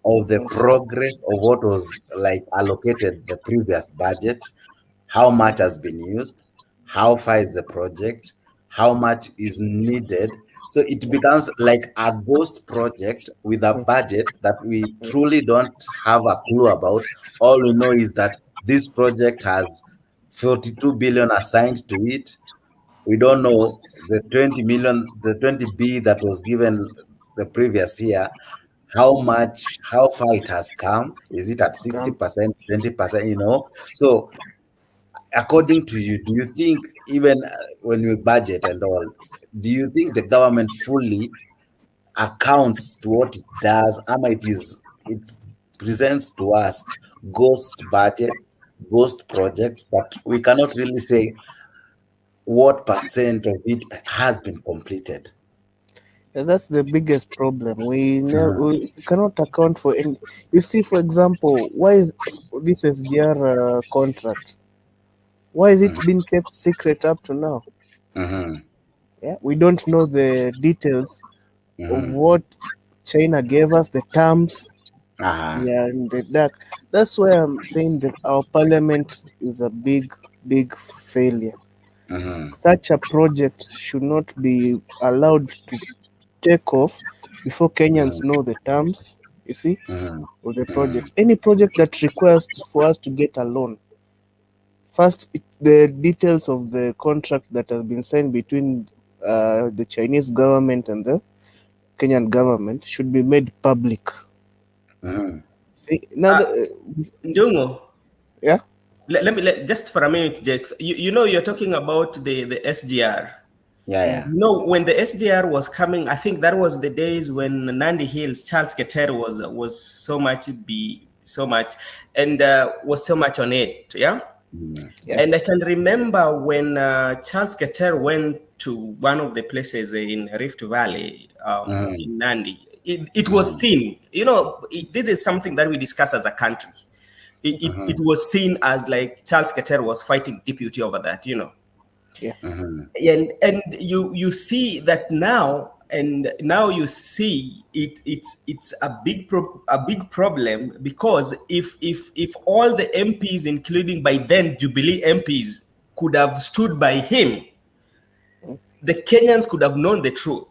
of the progress of what was like allocated the previous budget, how much has been used, how far is the project, how much is needed. So it becomes like a ghost project with a budget that we truly don't have a clue about. All we know is that this project has 42 billion assigned to it. We don't know the 20 million, the 20B that was given the previous year, how much, how far it has come. Is it at 60%, 20%, So according to you, do you think even when we budget and all, do you think the government fully accounts to what it does? It presents to us ghost budgets, ghost projects that we cannot really say what percent of it has been completed. And that's the biggest problem. We cannot account for any. You see, for example, why is this SGR contract? Why is it been kept secret up to now? Yeah, we don't know the details of what China gave us, the terms. Yeah, in the dark. That's why I'm saying that our parliament is a big failure. Such a project should not be allowed to take off before Kenyans know the terms, you see, of the project. Any project that requires for us to get a loan, first, the details of the contract that has been signed between the Chinese government and the Kenyan government should be made public. See, now Ndungu. Yeah. Let me just for a minute, Jakes. You're talking about the SGR. Yeah. When the SGR was coming, I think that was the days when Nandi Hills, Charles Keter was so much and was so much on it. Yeah. And I can remember when Charles Keter went to one of the places in Rift Valley, in Nandi. It was seen. This is something that we discuss as a country. It was seen as like Charles Keter was fighting deputy over that. Yeah. And you see that now, and now you see it's a big problem, because if all the MPs, including by then Jubilee MPs, could have stood by him, the Kenyans could have known the truth.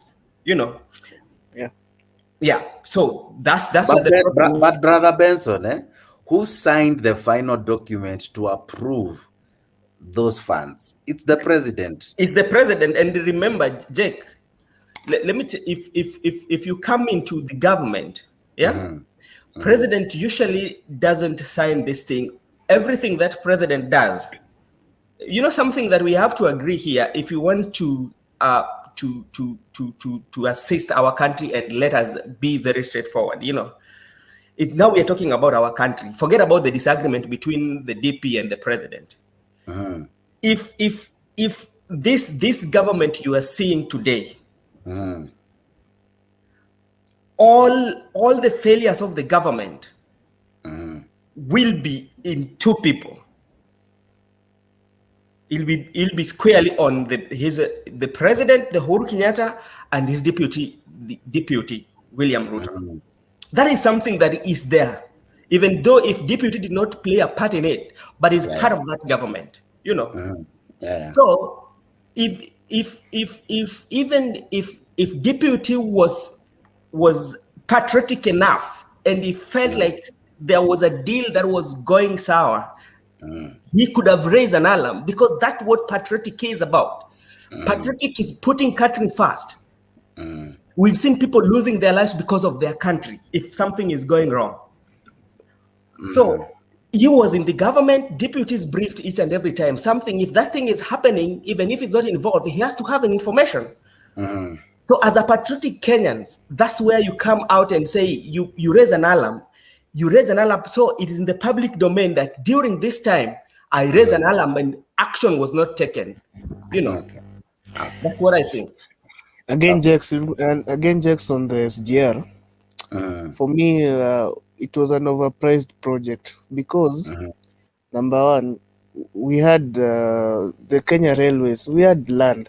Yeah. So that's what the problem. But Brother Benson, who signed the final document to approve those funds? It's the president. It's the president. And remember, Jake, let me if you come into the government, president usually doesn't sign this thing. Everything that president does, something that we have to agree here, if you want to assist our country, and let us be very straightforward, it's now we're talking about our country. Forget about the disagreement between the DP and the president. If this government you are seeing today, all the failures of the government will be in two people. It'll be squarely on the president, the Uhuru Kenyatta, and his deputy William Ruto. That is something that is there, even though if deputy did not play a part in it, but is part of that government. So if deputy was patriotic enough, and he felt like there was a deal that was going sour, he could have raised an alarm, because that's what patriotic is about. Patriotic is putting country first. We've seen people losing their lives because of their country if something is going wrong. So he was in the government, deputies briefed each and every time. If that thing is happening, even if he's not involved, he has to have an information. So as a patriotic Kenyans, that's where you come out and say, you raise an alarm. You raise an alarm, so it is in the public domain that during this time, I raised an alarm and action was not taken. That's what I think. Again, Jax on the SGR. For me, it was an overpriced project because number one, we had the Kenya Railways. We had land.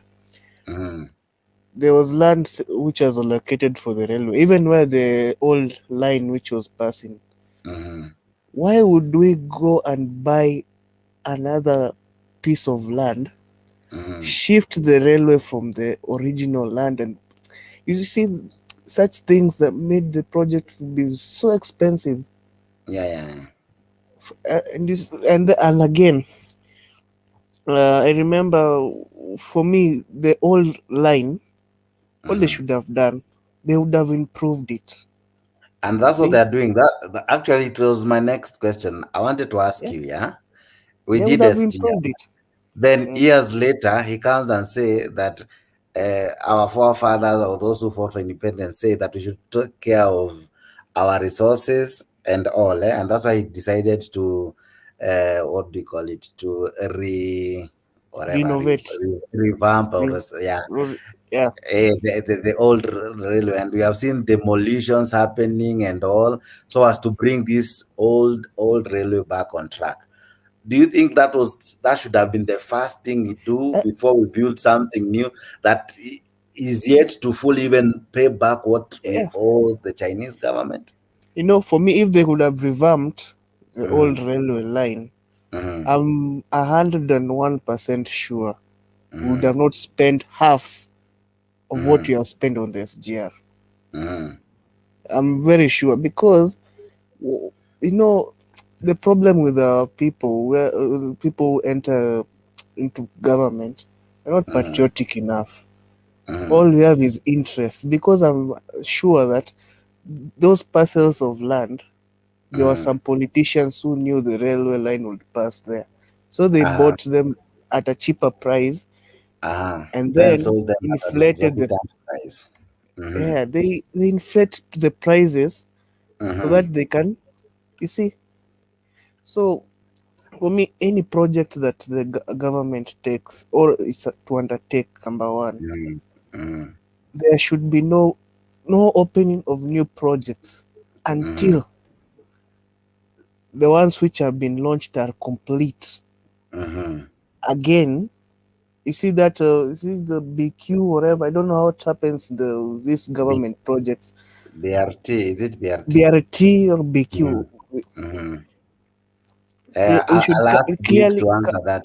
There was land which was allocated for the railway, even where the old line which was passing. Why would we go and buy another piece of land, shift the railway from the original land, and you see such things that made the project be so expensive. And again, I remember for me the old line, what they should have done, they would have improved it. And that's what they're doing. Actually, it was my next question. I wanted to ask you, we They did would have SGR. improved it. Then years later, he comes and say that our forefathers or those who fought for independence say that we should take care of our resources and all. And that's why he decided to, what do you call it, to renovate, revamp, the old railway. And we have seen demolitions happening and all, so as to bring this old railway back on track. Do you think that should have been the first thing we do before we build something new that is yet to fully even pay back what we owe the Chinese government? For me, if they would have revamped the old railway line, I'm 101% sure we would have not spent half of what you have spent on the SGR. I'm very sure, because the problem with people, where people enter into government, they're not patriotic enough. All we have is interest, because I'm sure that those parcels of land, there were some politicians who knew the railway line would pass there, so they bought them at a cheaper price, and then sold them inflated the price. they inflate the prices so that they can, you see. So for me, any project that the government takes or is to undertake, number one, there should be no opening of new projects until the ones which have been launched are complete. Again, you see that the BQ or whatever, I don't know how it happens, these government projects. BRT, is it BRT? BRT or BQ? We should I'll ask clearly to answer that.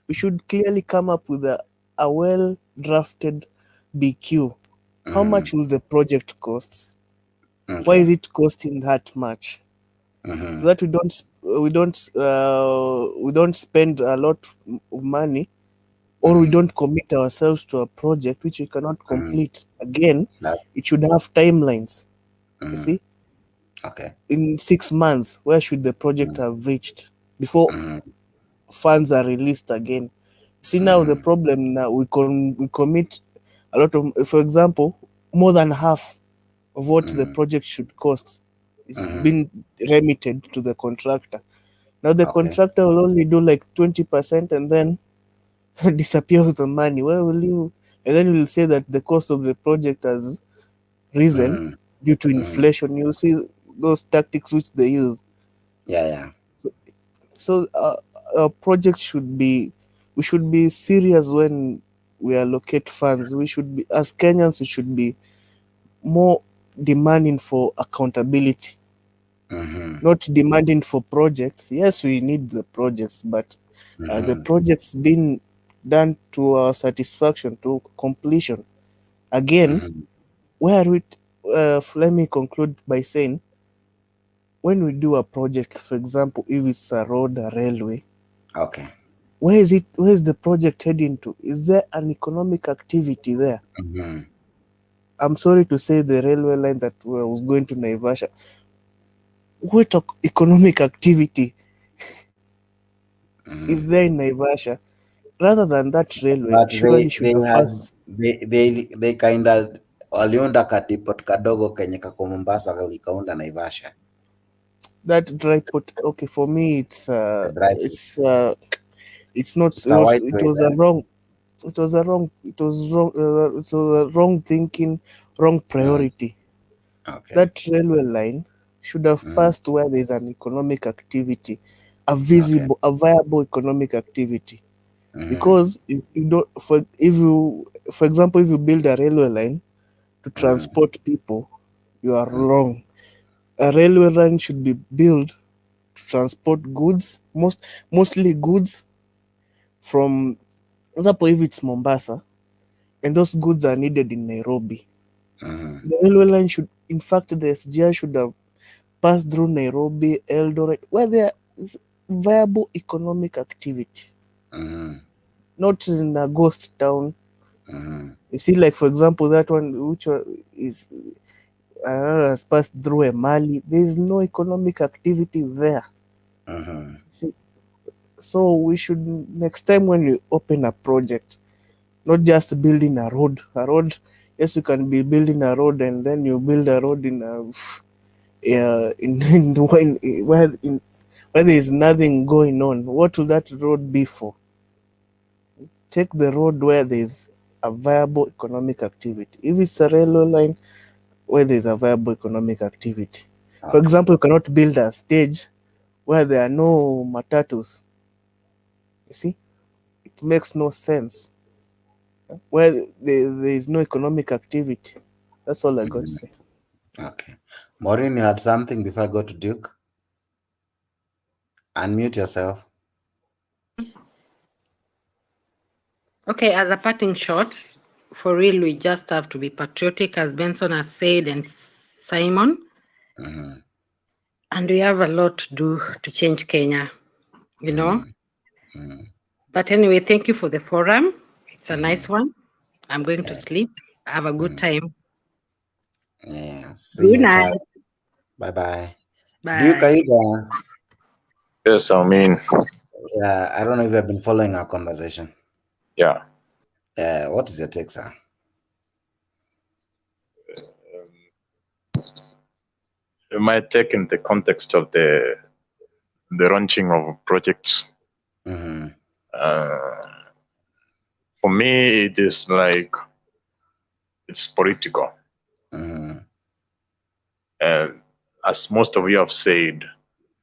We should clearly come up with a well-drafted BQ. How much will the project cost? Why is it costing that much? So that we don't spend a lot of money, or we don't commit ourselves to a project which we cannot complete. Again, it should have timelines. You see, in 6 months, where should the project have reached before funds are released again? See, now the problem now, we commit a lot of, for example, more than half of what the project should cost is being remitted to the contractor. Now the contractor will only do like 20% and then disappear with the money. Where will you? And then we'll say that the cost of the project has risen due to inflation. You see those tactics which they use. So our projects we should be serious when we allocate funds. We should be, as Kenyans, we should be more demanding for accountability, not demanding for projects. Yes, we need the projects, but the projects being done to our satisfaction, to completion. Again, where we let me conclude by saying, when we do a project, for example, if it's a road, a railway, where is the project heading to? Is there an economic activity there? I'm sorry to say the railway line that was going to Naivasha. What economic activity is there in Naivasha? Rather than that railway, But surely should have passed. they kind of waliunda kadipot kadogo kenye kako Mombasa likaunda Naivasha. That dry port. Okay, for me, it's not. It's It was. It was a wrong. It was a wrong. It was wrong. It was a wrong thinking, wrong priority. Okay. That railway line should have passed where there is an economic activity, a visible, a viable economic activity. Because if you don't, for example, if you build a railway line to transport people, you are wrong. A railway line should be built to transport goods, mostly goods from, for example, if it's Mombasa, and those goods are needed in Nairobi. The railway line should, in fact, the SGR should have passed through Nairobi, Eldoret, where there is viable economic activity, not in a ghost town. You see, like, for example, that one, which is has passed through a Mali, there is no economic activity there. See, so we should, next time when you open a project, not just building a road. A road, yes, you can be building a road and then you build a road in where there is nothing going on. What will that road be for? Take the road where there is a viable economic activity. If it's a railway line, where there is a viable economic activity. For example, you cannot build a stage where there are no matatus. You see, it makes no sense. Where there is no economic activity. That's all I got to say. Okay. Maureen, you had something before I go to Duke? Unmute yourself. Okay, as a parting shot, for real, we just have to be patriotic, as Benson has said, and Simon. And we have a lot to do to change Kenya, you know. But anyway, thank you for the forum. It's a nice one. I'm going to sleep. Have a good time. Yeah. See Good you, night. child. Bye-bye. Bye. Duke, are you there? Yes, I mean. Yeah, I don't know if you've been following our conversation. Yeah. What is your take, sir? You might take in the context of the launching of projects. For me, it is like it's political. As most of you have said,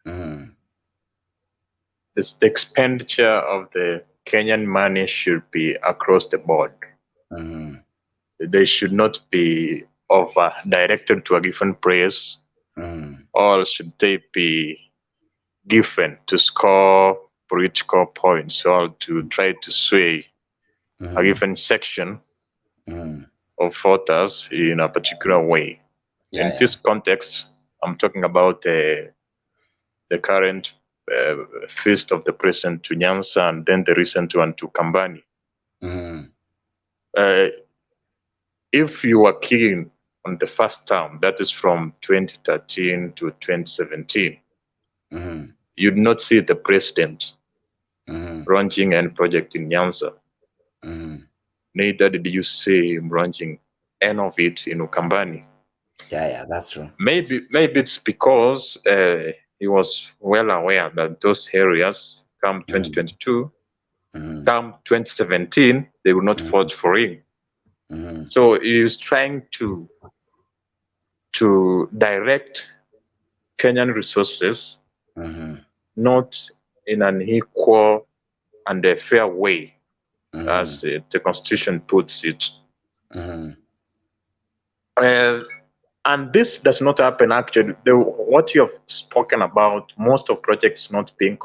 the expenditure of the Kenyan money should be across the board. They should not be directed to a given place, or should they be given to score political points or to try to sway a given section of voters in a particular way. In this context, I'm talking about the current feast of the president to Nyanza and then the recent one to Kambani. If you were keen on the first term, that is from 2013 to 2017, you'd not see the president launching any project in Nyanza. Neither did you see him launching any of it in Ukambani. Yeah, that's true. Maybe it's because he was well aware that those areas, come 2022, come 2017, they will not vote for him. So he is trying to direct Kenyan resources not in an equal and a fair way, as the Constitution puts it. And this does not happen actually. What you have spoken about, most of projects not being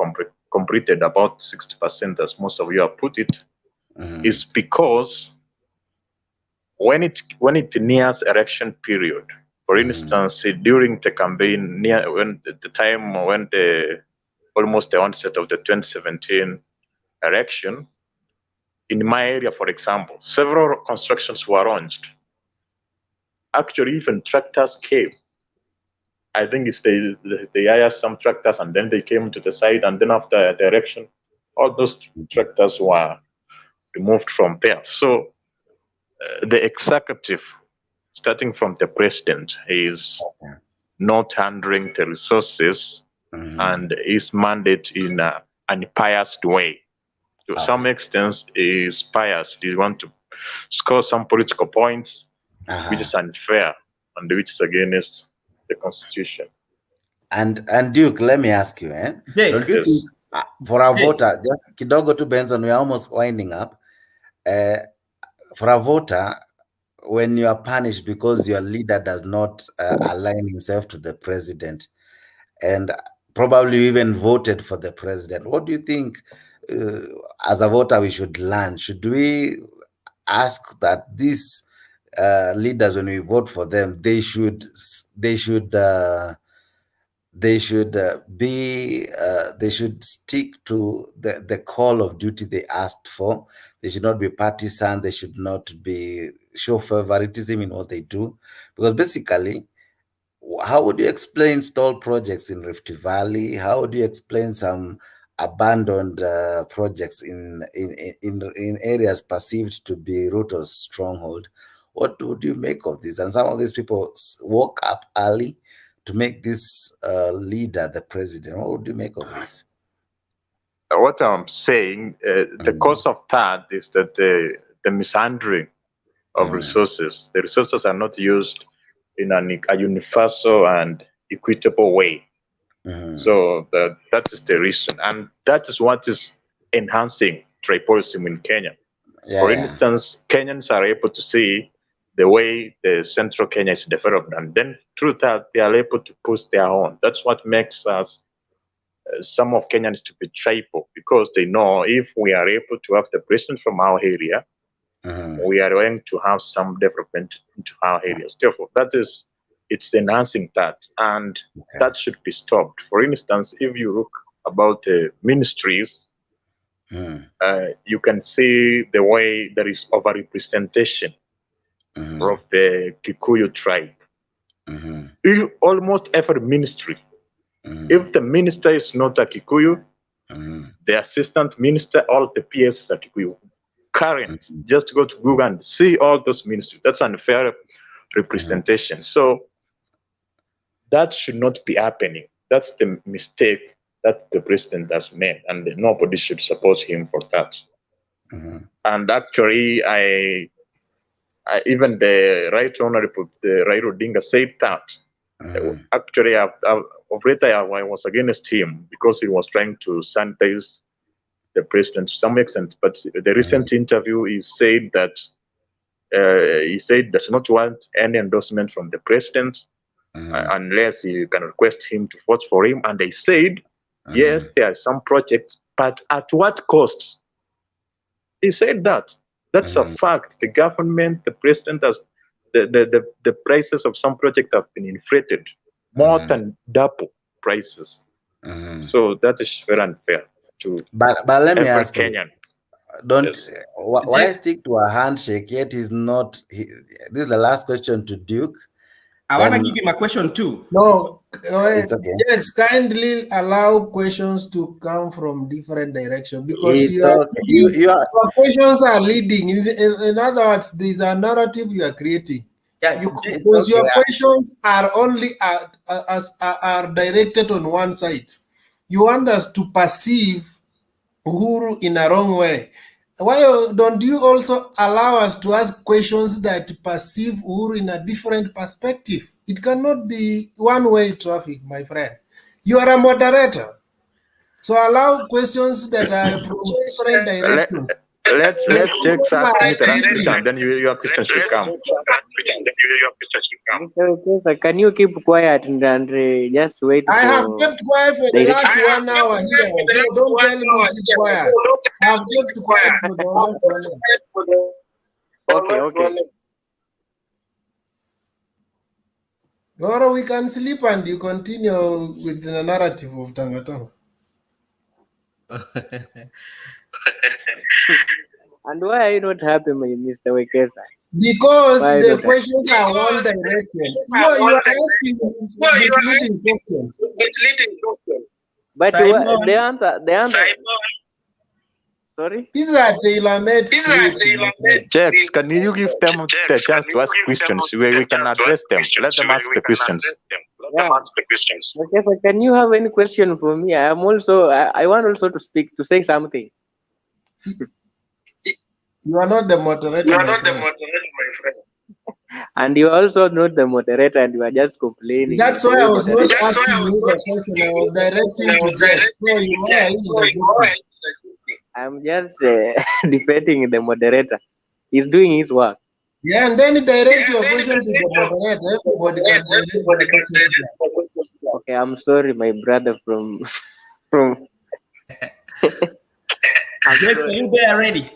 completed, about 60%, as most of you have put it, is because when it nears election period, for instance, during the campaign, when the time when almost the onset of the 2017 election, in my area, for example, several constructions were launched. Actually, even tractors came. I think it's they hired some tractors and then they came to the side, and then after the election, all those tractors were removed from there. So the executive, starting from the president, is not handling the resources and his mandate in an unbiased way. To some extent, he is biased. He wants to score some political points, which is unfair and which is against the constitution. And Duke, let me ask you, don't you think, for a voter, just kidogo tu Benson, we're almost winding up. For a voter, when you are punished because your leader does not align himself to the president, and probably even voted for the president, what do you think as a voter we should learn? Should we ask that these leaders, when we vote for them, they should stick to the call of duty they asked for? They should not be partisan. They should not show favoritism in what they do, because basically, how would you explain stalled projects in Rift Valley? How would you explain some abandoned projects in areas perceived to be Ruto's stronghold? What would you make of this? And some of these people woke up early to make this leader the president. What would you make of this? What I'm saying, the cause of that is that the mishandling of resources. The resources are not used in a universal and equitable way. So that is the reason, and that is what is enhancing tribalism in Kenya. For instance, Kenyans are able to see the way the central Kenya is developed, and then through that they are able to push their own. That's what makes us some of Kenyans to be tribal, because they know if we are able to have the president from our area, we are going to have some development into our areas. Therefore, it's enhancing that, and that should be stopped. For instance, if you look about ministries, you can see the way there is overrepresentation of the Kikuyu tribe. In almost every ministry, if the minister is not a Kikuyu, the assistant minister, all the PS are Kikuyu. Current, just go to Google and see all those ministries. That's unfair representation. So that should not be happening. That's the mistake that the president has made, and nobody should support him for that. And actually, even the Right Honorable Raila Odinga said that. Actually, I was against him because he was trying to sanitize the president to some extent. But the recent interview, he said that does not want any endorsement from the president unless you can request him to vote for him. And they said, yes, there are some projects, but at what cost? He said that. That's a fact. The government, the president has the prices of some projects have been inflated more than double prices. So that is very unfair to but let me ask Kenyan. Why stick to a handshake yet is not this is the last question to Duke. I want to give him a question too. No, it's okay. Yes, kindly allow questions to come from different directions, because your questions are leading. In other words, there's a narrative you are creating. Because your questions are only are directed on one side. You want us to perceive Uhuru in a wrong way. Why don't you also allow us to ask questions that perceive Uhuru in a different perspective? It cannot be one-way traffic, my friend. You are a moderator. So allow questions that are from different directions. Let's take that, and then your questions should come. Mr. Can you keep quiet and just wait? I have kept quiet for the last 1 hour here. Don't tell me to keep quiet. I have kept quiet for the last 1 hour. Okay. Or we can sleep and you continue with the narrative of Tangatanga. And why are you not happy, Mr. Wekesa? Because Why the not? questions are one direction. No, you are asking misleading questions. But Simon. the answer. Sorry? These are tailor-made scripts. Checks, can you give them the chance to ask questions where we can address them? Let them ask the questions. Yeah. Okay, so can you have any question for me? I want also to speak, to say something. You are not the moderator, my friend. And you are also not the moderator, and you are just complaining. That's why I was not asking you the question. I was directing to Jeff. So you are I'm just defending the moderator. He's doing his work. Yeah, and then direct your question to the moderator. Everybody can direct your question. Okay, I'm sorry, my brother from. Alex, are you there already?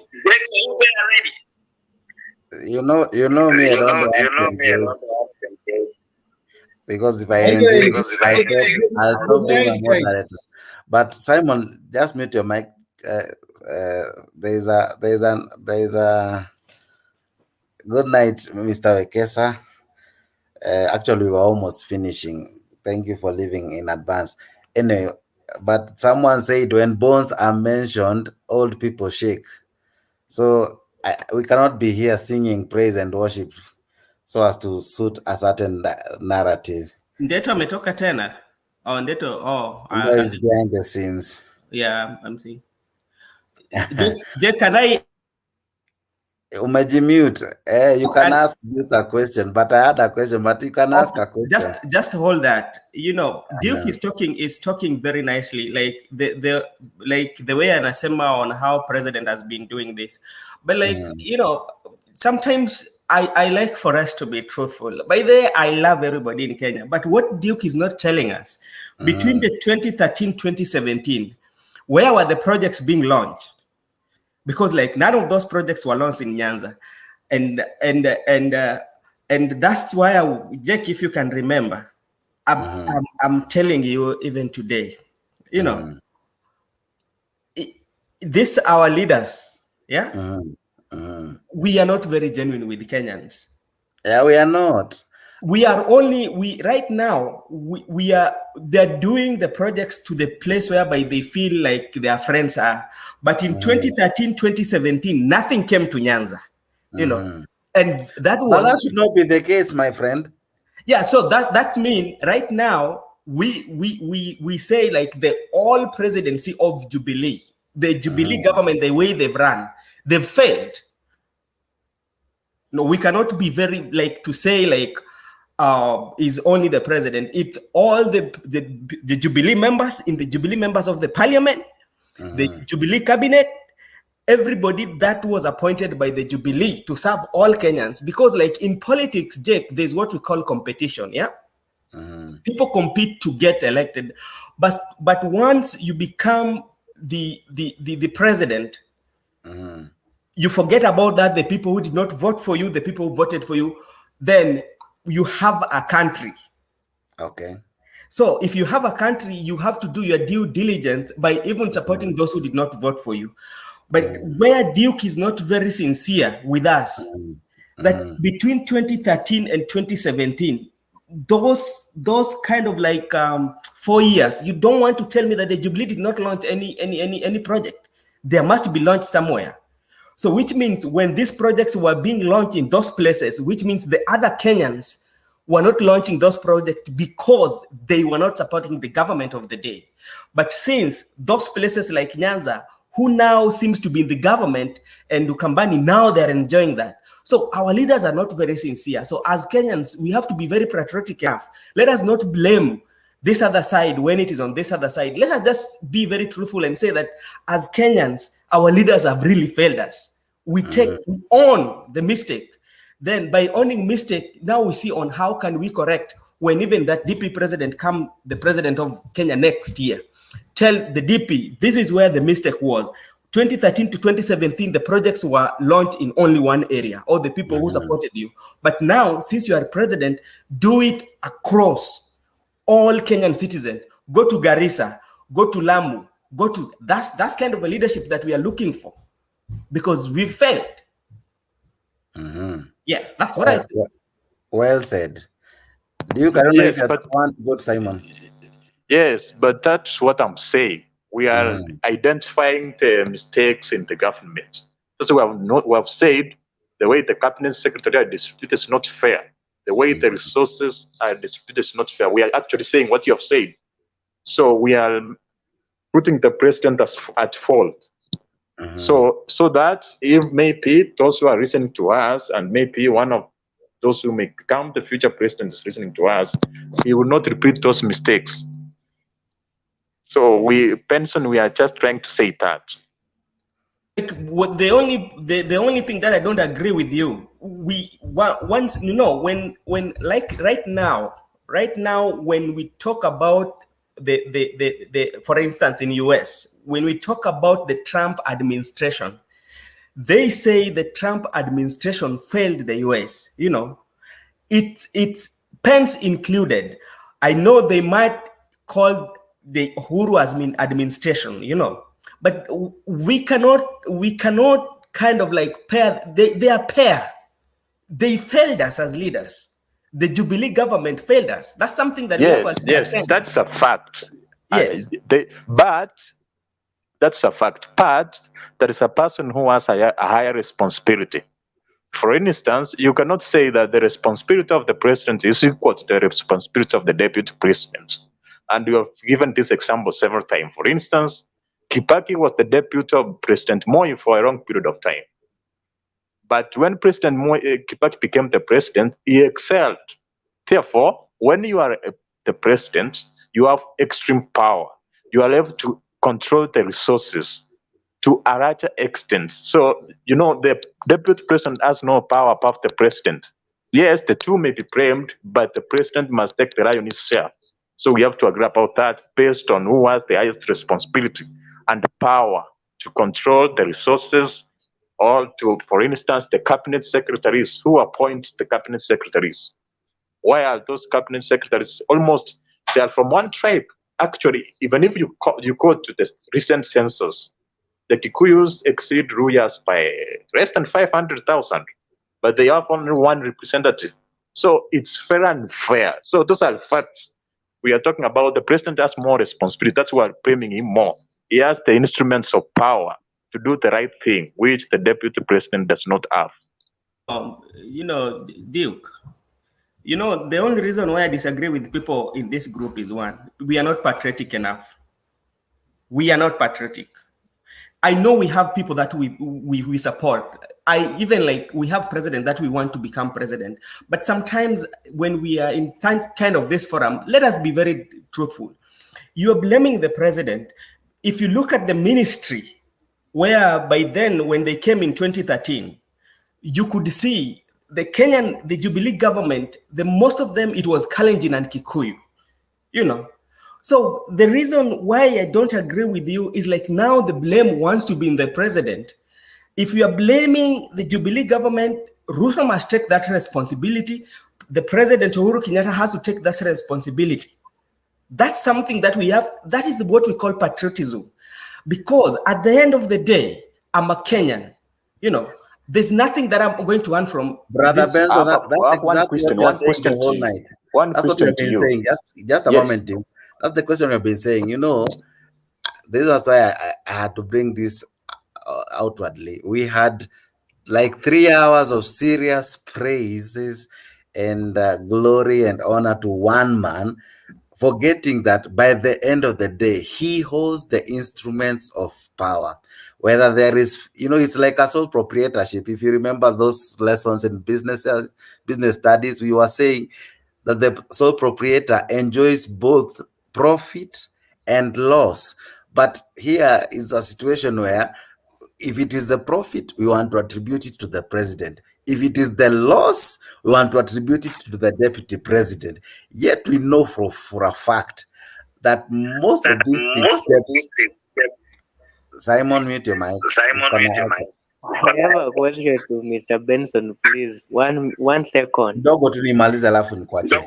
You know me. I don't because if I engage, I'll stop being a moderator. But Simon, just mute your mic. There is a good night, Mr. Wekesa. Actually, we were almost finishing. Thank you for leaving in advance. Anyway, but someone said when bones are mentioned, old people shake. So we cannot be here singing praise and worship so as to suit a certain narrative. Ndeto ametoka tena. Oh, Ndeto. Oh, It's behind the scenes. Yeah, I'm seeing. Can I? Umejimute. You can ask Duke a question, but I had a question, but you can ask a question. Just hold that. You know, Duke is talking very nicely, like the way Anasema on how president has been doing this. But you know, sometimes I like for us to be truthful. By the way, I love everybody in Kenya, but what Duke is not telling us, between the 2013-2017, where were the projects being launched? Because none of those projects were launched in Nyanza, and that's why Jack, if you can remember, I'm telling you even today, you know, this our leaders, yeah, we are not very genuine with Kenyans. Yeah, we are not. We are right now. They're doing the projects to the place whereby they feel like their friends are. But in 2013-2017, nothing came to Nyanza, you know, and that should not be the case, my friend. Yeah, so that's mean right now we say the all presidency of Jubilee, the Jubilee government, the way they've run, they've failed. No, we cannot be very to say is only the president. It's all the Jubilee members the Jubilee members of the parliament, the Jubilee cabinet, everybody that was appointed by the Jubilee to serve all Kenyans. Because in politics, Jake, there's what we call competition. Yeah, people compete to get elected, but once you become the president, you forget about that. The people who did not vote for you, the people who voted for you, then you have a country. Okay. So if you have a country, you have to do your due diligence by even supporting those who did not vote for you. But where Duke is not very sincere with us, that between 2013 and 2017, those kind of 4 years, you don't want to tell me that the Jubilee did not launch any project. There must be launched somewhere. So which means when these projects were being launched in those places, which means the other Kenyans were not launching those projects because they were not supporting the government of the day. But since those places like Nyanza, who now seems to be in the government, and Ukambani, now they're enjoying that. So our leaders are not very sincere. So as Kenyans, we have to be very patriotic enough. Let us not blame this other side when it is on this other side. Let us just be very truthful and say that as Kenyans, our leaders have really failed us. We own the mistake. Then by owning mistake, now we see on how can we correct when even that DP president come, the president of Kenya next year, tell the DP, this is where the mistake was. 2013 to 2017, the projects were launched in only one area, all the people who supported you. But now, since you are president, do it across all Kenyan citizens. Go to Garissa, go to Lamu, that's kind of a leadership that we are looking for. because we failed. Yeah, that's what I think. Well said. Duke, I don't know if you want to go to Simon. Yes, but that's what I'm saying. We are identifying the mistakes in the government. That's why we have said the way the cabinet secretary are distributed is not fair. The way the resources are distributed is not fair. We are actually saying what you have said. So we are putting the president at fault. So that if maybe those who are listening to us, and maybe one of those who may become the future president is listening to us, he will not repeat those mistakes. So we are just trying to say that. Like, what the only thing that I don't agree with you, once when like right now when we talk about the for instance in US, when we talk about the Trump administration, they say the Trump administration failed the US. It's Pence included. I know they might call the Uhuru administration, but we cannot kind of like pair. They are pair. They failed us as leaders. The Jubilee government failed us. That's something that we have to understand. Yes, that's a fact. Yes, but that's a fact. But there is a person who has a higher responsibility. For instance, you cannot say that the responsibility of the president is equal to the responsibility of the deputy president. And you have given this example several times. For instance, Kibaki was the deputy of President Moi for a long period of time. But when President Kibaki became the president, he excelled. Therefore, when you are the president, you have extreme power. You are able to control the resources to a larger extent. So, the deputy president has no power above the president. Yes, the two may be blamed, but the president must take the lion's share. So we have to agree about that based on who has the highest responsibility and the power to control the resources, or to, for instance, the cabinet secretaries. Who appoints the cabinet secretaries? Why are those cabinet secretaries they are from one tribe? Actually, even if you go to the recent census, the Kikuyus exceed Luyas by less than 500,000, but they have only one representative. So it's fair and fair. So those are facts. We are talking about the president has more responsibility. That's why we're blaming him more. He has the instruments of power to do the right thing, which the deputy president does not have. Duke, the only reason why I disagree with people in this group is one, we are not patriotic enough. We are not patriotic. I know we have people that we support. We have president that we want to become president. But sometimes when we are in kind of this forum, let us be very truthful. You are blaming the president. If you look at the ministry, where by then, when they came in 2013, you could see the Jubilee government, most of them, it was Kalenjin and Kikuyu, So the reason why I don't agree with you is like now the blame wants to be in the president. If you are blaming the Jubilee government, Ruto must take that responsibility. The president, Uhuru Kenyatta, has to take that responsibility. That's something that we have. That is what we call patriotism. Because at the end of the day, I'm a Kenyan. There's nothing that I'm going to learn from. Brother Benson, that's exactly what we are saying the whole night. That's what we have been saying. Just a moment, Tim. That's the question we've been saying. This is why I had to bring this outwardly. We had like 3 hours of serious praises and glory and honor to one man, forgetting that by the end of the day, he holds the instruments of power. Whether there is, it's like a sole proprietorship. If you remember those lessons in business studies, we were saying that the sole proprietor enjoys both profit and loss. But here is a situation where if it is the profit, we want to attribute it to the president. If it is the loss, we want to attribute it to the deputy president. Yet we know for a fact that most of these things... Simon, mute your mic. I have a question to Mr. Benson, please. One second. Dogo tu nimalize alafu nikuachie.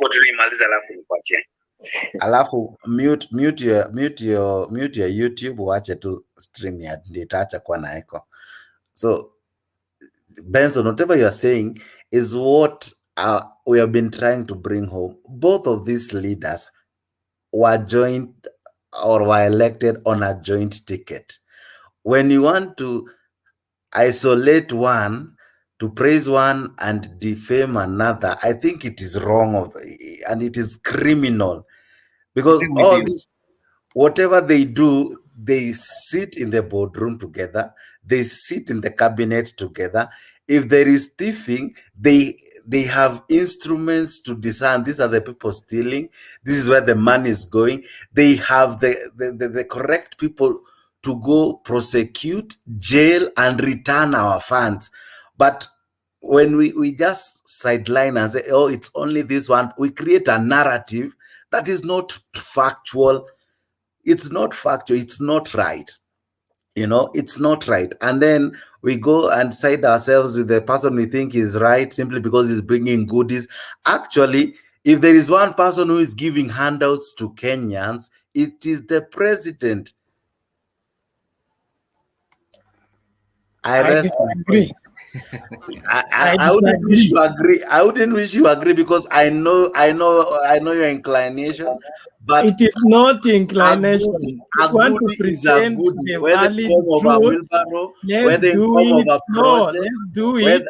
Alafu mute your YouTube, uache tu stream ya ndio itaacha kuwa na echo. So, Benson, whatever you are saying is what we have been trying to bring home. Both of these leaders were joined or were elected on a joint ticket. When you want to isolate one, to praise one and defame another, I think it is wrong and it is criminal, because all this, whatever they do, they sit in the boardroom together, they sit in the cabinet together. If there is thieving, they have instruments to discern these are the people stealing, this is where the money is going. They have the correct people to go prosecute, jail, and return our funds. But when we just sideline and say, oh, it's only this one, we create a narrative that is not factual. It's not factual. It's not right. It's not right. And then we go and side ourselves with the person we think is right simply because he's bringing goodies. Actually, if there is one person who is giving handouts to Kenyans, it is the president. I rest my disagree. I wouldn't wish you agree. I wouldn't wish you agree, because I know your inclination, but it is not inclination. A want to goodie is a present goodie, the whether in valid form of a truth. wheelbarrow, Let's whether in do form of it. a No, project, let's do whether it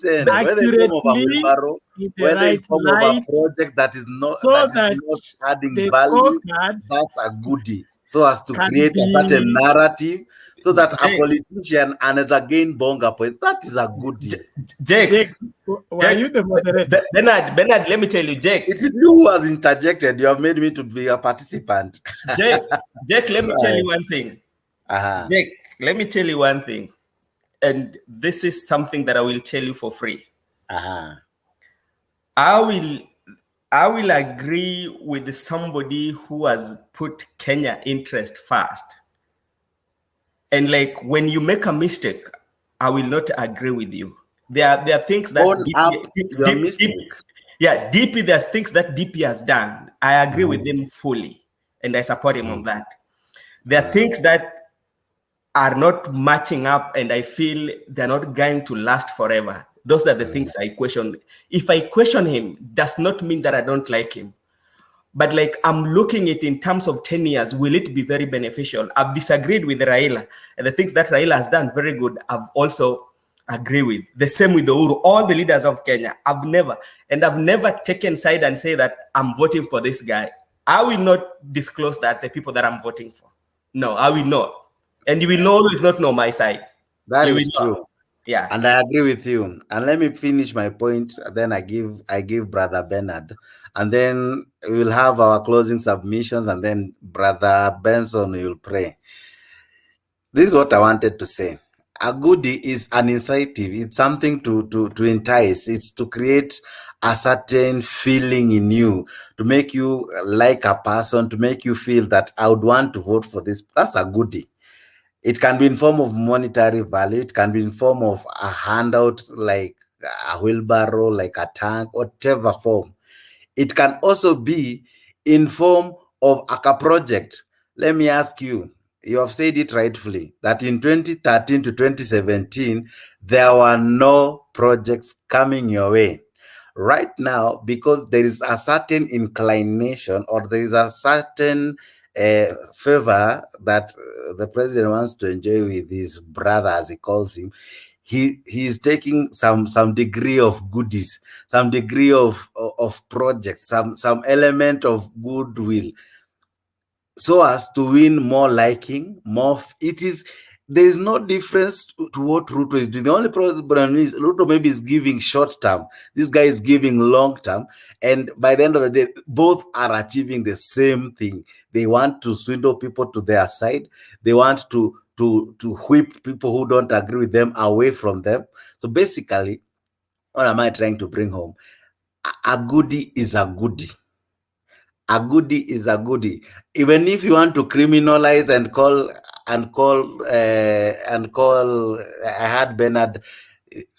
whether in form of a accurately wheelbarrow, in the whether in right form of a light, project that is not so that adding the value, scorecard that's a goodie. So as to can create a certain be. narrative, so that a politician and as again bonga point, that is a goodie. Jake, were you the moderator? Bernard, let me tell you, Jake. It is you who has interjected. You have made me to be a participant. Jake, let me tell you one thing. Jake, let me tell you one thing. And this is something that I will tell you for free. I will agree with somebody who has put Kenya interest first. And like when you make a mistake, I will not agree with you. There are things that DP, there's things that DP has done. I agree with him fully, and I support him on that. There are things that are not matching up, and I feel they're not going to last forever. Those are the things I question. If I question him, does not mean that I don't like him. But like I'm looking at it in terms of 10 years, will it be very beneficial? I've disagreed with Raila, and the things that Raila has done very good, I've also agree with. The same with the Uhuru, all the leaders of Kenya. I've never taken side and say that I'm voting for this guy. I will not disclose that the people that I'm voting for. No, I will not. And you will always not know my side. That is true. Yeah. And I agree with you. And let me finish my point. Then I give Brother Bernard. And then we'll have our closing submissions, and then Brother Benson will pray. This is what I wanted to say. A goodie is an incentive. It's something to entice. It's to create a certain feeling in you, to make you like a person, to make you feel that I would want to vote for this. That's a goodie. It can be in form of monetary value. It can be in form of a handout, like a wheelbarrow, like a tank, whatever form. It can also be in form of a project. Let me ask you, you have said it rightfully, that in 2013 to 2017, there were no projects coming your way. Right now, because there is a certain inclination, or there is a certain favor that the president wants to enjoy with his brother, as he calls him, he is taking some degree of goodies, some degree of projects, some element of goodwill, so as to win more liking, more. There is no difference to what Ruto is doing. The only problem is Ruto maybe is giving short term. This guy is giving long term. And by the end of the day, both are achieving the same thing. They want to swindle people to their side. They want to whip people who don't agree with them away from them. So basically, what am I trying to bring home? A goodie is a goodie. A goodie is a goodie. Even if you want to criminalize and call, I had Bernard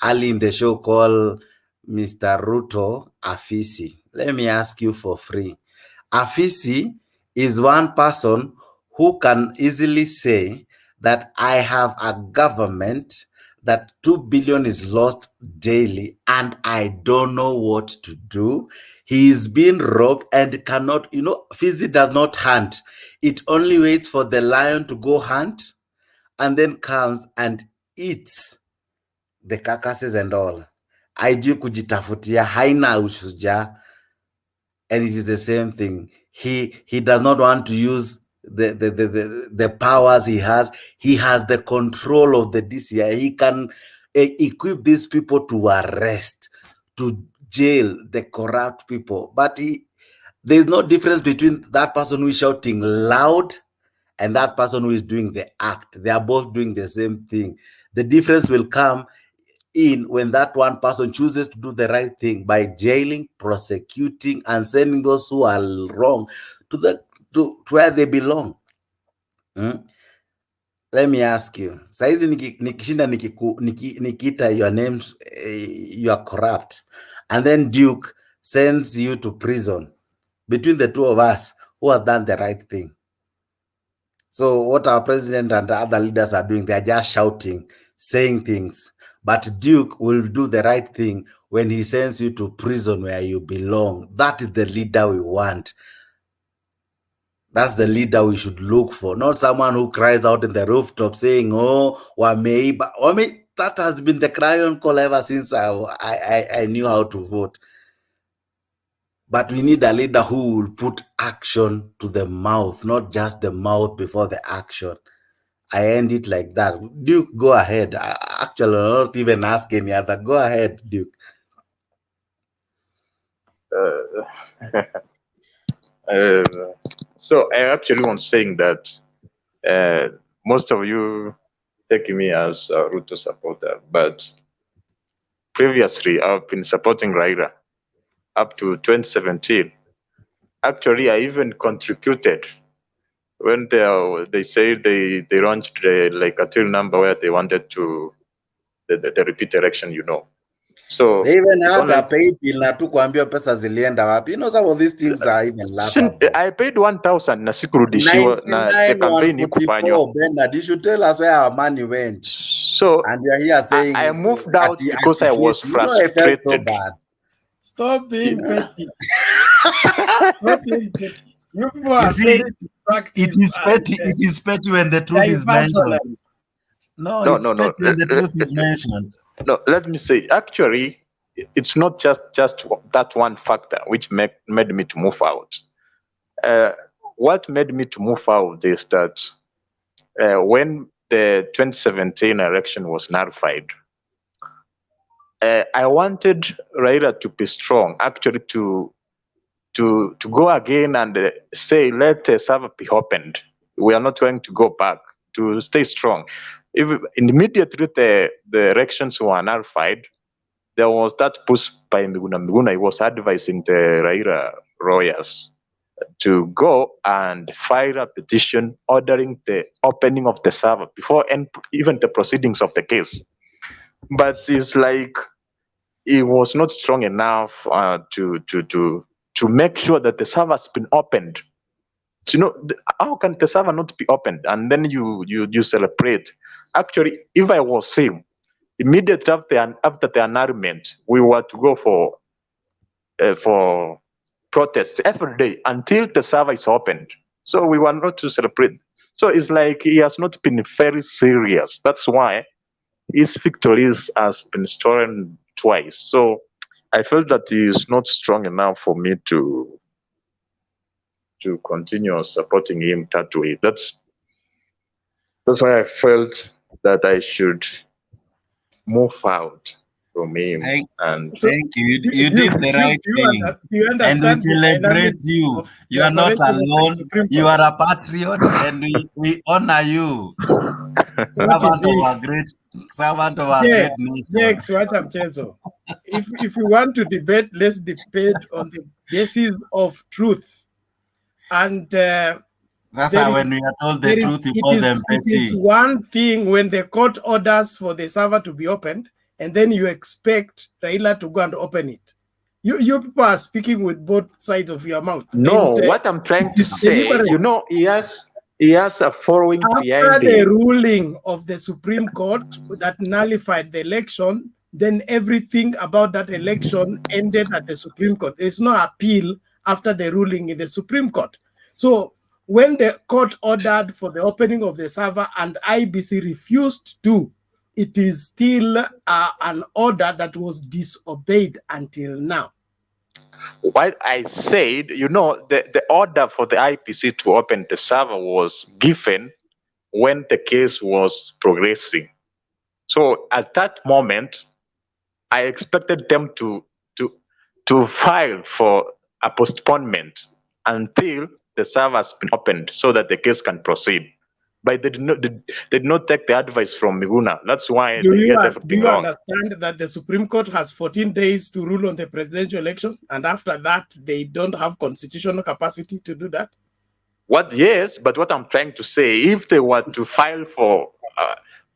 early in the show call Mr. Ruto Afisi. Let me ask you for free. Afisi is one person who can easily say that I have a government that 2 billion is lost daily and I don't know what to do. He is being robbed and cannot, Fizi does not hunt. It only waits for the lion to go hunt and then comes and eats the carcasses and all. Haijui kujitafutia, haina ushujaa. And it is the same thing. He does not want to use the powers he has. He has the control of the DCI. He can equip these people to arrest, to jail the corrupt people. But there's no difference between that person who is shouting loud and that person who is doing the act. They are both doing the same thing. The difference will come in when that one person chooses to do the right thing by jailing, prosecuting, and sending those who are wrong to where they belong. Let me ask you, saizi nikishinda nikita your names, you are corrupt, and then Duke sends you to prison. Between the two of us, who has done the right thing? So what our president and the other leaders are doing, they are just shouting, saying things. But Duke will do the right thing when he sends you to prison where you belong. That is the leader we want. That's the leader we should look for, not someone who cries out in the rooftop saying, "Oh, wameiba." That has been the cry call ever since I knew how to vote. But we need a leader who will put action to the mouth, not just the mouth before the action. I end it like that. Duke, go ahead. Actually, I'll not even ask any other. Go ahead, Duke. So I actually was saying that most of you take me as a Ruto supporter, but previously I've been supporting Raila up to 2017. Actually, I even contributed when they say they launched like a till number where they wanted to the repeat election, So they even had a pay bill na tu kuambia pesa zilienda wapi. Some of these things are even laughable. I paid 1,000 na sikurudishiwa na the campaign ikufanywa. Bernard, you should tell us where our money went. So and you're here saying I moved out because I was frustrated. I felt so bad. Stop being petty. Stop being petty. You see, it is petty. It is petty when the truth is mentioned. No, it's petty when the truth is mentioned. No, let me say, actually, it's not just that one factor which made me to move out. What made me to move out is that when the 2017 election was nullified, I wanted Raila to be strong, actually to go again and say, let the server be opened. We are not going to go back, to stay strong. Immediately the elections were nullified, there was that push by Miguna. He was advising the Raila lawyers to go and file a petition ordering the opening of the server before even the proceedings of the case. But it's like he was not strong enough to make sure that the server has been opened. How can the server not be opened? And then you celebrate. Actually, if I was him, immediately after the annulment, we were to go for protests every day until the server is opened. So we were not to celebrate. So it's like he has not been very serious. That's why his victories has been stolen twice. So I felt that he is not strong enough for me to continue supporting him that way. That's why I felt that I should move out from him. Thank you. You did the right thing. And we celebrate you. You are not alone. You are a patriot and we honor you. Servant of our great nation. Next, wacha mchezo. If you want to debate, let's debate on the basis of truth. And that's how when we are told the truth, you call them petty. It is one thing when the court orders for the server to be opened, and then you expect Raila to go and open it. You people are speaking with both sides of your mouth. No, what I'm trying to say, he he has a following After behind the him. ruling of the Supreme Court that nullified the election, then everything about that election ended at the Supreme Court. There's no appeal after the ruling in the Supreme Court. So when the court ordered for the opening of the server and IBC refused to, it is still an order that was disobeyed until now. What I said, you know, the order for the IPC to open the server was given when the case was progressing. So at that moment, I expected them to file for a postponement until the server has been opened so that the case can proceed. But they did not take the advice from Miguna. That's why Do they you, get everything do you wrong. understand that the Supreme Court has 14 days to rule on the presidential election, and after that, they don't have constitutional capacity to do that? Yes, but what I'm trying to say, if they were to file for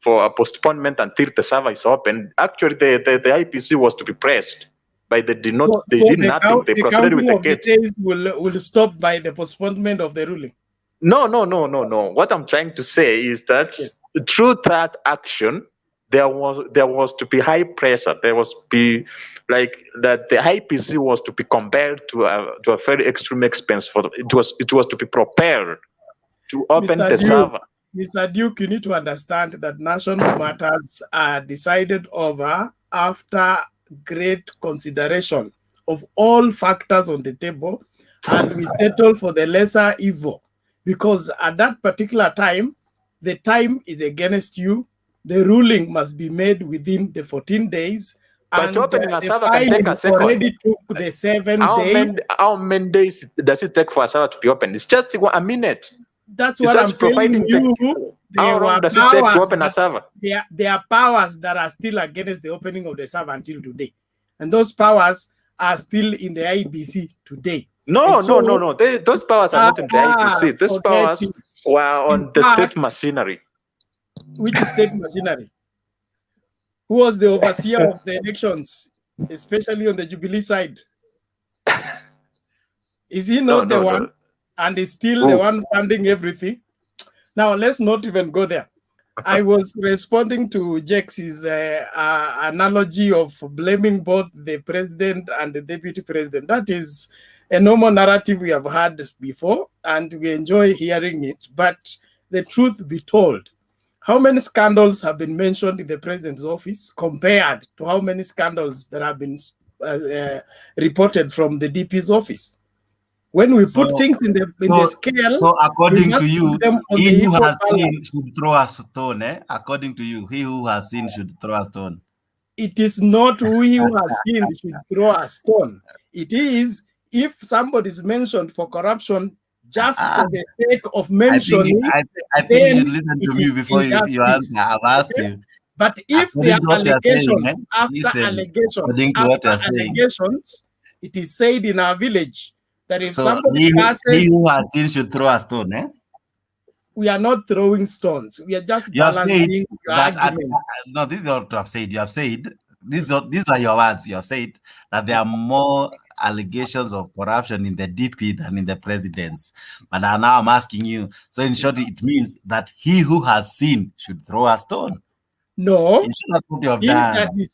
a postponement until the server is open, actually the IPC was to be pressed, but they did not. So, They so did the nothing. They proceeded with counting the of the case. days will stop by the postponement of the ruling. No. What I'm trying to say is that through that action, there was to be high pressure. There was to be like that the IPC was to be compared to a very extreme expense for it was to be prepared to open the server. Mr. Duke, you need to understand that national matters are decided over after great consideration of all factors on the table, and we settle for the lesser evil. Because at that particular time, the time is against you. The ruling must be made within the 14 days. But And opening a the server can take a filing second. already took the 7 days. How many days does it take for a server to be open? It's just a minute. That's It's what I'm just telling providing you. how long does it take to open a server? There are powers that are still against the opening of the server until today. And those powers are still in the IBC today. No. Those powers are not in the IPC. Those powers were on the state machinery. Which state machinery? Who was the overseer of the elections, especially on the Jubilee side? Is he not the one? And is still the one funding everything? Now, let's not even go there. I was responding to Jax's analogy of blaming both the president and the deputy president. That is a normal narrative we have had before, and we enjoy hearing it. But the truth be told, how many scandals have been mentioned in the president's office compared to how many scandals that have been reported from the DP's office? When we put things in the scale, so according to you, he who has balance. seen should throw a stone. According to you, he who has seen should throw a stone. It is not he who has seen should throw a stone. It is if somebody is mentioned for corruption just for the sake of mentioning. I think you should listen to me before you answer. I've asked you. But if there are allegations after allegations, it is said in our village that if somebody passes, he who has seen should throw a stone. We are not throwing stones. We are just balancing your argument. No, this is what you have said. You have said these are your words. You have said that there are more allegations of corruption in the DP than in the president's. But now I'm asking you. So in short, it means that he who has seen should throw a stone. No, he that is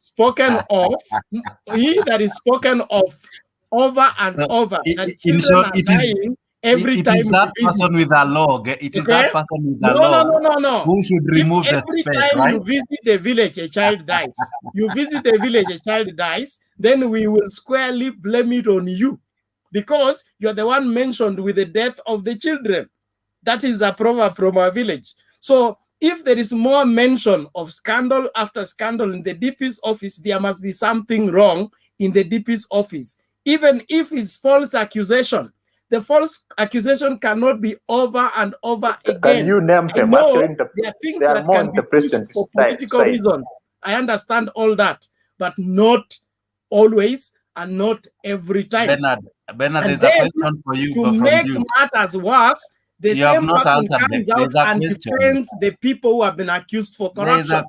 spoken of, over and over, that children are dying every time. It is that person with a log. It is that person with a log. No. Who should remove the every speck, time right? you visit a village, a child dies. You visit a village, a child dies. Then we will squarely blame it on you, because you're the one mentioned with the death of the children. That is a proverb from our village. So if there is more mention of scandal after scandal in the DP's office, there must be something wrong in the DP's office. Even if it's false accusation, the false accusation cannot be over and over again. Can you name them? There are things that can be pushed for political reasons. I understand all that, but not always and not every time. Bernard, there's a question for you. To make matters worse, the same person comes out and defends the people who have been accused for corruption.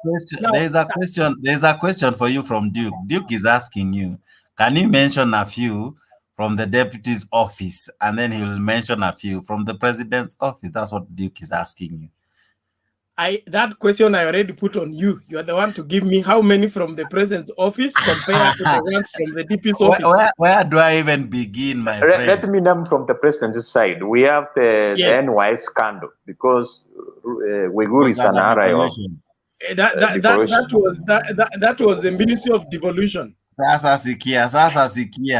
There's a question for you from Duke. Duke is asking you, can you mention a few from the deputy's office, and then he will mention a few from the president's office. That's what Duke is asking you. That question I already put on you. You are the one to give me how many from the president's office compared to the ones from the DP's office. Where do I even begin, my friend? Let me name from the president's side. We have the NY scandal because Wiguru is an RIO. That was the Ministry of Devolution. Sasa sikia.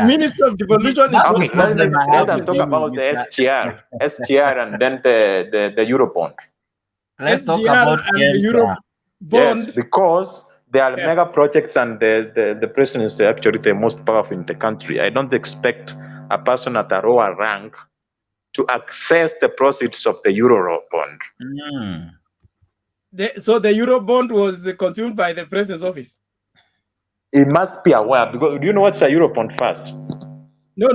Ministry of Devolution is okay. Let us talk about the SGR, and then the Eurobond. Let's talk about the Eurobond. Yes, because they are mega projects, and the president is actually the most powerful in the country. I don't expect a person at a lower rank to access the proceeds of the Eurobond. So the Eurobond was consumed by the president's office. He must be aware, because do you know what's a Eurobond first? No.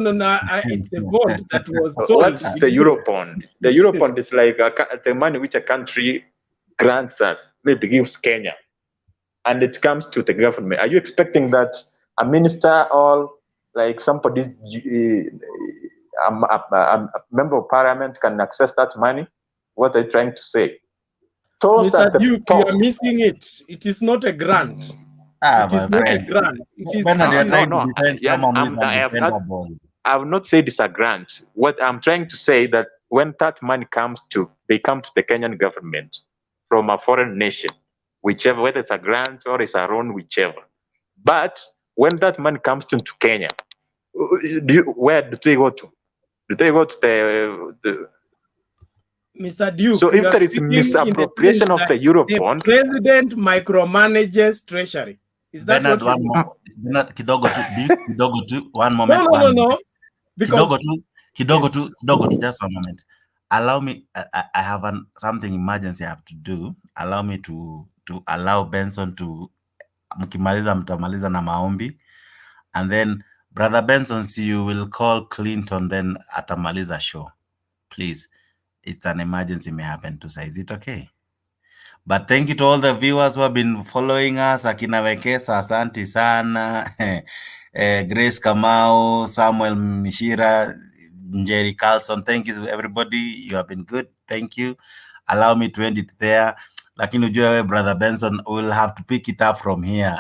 It's a bond that was sold. What's the Eurobond? The Eurobond is like the money which a country grants us, maybe gives Kenya, and it comes to the government. Are you expecting that a minister or like somebody, a member of parliament can access that money? What are you trying to say? Mr. Duke, you are missing it. It is not a grant. It is not a grant. It is I will not say it's a grant. What I'm trying to say that when that money comes to, they come to the Kenyan government from a foreign nation, whichever, whether it's a grant or it's a loan, whichever. But when that money comes into Kenya, where do they go to? Do they go to the Mr. Duke, so if there is misappropriation of the Eurobond, the president micromanages treasury. Is that Bernard, what you mean? Kidogo tu, one moment. No. Because Kidogo tu, just 1 moment. Allow me, I have something emergency I have to do. Allow me to allow Benson to mtamaliza na maombi, and then Brother Benson, you will call Clinton, then atamaliza show. Please, it's an emergency may happen to say. Is it okay? But thank you to all the viewers who have been following us. Akina Wekesa, asanti sana. Grace Kamau, Samuel Mishira, Njeri Carlson. Thank you to everybody. You have been good. Thank you. Allow me to end it there. Lakini ujue, Brother Benson, we'll have to pick it up from here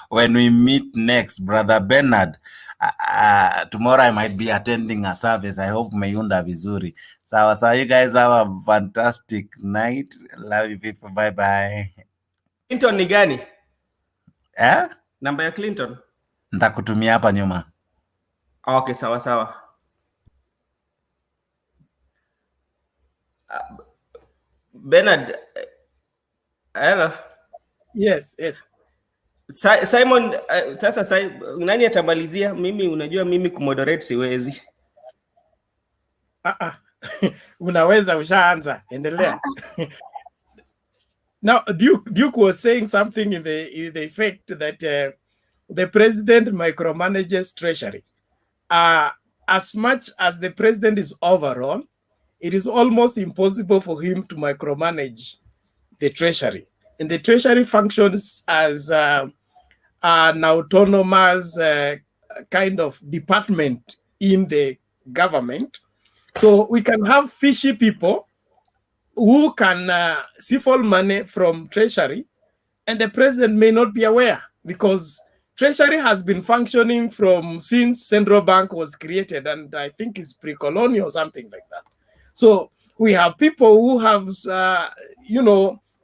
when we meet next. Brother Bernard, tomorrow I might be attending a service. I hope Mayunda vizuri. So you guys have a fantastic night. Love you people. Bye bye. Clinton ni gani? Namba ya Clinton? Nitakutumia hapa nyuma. Okay, sawa. Bernard, hello. Yes. Simon, sasa nani atamalizia? Mimi unajua mimi kumoderate siwezi. Unaweza, ushaanza. Endelea. Now, Duke was saying something in the effect that the president micromanages treasury. As much as the president is overall, it is almost impossible for him to micromanage the treasury. And the treasury functions as an autonomous kind of department in the government. So we can have fishy people who can siphon money from treasury, and the president may not be aware, because treasury has been functioning since central bank was created, and I think it's pre-colonial or something like that. So we have people who have,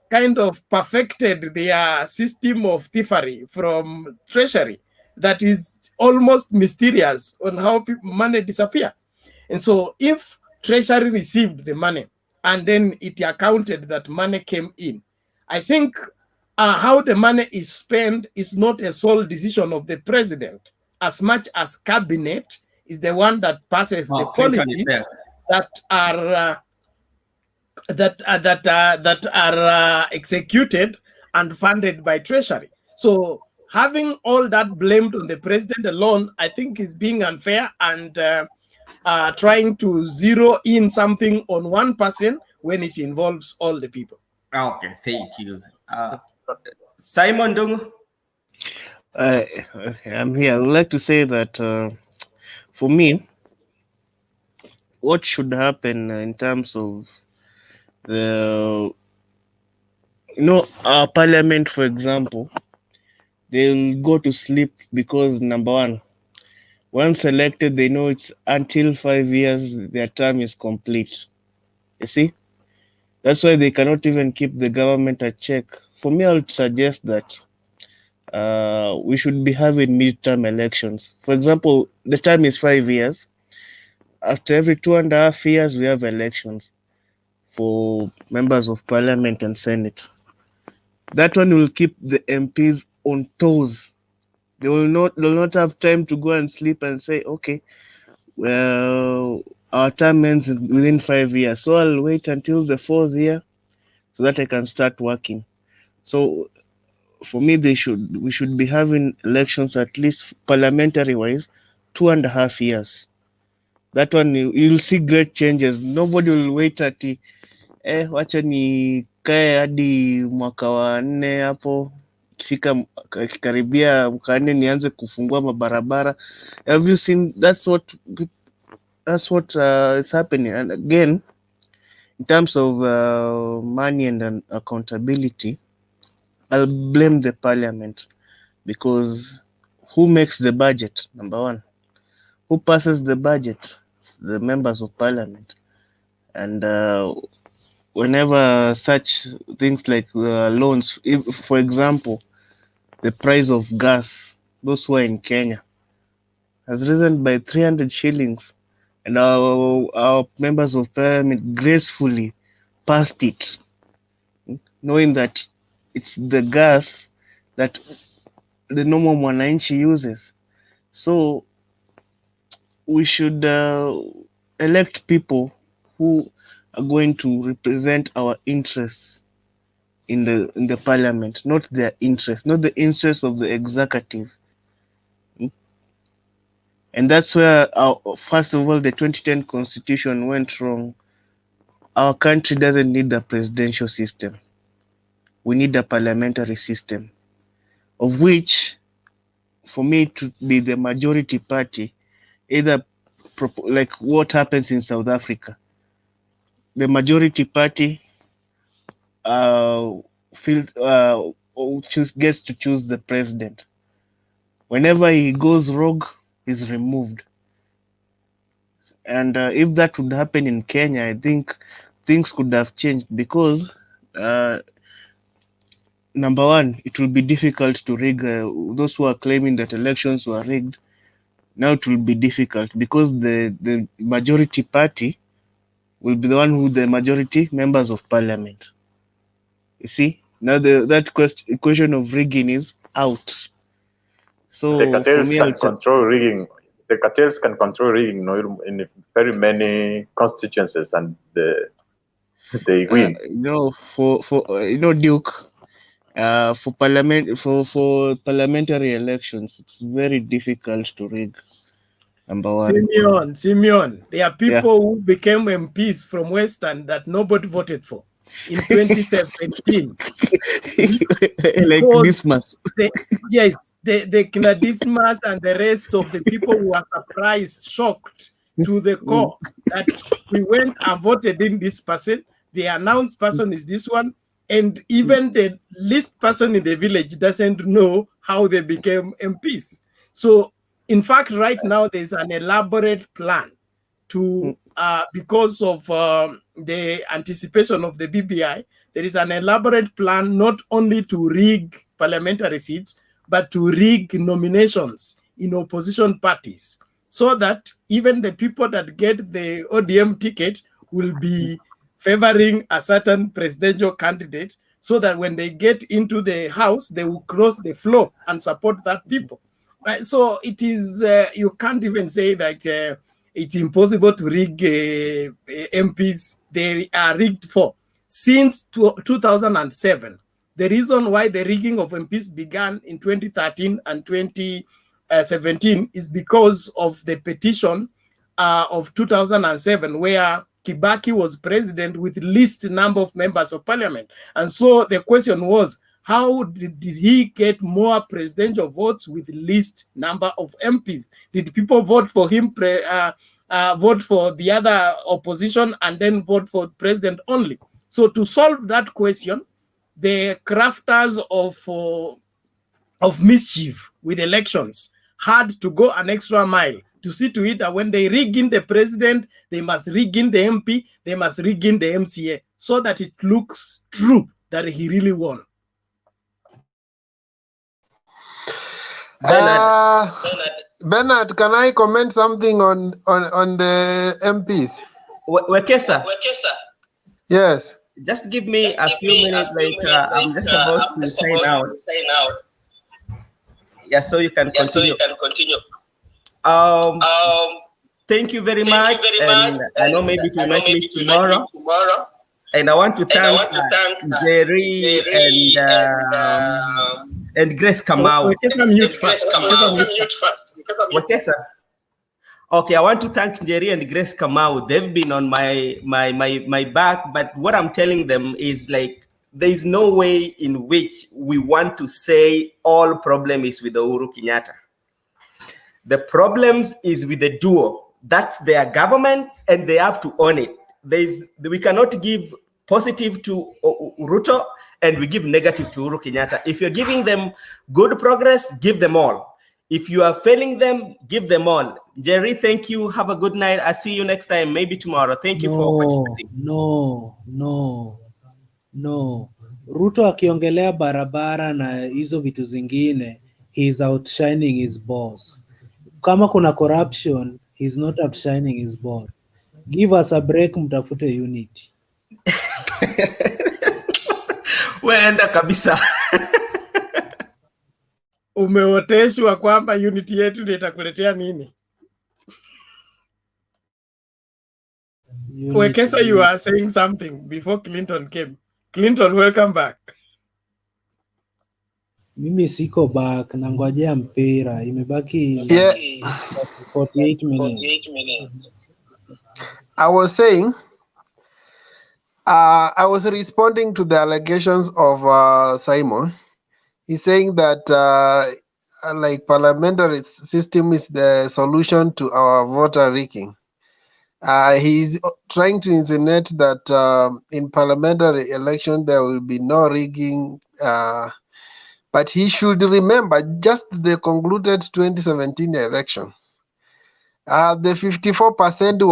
kind of perfected their system of thievery from treasury that is almost mysterious on how money disappear. And so if treasury received the money and then it accounted that money came in, I think how the money is spent is not a sole decision of the president, as much as cabinet is the one that passes the policies that are executed and funded by treasury. So having all that blamed on the president alone, I think is being unfair and trying to zero in something on one person when it involves all the people. Okay, thank you. Simon Dung. I'm here. I would like to say that for me, what should happen in terms of the, our parliament, for example, they'll go to sleep because number one, once elected, they know it's until 5 years their term is complete. You see, that's why they cannot even keep the government at check. For me, I would suggest that we should be having midterm elections. For example, the term is 5 years. After every 2.5 years, we have elections for members of parliament and senate. That one will keep the MPs on toes. They will not have time to go and sleep and say, okay, well, our term ends within 5 years, so I'll wait until the 4th year so that I can start working. So for me, we should be having elections at least parliamentary wise 2.5 years. That one you'll see great changes. Nobody will wait ati wacha nikae hadi mwaka wa 4 hapo, ikikaribia mwaka 4 nianze kufungua mabarabara. Have you seen? That's what is happening. And again, in terms of money and accountability, I'll blame the parliament, because who makes the budget? Number one, who passes the budget? It's the members of parliament. And whenever such things like loans, if, for example, the price of gas, those who are in Kenya, has risen by 300 shillings, and our members of parliament gracefully passed it, knowing that it's the gas that the normal mwananchi uses. So we should elect people who are going to represent our interests in the parliament, not their interests, not the interests of the executive. And that's where, first of all, the 2010 constitution went wrong. Our country doesn't need a presidential system. We need a parliamentary system, of which, for me to be the majority party, either like what happens in South Africa, the majority party gets to choose the president. Whenever he goes rogue, he's removed. And if that would happen in Kenya, I think things could have changed, because number one, it will be difficult to rig. Those who are claiming that elections were rigged, now it will be difficult, because the majority party will be the one who the majority members of parliament. You see, now that question of rigging is out. So the cartels for me, can control rigging. The cartels can control rigging in very many constituencies, and they win. For Duke, for parliamentary elections, it's very difficult to rig. Number one. Simeon, there are people who became MPs from Western that nobody voted for in 2017. Like Dismas. The Dismas and the rest of the people who were surprised, shocked to the core that we went and voted in this person. The announced person is this one. And even the least person in the village doesn't know how they became MPs. So, in fact, right now, there's an elaborate plan to, because of the anticipation of the BBI, there is an elaborate plan not only to rig parliamentary seats, but to rig nominations in opposition parties, so that even the people that get the ODM ticket will be favoring a certain presidential candidate, so that when they get into the house, they will cross the floor and support that people. So it is, you can't even say that it's impossible to rig MPs. They are rigged for. Since 2007, the reason why the rigging of MPs began in 2013 and 2017 is because of the petition of 2007, where Kibaki was president with least number of members of parliament. And so the question was, How did he get more presidential votes with least number of MPs? Did people vote for him, vote for the other opposition, and then vote for president only? So to solve that question, the crafters of mischief with elections had to go an extra mile to see to it that when they rig in the president, they must rig in the MP, they must rig in the MCA, so that it looks true that he really won. Bernard, can I comment something on the MPs? Wekesa. Yes. Just give me a few minutes, I'm just about to sign out. Yeah, so you can continue. Thank you very much. And I know maybe to make me tomorrow. And I want to thank Jerry and Grace Kamau. Okay, I want to thank Jerry and Grace Kamau. They've been on my back, but what I'm telling them is like, there is no way in which we want to say all problem is with the Uhuru Kenyatta. The problems is with the duo. That's their government, and they have to own it. We cannot give positive to Ruto and we give negative to Uhuru Kenyatta. If you're giving them good progress, give them all. If you are failing them, give them all. Jerry, thank you. Have a good night. I'll see you next time, maybe tomorrow. Thank you for participating. No. Ruto akiongelea barabara na hizo vitu zingine, he is outshining his boss. Kama kuna corruption, he's not outshining his boss. Give us a break, mtafute unity. Weenda kabisa. Umeoteshwa kwamba unity yetu ndio itakuletea nini? Wekesa, you are saying something before Clinton came. Clinton, welcome back. Mimi siko back, nangojea mpira. Imebaki 48 minutes. I was saying, I was responding to the allegations of Simon. He's saying that like parliamentary system is the solution to our voter rigging. He's trying to insinuate that in parliamentary election there will be no rigging, but he should remember just the concluded 2017 elections. The 54%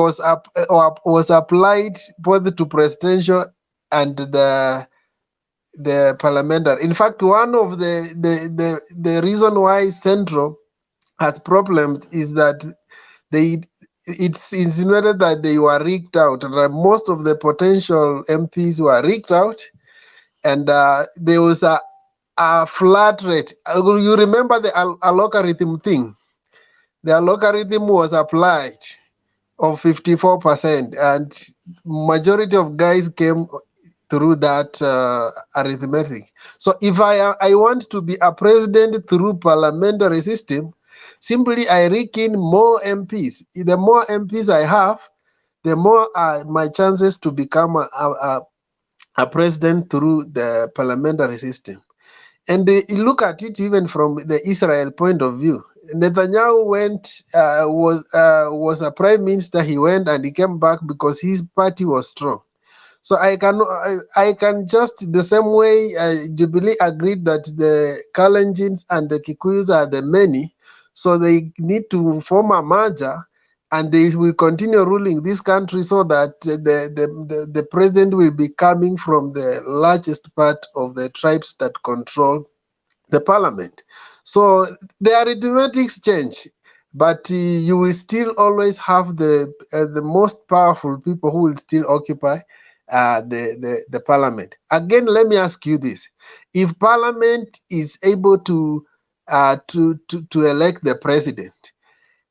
was applied both to presidential and the parliamentary. In fact, one of the reason why Central has problems is that it's insinuated that they were rigged out. That most of the potential MPs were rigged out, and there was a flat rate. You remember the allocation thing? The allocation was applied of 54%, and majority of guys came through that arithmetic. So if I want to be a president through parliamentary system, simply I rig in more MPs. The more MPs I have, the more my chances to become a president through the parliamentary system. And you look at it even from the Israel point of view. Netanyahu was a prime minister. He went and he came back because his party was strong. So I can just the same way Jubilee agreed that the Kalenjins and the Kikuyus are the many, so they need to form a merger, and they will continue ruling this country so that the president will be coming from the largest part of the tribes that control the parliament. So the arithmetics change, but you will still always have the most powerful people who will still occupy the parliament. Again, let me ask you this: if parliament is able to elect the president,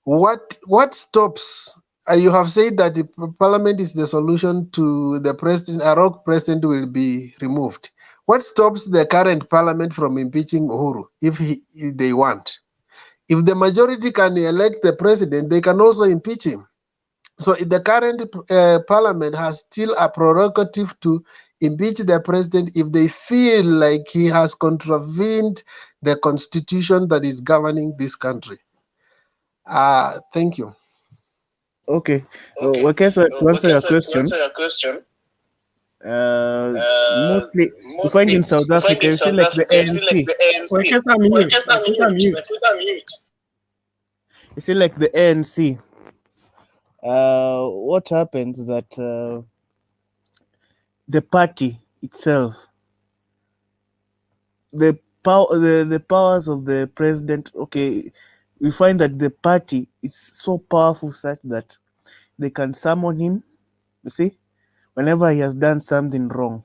what stops? You have said that the parliament is the solution to the president. A rogue president will be removed. What stops the current parliament from impeaching Uhuru if they want? If the majority can elect the president, they can also impeach him. So the current parliament has still a prerogative to impeach the president if they feel like he has contravened the constitution that is governing this country. Thank you. Okay. Wekesa, to answer your question, mostly you find in South Africa, you see like the ANC. Wekesa mute. Wekesa mute. You see like the ANC. What happens is that the party itself, the powers of the president, okay, we find that the party is so powerful such that they can summon him, you see, whenever he has done something wrong.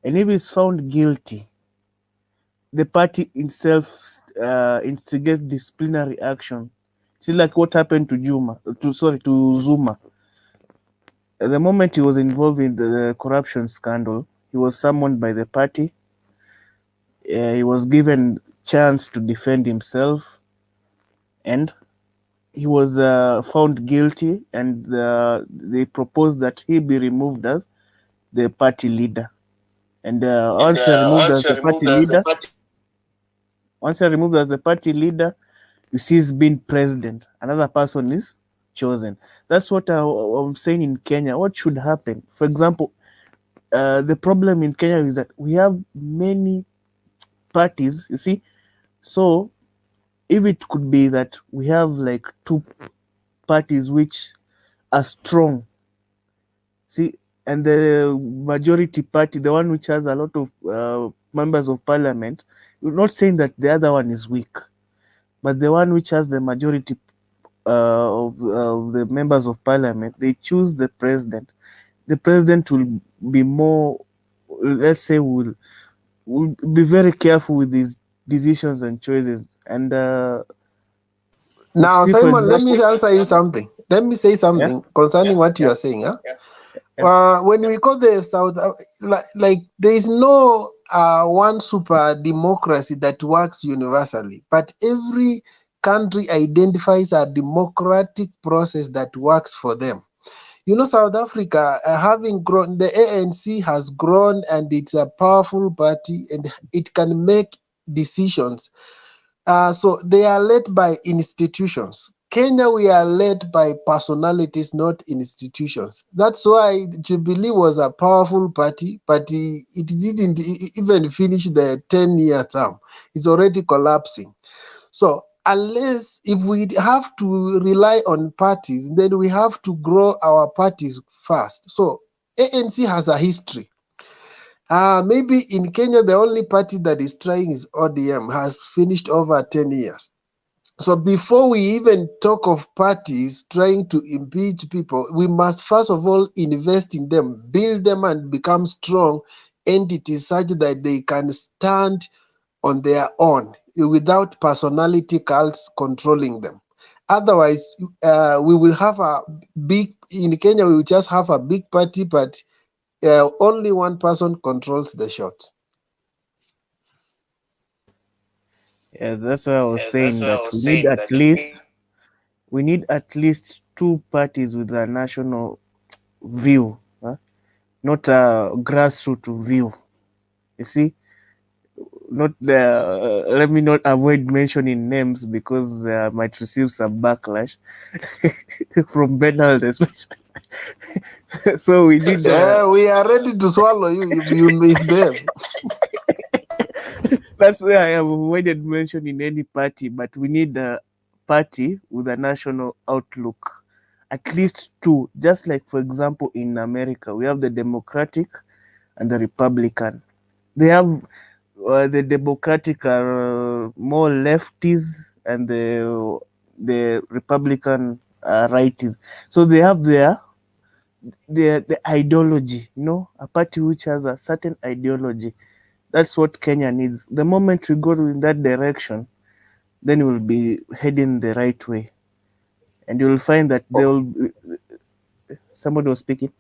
And if he's found guilty, the party itself instigates disciplinary action. See, like what happened to Zuma. At the moment he was involved in the corruption scandal, he was summoned by the party. He was given chance to defend himself, and he was found guilty, and they proposed that he be removed as the party leader. And once you're removed as the party leader, you see he's been president. Another person is chosen. That's what I'm saying in Kenya. What should happen? For example, the problem in Kenya is that we have many parties, you see. So if it could be that we have like two parties which are strong, see, and the majority party, the one which has a lot of members of parliament, we're not saying that the other one is weak, but the one which has the majority of the members of parliament, they choose the president. The president will be more, let's say, will be very careful with his decisions and choices. And now, Simon, let me answer you something. Let me say something concerning what you are saying. When we call the South, like there is no one super democracy that works universally, but every country identifies a democratic process that works for them. You know, South Africa, having grown, the ANC has grown, and it's a powerful party, and it can make decisions. So they are led by institutions. Kenya, we are led by personalities, not institutions. That's why Jubilee was a powerful party, but it didn't even finish the 10-year term. It's already collapsing. So unless, if we have to rely on parties, then we have to grow our parties first. So ANC has a history. Maybe in Kenya, the only party that is trying is ODM, has finished over 10 years. So before we even talk of parties trying to impeach people, we must first of all invest in them, build them, and become strong entities such that they can stand on their own without personality cults controlling them. Otherwise, we will have in Kenya, we will just have a big party, but only one person controls the shots. Yeah, that's what I was saying, that we need at least two parties with a national view, not a grassroots view. You see, not let me not avoid mentioning names because I might receive some backlash from Bernard especially. So we need. We are ready to swallow you if you misbehave. That's why I have avoided mentioning any party, but we need a party with a national outlook. At least two, just like, for example, in America, we have the Democratic and the Republican. They have the Democratic are more lefties, and the Republican are righties. So they have the ideology, you know, a party which has a certain ideology. That's what Kenya needs. The moment we go in that direction, then we'll be heading the right way. And you'll find that there will be... Somebody was speaking.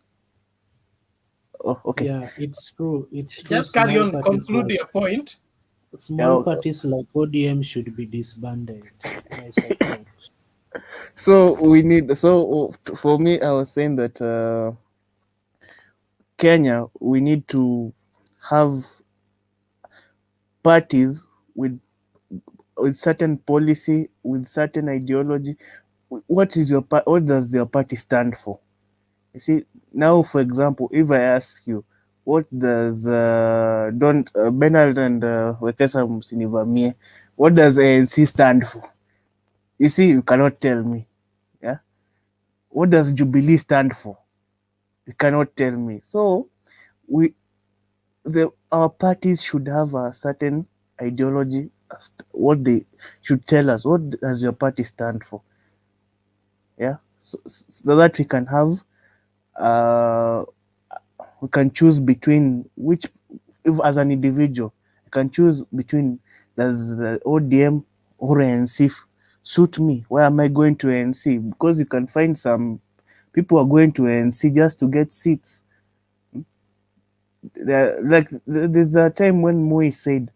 Oh, okay. Yeah, it's true. It's true. Just carry on. Conclude your point. Small parties like ODM should be disbanded. I support. So we need. So for me, I was saying that Kenya, we need to have parties with certain policy, with certain ideology. What does your party stand for? You see, now, for example, if I ask you, what does Bernard and Wekesa Msinivamie, what does ANC stand for? You see, you cannot tell me. Yeah. What does Jubilee stand for? You cannot tell me. So, our parties should have a certain ideology. What they should tell us. What does your party stand for? Yeah. So that we can have. We can choose between which, if as an individual, I can choose between does the ODM or ANC suit me? Why am I going to ANC? Because you can find some people are going to ANC just to get seats. There's a time when Moi said,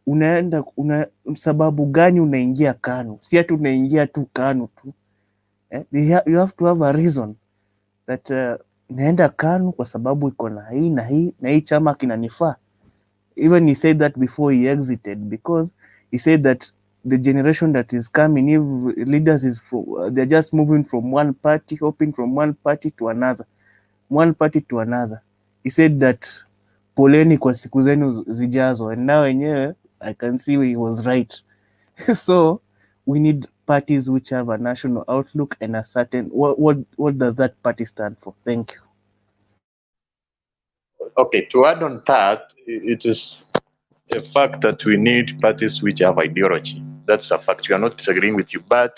sababu gani unaingia KANU? Si ati unaingia tu KANU tu. You have to have a reason that naenda KANU kwa sababu iko na hii na hii na hii chama kinanifaa. Even he said that before he exited, because he said that the generation that is coming, if leaders they're just moving from one party, hopping from one party to another. He said that poleni kwa siku zenu zijazo, and now wenyewe I can see he was right. So we need parties which have a national outlook and a certain what does that party stand for? Thank you. Okay, to add on that, it is a fact that we need parties which have ideology. That's a fact. We are not disagreeing with you, but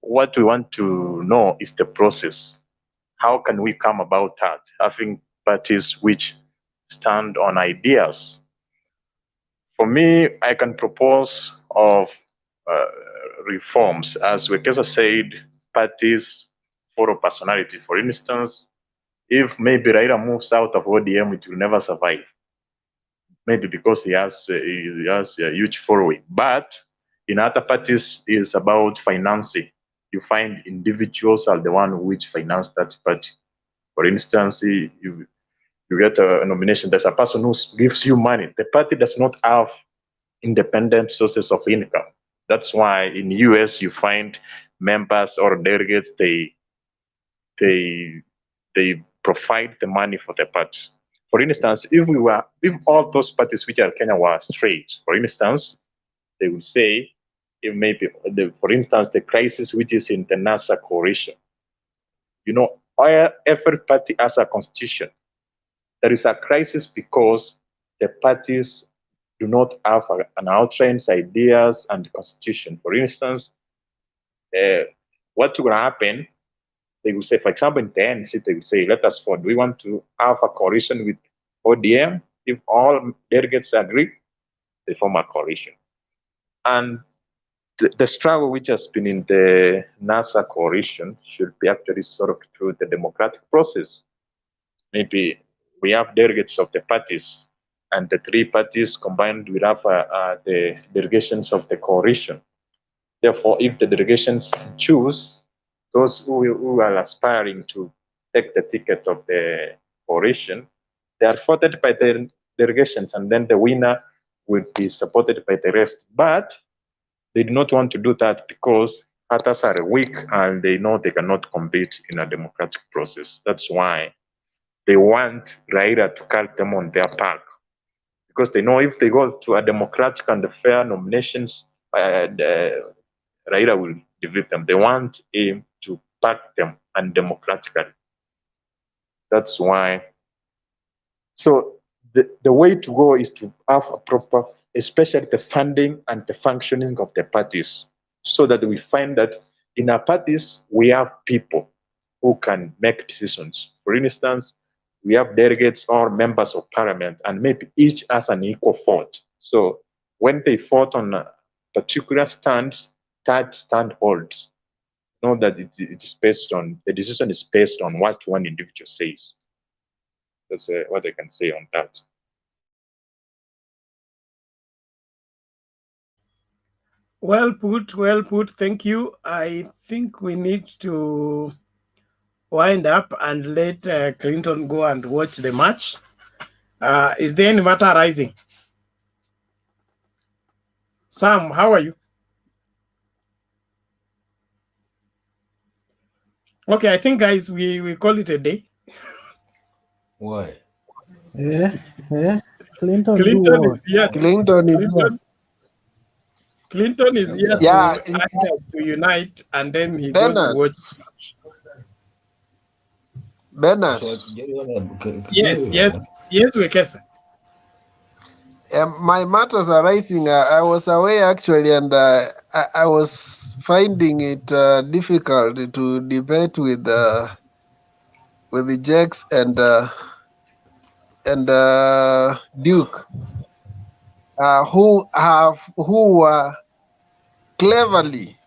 what we want to know is the process. How can we come about that? Having parties which stand on ideas. For me, I can propose of reforms. As Wekesa said, parties follow personality. For instance, if maybe Raila moves out of ODM, it will never survive. Maybe because he has a huge following. But in other parties, it's about financing. You find individuals are the one which finance that party. For instance, you get a nomination, there's a person who gives you money. The party does not have independent sources of income. That's why in the US you find members or delegates, they provide the money for the party. For instance, if all those parties which are Kenya were straight, for instance, they would say, if maybe, for instance, the crisis which is in the NASA coalition, every party has a constitution. There is a crisis because the parties do not have an outlines, ideas, and constitution. For instance, what will happen? They will say, for example, in the ANC, they will say, let us vote. We want to have a coalition with ODM. If all delegates agree, they form a coalition. And the struggle which has been in the NASA coalition should be actually solved through the democratic process. Maybe we have delegates of the parties, and the three parties combined will have the delegations of the coalition. Therefore, if the delegations choose those who are aspiring to take the ticket of the coalition, they are voted by the delegations, and then the winner will be supported by the rest. But they do not want to do that because others are weak and they know they cannot compete in a democratic process. That's why they want Raila to carry them on their back, because they know if they go to a democratic and fair nominations, Raila will defeat them. They want him to back them undemocratically. That's why. So the way to go is to have a proper, especially the funding and the functioning of the parties, so that we find that in our parties, we have people who can make decisions. For instance, we have delegates or members of parliament, and maybe each has an equal vote. So when they vote on a particular stands, that stand holds. Know that it is based on, the decision is based on what one individual says. That's what I can say on that. Well put, well put. Thank you. I think we need to wind up and let Clinton go and watch the match. Is there any matter arising? Sam, how are you? Okay, I think, guys, we call it a day. Why? Clinton do Clinton what? is here. Clinton is here to ask us to unite, and then he goes to watch. Bernard. Yes, Wekesa. My matters are rising. I was away actually, and I was finding it difficult to debate with the Jax and Duke, who were cleverly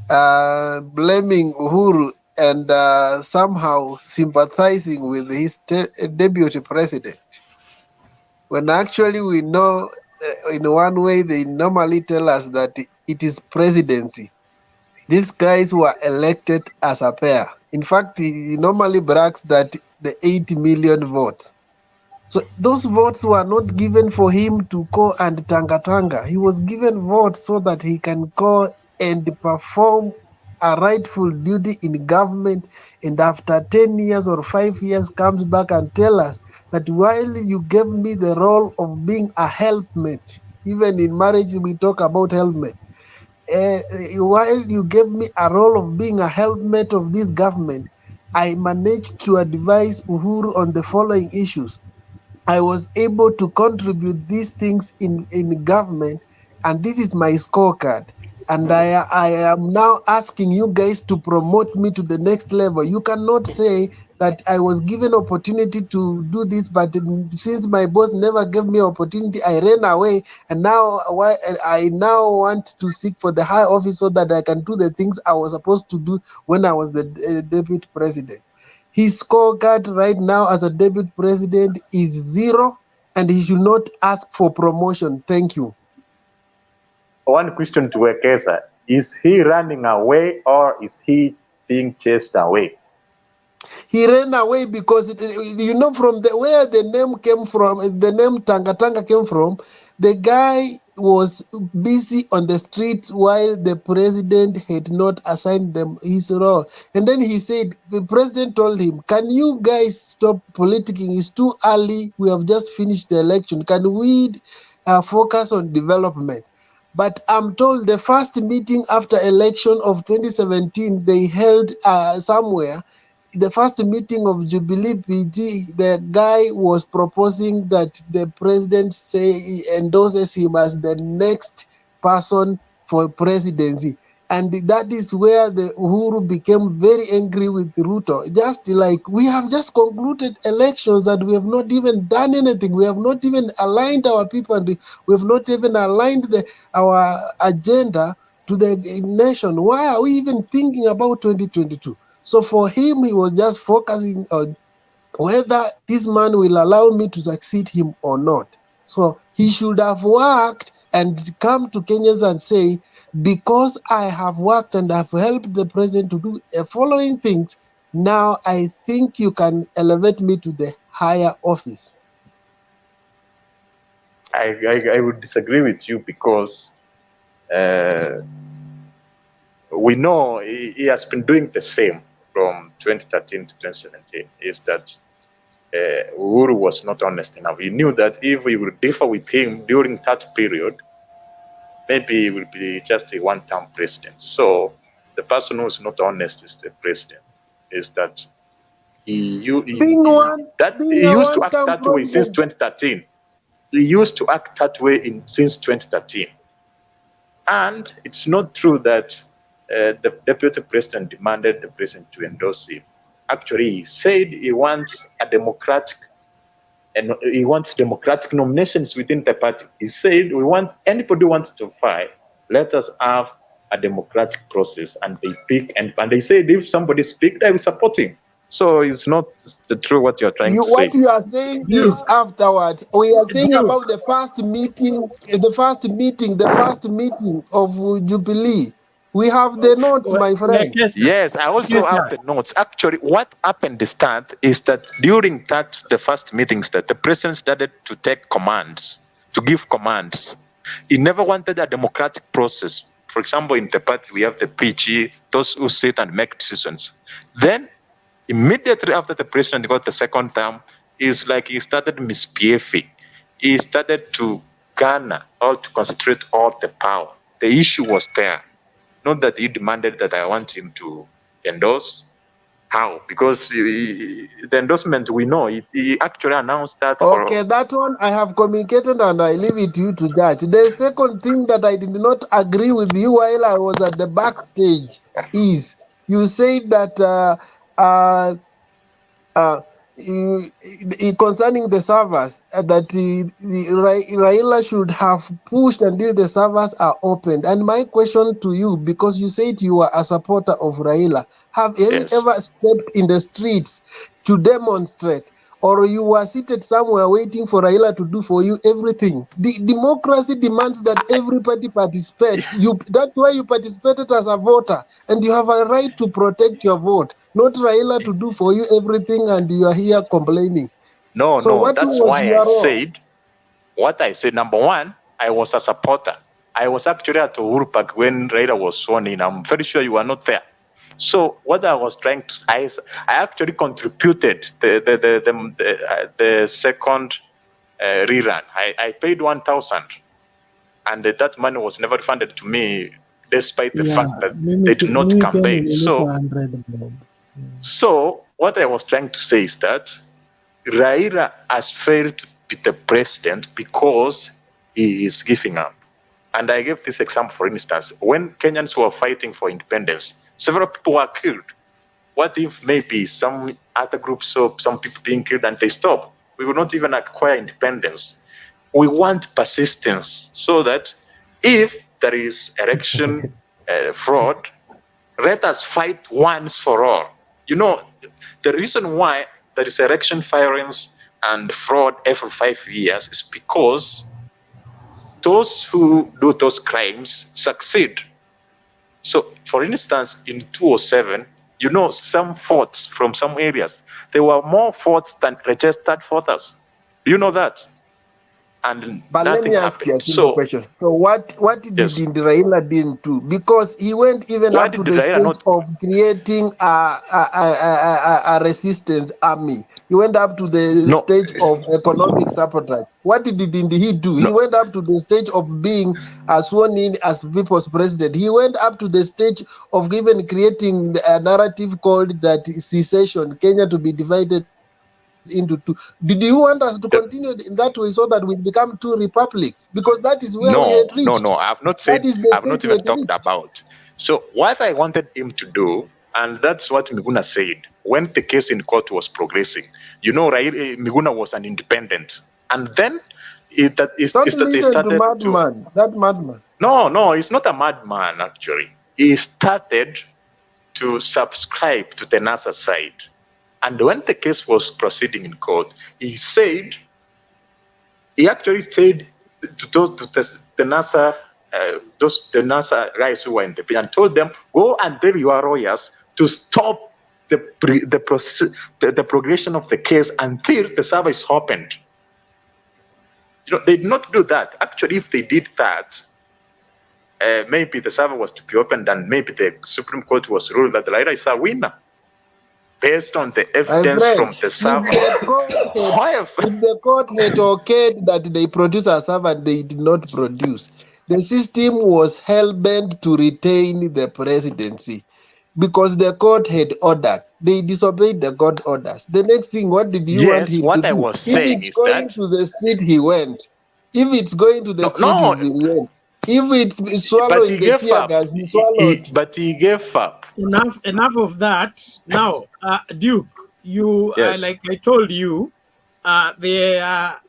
blaming Uhuru and somehow sympathizing with his deputy president. When actually we know, in one way, they normally tell us that it is presidency. These guys were elected as a pair. In fact, he normally brags that the 80 million votes. So those votes were not given for him to go and tanga. He was given votes so that he can go and perform a rightful duty in government, and after 10 years or 5 years comes back and tell us that while you gave me the role of being a helpmate, even in marriage we talk about helpmate, while you gave me a role of being a helpmate of this government, I managed to advise Uhuru on the following issues. I was able to contribute these things in government, and this is my scorecard. And I am now asking you guys to promote me to the next level. You cannot say that I was given opportunity to do this, but since my boss never gave me opportunity, I ran away, and now I now want to seek for the high office so that I can do the things I was supposed to do when I was the deputy president. His scorecard right now as a deputy president is 0, and he should not ask for promotion. Thank you. One question to Wekesa: is he running away or is he being chased away? He ran away because from where the name came from, the name Tanga came from. The guy was busy on the streets while the president had not assigned them his role. And then he said, the president told him, can you guys stop politicking? It's too early. We have just finished the election. Can we focus on development? But I'm told the first meeting after election of 2017, they held somewhere. The first meeting of Jubilee PG, the guy was proposing that the president say endorses him as the next person for presidency. And that is where the Uhuru became very angry with Ruto. Just like we have just concluded elections and we have not even done anything. We have not even aligned our people, and we have not even aligned our agenda to the nation. Why are we even thinking about 2022? So for him, he was just focusing on whether this man will allow me to succeed him or not. So he should have worked and come to Kenyans and say, because I have worked and have helped the president to do the following things, now I think you can elevate me to the higher office. I would disagree with you because we know he has been doing the same from 2013 to 2017, is that Uhuru was not honest enough. He knew that if we would differ with him during that period, maybe he will be just a one-term president. So the person who is not honest is the president, is that he used to act that way since 2013. He used to act that way since 2013. And it's not true that the deputy president demanded the president to endorse him. Actually, he said he wants democratic nominations within the party. He said anybody who wants to fight, let us have a democratic process, and they pick, and they said if somebody speaks, they will support him. So it's not true what you're trying to say. What you are saying is afterwards. We are saying about the first meeting of Jubilee, We have the notes, my friend. Yes, I also have the notes. Actually, what happened is that during the first meetings that the president started to take commands, to give commands. He never wanted a democratic process. For example, in the party, we have the PG, those who sit and make decisions. Then, immediately after the president got the second term, it's like he started misbehaving. He started to garner or to concentrate all the power. The issue was there. Not that he demanded that I want him to endorse. How? Because the endorsement, we know, he actually announced that. Okay, that one I have communicated and I leave it to you to judge. The second thing that I did not agree with you while I was at the backstage is you said that concerning the servers, that Raila should have pushed until the servers are opened. And my question to you, because you said you are a supporter of Raila, have you ever stepped in the streets to demonstrate, or you were seated somewhere waiting for Raila to do for you everything? The democracy demands that everybody participates. That's why you participated as a voter, and you have a right to protect your vote, not Raila to do for you everything, and you are here complaining. No, So what that's was why your role? what I said. Number one, I was a supporter. I was actually at Uhuru Park when Raila was sworn in. I'm very sure you were not there. So what I was trying to say, I actually contributed the second rerun. I paid 1,000, and that money was never refunded to me, despite the fact that they did not campaign. So what I was trying to say is that Raila has failed to be the president because he is giving up. And I gave this example, for instance, when Kenyans were fighting for independence, several people were killed. What if maybe some other groups saw some people being killed and they stop? We will not even acquire independence. We want persistence so that if there is election fraud, let us fight once for all. You know, the reason why there is election violence and fraud every 5 years is because those who do those crimes succeed. So, for instance, in 2007, you know, some votes from some areas, there were more votes than registered voters. Do you know that? And but let me ask you a simple question. So what did Raila didn't do? Because he went even up to the stage of creating a resistance army. He went up to the stage of economic sabotage. What did he do? He went up to the stage of being sworn in as people's president. He went up to the stage of even creating a narrative called that secession, Kenya to be divided into two. Did you want us to continue in that way so that we become two republics? Because that is where we had reached. No, I've not said, I've not even talked about. So what I wanted him to do, and that's what Miguna said, when the case in court was progressing, you know, Miguna was an independent. And then Don't listen to madman. That madman. No, he's not a madman, actually. He started to subscribe to the NASA side. And when the case was proceeding in court, he actually said to the NASA guys who were in the page and told them, go and tell your lawyers to stop the progression of the case until the server is opened. You know, they did not do that. Actually, if they did that, maybe the server was to be opened and maybe the Supreme Court was ruled that Raila is a winner, based on the evidence from the server. If the court had okayed that they produce a server, they did not produce. The system was hell-bent to retain the presidency because the court had ordered. They disobeyed the court orders. The next thing, what did you want him to do? If it's going to the street, he went. If it's going to the street, he went. If it's swallowing the tear gas, he swallowed. But he gave up. Enough of that. Now, Duke, you like I told you, there are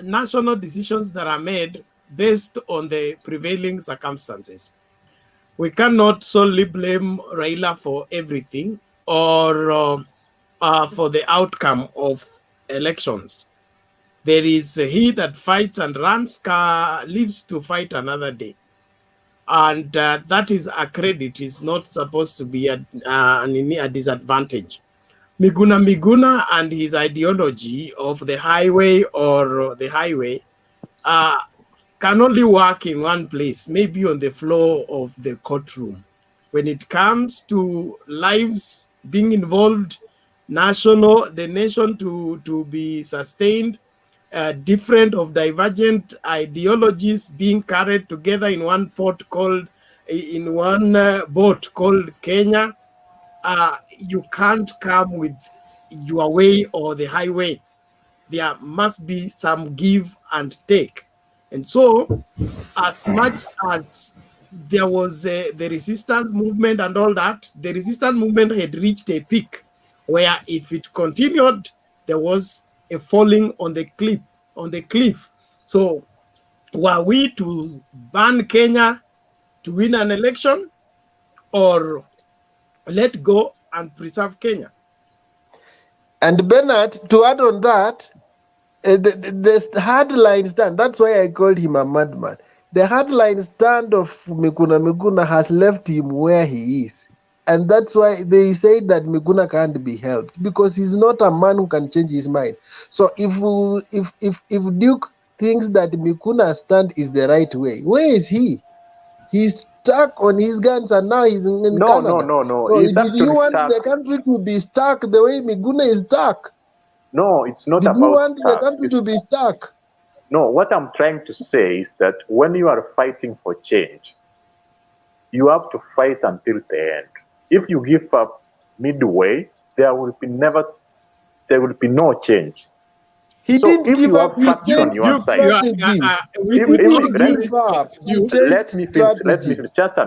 national decisions that are made based on the prevailing circumstances. We cannot solely blame Raila for everything or for the outcome of elections. There is he that fights and runs lives to fight another day. and that is a credit. It's not supposed to be a disadvantage. Miguna and his ideology of the highway or the highway can only work in one place, maybe on the floor of the courtroom. When it comes to lives being involved, the nation to be sustained, different of divergent ideologies being carried together in one boat called Kenya, you can't come with your way or the highway. There must be some give and take. And so, as much as there was the resistance movement and all that, the resistance movement had reached a peak where if it continued, there was a falling on the cliff. So were we to ban Kenya to win an election, or let go and preserve Kenya? And Bernard, to add on that, the hardline stand, that's why I called him a madman. The hardline stand of Miguna has left him where he is. And that's why they say that Miguna can't be helped, because he's not a man who can change his mind. So if Duke thinks that Miguna's stand is the right way, where is he? He's stuck on his guns and now he's in Canada. No. So He's did you actually want stuck. the country to be stuck the way Miguna is stuck? No, it's not Did about you want the stuck. country to be stuck? No, what I'm trying to say is that when you are fighting for change, you have to fight until the end. If you give up midway, there will be no change. He So didn't if give you up. have He facts on changed your his side, strategy. He didn't give up. He changed let me finish. Just a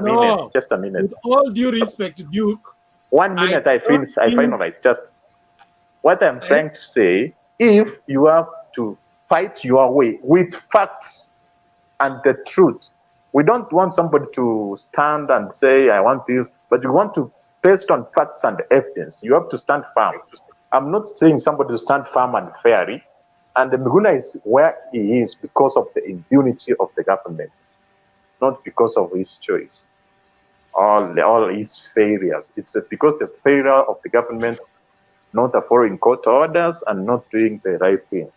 minute. With all due respect, Duke. 1 minute, I finalize. Just what I'm trying to say, if you have to fight your way with facts and the truth, we don't want somebody to stand and say, I want this, but you want to, based on facts and evidence, you have to stand firm. I'm not saying somebody to stand firm and fairly, and the Miguna is where he is because of the impunity of the government, not because of his choice, all his failures. It's because the failure of the government not following court orders and not doing the right thing.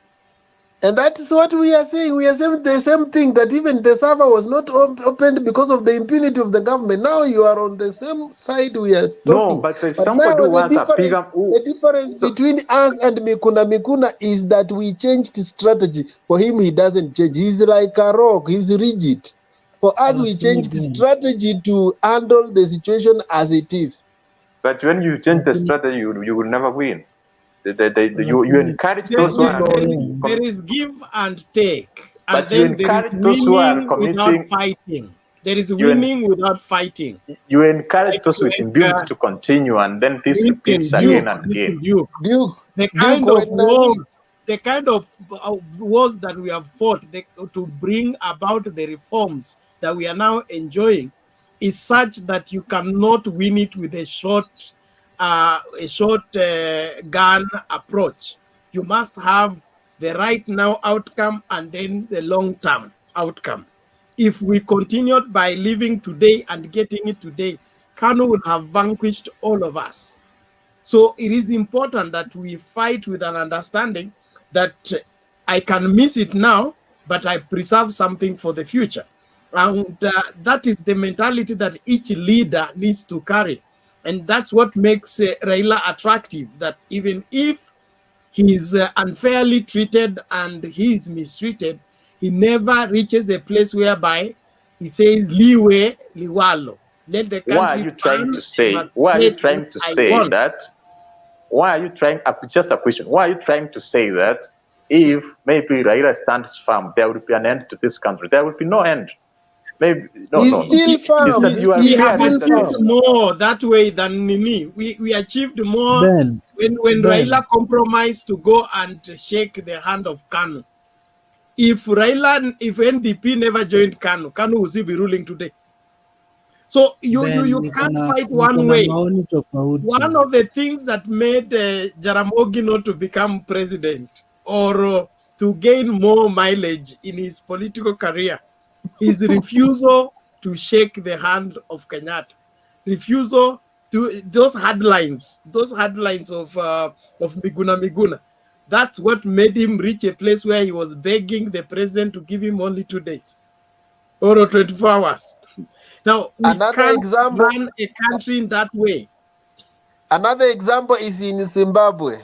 And that is what we are saying. We are saying the same thing, that even the server was not opened because of the impunity of the government. Now you are on the same side we are talking. No, but But somebody now who wants the difference between us and Mikuna is that we changed strategy. For him, he doesn't change. He's like a rock. He's rigid. For us, we changed strategy to handle the situation as it is. But when you change the strategy, you will never win. You encourage those who are... There is give and take. And but you then there is encourage those who are winning without committing... fighting. There is winning without fighting. You encourage those with impunity to continue, and then this repeats again and again. The kind of wars that we have fought to bring about the reforms that we are now enjoying is such that you cannot win it with a short gun approach. You must have the right now outcome and then the long-term outcome. If we continued by living today and getting it today, Kanu would have vanquished all of us. So it is important that we fight with an understanding that I can miss it now, but I preserve something for the future. And that is the mentality that each leader needs to carry. And that's what makes Raila attractive, that even if he's unfairly treated and he's mistreated, he never reaches a place whereby he says, liwe, liwalo. Let the country Why are you trying to say that? Why are you trying, just a question, why are you trying to say that if maybe Raila stands firm, there will be an end to this country? There will be no end. Maybe Still firm. We have achieved more that way than Nini. We achieved more when Raila compromised to go and shake the hand of Kanu. If NDP never joined Kanu, Kanu would still be ruling today. So you can't fight one way. One of the things that made Jaramogi not to become president or to gain more mileage in his political career, his refusal to shake the hand of Kenyatta. Refusal to those headlines of Miguna. That's what made him reach a place where he was begging the president to give him only 2 days or 24 hours. Now, we can't run a country in that way. Another example is in Zimbabwe.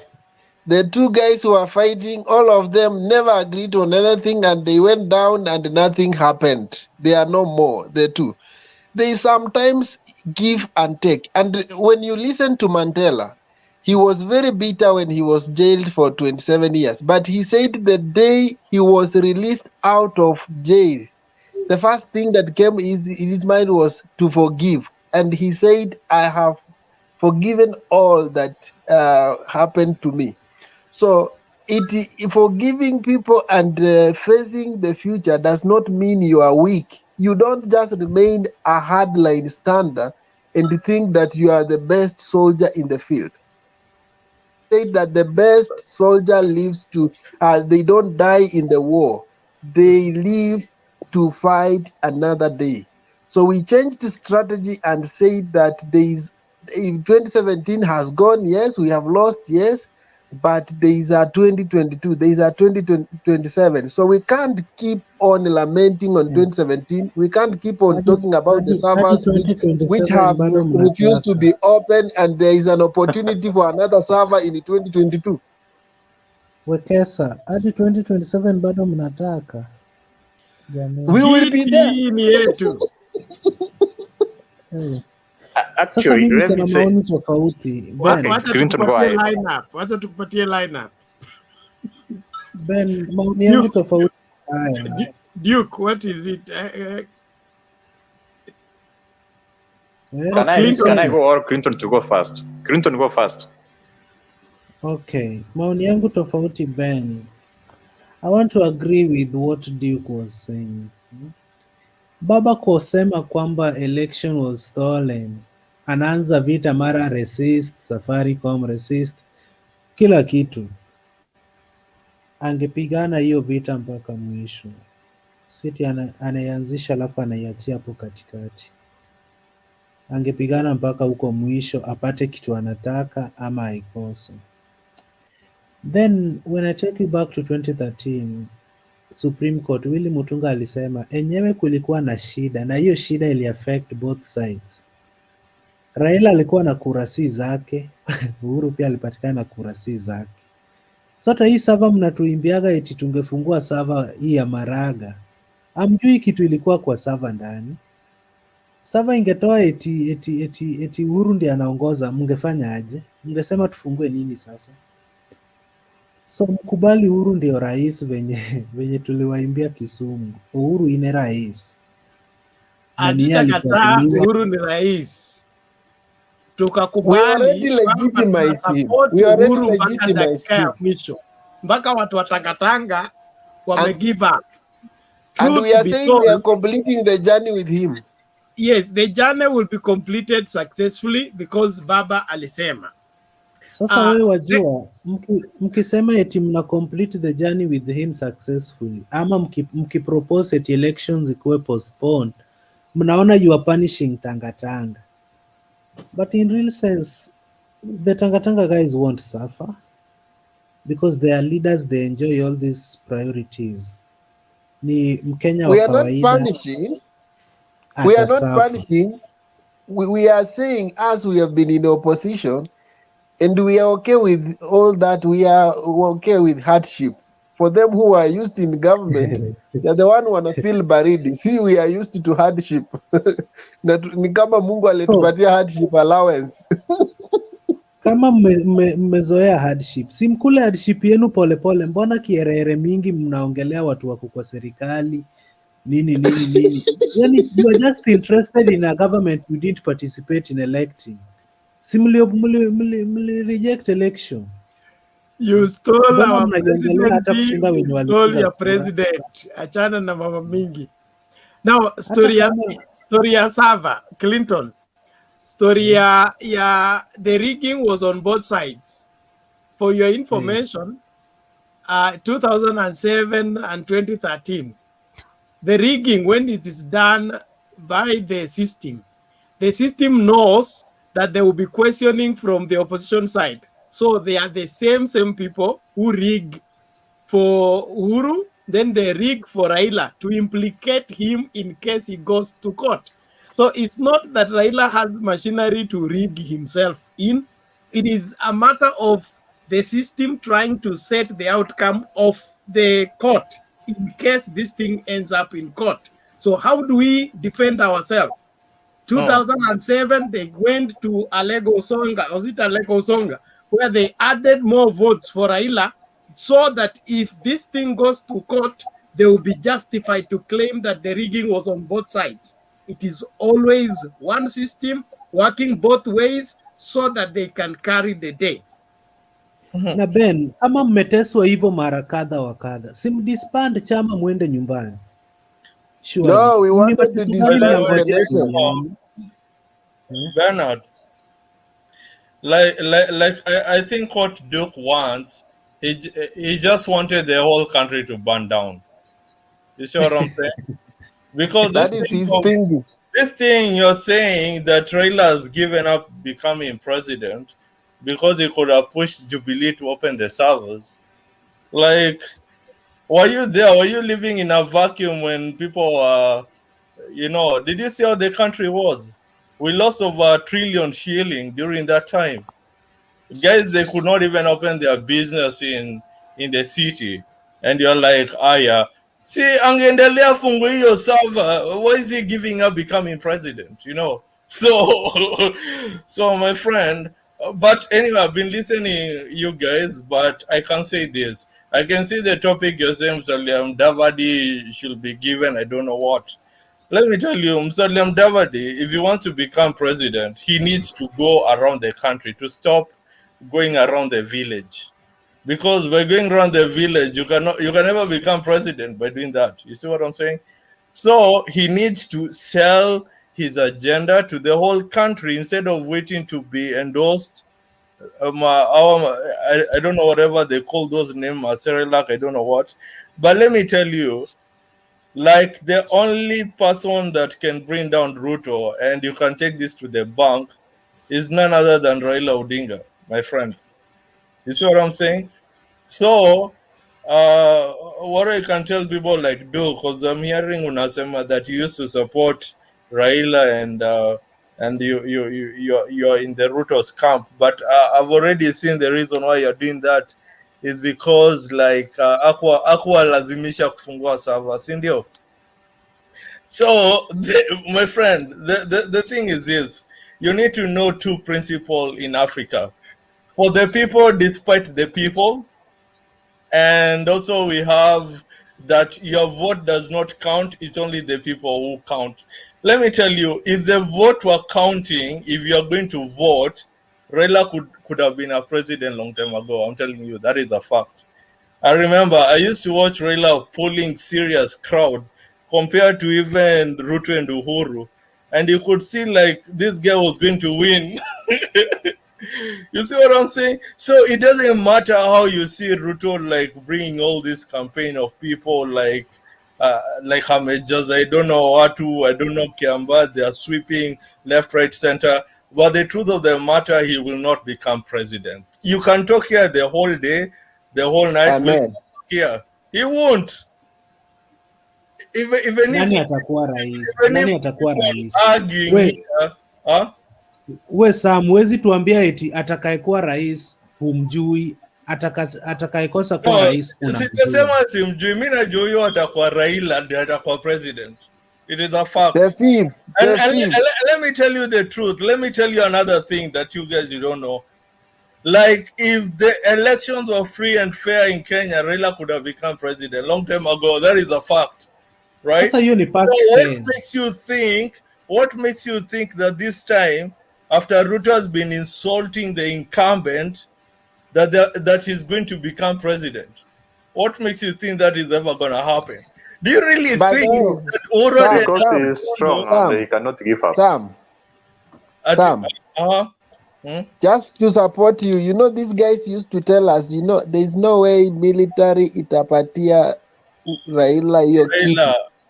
The two guys who are fighting, all of them never agreed on anything, and they went down and nothing happened. They are no more, the two. They sometimes give and take. And when you listen to Mandela, he was very bitter when he was jailed for 27 years. But he said the day he was released out of jail, the first thing that came in his mind was to forgive. And he said, I have forgiven all that happened to me. So forgiving people and facing the future does not mean you are weak. You don't just remain a hardline stander and think that you are the best soldier in the field. Say that the best soldier lives to, they don't die in the war. They live to fight another day. So we changed the strategy and said that 2017 has gone, yes, we have lost, yes, but there is a 2022, there is a 2027. So we can't keep on lamenting on 2017. We can't keep on talking about the servers which have refused to be open, and there is an opportunity for another server in 2022. Wekesa, hadi 2027 bado mnataka. Jamani. We will be there. Sasa Actually, mimi let kuna me say, maoni tofauti. Wacha tukupatie lineup. Ben, maoni yangu tofauti haya. Duke, what is it? Can I go or Clinton to go first? Clinton, go first. Okay, maoni yangu tofauti, Ben. I want to agree with what Duke was saying. Baba kusema kwamba election was stolen, anaanza vita mara resist, Safaricom resist, kila kitu. Angepigana hiyo vita mpaka mwisho. Siti anaanzisha alafu anaiachia hapo katikati. Angepigana mpaka huko mwisho apate kitu anataka ama aikose. Then when I take you back to 2013, Supreme Court, Willy Mutunga alisema enyewe kulikuwa na shida, na hiyo shida ili affect both sides. Raila alikuwa na kurasi zake, Uhuru pia alipatikana na kurasi zake. Sasa hii sava mnatuimbiaga eti tungefungua sava hii ya Maraga. Amjui kitu ilikuwa kwa sava ndani. Sava ingetoa eti Uhuru ndiye anaongoza, mngefanya aje? Mngesema tufungue nini sasa? So mkubali Uhuru ndio rais venye tuliwaimbia Kisumu. Uhuru ine rais. Hatutakataa Uhuru ni rais. Tukakubali Uhuru mpaka dakika ya mwisho. Mpaka watu wa Tangatanga wame give up. And we are saying we are completing the journey with him. Yes, the journey will be completed successfully because Baba alisema. Sasa wewe wajua, mkisema eti mna complete the journey with him successfully, ama mkipropose eti elections ikuwe postponed, mnaona you are punishing Tangatanga. But in real sense, the Tangatanga guys won't suffer because their leaders, they enjoy all these priorities. Ni Mkenya wa kawaida. We are not punishing. We are saying, as we have been in opposition, and we are okay with all that. We are okay with hardship. For them who are used in government, they're the one who wanna feel baridi. See, we are used to hardship. Ni kama Mungu alitupatia hardship allowance. Kama mmezoea hardship, si mkule hardship yenu polepole. Mbona kierere mingi mnaongelea watu wako kwa serikali nini? Yani you are just interested in a government you didn't participate in electing. Muli reject election. You stole our presidency, you stole your president. Achana na mama mingi. Now, story ya Sava, Clinton. Story ya the rigging was on both sides. For your information, 2007 and 2013, the rigging, when it is done by the system. The system knows that there will be questioning from the opposition side. So they are the same people who rig for Uhuru, then they rig for Raila to implicate him in case he goes to court. So it's not that Raila has machinery to rig himself in. It is a matter of the system trying to set the outcome of the court in case this thing ends up in court. So how do we defend ourselves? 2007, they went to Alego Songa, was it Alego Songa, where they added more votes for Raila so that if this thing goes to court, they will be justified to claim that the rigging was on both sides. It is always one system working both ways so that they can carry the day. Na Ben, kama mmeteswa hivyo mara kadha wa kadha, simdisband chama mwende nyumbani. Sure. No, we wanted to disband the nation. Bernard, like I think what Duke wants, he just wanted the whole country to burn down. You see what I'm saying? Because that is his thinking. This thing you're saying that Raila has given up becoming president because he could have pushed Jubilee to open the servers. Like, were you there? Were you living in a vacuum when people did you see how the country was? We lost over 1 trillion shilling during that time. Guys, they could not even open their business in the city. And you're like, yeah. See, angeendelea fungu hiyo server. Why is he giving up becoming president? So my friend, but anyway, I've been listening you guys, but I can say this. I can see the topic you're saying, Musalia Mudavadi should be given, I don't know what. Let me tell you, Musalia Mudavadi, if he wants to become president, he needs to go around the country, to stop going around the village. Because by going around the village, you can never become president by doing that. You see what I'm saying? So he needs to sell his agenda to the whole country instead of waiting to be endorsed. I don't know whatever they call those names, Serelak, I don't know what. But let me tell you, like the only person that can bring down Ruto, and you can take this to the bank, is none other than Raila Odinga, my friend. You see what I'm saying? So, what I can tell people like do, because I'm hearing unasema that you used to support Raila and you're in the Ruto's camp, but I've already seen the reason why you're doing that is because like aqua lazimisha kufungua server, si ndio? So my friend, the thing is this: you need to know two principles in Africa: for the people, despite the people, and also we have that your vote does not count; it's only the people who count. Let me tell you, if the vote were counting, if you are going to vote, Raila could have been a president long time ago. I'm telling you, that is a fact. I remember I used to watch Raila polling serious crowd compared to even Ruto and Uhuru, and you could see like this guy was going to win. You see what I'm saying? So it doesn't matter how you see Ruto like bringing all this campaign of people like Hamejas, I don't know Watu, I don't know Kiamba, they are sweeping left, right, center. But the truth of the matter, he will not become president. You can talk here the whole day, the whole night. Amen. Here. He won't. Nani atakuwa rais? Arguing here, we Sam, huwezi tuambia eti atakayekuwa rais humjui, atakayekosa kuwa rais unamjui. Sisema simjui, mimi najua huyo atakuwa Raila ndiye atakuwa president. It is a fact. The fifth. Let me tell you the truth. Let me tell you another thing that you guys don't know. Like if the elections were free and fair in Kenya, Raila could have become president long time ago. That is a fact, right? Sasa hiyo ni past tense. What makes you think that this time, after Ruto has been insulting the incumbent, that he's going to become president? What makes you think that is ever going to happen? Do you really think that already? Because he is strong and he cannot give up. Sam. Just to support you, you know, these guys used to tell us, you know, there's no way military itapatia Raila hiyo kiti,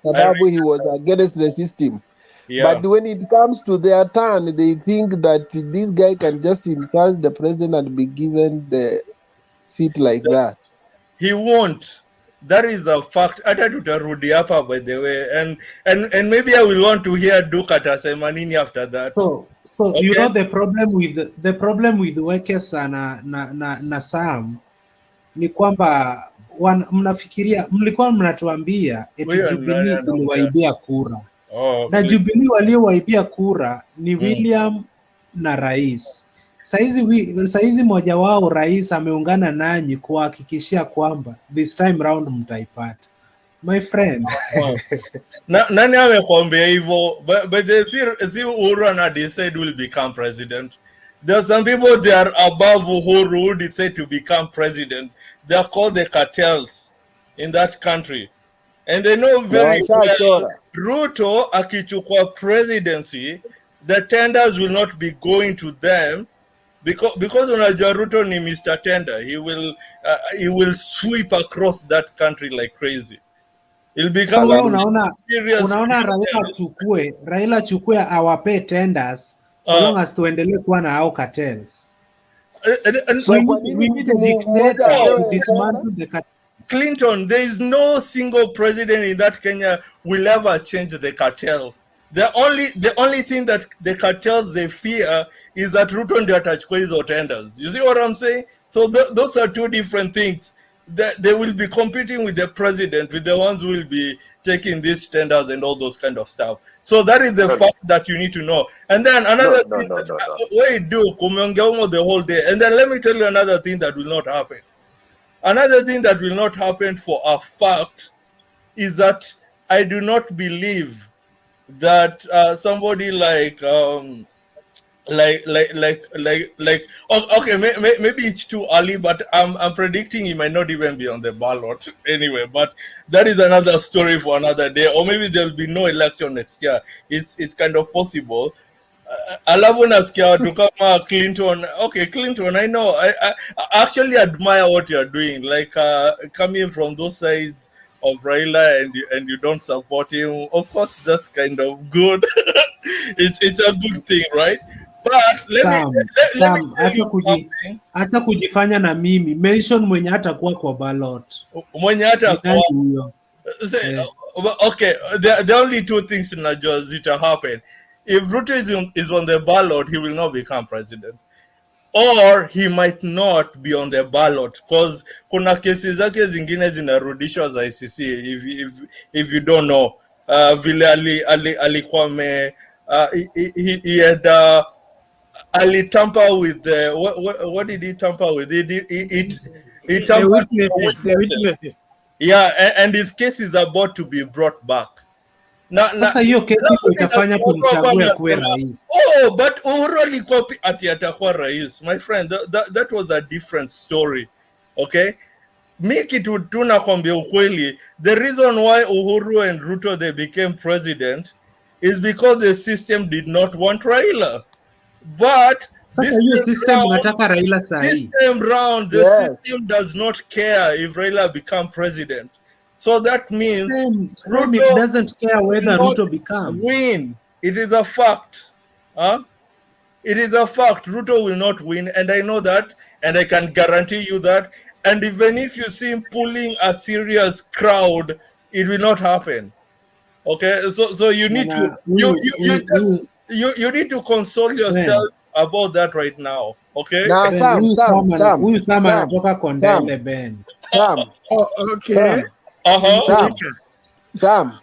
sababu he was against the system. Yeah. But when it comes to their turn, they think that this guy can just insult the president and be given the seat like that. He won't. That is a fact. Hata tutarudi hapa, by the way, and maybe I will want to hear Duke atasema nini after that. So Okay? you know the problem with Wekesa na Sam ni kwamba mlikuwa mnatuambia eti Jubilee iliwaibia kura. Na Jubilee waliowaibia kura ni William na rais. Saizi moja wao rais ameungana nanyi kuhakikishia kwamba this time round mtaipata. My friend. Nani amekwambia hivyo? But they see Uhuru and decide will become president. There are some people they are above Uhuru who decide to become president. They are called the cartels in that country. And they know very well Ruto akichukua presidency, the tenders will not be going to them because unajua Ruto ni Mr. Tender. He will sweep across that country like crazy. It'll become so unaona Raila achukue awape tenders so long as tuendelee kuwa na hao cartels. So we need a dictator to dismantle the cartels. Clinton, there is no single president in that Kenya will ever change the cartel. The only thing that the cartels they fear is that Ruto ndio atachukua hizo tenders. You see what I'm saying? So those are two different things. They will be competing with the president, with the ones who will be taking these tenders and all those kind of stuff. So that is the fact that you need to know. And then another thing what you do, kumeongea the whole day. And then let me tell you another thing that will not happen. Another thing that will not happen for a fact is that I do not believe that somebody like okay, maybe it's too early, but I'm predicting he might not even be on the ballot anyway. But that is another story for another day, or maybe there'll be no election next year. It's kind of possible. Alafu nasikia watu kama Clinton. Okay, Clinton, I know. I actually admire what you're doing. Like coming from those sides of Raila and you don't support him. Of course, that's kind of good. It's a good thing, right? But let me tell you something. Hata kujifanya na mimi mention mwenye hatakuwa kwa ballot. Mwenye hatakuwa. Okay, the only two things in Najwa happen. If Ruto is on the ballot, he will not become president. Or he might not be on the ballot because kuna kesi zake zingine zinarudishwa za ICC if you don't know. Vile alikuwa he had alitamper with the what did he tamper with? He tampered with the witnesses. Yeah, and his case is about to be brought back. Sasa hiyo kesi itafanya kumchagua kuwe rais. Oh, but Uhuru alikuwa ati atakuwa rais. My friend, that was a different story. Okay? Mi kitu tu nakwambia ukweli, the reason why Uhuru and Ruto they became president is because the system did not want Raila. But this time round, the system does not care if Raila become president. So that means Ruto doesn't care whether Ruto becomes. Win. It is a fact. It is a fact. Ruto will not win, and I know that, and I can guarantee you that. And even if you see him pulling a serious crowd, it will not happen. Okay, so you need to you need to console yourself about that right now. Okay. Now, Sam. Okay. Sam.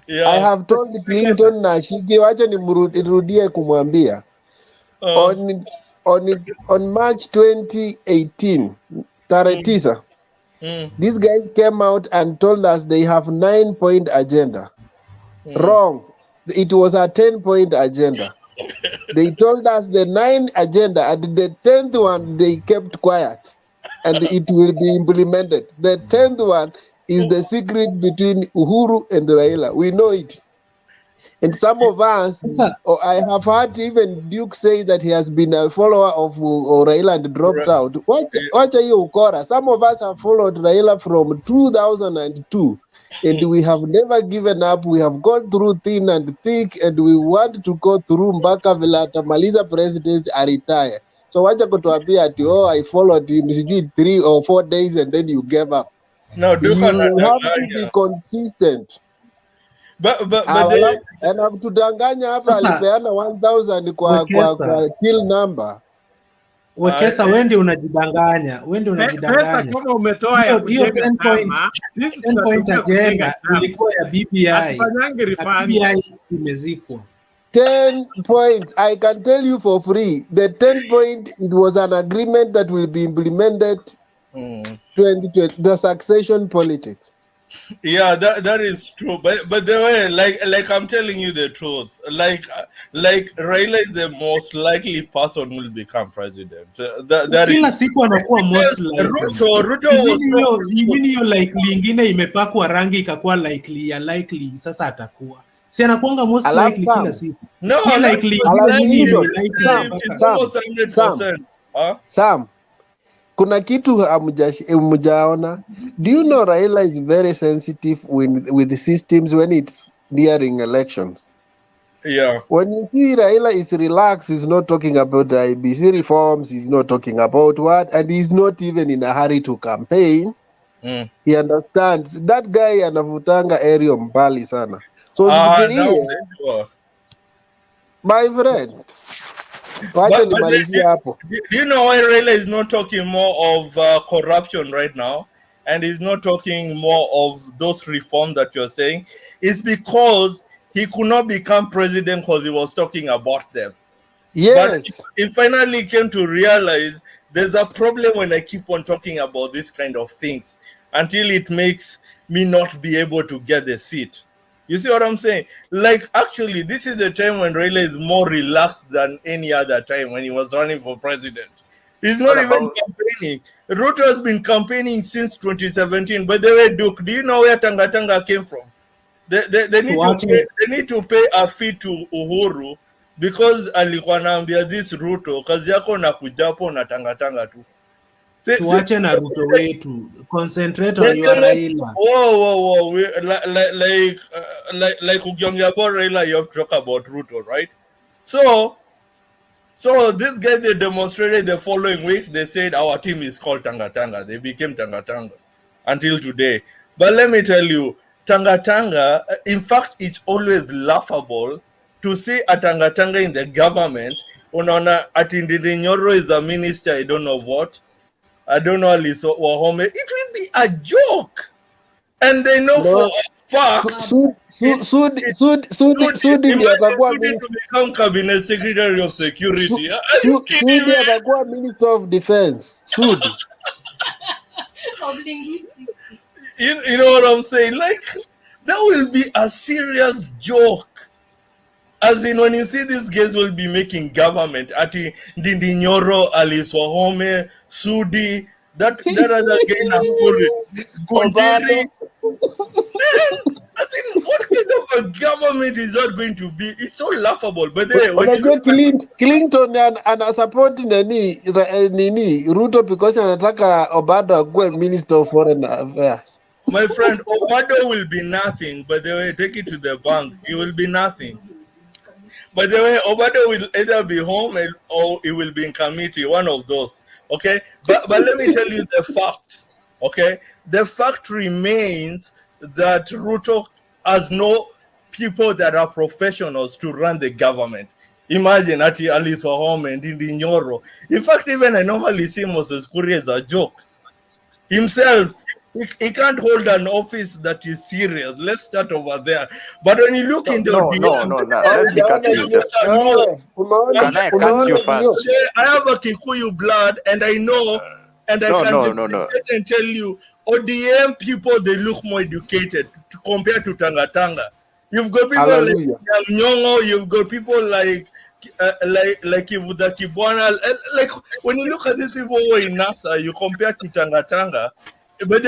Yeah. I have told Clinton na Shige wacha nirudie kumwambia on March 2018 tarehe 9 these guys came out and told us they have 9-point agenda. Wrong. It was a 10-point agenda. They told us the 9 agenda and the 10th one they kept quiet and it will be implemented. The 10th one is the secret between Uhuru and Raila. We know it. And some of us, I have heard even Duke say that he has been a follower of Raila and dropped out. What are you, Ukora? Some of us have followed Raila from 2002. And we have never given up. We have gone through thin and thick, and we want to go through mpaka vile atamaliza presidency retire. So wacha kutuambia ati I followed him sijui 3 or 4 days and then you gave up. No, Duka You have to be anadanganya. consistent. But Na kutudanganya hapa Sasa, alipeana 1000 kwa Wekesa, till number. Wekesa, wewe ndio unajidanganya, wewe ndio Pesa unajidanganya. kama umetoa ya Hiyo kujenga 10 point, chama, sisi 10 point tutatumia kujenga agenda chama. ilikuwa ya BBI. Hatufanyangi Na refund. BBI imezikwa. 10 points. I can tell you for free. The 10 point, it was an agreement that will be implemented 2020, the succession politics. Yeah, that is true. But the way, like I'm telling you the truth, like Raila is the most likely person who will become president. That Kila is siku anakuwa most because likely. Ruto was Hiyo likely ingine imepakwa rangi ikakuwa likely ya likely, sasa atakuwa. Si anakuanga most Alafu likely Sam, kila siku. no, Hii not likely Alafu it's almost 100%. Huh? Sam, kuna kitu hamjaona. Do you know Raila is very sensitive with the systems when it's nearing elections? Yeah. When you see Raila is relaxed, he's not talking about the IBC reforms, he's not talking about what, and he's not even in a hurry to campaign. He understands. That guy anavutanga area mbali sana. So usifikirie, my friend. Wacha nimalizie hapo. Do you know why Raila is not talking more of corruption right now, and he's not talking more of those reforms that you're saying? It's because he could not become president because he was talking about them. Yes. But he finally came to realize there's a problem when I keep on talking about this kind of things until it makes me not be able to get the seat. You see what I'm saying? Like, actually, this is the time when Raila is more relaxed than any other time when he was running for president. He's not even campaigning. Ruto has been campaigning since 2017. By the way, Duke, do you know where Tanga came from? They need to pay a fee to Uhuru because alikuwa anaambia this Ruto kazi yako na kujapo na Tanga tu. Tuache na Ruto wetu. Concentrate on your Raila. Whoa. Like ukiongea about Raila, you have to talk about Ruto, right? So this guy, they demonstrated the following week. They said our team is called Tanga. They became Tanga until today. But let me tell you, Tanga, in fact, it's always laughable to see a Tanga in the government. Unaona Atindidi Nyoro is the minister, I don't know what. I don't know Aliso Wahome. It will be a joke. And they know for a fact Sudi atakuwa to become cabinet secretary of security. Are you kidding me? Sudi atakuwa minister of defense. Sudi. You know what I'm saying? Like, that will be a serious joke. As in, when you see these guys will be making government, Ati Ndindi Nyoro, Alice Wahome, Sudi, that other guy na Gundiri. As in, what kind of a government is that going to be? It's so laughable. But then, Clinton ana support nini Ruto because anataka Obado akuwe minister of foreign affairs. My friend, Obado will be nothing. By the way, take it to the bank. It will be nothing. By the way, Obado will either be home or he will be in committee, one of those. Okay? But let me tell you the fact. Okay? The fact remains that Ruto has no people that are professionals to run the government. Imagine Ati Alice Wahome and Ndindi Nyoro. In fact, even I normally see Moses Kuria as a joke. Himself, he can't hold an office that is serious. Let's start over there. But when you look in the Let me cut you just. Can I cut you first? I have a Kikuyu blood, and I know, and I can tell you, ODM people, they look more educated compared to Tanga. You've got people like Nyongo, you've got people like Kivuda Kibwana. Like, when you look at these people who are in NASA, you compare to Tanga. But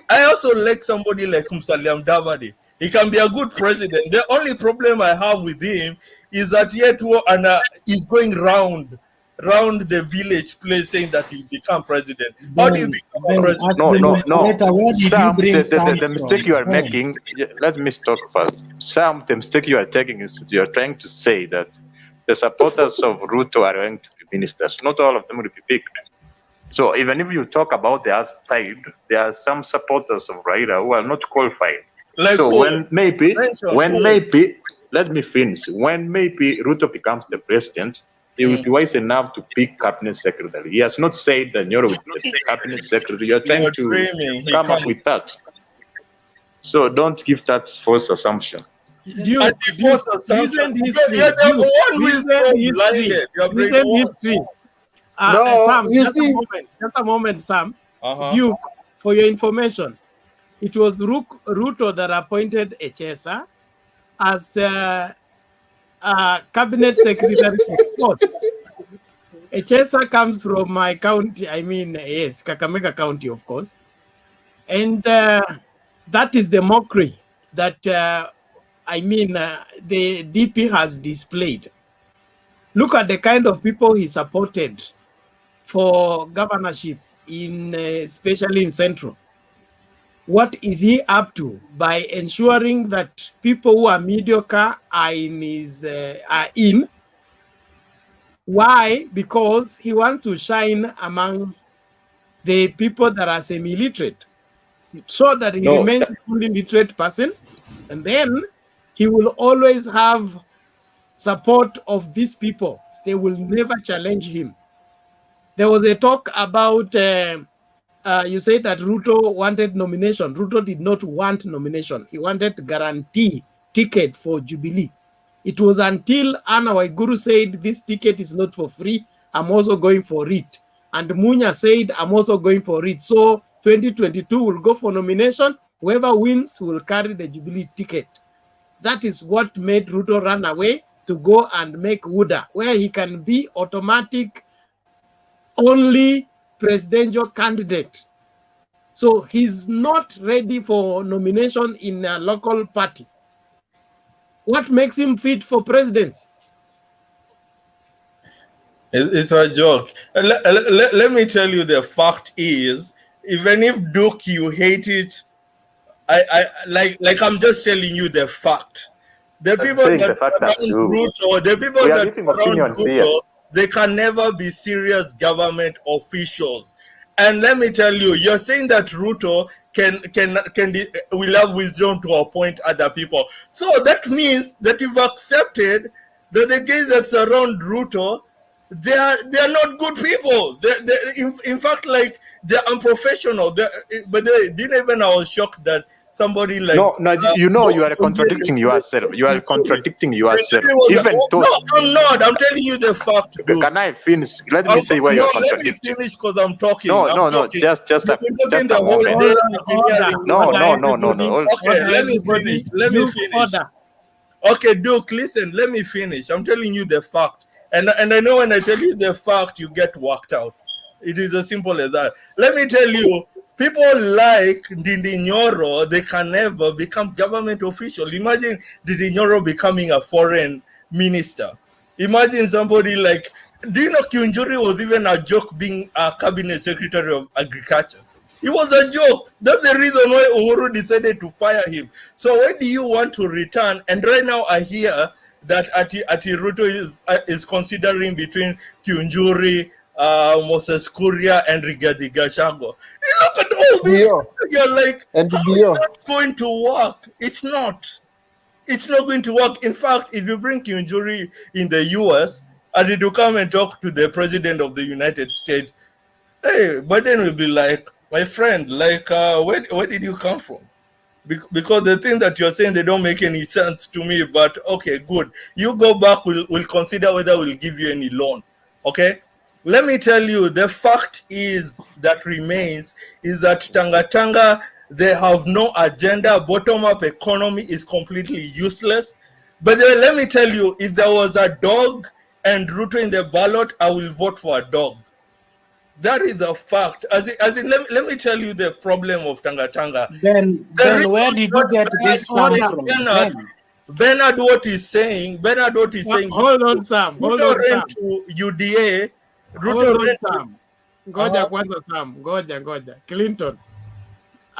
I also like somebody like Musalia Mudavadi. He can be a good president. The only problem I have with him is that yet he's going round round the village place saying that he'll become president. How do you become a Ben, president? ask No, the no, no. moderator, where did you Sam, bring Sam the mistake from? you are Ben. making, let me talk first. Sam, the mistake you are taking is you're trying to say that the supporters of Ruto are going to be ministers. Not all of them will be picked. So even if you talk about the other side, there are some supporters of Raila who are not qualified. Like So who? when maybe, Mention who? let me finish. When maybe Ruto becomes the president, he will be wise enough to pick cabinet secretary. He has not said that Nyoro will be the cabinet secretary. You're trying You're to dreaming. He come up can't. with that. So don't give that false assumption. Duke, And the false assumption. recent history, You're the Duke, one who is recent so history, blinded. You're recent brainwashed. history. No, Sam, you just see, a moment, Sam. Uh-huh. Duke, for your information, it was Ruto that appointed Echesa as cabinet secretary for sports. Echesa comes from my county, yes, Kakamega County, of course. And that is the mockery that, the DP has displayed. Look at the kind of people he supported for governorship, especially in Central. What is he up to by ensuring that people who are mediocre are in? Why? Because he wants to shine among the people that are semi-literate, so that he remains the only literate person, and then he will always have support of these people. They will never challenge him. There was a talk about, you said that Ruto wanted nomination. Ruto did not want nomination. He wanted guarantee ticket for Jubilee. It was until Anna Waiguru said, this ticket is not for free, I'm also going for it. And Munya said, I'm also going for it. So 2022 will go for nomination. Whoever wins will carry the Jubilee ticket. That is what made Ruto run away to go and make Wuda, where he can be automatic only presidential candidate. So he's not ready for nomination in a local party. What makes him fit for presidency? It's a joke. Let me tell you, the fact is, even if Duke, you hate it, I'm just telling you the fact. The people that surround Ruto, the people that surround Ruto, they can never be serious government officials. And let me tell you, you're saying that Ruto will have wisdom to appoint other people. So that means that you've accepted that the guys that surround Ruto, they are not good people. In fact, like, they're unprofessional. But didn't even I was shocked that somebody like you are contradicting yourself. You are contradicting yourself. Even though no, I'm not. I'm telling you the fact. Dude. Can I finish? Let me say why you're contradicting. Let me finish because I'm talking. No. Just a moment. No. Okay, let me finish. Order. Okay, Duke, listen. Let me finish. I'm telling you the fact, and I know when I tell you the fact, you get worked out. It is as simple as that. Let me tell you. People like Ndindi Nyoro, they can never become government official. Imagine Ndindi Nyoro becoming a foreign minister. Imagine somebody like, do you know Kiunjuri was even a joke being a cabinet secretary of agriculture? It was a joke. That's the reason why Uhuru decided to fire him. So where do you want to return? And right now I hear that Ati Ruto is considering between Kiunjuri, Moses Kuria, and Rigathi Gachagua. Look at all this. You're like, how is that going to work? It's not. It's not going to work. In fact, if you bring Kiunjuri in the US, and it will come and talk to the president of the United States, hey, but then we'll be like, my friend, like, where did you come from? Because the thing that you're saying, they don't make any sense to me, but okay, good. You go back, we'll consider whether we'll give you any loan, okay? Let me tell you, the fact is that remains is that Tanga, they have no agenda. Bottom-up economy is completely useless. But then, let me tell you, if there was a dog and Ruto in the ballot, I will vote for a dog. That is a fact. Let me tell you the problem of Tanga. Then where did you get this sound from? Bernard, what he's saying, Hold on, Sam. Ruto ran to UDA Ruto Hold on, ran. Sam. Ngoja kwanza Sam, ngoja. Clinton.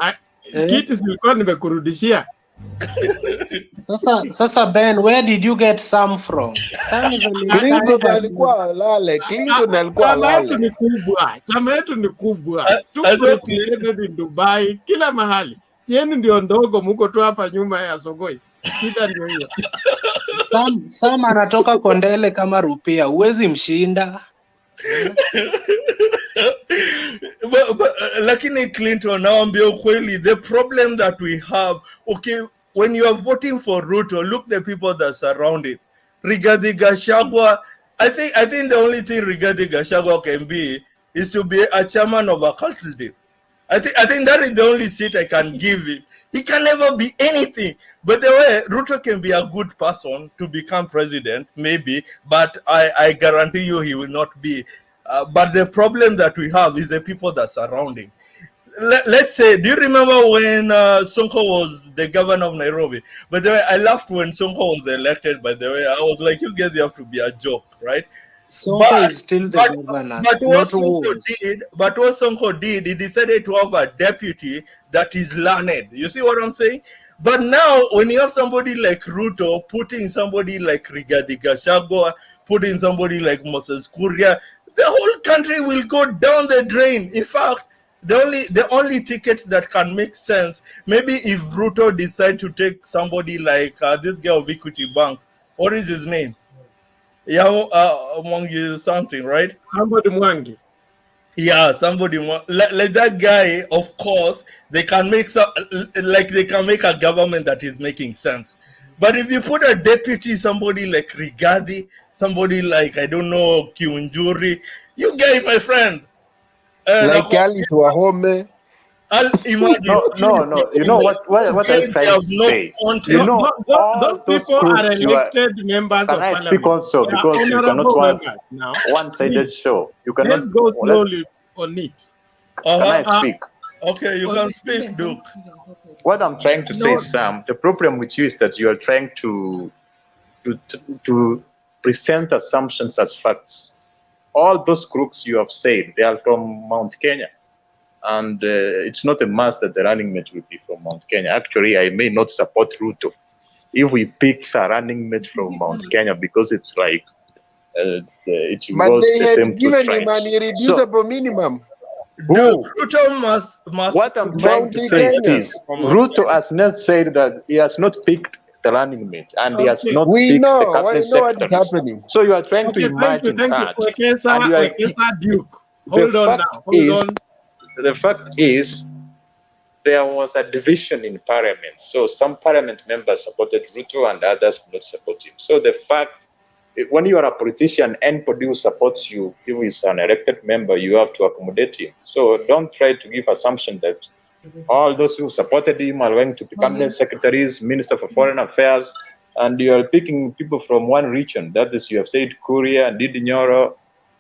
Eh? Kiti silikuwa nimekurudishia. Sasa Ben, where did you get Sam from? Sam is a Clinton alikuwa alale. Clinton alikuwa Chama yetu alale. ni kubwa. Chama yetu ni kubwa. Tuko represented in Dubai, kila mahali. Yenu ndio ndogo, muko tu hapa nyuma ya Sogoi. Shida ndio hiyo. Sam anatoka Kondele kama Rupia, huwezi mshinda. But lakini Clinton, naambia ukweli, the problem that we have, okay, when you are voting for Ruto, look the people that surround him. Rigathi Gachagua, I think the only thing Rigathi Gachagua can be is to be a chairman of a cultural day. I think that is the only seat I can give him. He can never be anything. But the way Ruto can be a good person to become president, maybe, but I guarantee you he will not be. But the problem that we have is the people that surround him. Let's say, do you remember when Sonko was the governor of Nairobi? By the way, I laughed when Sonko was elected, by the way. I was like, you guys have to be a joke, right? Sonko is still the governor, But what Sonko did, he decided to have a deputy that is learned. You see what I'm saying? But now, when you have somebody like Ruto putting somebody like Rigathi Gachagua, putting somebody like Moses Kuria, the whole country will go down the drain. In fact, the only ticket that can make sense, maybe if Ruto decide to take somebody like this guy of Equity Bank, what is his name? Yeah, Mwangi something, right? Somebody Mwangi. Yeah, somebody like that guy. Of course, they can make a government that is making sense. But if you put a deputy, somebody like Rigathi, somebody like, I don't know, Kiunjuri, you guys, my friend. Like Alice Wahome. I'll imagine. No. You know what I'm trying to say? You know, those people are elected members of parliament. Can I speak also? Because you cannot want one-sided show. You cannot. Let's go slowly on it. Can I speak? Okay, you can speak, Duke. What I'm trying to say, Sam, the problem with you is that you are trying to present assumptions as facts. All those crooks you have said, they are from Mount Kenya. And it's not a must that the running mate will be from Mount Kenya. Actually, I may not support Ruto if we pick a running mate from Mount Kenya because it's like it But was they the had same given two him an tribes. irreducible minimum. Ruto must. What I'm trying to say is, Ruto has not said that he has not picked the running mate, and he has not picked the cabinet secretary. Happening. So you are trying to imagine that. Wekesa Duke. Hold on now. Hold on. The fact is, there was a division in parliament. So some parliament members supported Ruto and others did not support him. So the fact, when you are a politician, anybody who supports you, who is an elected member, you have to accommodate him. So don't try to give assumption that all those who supported him are going to become cabinet secretaries, minister for foreign affairs, and you are picking people from one region. That is, you have said Kuria, Ndindi Nyoro,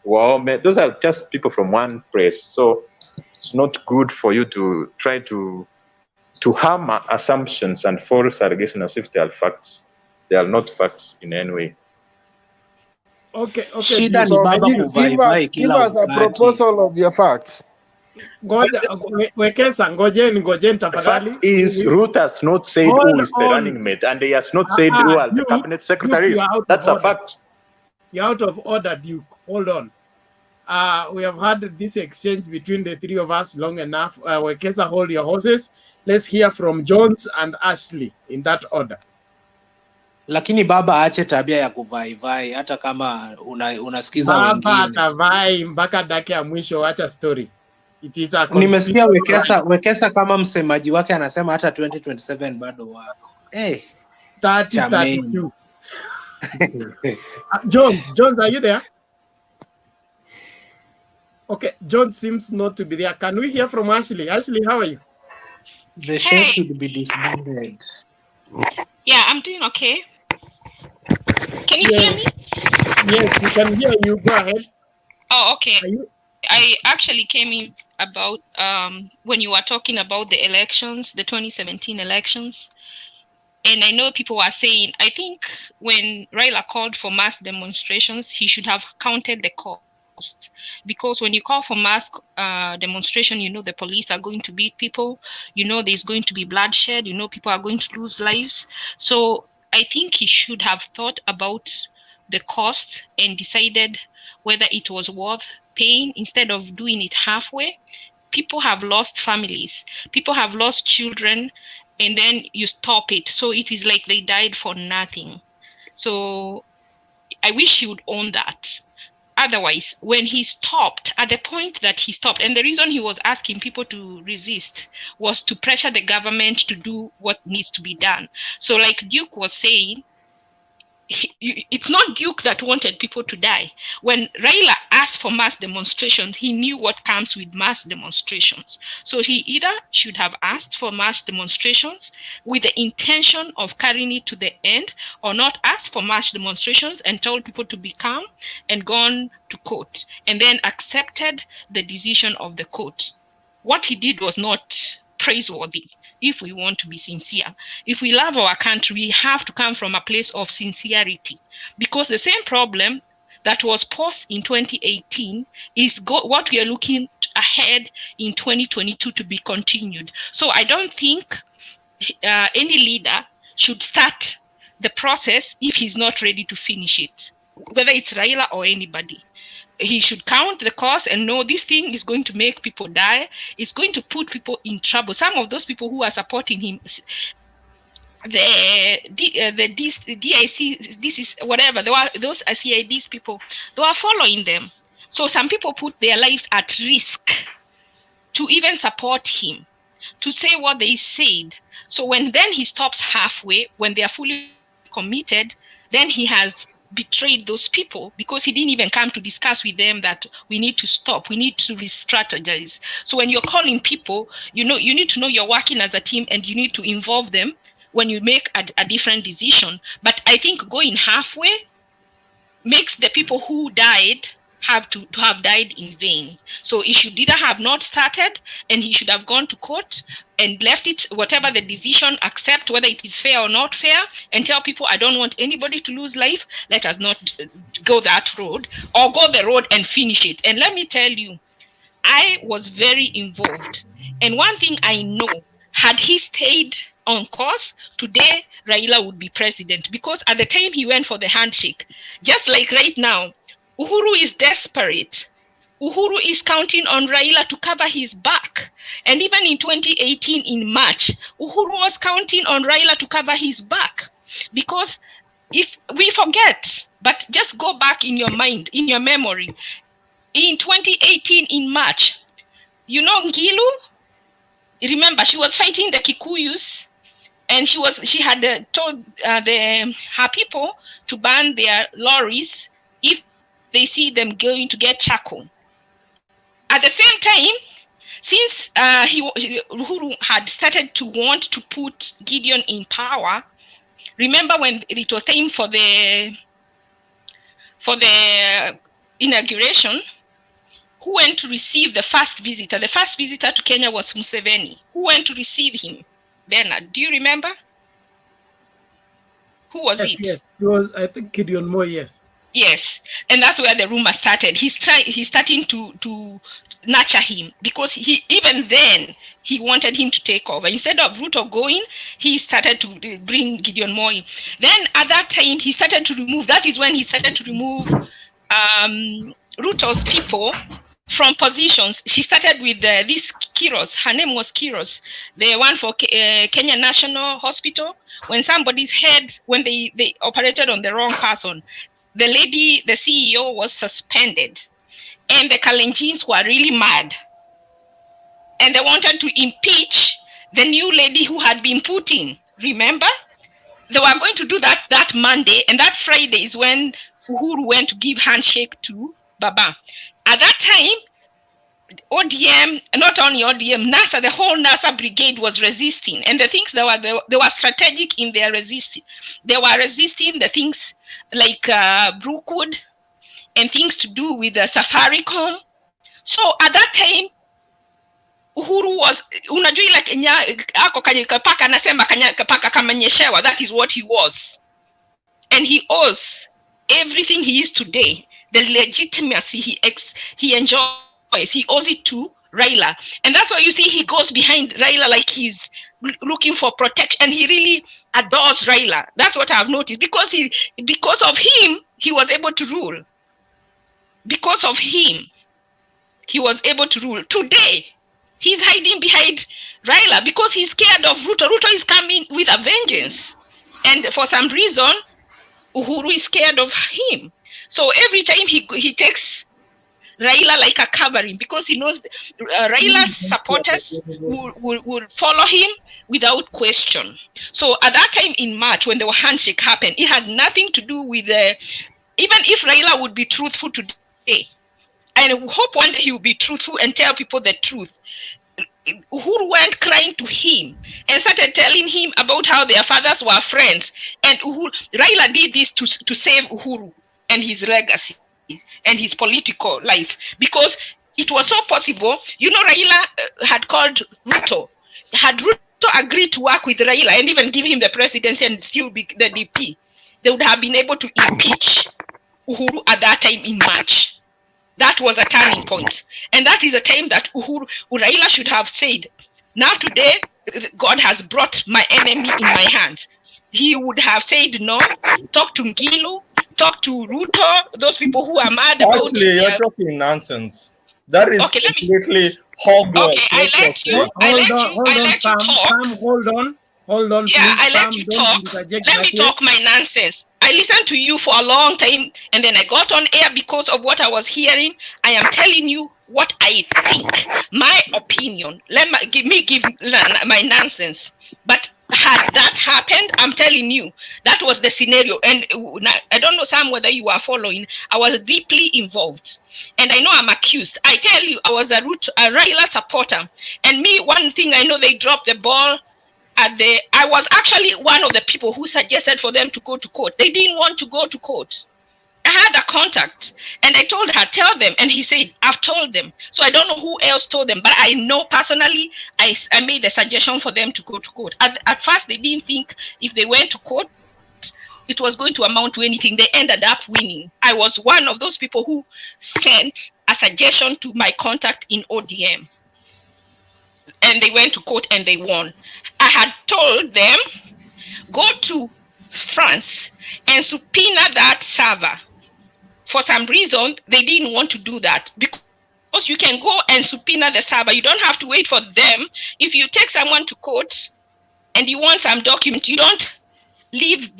Wahome. Those are just people from one place. So it's not good for you to try to hammer assumptions and false allegations as if they are facts. They are not facts in any way. Okay. Shida ni baba kuvai give us a proposal of your facts. Wekesa, ngojeni tafadhali. Fact is, Ruto has not said who is the running mate, and he has not said who are the cabinet secretaries. That's a fact. You're out of order, Duke. Hold on. We have had this exchange between the three of us long enough. Wekesa, hold your horses. Let's hear from Jones and Ashley in that order. Lakini baba ache tabia ya kuvaivai hata kama unasikiza wengine. Baba atavai mpaka dakika ya mwisho, acha story. It is a nimesikia Wekesa kama msemaji wake anasema hata 2027 bado wako. 32. Jones, are you there? Okay, John seems not to be there. Can we hear from Ashley? Ashley, how are you? The show should be disbanded. Yeah, I'm doing okay. Can you hear me? Yes, we can hear you. Go ahead. Oh, okay. I actually came in about when you were talking about the elections, the 2017 elections. And I know people were saying, I think when Raila called for mass demonstrations, he should have counted the call. cost. Because when you call for mass demonstration, you know the police are going to beat people, you know there's going to be bloodshed, you know people are going to lose lives. So I think he should have thought about the cost and decided whether it was worth paying instead of doing it halfway. People have lost families, people have lost children, and then you stop it. So it is like they died for nothing. So I wish he would own that. Otherwise, when he stopped, at the point that he stopped, and the reason he was asking people to resist was to pressure the government to do what needs to be done. So like Duke was saying, it's not Duke that wanted people to die. When Raila asked for mass demonstrations, he knew what comes with mass demonstrations. So he either should have asked for mass demonstrations with the intention of carrying it to the end, or not asked for mass demonstrations and told people to be calm and gone to court, and then accepted the decision of the court. What he did was not praiseworthy. If we want to be sincere, if we love our country, we have to come from a place of sincerity, because the same problem that was posed in 2018 is what we are looking ahead in 2022 to be continued. So I don't think any leader should start the process if he's not ready to finish it, whether it's Raila or anybody. He should count the cost and know this thing is going to make people die. It's going to put people in trouble. Some of those people who are supporting him, the DIC, this is whatever, those CIDs people, they are following them. So some people put their lives at risk to even support him, to say what they said. So when then he stops halfway, when they are fully committed, then he has betrayed those people, because he didn't even come to discuss with them that we need to stop, we need to re-strategize. So when you're calling people, you need to know you're working as a team, and you need to involve them when you make a different decision. But I think going halfway makes the people who died have to have died in vain. So he should either have not started, and he should have gone to court and left it, whatever the decision, accept whether it is fair or not fair, and tell people, I don't want anybody to lose life, let us not go that road, or go the road and finish it. And let me tell you, I was very involved. And one thing I know, had he stayed on course, today Raila would be president, because at the time he went for the handshake, just like right now, Uhuru is desperate. Uhuru is counting on Raila to cover his back. And even in 2018 in March, Uhuru was counting on Raila to cover his back. Because if we forget, but just go back in your mind, in your memory, in 2018 in March, you know Ngilu? Remember, she was fighting the Kikuyus, and she had told her people to ban their lorries if they see them going to get charcoal. At the same time, since Uhuru had started to want to put Gideon in power, remember when it was time for the inauguration, who went to receive the first visitor? The first visitor to Kenya was Museveni. Who went to receive him? Bernard, do you remember? Who was it? Yes, it was, I think, Gideon Moy, yes. Yes, and that's where the rumor started. He's starting to nurture him, because even then he wanted him to take over. Instead of Ruto going, he started to bring Gideon Moi. Then at that time he started to remove. That is when he started to remove Ruto's people from positions. She started with this Kiros. Her name was Kiros, the one for Kenya National Hospital. When somebody's head, when they operated on the wrong person, the lady, the CEO, was suspended, and the Kalenjins were really mad, and they wanted to impeach the new lady who had been put in. Remember, they were going to do that Monday, and that Friday is when Uhuru went to give handshake to Baba. At that time, ODM, not only ODM, NASA, the whole NASA brigade was resisting, and the things they were strategic in their resisting. They were resisting the things like Brookwood and things to do with the Safaricom. So at that time, Uhuru was, unajui like ako kapaka anasema kapaka kamanyeshewa. That is what he was, and he owes everything he is today. the legitimacy he enjoys, he owes it to Raila. And that's why you see he goes behind Raila like he's looking for protection, and he really adores Raila. That's what I've noticed, because of him he was able to rule. Because of him he was able to rule. Today he's hiding behind Raila because he's scared of Ruto. Ruto is coming with a vengeance, and for some reason Uhuru is scared of him. So every time he takes Raila like a covering, because he knows Raila's supporters will follow him without question. So at that time in March, when the handshake happened, it had nothing to do with even if Raila would be truthful today, and I hope one day he will be truthful and tell people the truth. Uhuru went crying to him and started telling him about how their fathers were friends, and Raila did this to save Uhuru and his legacy and his political life, because it was so possible. You know, Raila had called Ruto. Had Ruto agreed to work with Raila and even give him the presidency and still be the DP, they would have been able to impeach Uhuru at that time in March. That was a turning point. And that is a time that Raila should have said, now today, God has brought my enemy in my hands. He would have said no, talk to Ngilu, talk to Ruto, those people who are mad about... Actually, you're talking nonsense. That is completely hogwash. Okay, I let you talk. Hold on, yeah, please. I let you talk. Let me talk my nonsense. I listened to you for a long time, and then I got on air because of what I was hearing. I am telling you what I think, my opinion. Let me give my nonsense. But had that happened, I'm telling you, that was the scenario. And I don't know, Sam, whether you are following. I was deeply involved, and I know I'm accused. I tell you, I was a Raila supporter, and me, one thing I know, they dropped the ball. I was actually one of the people who suggested for them to go to court. They didn't want to go to court. I had a contact, and I told her, tell them. And he said, I've told them. So I don't know who else told them, but I know personally, I made the suggestion for them to go to court. At first, they didn't think if they went to court, it was going to amount to anything. They ended up winning. I was one of those people who sent a suggestion to my contact in ODM. And they went to court and they won. I had told them, go to France and subpoena that server. For some reason, they didn't want to do that, because you can go and subpoena the server. You don't have to wait for them. If you take someone to court and you want some document, you don't leave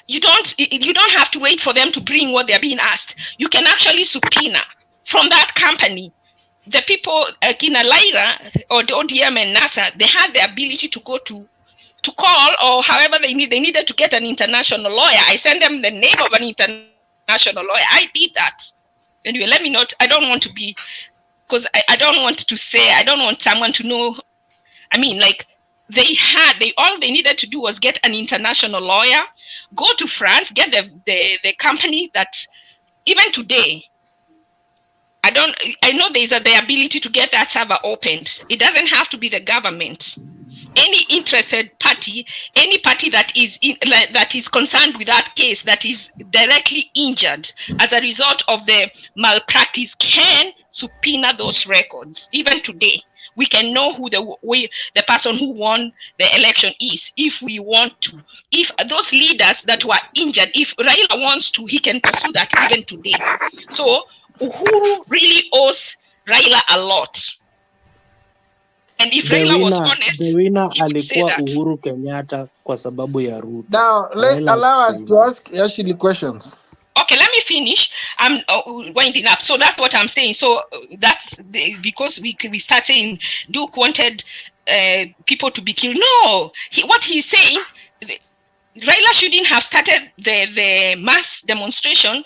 you don't have to wait for them to bring what they're being asked. You can actually subpoena from that company. The people, Kina Lyra or the ODM and NASA, they had the ability to go to call, or however they needed to get an international lawyer. I sent them the name of an international lawyer. I did that. Anyway, let me not, I don't want to be, because I don't want to say, I don't want someone to know. I mean, like, all they needed to do was get an international lawyer, go to France, get the company that, even today, I know there's the ability to get that server opened. It doesn't have to be the government. Any interested party, any party that is concerned with that case, that is directly injured as a result of the malpractice, can subpoena those records. Even today, we can know who the person who won the election is, if we want to. If those leaders that were injured, if Raila wants to, he can pursue that even today. So Uhuru really owes Raila a lot. And if Raila was honest, the winner he would say alikuwa that. Uhuru Kenyatta kwa sababu ya Ruto. Now, allow us to ask Ashley questions. Okay, let me finish. I'm winding up. So that's what I'm saying. So that's because we start saying Duke wanted people to be killed. No, what he's saying, Raila shouldn't have started the mass demonstration.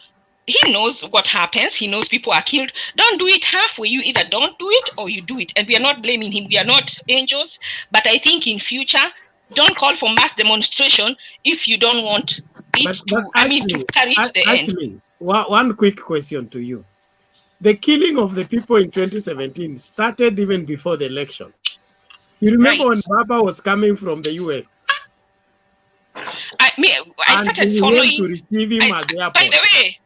He knows what happens. He knows people are killed. Don't do it halfway. You either don't do it or you do it. And we are not blaming him. We are not angels. But I think in future, don't call for mass demonstration if you don't want it to carry it to the end. One quick question to you. The killing of the people in 2017 started even before the election. You remember when Baba was coming from the US? And started you following. went to receive him at the airport. By the way,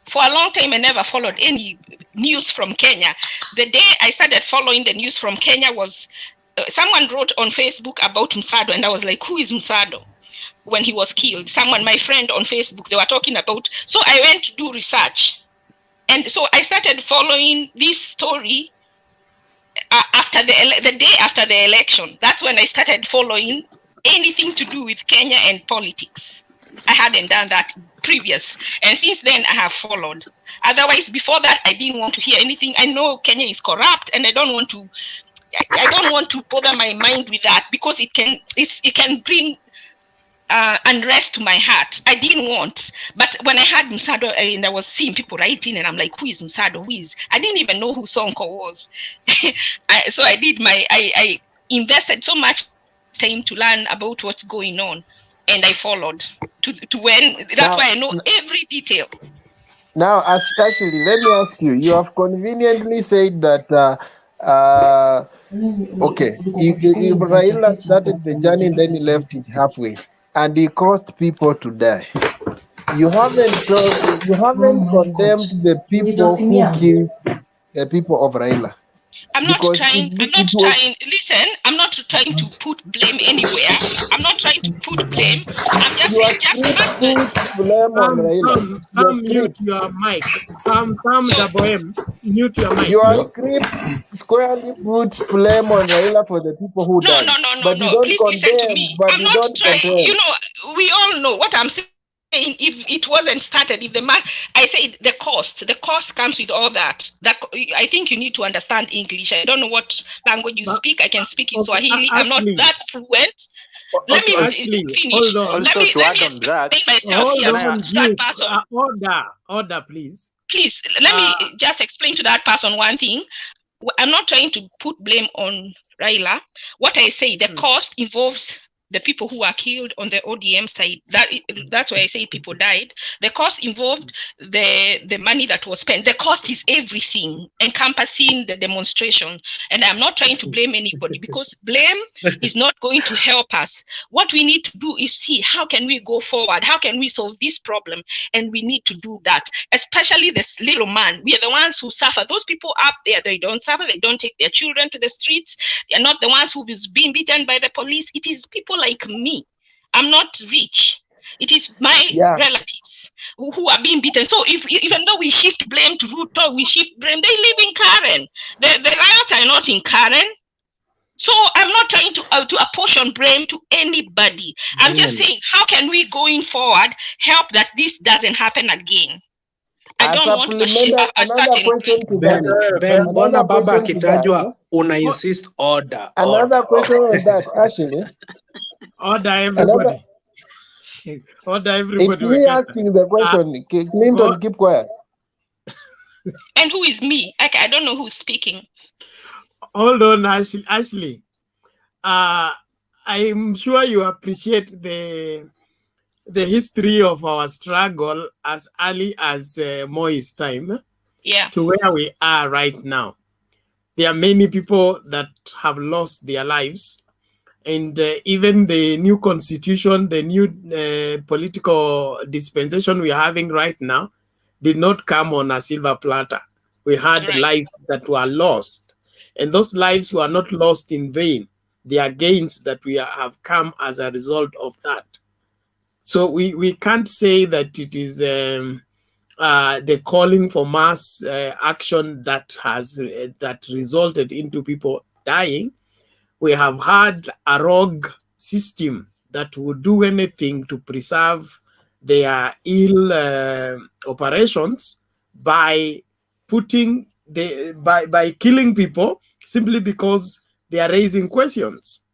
for a long time, I never followed any news from Kenya. The day I started following the news from Kenya was someone wrote on Facebook about Musado, and I was like, who is Musado? When he was killed, someone, my friend on Facebook, they were talking about. So I went to do research, and so I started following this story after the day after the election. That's when I started following anything to do with Kenya and politics. I hadn't done that previous, and since then I have followed. Otherwise, before that, I didn't want to hear anything. I know Kenya is corrupt, and I don't want to bother my mind with that, because it can bring unrest to my heart. I didn't want. But when I had Musado and I was seeing people writing, and I'm like, who is Musado? I didn't even know who Sonko was. So I invested so much time to learn about what's going on, and I followed to when. That's why I know every detail. Now, actually, let me ask you. You have conveniently said that. Okay, if Raila started the journey and then he left it halfway, and he caused people to die. You haven't condemned the people who killed the people of Raila. I'm not trying. Listen, I'm not trying to put blame anywhere. I'm not trying to put blame. I'm just saying, Some mute your mic. Some double M, mute your mic. Your script squarely puts blame on Raila for the people who died. No. Please listen to me. I'm not trying. You know, we all know what I'm saying. If it wasn't started, I say the cost comes with all that. I think you need to understand English. I don't know what language you speak. I can speak in Swahili. I'm not that fluent. Let me finish. Let me explain myself here to that person. Order, please. Please, let me just explain to that person one thing. I'm not trying to put blame on Raila. What I say, the cost involves the people who are killed on the ODM side. That's why I say people died. The cost involved the money that was spent. The cost is everything, encompassing the demonstration. And I'm not trying to blame anybody, because blame is not going to help us. What we need to do is see how can we go forward? How can we solve this problem? And we need to do that, especially this little man. We are the ones who suffer. Those people up there, they don't suffer. They don't take their children to the streets. They're not the ones who is being beaten by the police. It is people like me. I'm not rich. It is my relatives who are being beaten. So even though we shift blame to Ruto, we shift blame, they live in Karen. The riots are not in Karen. So I'm not trying to apportion blame to anybody. I'm just saying, how can we going forward help that this doesn't happen again? I don't want a certain Ben, mbona baba akitajwa una insist order. Another question on that, actually. Order, everybody. Order, everybody. It's me asking the question. Clinton, keep quiet. And who is me? I don't know who's speaking. Hold on, Ashley. I'm sure you appreciate the history of our struggle as early as Moi's time to where we are right now. There are many people that have lost their lives, and even the new constitution, the new political dispensation we are having right now did not come on a silver platter. We had lives that were lost, and those lives were not lost in vain. They are gains that we have come as a result of that. So we can't say that it is the calling for mass action that has that resulted into people dying. We have had a rogue system that would do anything to preserve their ill operations by by killing people simply because they are raising questions.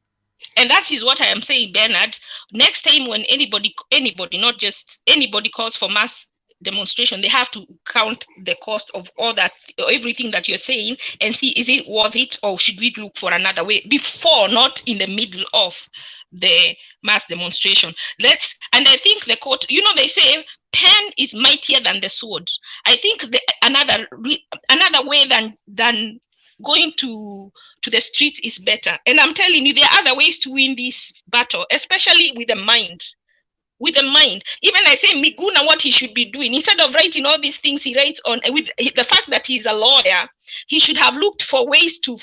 And that is what I am saying, Bernard. Next time when anybody, not just anybody, calls for mass demonstration, they have to count the cost of all that, everything that you're saying, and see, is it worth it, or should we look for another way before, not in the middle of the mass demonstration. And I think the quote, they say pen is mightier than the sword. I think another way than going to the streets is better. And I'm telling you, there are other ways to win this battle, especially with the mind. with a mind. Even I say Miguna, what he should be doing, instead of writing all these things he writes on, with the fact that he's a lawyer, he should have looked for ways to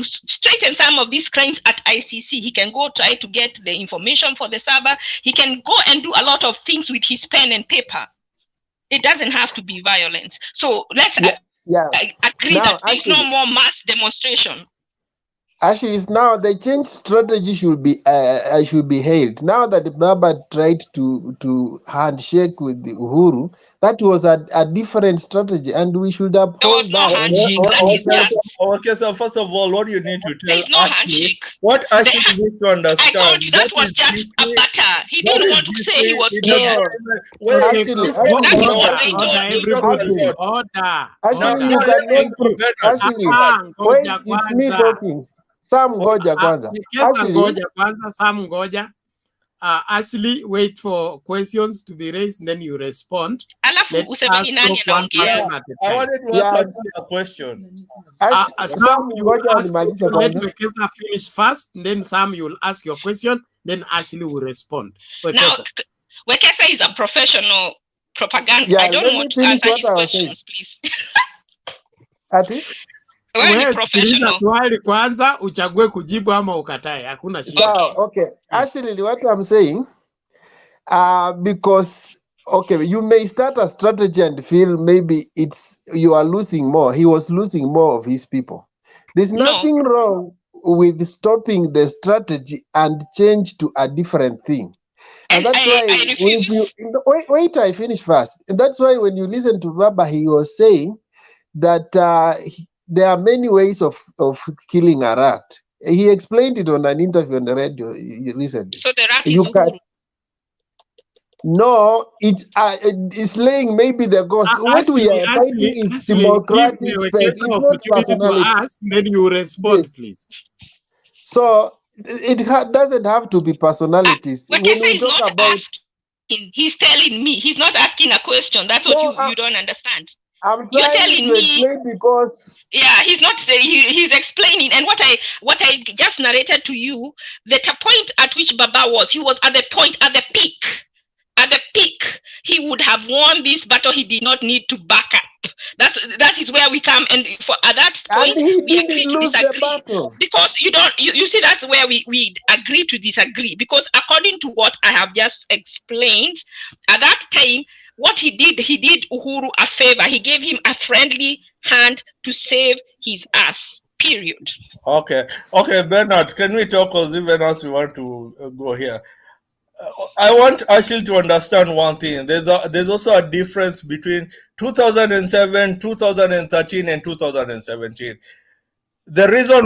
straighten some of these crimes at ICC. He can go try to get the information for the server. He can go and do a lot of things with his pen and paper. It doesn't have to be violence. So let's agree that there's no more mass demonstration. Actually, it's now the change strategy should be hailed. Now that Baba tried to handshake with the Uhuru, that was a different strategy, and we should uphold there was no handshake. That is just. Okay, so first of all, what you need to tell there's no handshake. What Ashley needs to understand. I told you that was just a butter. He didn't want to say he was scared. It's me talking. Sam Goja Kwanza. Sam Goja. Ashley, wait for questions to be raised, and then you respond. I wanted to ask a question. Sam, you will ask, let Wekesa finish first, then Sam, you will ask your question, then Ashley will respond. Now, Wekesa is a professional propaganda. I don't want to answer his questions, please. Swali kwanza uchague kujibu ama ukatae, hakuna shida. Okay. Actually, what I'm saying, because you may start a strategy and feel maybe you are losing more. He was losing more of his people. There's nothing wrong with stopping the strategy and change to a different thing. And that's why wait, I finish first. And that's why when you listen to Baba, he was saying that there are many ways of killing a rat. He explained it on an interview on the radio recently. So the rat is Uhuru. No, it's slaying maybe the ghost. What we are fighting is democratic space. It's not personality. Then you respond, please. So it doesn't have to be personalities. When we talk about asking, he's telling me. He's not asking a question. That's what you don't understand. You're telling me because he's not saying, he's explaining. And what I just narrated to you, the point at which Baba was, he was at the point, at the peak. At the peak, he would have won this battle. He did not need to back up. That is where we come, and at that point we agree to disagree, because you see, that's where we agree to disagree, because according to what I have just explained, at that time, what he did Uhuru a favor. He gave him a friendly hand to save his ass. Period. Okay, Bernard, can we talk, because even as we want to go here, I want Ashil to understand one thing. There's also a difference between 2007, 2013, and 2017. The reason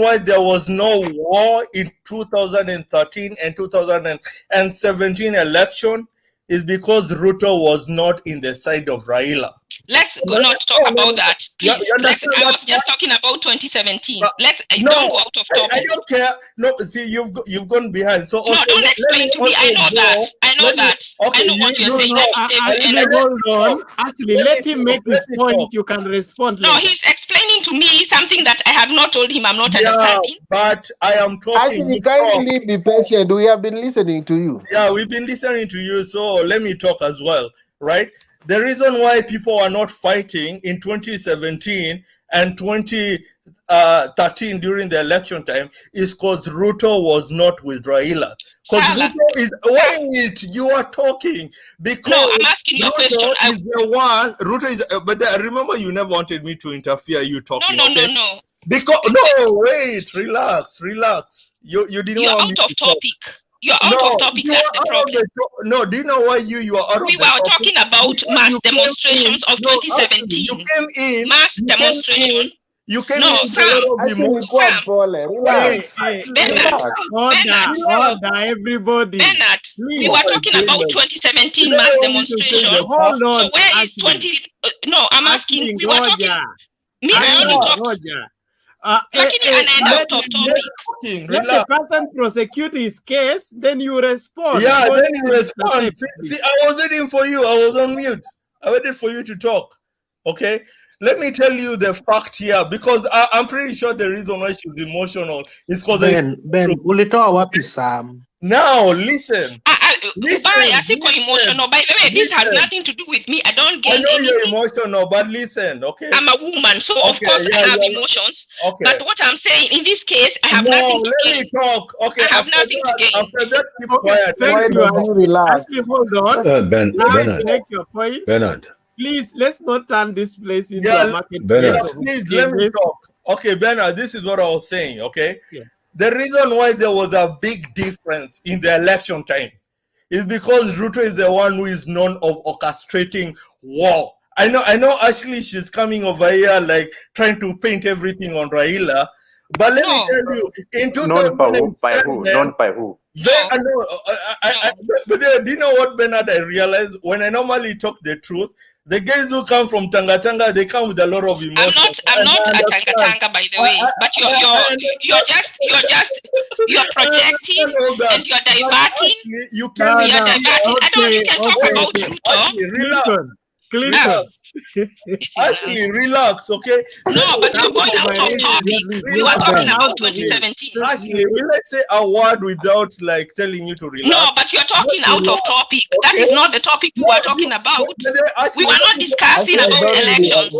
why there was no war in 2013 and 2017 election is because Ruto was not in the side of Raila. Let's not talk about that, please. I was just talking about 2017. Don't go out of topic. I don't care. No, see, you've gone behind. So no, don't explain to me. I know that. I know what you're saying. Actually, let him make his point. You can respond later. No, he's explaining to me something that I have not told him. I'm not understanding. But I am talking. Actually, kindly be patient. We have been listening to you. Yeah, we've been listening to you. So let me talk as well, right? The reason why people are not fighting in 2017 and 2013 during the election time is because Ruto was not with Raila. Because Ruto is, wait, you are talking. Because no, I'm asking you a question. Ruto is, but remember, you never wanted me to interfere. You talking? No. Because wait, relax. You didn't want me to out of topic. You're out of topic, that's the problem. No, do you know why you are out of topic? We were talking about mass demonstrations of 2017. You came in. Mass demonstration. You came in. No, Sam. Order, everybody. Bernard, we were talking about 2017 mass demonstration. Hold on. So where is 20? No, I'm asking. We were talking. I only talked. Let the person prosecute his case, then you respond. Yeah, then you respond. See, I was waiting for you. I was on mute. I waited for you to talk. Okay? Let me tell you the fact here, because I'm pretty sure the reason why she's emotional is because Ben, ulitoa wapi Sam? Now listen. Emotional. By the way, this has nothing to do with me. I don't get. I know you're emotional, but listen, okay. I'm a woman, so of course I have emotions. Okay. But what I'm saying in this case, I have nothing to gain. Let me talk. Okay. I have nothing to gain. After that, keep quiet. Thank you. Relax. Actually, hold on. Bernard. Make your point. Bernard. Please, let's not turn this place into a market. Please let me talk. Okay, Bernard, this is what I was saying. Okay. Yeah. The reason why there was a big difference in the election time is because Ruto is the one who is known of orchestrating war. I know Ashley, she's coming over here like trying to paint everything on Raila. But let me tell you, in 2007, Not by who? But do you know what, Bernard, I realized? When I normally talk the truth, the guys who come from Tanga, they come with a lot of emotion. I'm not a Tanga, by the way, but you're projecting and you're diverting. You can You can talk about Ruto. Clinton. Actually, relax, okay? No, but you're going out of topic. We were talking about 2017. Actually, let's say a word without like telling you to relax. No, but you're talking out of topic. That is not the topic we were talking about. We were not discussing about elections.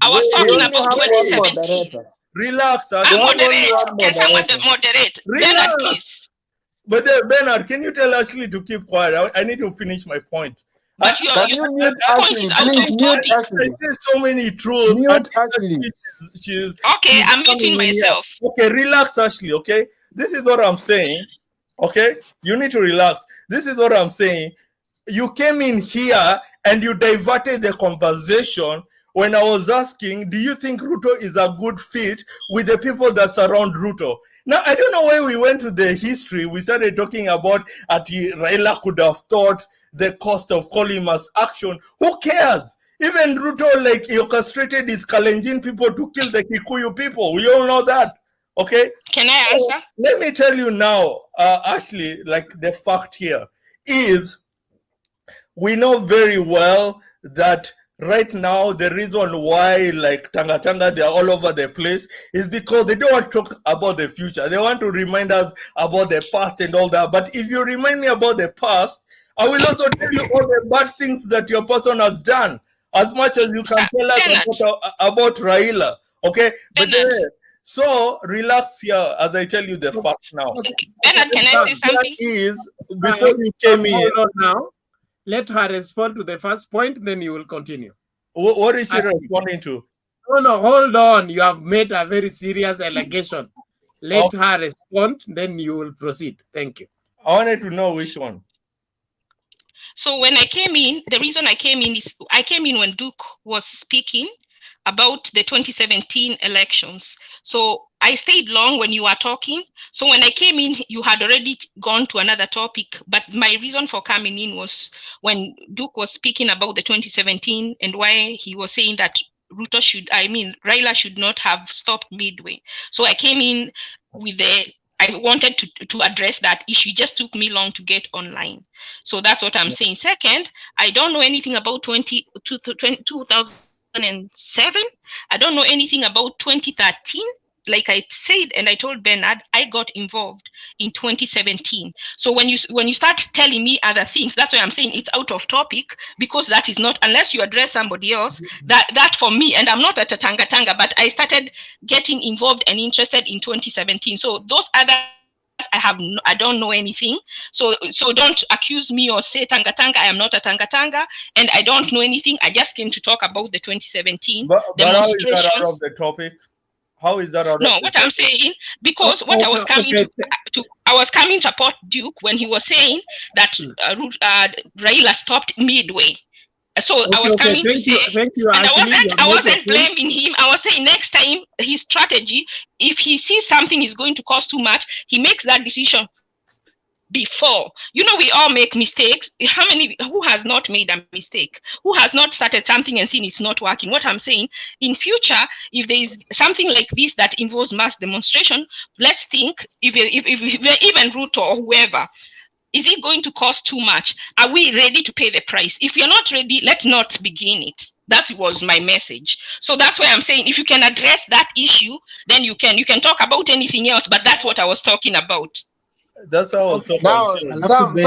I was talking about 2017. Relax. Can someone moderate? Bernard, please. But Bernard, can you tell Ashley to keep quiet? I need to finish my point. But can you mute Ashley? Please mute Ashley. There's so many truths. Mute Ashley. Okay, I'm muting myself. Okay, relax, Ashley, okay? This is what I'm saying, okay? You need to relax. This is what I'm saying. You came in here and you diverted the conversation when I was asking, do you think Ruto is a good fit with the people that surround Ruto? Now, I don't know why we went to the history. We started talking about Raila could have thought the cost of calling mass action. Who cares? Even Ruto, like, he orchestrated his Kalenjin people to kill the Kikuyu people. We all know that. Okay? Can I answer? Let me tell you now, Ashley, like the fact here is we know very well that right now the reason why like Tanga, they are all over the place is because they don't want to talk about the future. They want to remind us about the past and all that. But if you remind me about the past, I will also tell you all the bad things that your person has done, as much as you can tell us about Raila. Okay? But so relax here as I tell you the fact now. Bernard, can I say something? Is before you came in. Hold on now. Let her respond to the first point, then you will continue. What is she responding to? No, hold on. You have made a very serious allegation. Let her respond, then you will proceed. Thank you. I wanted to know which one. So when I came in, the reason I came in is I came in when Duke was speaking about the 2017 elections. So I stayed long when you were talking. So when I came in, you had already gone to another topic. But my reason for coming in was when Duke was speaking about the 2017 and why he was saying that Raila should not have stopped midway. So I came in with I wanted to address that issue. It just took me long to get online. So that's what I'm saying. Second, I don't know anything about 2007. I don't know anything about 2013. Like I said, and I told Bernard, I got involved in 2017. So when you start telling me other things, that's why I'm saying it's out of topic, because that is not, unless you address somebody else, that for me, and I'm not at a tanga, but I started getting involved and interested in 2017. So those other I don't know anything. So don't accuse me or say tanga. I am not a tanga, and I don't know anything. I just came to talk about the 2017 demonstrations. How is that out of the topic? How is that out of the topic? I'm saying, because what I was coming to support Duke when he was saying that Raila stopped midway. So I was coming to say, I wasn't blaming him. I was saying next time his strategy, if he sees something is going to cost too much, he makes that decision before. We all make mistakes. Who has not made a mistake? Who has not started something and seen it's not working? What I'm saying, in future, if there is something like this that involves mass demonstration, let's think if even Ruto or whoever, is it going to cost too much? Are we ready to pay the price? If you're not ready, let's not begin it. That was my message. So that's why I'm saying, if you can address that issue, then you can talk about anything else. But that's what I was talking about. That's how I was so Now confused. alafu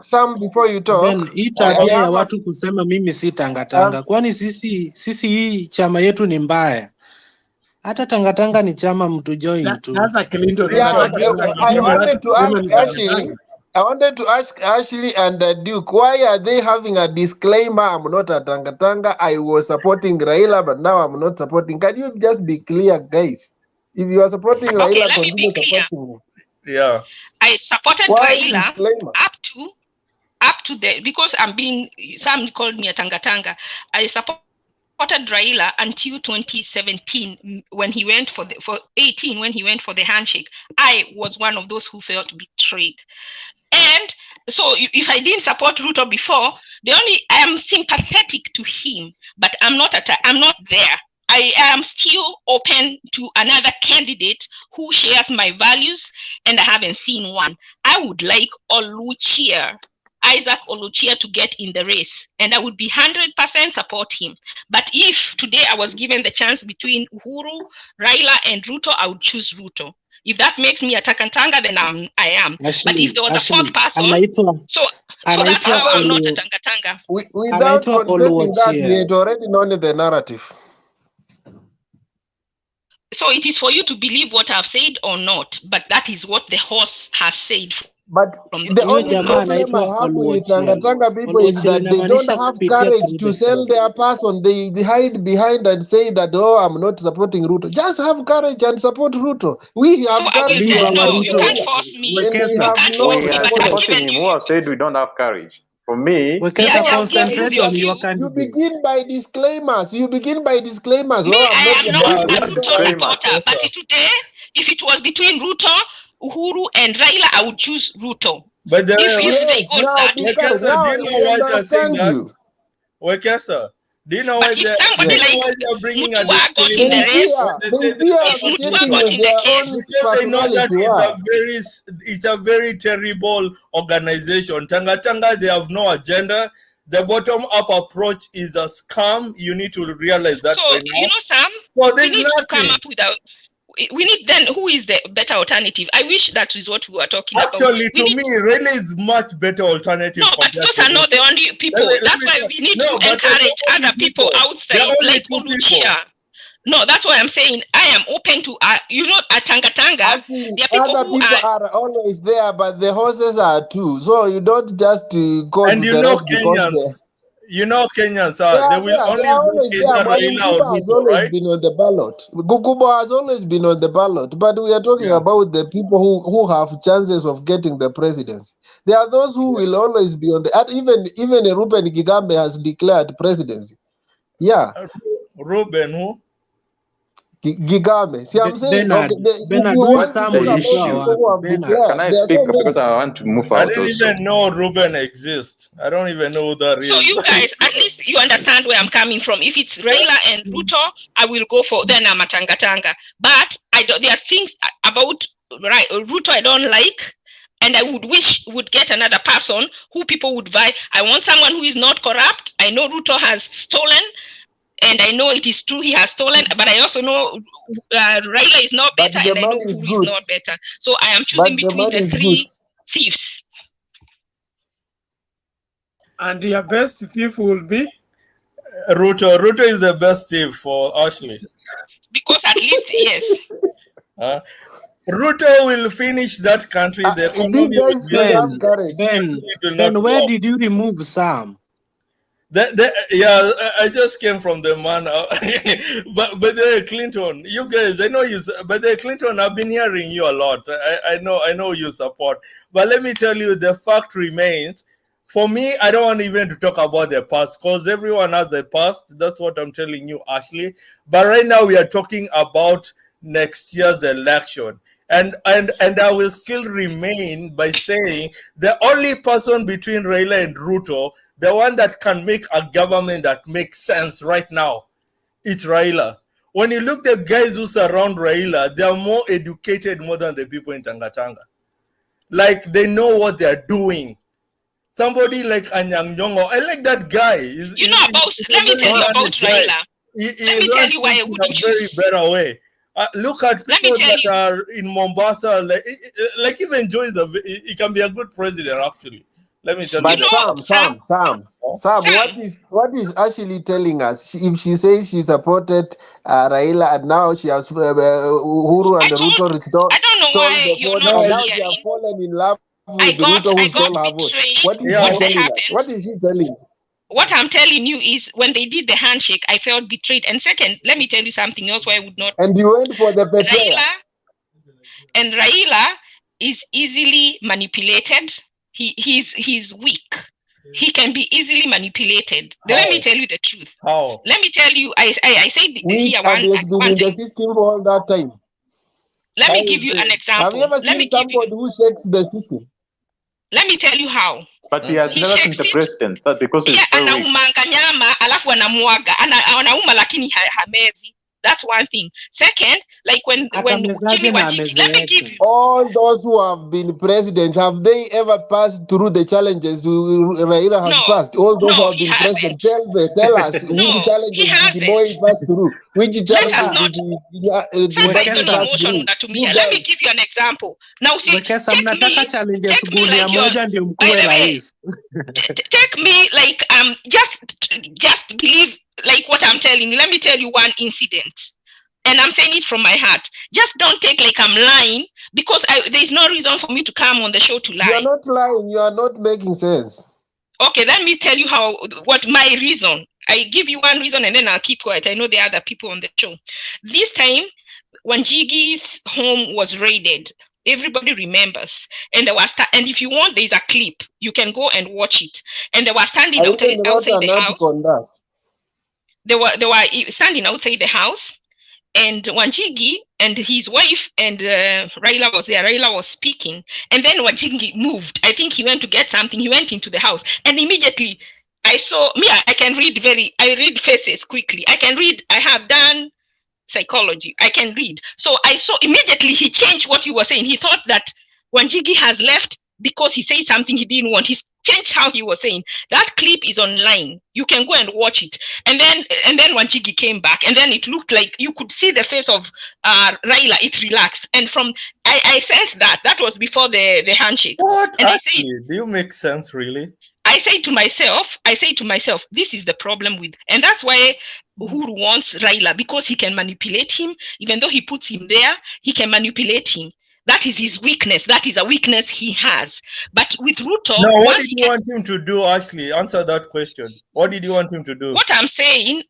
some before you talk, Ben, hii I tabia ya have a, watu kusema mimi si tangatanga, kwani sisi hii chama yetu ni mbaya? Hata tangatanga ni chama mtu join tu. Sasa Clinton, yeah, unataka I wanted to ask kusema ni Ashley. tangatanga? I wanted to ask Ashley and Duke, why are they having a disclaimer? I'm not a tangatanga. I was supporting Raila, but now I'm not supporting. Can you just be clear, guys? If you are supporting Raila, Okay, let me be continue clear. supporting him. Yeah. I supported Why Raila disclaimer? up to the, because some called me a tangatanga. I supported Raila until 2017 when he went for 18 when he went for the handshake. I was one of those who felt betrayed. And so if I didn't support Ruto before, I am sympathetic to him, but I'm not there. I am still open to another candidate who shares my values, and I haven't seen one. I would like Isaac Oluchia to get in the race, and I would be 100% support him. But if today I was given the chance between Uhuru, Raila, and Ruto, I would choose Ruto. If that makes me a Takatanga, then I am. But if there was a fourth person, so that's how I'm not a Tangatanga. Without confessing that, he had already known the narrative. So it is for you to believe what I've said or not, but that is what the horse has said. But the only problem I have with Tangatanga people is that they don't have courage to sell their person. They hide behind and say that, oh, I'm not supporting Ruto. Just have courage and support Ruto. We have courage. You can't force me. We are supporting him. Who has said we don't have courage? For me, concentrate on your candidate. You begin by disclaimers. Me, I am not a Ruto supporter, but today, if it was between Ruto, Uhuru, and Raila, I would choose Ruto. But if they got that, do you know why they're saying that? Wekesa, do you know why they're bringing a disclaimer? They know that it's a very terrible organization. Tangatanga, they have no agenda. The bottom-up approach is a scam. You need to realize that. So, right now. Sam, so we need to come up with we need then who is the better alternative. I wish that is what we were talking about. Actually, to me, Raila is much better alternative. No, but those are not the only people. That's why we need to encourage other people outside, like Oluchia. No, that's why I'm saying I am open to at Tangatanga. There are people other people are always there, but the horses are too. So you don't just go. And you know Kenyans. You know Kenyans they will only vote either Raila or Ruto, right? Been on the ballot. Gukubo has always been on the ballot, but we are talking about the people who have chances of getting the presidency. There are those who will always be on the. Even Ruben Gigambe has declared presidency. Yeah. Ruben who? Gigambe. See, I'm saying Can I speak because I want to move out? I didn't even know Ruben exists. I don't even know who that is. So you guys, at least you understand where I'm coming from. If it's Raila and Ruto, I will go for then I'm a Tangatanga. But there are things about Ruto I don't like. And I would get another person who people would buy. I want someone who is not corrupt. I know Ruto has stolen. And I know it is true he has stolen, but I also know Raila is not better, and I know who is not better. So I am choosing between the three thieves. And your best thief will be? Ruto. Ruto is the best thief for Ashley. Because at least, yes. Ruto will finish that country. The economy will be Ben, where did you remove Sam? I just came from the man. but Clinton, you guys, I know you. But Clinton, I've been hearing you a lot. I know you support. But let me tell you, the fact remains. For me, I don't want even to talk about the past because everyone has the past. That's what I'm telling you, Ashley. But right now, we are talking about next year's election. And I will still remain by saying the only person between Raila and Ruto, the one that can make a government that makes sense right now, it's Raila. When you look at the guys who surround Raila, they are more educated more than the people in Tangatanga. Like, they know what they are doing. Somebody like Anyang Nyong'o, I like that guy. Let me tell you about Raila. Let me tell you why I wouldn't choose. Very better way. Look at Let me people tell that you. are in Mombasa. Like even Joe he can be a good president actually. Let me tell you. But that. Sam, what is actually telling us? If she says she supported Raila and now she has Uhuru and Ruto stole the vote, and now she has fallen in love with Ruto who stole her vote. What is she telling us? What is she telling us? What I'm telling you is when they did the handshake, I felt betrayed. And second, let me tell you something else why I would not. And you went for the betrayal. Raila is easily manipulated. He's weak. He can be easily manipulated. Let me tell you the truth. How? Let me tell you, I said Weak here and he has been in the system for all that time. Let me give you an example. Have you ever seen somebody who shakes the system? Let me tell you how. But he has never been the president. That's because he's so weak. Anaumanga nyama alafu anamuaga. Anauma lakini hamezi. That's one thing. Second, like when Jimmy Wanjigi, let me give you. All those who have been president, have they ever passed through the challenges Raila has passed? All those who have been president, tell us which challenges did Moi pass through? Which challenges did pass through? Let me give you an example. Now see, take me like just believe like what I'm telling you. Let me tell you one incident, and I'm saying it from my heart. Just don't take like I'm lying, because there's no reason for me to come on the show to lie. You're not lying. You are not making sense. Okay, let me tell you what my reason. I give you one reason and then I'll keep quiet. I know there are other people on the show. This time, Wanjigi's home was raided. Everybody remembers, and there was and if you want, there's a clip. You can go and watch it. And they were standing outside the house. They were standing outside the house, and Wanjigi and his wife and Raila was there. Raila was speaking, and then Wanjigi moved. I think he went to get something. He went into the house, and immediately I saw me. I read faces quickly. I have done psychology. I can read. So I saw immediately he changed what he was saying. He thought that Wanjigi has left because he said something he didn't want. He changed how he was saying. That clip is online. You can go and watch it. And then Wanjigi came back, and then it looked like you could see the face of Raila. It relaxed, and from I sensed that was before the handshake. What? And Actually, do you make sense really? I say to myself, this is the problem with, and that's why Uhuru wants Raila, because he can manipulate him. Even though he puts him there, he can manipulate him. That is his weakness. That is a weakness he has. But with Ruto, now what did you want him to do? Ashley, answer that question. What did you want him to do? What I'm saying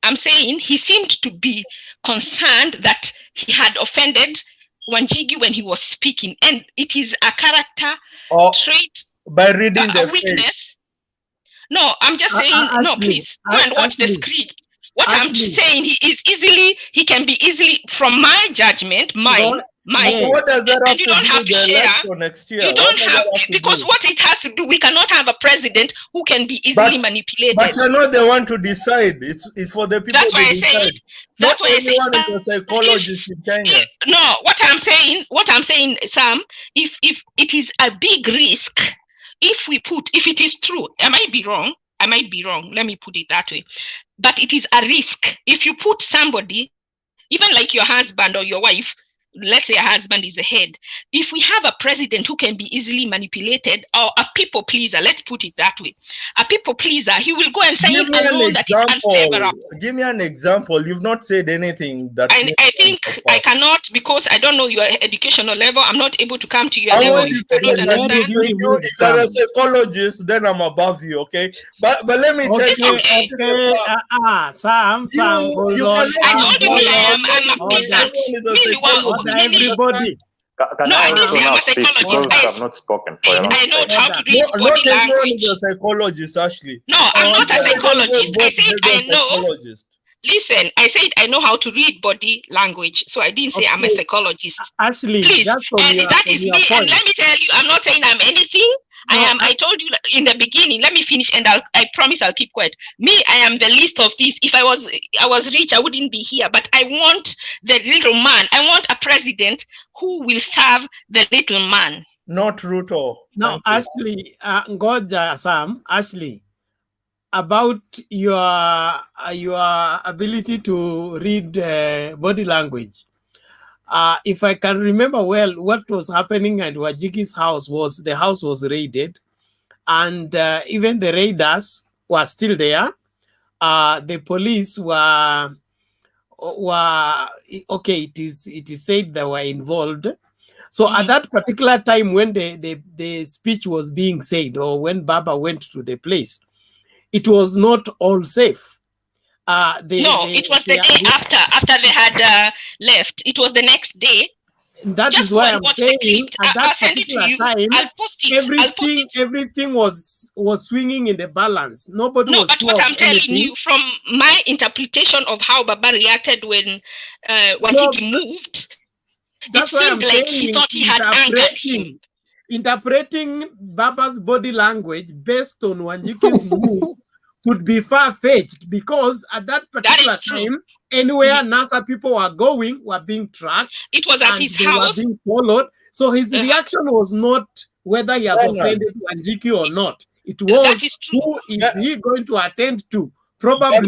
he seemed to be concerned that he had offended Wanjigi when he was speaking, and it is a character trait by reading the weakness. face. No, I'm just saying. No, please go and watch the script. What I'm saying, he can be easily, from my judgment, mine. What does that have you don't have to share next year? You don't have, because what it has to do, we cannot have a president who can be easily manipulated. But you're not the one to decide. It's for the people. That's why I say it. That's why everyone is a psychologist in Kenya. No, what I'm saying, Sam, if it is a big risk, if it is true, I might be wrong. Let me put it that way. But it is a risk. If you put somebody, even like your husband or your wife, let's say a husband is the head. If we have a president who can be easily manipulated, or a people pleaser, let's put it that way, a people pleaser, he will go and say it alone that is unfavorable. Give me an example. You've not said anything that. I think I cannot, because I don't know your educational level. I'm not able to come to your level. If you're a psychologist, then I'm above you, okay? But let me tell you. Okay. Sam, hold on. I told you I'm a peasant. Everybody. Can I also now speak, because I've not spoken for a long time. I know how to read body not everyone language. is a psychologist, Ashley. No, I'm not a psychologist. I said I know. Listen, I said I know how to read body language, so I didn't say I'm a psychologist. Ashley, please, that is me. And let me tell you, I'm not saying I'm anything. I told you in the beginning. Let me finish, and I promise I'll keep quiet. Me, I am the least of these. If I was rich, I wouldn't be here. But I want the little man. I want a president who will serve the little man. Not Ruto. No, Ashley, Ngoja, Sam, Ashley, about your ability to read body language. If I can remember well, what was happening at Wanjiki's house was the house was raided, and even the raiders were still there. The police were okay. It is said they were involved. So at that particular time, when the speech was being said, or when Baba went to the place, it was not all safe. It was the day after they had left. It was the next day. That Just is why go and I'm watch saying the clip. at I'll that send it to particular you. time, I'll post it. everything was swinging in the balance. Nobody was but sure what of I'm telling anything. you from my interpretation of how Baba reacted when Wanjiki moved, That's it why I'm seemed like saying he thought he had angered him. Interpreting Baba's body language based on Wanjiki's move could be far-fetched, because at that particular time, anywhere NASA people were going were being tracked. It was at his house. Were being followed. So his reaction was not whether he has offended Wanjiki or not. It was who is he going to attend to? Probably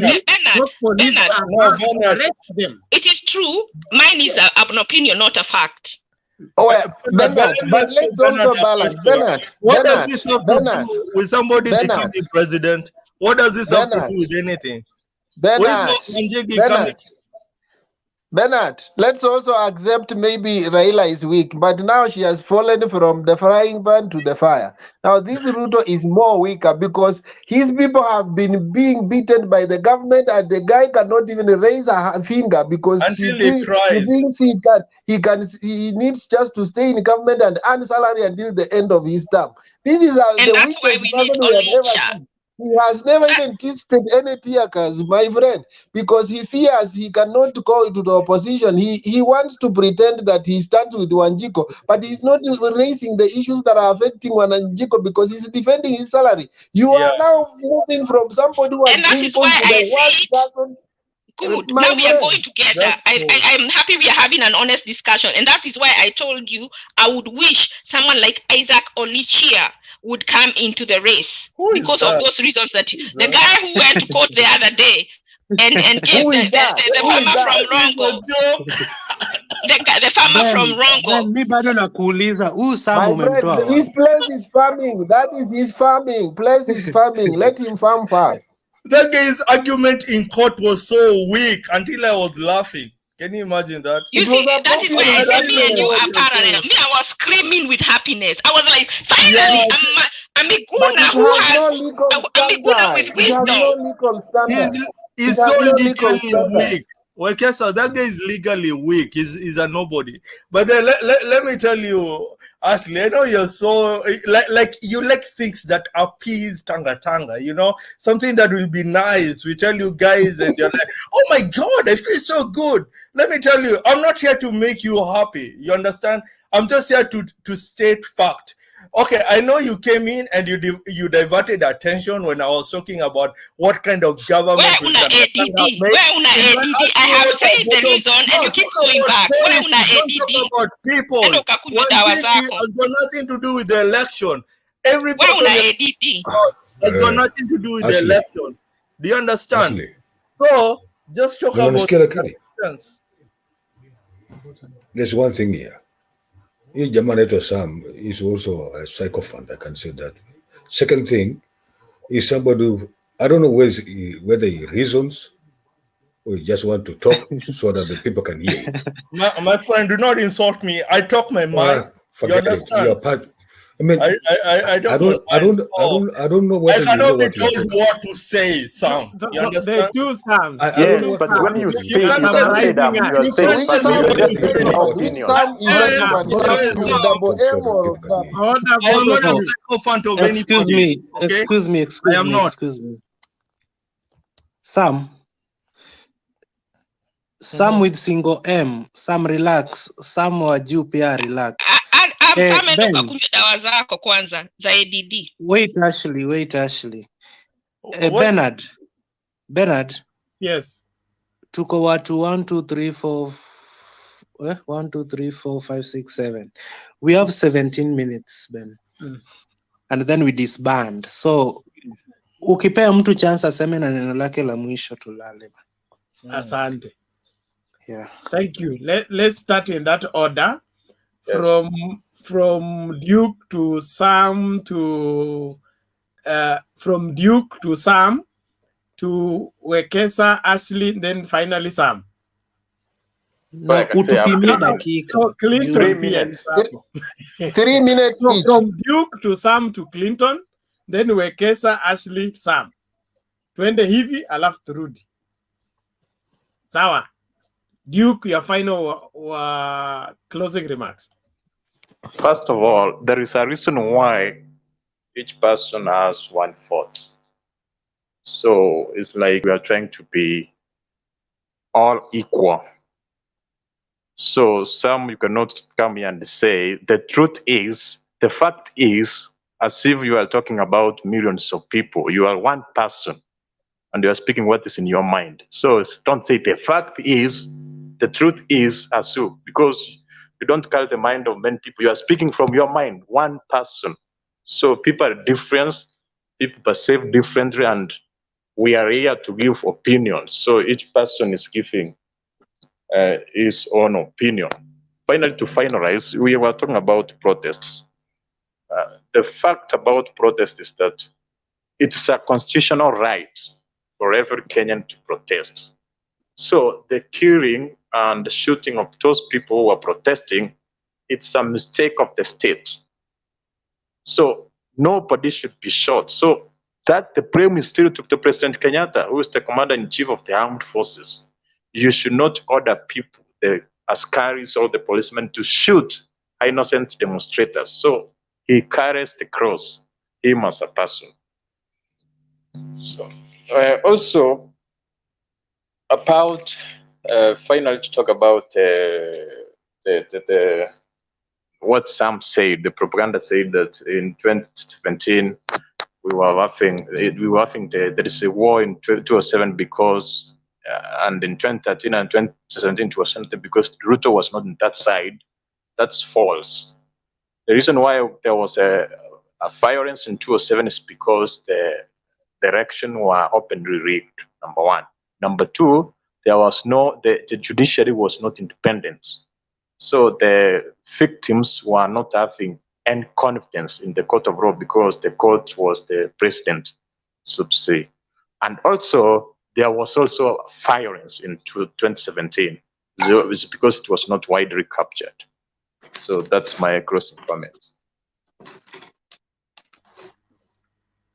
those police are to arrest them. It is true. Mine is an opinion, not a fact. Bernard, but let's also balance. Bernard, what does this have to do with somebody becoming president? What does this have to do with anything? Bernard, let's also accept maybe Raila is weak, but now she has fallen from the frying pan to the fire. Now this Ruto is more weaker because his people have been being beaten by the government, and the guy cannot even raise a finger because he thinks he needs just to stay in government and earn salary until the end of his term. This is the weakest person we have ever seen. He has never even tasted any tear gas, my friend, because he fears he cannot go to the opposition. He wants to pretend that he stands with Wanjiko, but he's not raising the issues that are affecting Wanjiko because he's defending his salary. You are now moving from somebody who has been put to the worst person. Good. Now we are going together. I'm happy we are having an honest discussion, and that is why I told you I would wish someone like Isaac Onichia would come into the race because of those reasons. That the guy who went to court the other day and gave the farmer from Rongo, the farmer from Rongo. Mi bado nakuuliza huu Sam umemtoa wapi? His place is farming. That is his farming. Place is farming. Let him farm first. That guy's argument in court was so weak until I was laughing. Can you imagine that? You see, that is why I said me and you are parallel. Me, I was screaming with happiness. I was like, finally, I'm a Guna who has, I'm a Guna with wisdom. He's so legally weak. Okay, so that guy is legally weak. He's a nobody. But then let me tell you, Ashley, I know you're so like you like things that appease Tanga, you know, something that will be nice. We tell you guys, and you're like, oh my God, I feel so good. Let me tell you, I'm not here to make you happy. You understand? I'm just here to state fact. Okay, I know you came in and you diverted attention when I was talking about what kind of government Where una ADD? Where una ADD? I have said the reason and you keep going back. Where una ADD? About people. Has got nothing to do with the election. Every where una ADD? Has got nothing to do with the election. Do you understand? So just talk about there's one thing here. Jamanato Sam is also a sycophant, I can say that. Second thing is somebody who, I don't know whether he reasons or he just want to talk so that the people can hear it. My friend, do not insult me. I talk my mind. You understand? You're part. I mean, I don't know whether I cannot be told what to say, Sam. You understand? The two Sams. Yes, but when you speak, you can say them. You are saying, but you just say your opinion. Excuse me. Sam with single M. Sam relax. Sam wa juu pia relax. Dawa zako kwanza za ADD. Wait Ashley. Bernard. Yes. Tuko watu 1 2 3 4 1 2 3 4 5 6 7. We have 17 minutes, Ben. And then we disband. So ukipea mtu chance aseme na neno lake la mwisho tulale. Asante. Yeah. Thank you. Let's start in that order. Yes. From Duke to Sam to from Duke to Sam to Wekesa, Ashley, then finally Sam. So I No, can say utupimie after dakika. So Clinton 3 pia minutes. ni hapo. 3 minutes So each. from Duke to Sam to Clinton, then Wekesa, Ashley, Sam. Twende hivi alafu turudi. Sawa. Duke, your final closing remarks. First of all, there is a reason why each person has 1/4. So it's like we are trying to be all equal. So some you cannot come here and say the truth is, the fact is, as if you are talking about millions of people. You are one person and you are speaking what is in your mind. So don't say the fact is, the truth is, as you, because you don't carry the mind of many people. You are speaking from your mind, one person. So people are different, people perceive differently, and we are here to give opinions. So each person is giving his own opinion. Finally, to finalize, we were talking about protests. The fact about protest is that it's a constitutional right for every Kenyan to protest. So the killing and the shooting of those people who are protesting, it's a mistake of the state. So nobody should be shot. So that the blame is still to President Kenyatta, who is the commander-in-chief of the armed forces. You should not order people, the askaris or the policemen, to shoot innocent demonstrators. So he carries the cross, him as a person. So also about finally to talk about the what some said, the propaganda said that in 2017 we were having there is a war in 2007 because and in 2013 and 2017 it was something because Ruto was not on that side. That's false. The reason why there was a violence in 2007 is because the election were openly rigged, number one. Number two, there was the judiciary was not independent. So the victims were not having any confidence in the court of law because the court was the president, so to say. And also, there was also violence in 2017 it's because it was not widely captured. So that's my closing comments.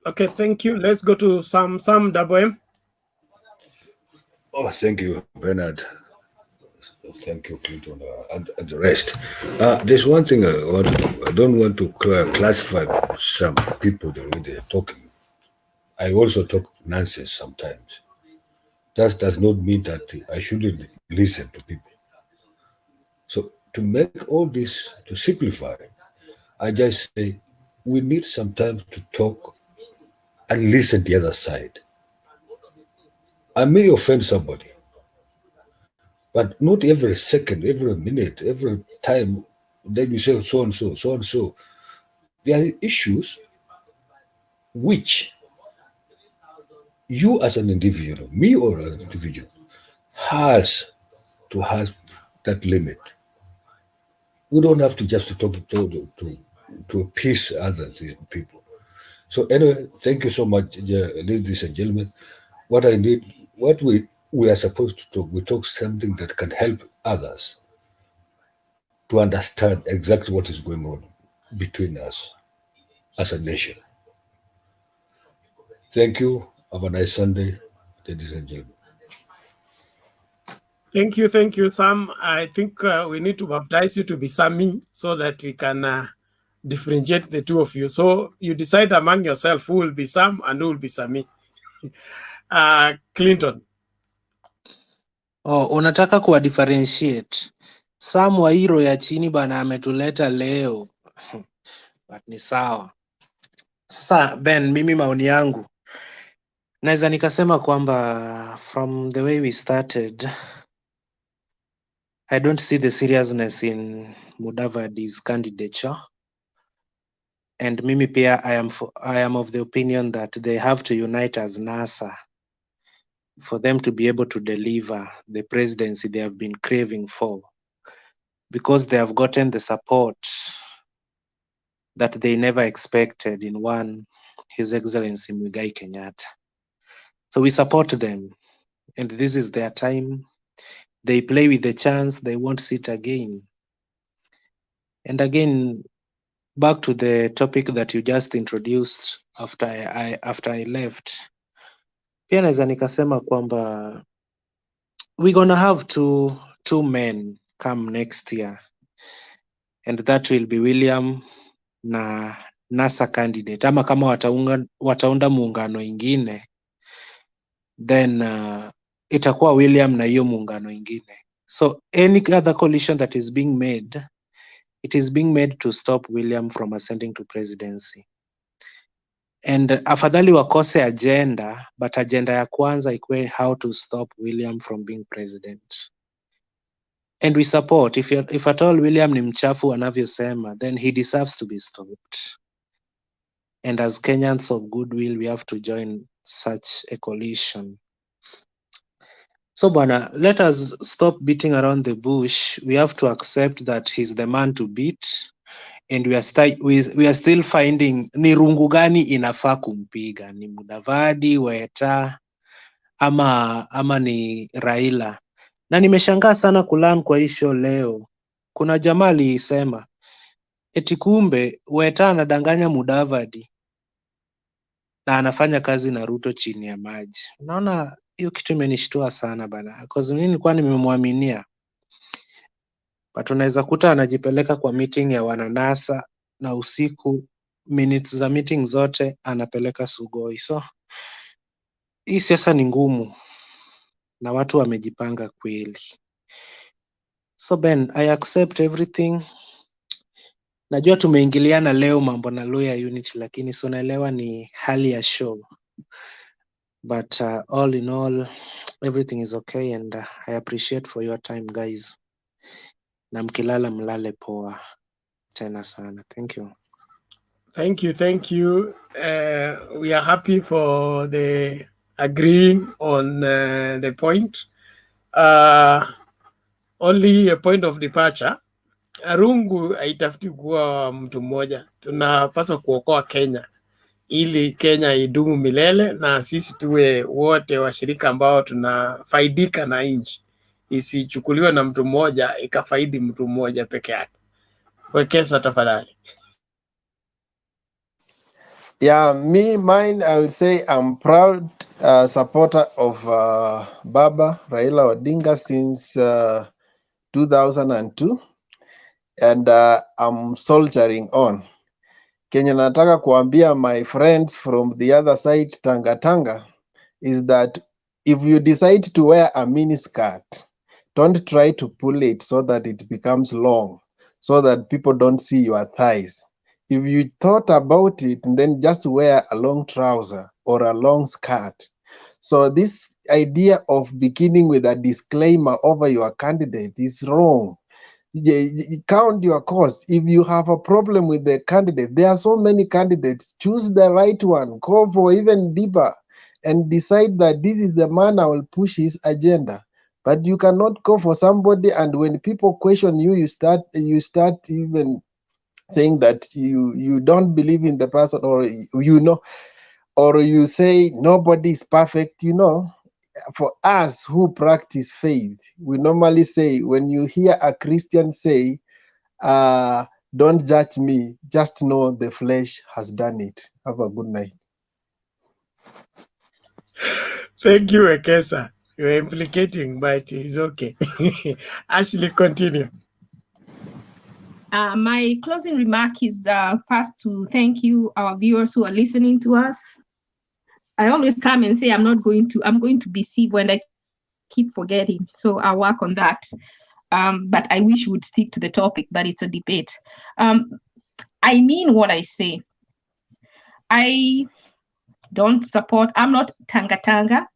Okay, thank you. Let's go to Sam Double M. Oh, thank you, Bernard. Thank you, Clinton, and the rest. There's one thing I don't want to classify some people the way they're talking. I also talk nonsense sometimes. That does not mean that I shouldn't listen to people. So to make all this, to simplify, I just say we need some time to talk and listen to the other side. I may offend somebody, but not every second, every minute, every time. Then you say so and so, so and so. There are issues which you as an individual, me or an individual, has to have that limit. We don't have to just talk to appease other people. So anyway, thank you so much, ladies and gentlemen. What we are supposed to talk, we talk something that can help others to understand exactly what is going on between us as a nation. Thank you. Have a nice Sunday, ladies and gentlemen. Thank you, Sam. I think we need to baptize you to be Sammy so that we can differentiate the two of you. So you decide among yourself who will be Sam and who will be Sammy. Clinton. Oh, unataka kuwa differentiate. Sam wa hiro ya chini bana ametuleta leo. But ni sawa. Sasa Ben, mimi maoni yangu naweza nikasema kwamba from the way we started, I don't see the seriousness in Mudavadi's candidature. And mimi pia I am of the opinion that they have to unite as NASA for them to be able to deliver the presidency they have been craving for, because they have gotten the support that they never expected in one, His Excellency Muigai Kenyatta. So we support them, and this is their time. They play with the chance, they won't sit again. And again, back to the topic that you just introduced after I left, pia naweza nikasema kwamba we're gonna have two men come next year, and that will be William na NASA candidate, ama kama wataunda muungano ingine, then itakuwa William na hiyo muungano ingine. So any other coalition that is being made, it is being made to stop William from ascending to presidency. And afadhali wakose agenda, but agenda ya kwanza ikuwe how to stop William from being president. And we support, if at all William ni mchafu anavyosema, then he deserves to be stopped. And as Kenyans of goodwill, we have to join such a coalition. So bwana, let us stop beating around the bush. We have to accept that he's the man to beat, and we are still finding ni rungu gani inafaa kumpiga, ni Mudavadi, Weta ama ni Raila. Na nimeshangaa sana kulearn kwa hii show leo, kuna jamaa alisema eti kumbe Weta anadanganya Mudavadi na anafanya kazi na Ruto chini ya maji. Unaona, hiyo kitu imenishtua sana bana, because mimi nilikuwa nimemwaminia, but unaweza kuta anajipeleka kwa meeting ya wananasa na usiku minutes za meeting zote anapeleka Sugoi. So hii siasa ni ngumu na watu wamejipanga kweli. So Ben, I accept everything. Najua tumeingiliana leo mambo na Luya unity, lakini so naelewa ni hali ya show. But all in all, everything is okay, and I appreciate for your time guys. Na mkilala mlale poa tena sana. Thank you. Thank you. We are happy for the agreeing on the point. Only a point of departure. Arungu haitafuti kuwa mtu mmoja. Tunapaswa kuokoa Kenya ili Kenya idumu milele, na sisi tuwe wote washirika ambao tunafaidika na nchi, isichukuliwe na mtu mmoja ikafaidi mtu mmoja peke yake. Wekesa tafadhali. Yeah, mine, I would say I'm proud supporter of Baba Raila Odinga since 2002, and I'm soldiering on. Kenya nataka kuambia my friends from the other side, Tanga, is that if you decide to wear a mini skirt, don't try to pull it so that it becomes long, so that people don't see your thighs. If you thought about it, then just wear a long trouser or a long skirt. So this idea of beginning with a disclaimer over your candidate is wrong. Count your cost. If you have a problem with the candidate, there are so many candidates. Choose the right one. Go for even deeper and decide that this is the man I will push his agenda. But you cannot go for somebody, and when people question you, you start even saying that you don't believe in the person, or or you say nobody is perfect. For us who practice faith, we normally say, when you hear a Christian say, don't judge me, just know the flesh has done it. Have a good night. Thank you, Wekesa. You're implicating, but it's okay. Ashley, continue. My closing remark is first to thank you, our viewers who are listening to us. I always come and say I'm going to be sick when I keep forgetting. So I'll work on that. But I wish we would stick to the topic, but it's a debate. I mean what I say. I don't support, I'm not Tanga,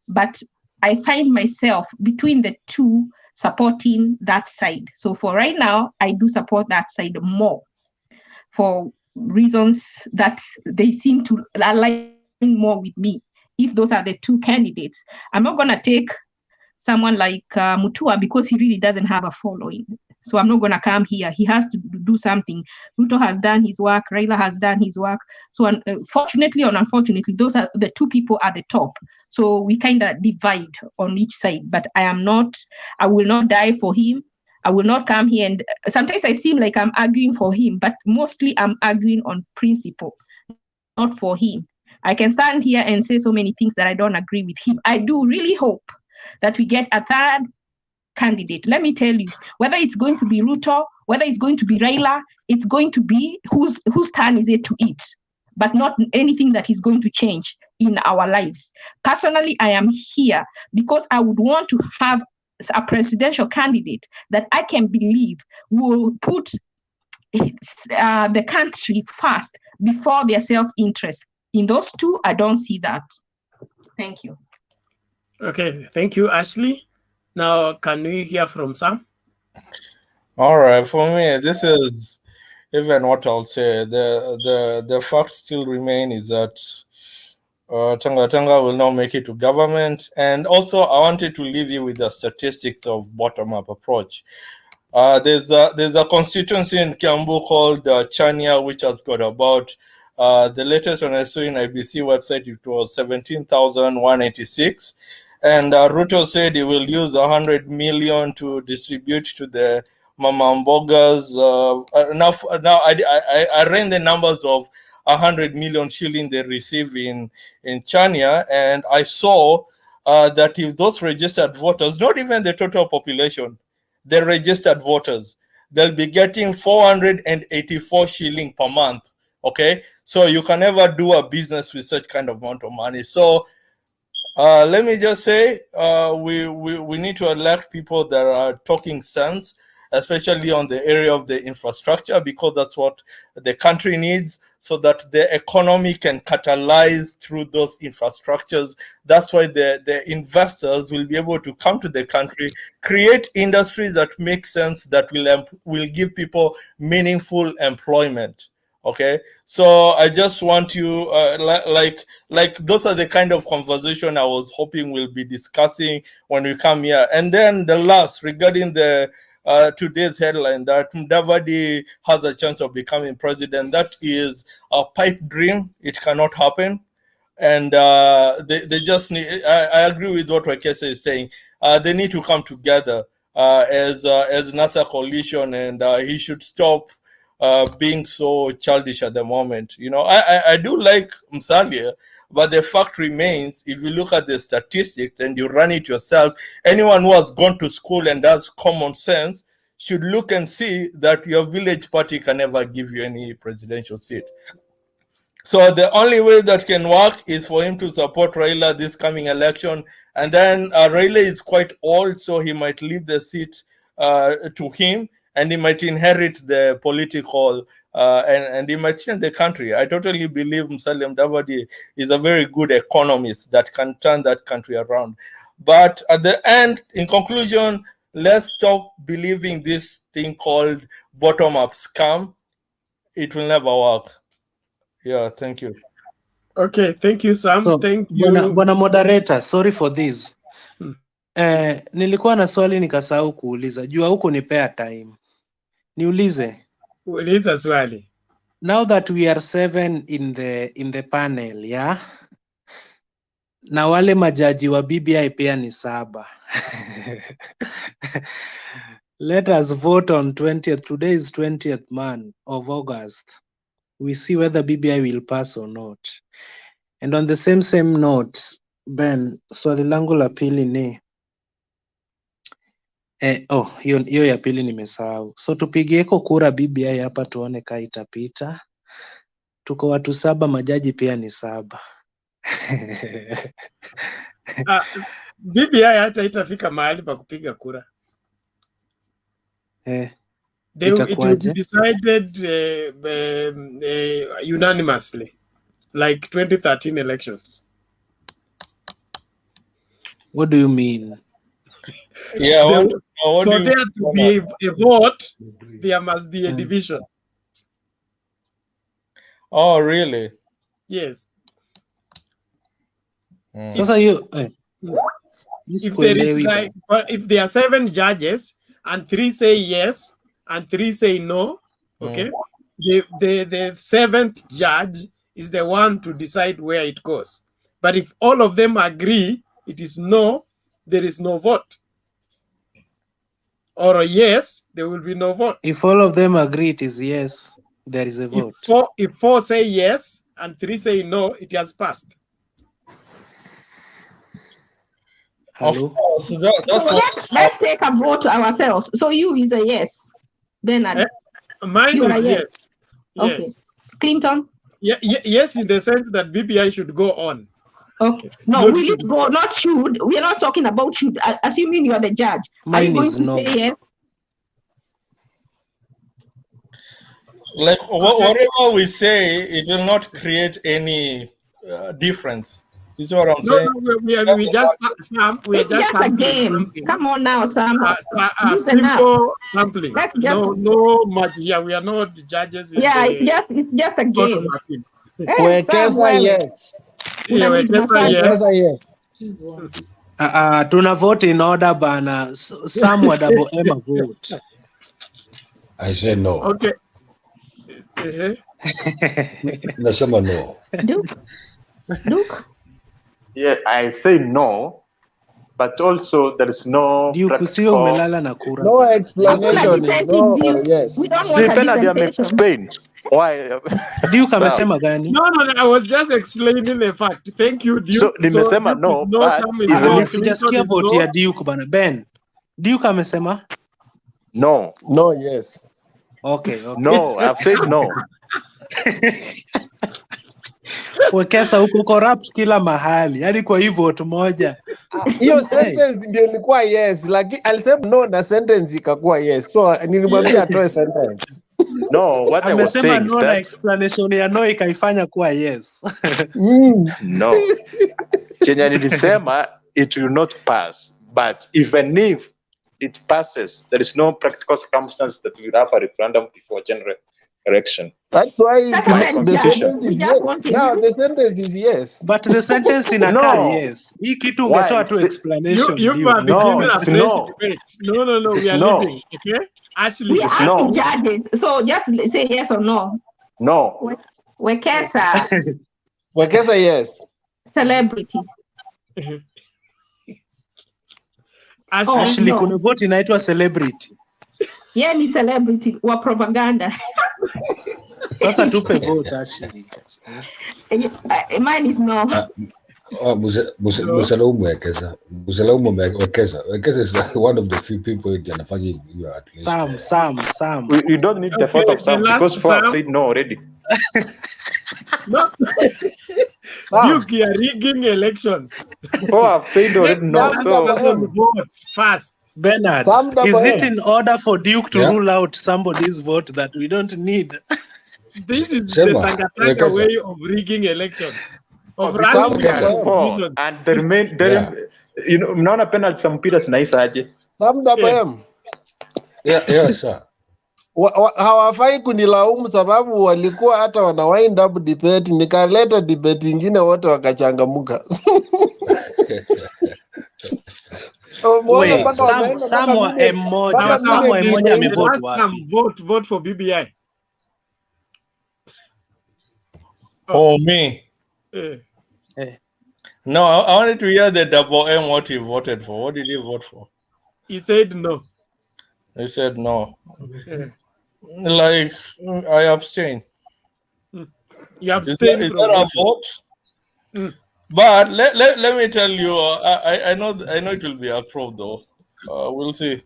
but I find myself between the two supporting that side. So for right now, I do support that side more for reasons that they seem to align more with me. if those are the two candidates. I'm not going to take someone like Mutua because he really doesn't have a following. So I'm not going to come here. He has to do something. Ruto has done his work. Raila has done his work. So fortunately or unfortunately, those are the two people at the top. So we kind of divide on each side. But I will not die for him. I will not come here. And sometimes I seem like I'm arguing for him, but mostly I'm arguing on principle, not for him. I can stand here and say so many things that I don't agree with him. I do really hope that we get a third candidate. Let me tell you, whether it's going to be Ruto, whether it's going to be Raila, it's going to be whose turn is it to eat, but not anything that is going to change in our lives. Personally, I am here because I would want to have a presidential candidate that I can believe will put the country first before their self-interest. In those two, I don't see that. Thank you. Okay, thank you, Ashley. Now, can we hear from Sam? All right, for me, this is even what I'll say. The fact still remain is that Tanga will not make it to government. And also, I wanted to leave you with the statistics of bottom-up approach. There's a constituency in Kiambu called Chania, which has got about the latest one I saw in IBC website, it was 17,186. And Ruto said he will use 100 million to distribute to the Mama Mbogas. Now I ran the numbers of 100 million shilling they receive in Chania, and I saw that if those registered voters, not even the total population, the registered voters, they'll be getting 484 shilling per month. Okay, so you can never do a business with such kind of amount of money. So let me just say, we need to elect people that are talking sense, especially on the area of the infrastructure, because that's what the country needs, so that the economy can catalyze through those infrastructures. That's why the investors will be able to come to the country, create industries that make sense, that will give people meaningful employment. Okay, so I just want you like those are the kind of conversation I was hoping we'll be discussing when we come here. And then the last, regarding the today's headline that Mudavadi has a chance of becoming president, that is a pipe dream. It cannot happen. And they just need, I agree with what Wekesa is saying. They need to come together as NASA coalition, and he should stop being so childish at the moment. You know, I do like Musalia, but the fact remains, if you look at the statistics and you run it yourself, anyone who has gone to school and has common sense should look and see that your village party can never give you any presidential seat. So the only way that can work is for him to support Raila this coming election. And then Raila is quite old, so he might leave the seat to him, and he might inherit the political and he might change the country. I totally believe Musalia Mudavadi is a very good economist that can turn that country around. But at the end, in conclusion, let's stop believing this thing called bottom-up scam. It will never work. Yeah, thank you. Okay, thank you, Sam. So, Thank you. Bwana moderator, sorry for this. Nilikuwa na swali nikasahau kuuliza. Jua huko nipea time. Niulize. Uliza swali. Now that we are 7 in the panel, yeah? Na wale majaji wa BBI pia ni 7. Let us vote on 20th. Today is 20th of August. We see whether BBI will pass or not. And on the same note, Ben, swali langu la pili ni hiyo ya pili nimesahau. So tupigieko kura BBI hapa tuone kaa itapita. Tuko watu 7, majaji pia ni 7. BBI hata itafika mahali pa kupiga kura. It will be decided unanimously, like 2013 elections. What do you mean? Yeah, for there to be a vote, there must be a division. Oh, really? Yes. Sasa hiyo if there are 7 judges and 3 say yes and 3 say no, okay, the 7th judge is the one to decide where it goes. But if all of them agree it is no, there is no vote. Or a yes, there will be no vote. If all of them agree it is yes, there is a vote. If 4 say yes and 3 say no, it has passed. Hello? Let's take a vote ourselves. So you is a yes. Bernard. Mine is yes. Okay. Yes. Clinton? Yes, in the sense that BBI should go on. Okay. No, will it go? Not should. We are not talking about should. Assuming you are the judge. Mine is no. Say yes? Like whatever we say, it will not create any difference. This is what I'm saying. No, we just we are just a game. Something. Come on now, Sam. Simple sampling. No much. Yeah, we are not judges. It's just a game. Wekesa yes. Yeah, Wekesa yes. Tuna vote in order bana. Some wa double M vote. I say no. Okay. Nasema no. Duke. Yeah, I say no, but also there is no practical... No explanation. No, yes. We don't want a explain. Why? Duke amesema gani? No, I was just explaining the fact. Thank you, Duke. So nimesema no, but sijasikia vote ya Duke bana. Ben, Duke amesema no. No, yes. Okay. No, I've said no. Wekesa huko corrupt kila mahali. Yaani kwa hivyo vote moja. Hiyo sentence ndio ilikuwa yes, lakini alisema no na sentence ikakuwa yes. So nilimwambia atoe sentence. No, what I was saying no na explanation ya no ikaifanya kuwa yes. No. Kenya nilisema it will not pass, but even if it passes, there is no practical circumstance that we will have a referendum before general election. That's why the sentence is yes. Now the sentence is yes. But the sentence inakaa yes. Hii kitu ungetoa tu explanation. You are beginning a fresh debate. No, we are leaving. Okay? Ashley. We are asking judges. So just say yes or no. No. Wekesa. Wekesa yes. Celebrity. Ashley, kuna vote inaitwa celebrity. Yeah, ni celebrity wa propaganda. Sasa tupe vote Ashley. Mine is no. Musalaumu Wekesa. Wekesa is one of the few people in Janafagi you are at least. Sam. You don't need the vote of Sam because Sam said no already. No. Duke, you are rigging elections. I've said already no. So vote fast. Bernard, is it in order for Duke to rule out somebody's vote that we don't need? This is the Tangatanga way of rigging elections. Of running and the remain you know, mnaona penalty some Peters nice aje. Some double. Yeah, sir. Hawafai kunilaumu sababu walikuwa hata wana wind up debate, nikaleta debate ingine wote wakachangamuka. Samuel M1 amevote wapi? Vote for BBI. Me. No, I wanted to hear the double M what he voted for. What did he vote for? He said no. He said no. Like I abstain. You abstain. Is that a vote? But let me tell you, I know it will be approved though. We'll see.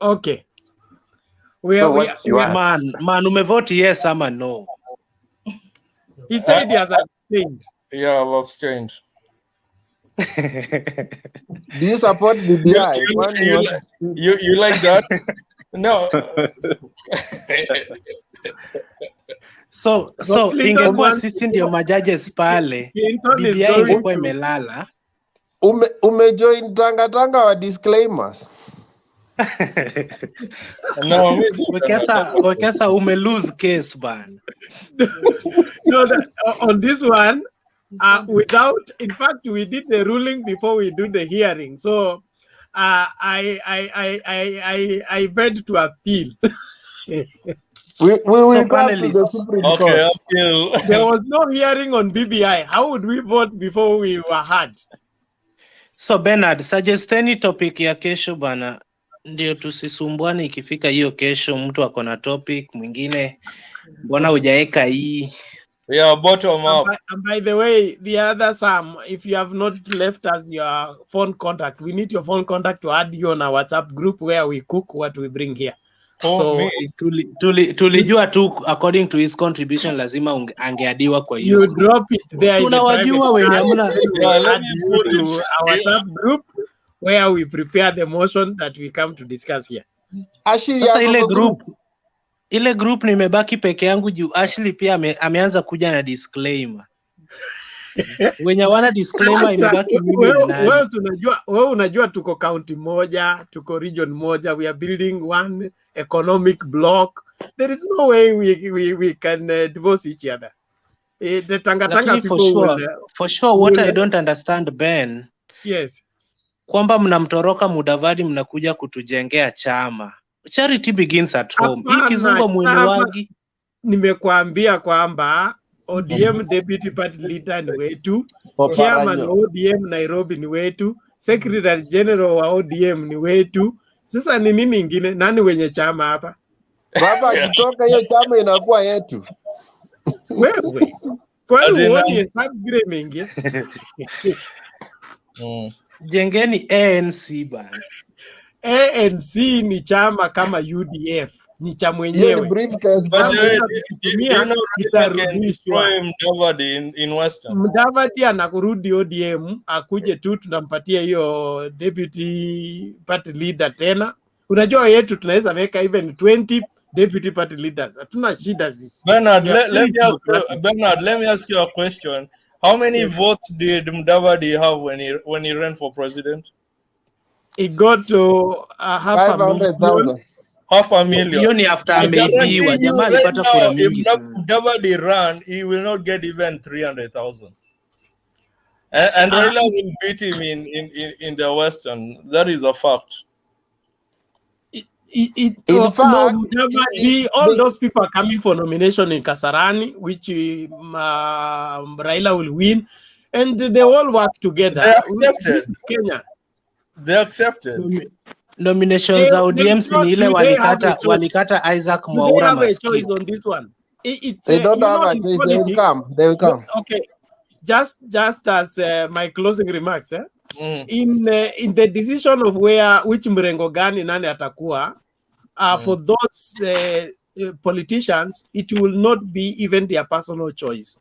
Okay. Man, umevote yes ama no? He said he has abstained. Yeah, I've abstained. Do you support BBI? You like that? No. So ingekuwa sisi ndio majudges pale, BBI ingekuwa imelala. Umejoin Tangatanga wa disclaimers. No, Wekesa ume lose case ban. No, on this one, without, in fact, we did the ruling before we do the hearing. So I beg to appeal. We will come to the Supreme Court. Appeal. There was no hearing on BBI. How would we vote before we were heard? So Bernard, suggesteni topic ya kesho bana, ndio tusisumbuane ikifika hiyo kesho mtu ako na topic mwingine, mbona hujaeka hii? Yeah, bottom up. And by the way, the other Sam, if you have not left us your phone contact, we need your phone contact to add you on our WhatsApp group where we cook what we bring here. So tulijua tu according to his contribution lazima angeadiwa kwa hiyo. You drop it there. Tunawajua wenye hamna. Let me put it to our WhatsApp group where we prepare the motion that we come to discuss here. Sasa ile group nimebaki peke yangu juu Ashley pia ameanza kuja na disclaimer. Wenye wana disclaimer imebaki mimi na nani. Wewe unajua tuko county moja, tuko region moja, we are building one economic block. There is no way we can divorce each other. The Tanga people for sure what I don't understand, Ben. Yes. Kwamba mnamtoroka Mudavadi mnakuja kutujengea chama. Charity begins at home. Hii kizungu mwelewagi. Nimekuambia kwamba ODM deputy party leader ni wetu, chairman ODM Nairobi ni wetu, secretary general wa ODM ni wetu. Sasa ni nini ingine? Nani wenye chama hapa? Baba akitoka hiyo chama inakuwa yetu. Wewe. Kwani uone subgre mengi? Jengeni ANC bana. ANC ni chama kama UDF. Ni cha mwenyewe. Mudavadi anakurudi ODM, akuje tu tunampatia hiyo deputy party leader tena. Unajua yetu tunaweza weka even 20 deputy party leaders. Hatuna shida sisi. Bernard, let me ask you a question. How many votes did Mudavadi have when he ran for president? He got to 500,000. 500,000. Hiyo ni after ameibiwa. Jamaa alipata kura mingi sana. If Mudavadi ran, he will not get even 300,000. And Raila will beat him in the Western. That is a fact. In fact, all those people are coming for nomination in Kasarani, which Raila will win, and they all work together. They accepted. This is Kenya. They accepted. Nominations za ODM ni ile walikata Isaac Mwaura maskini. They have a choice on this one. They don't have a choice. They will come. They will come. Okay. Just as my closing remarks, in the decision of which mrengo gani nani atakuwa, for those politicians, it will not be even their personal choice.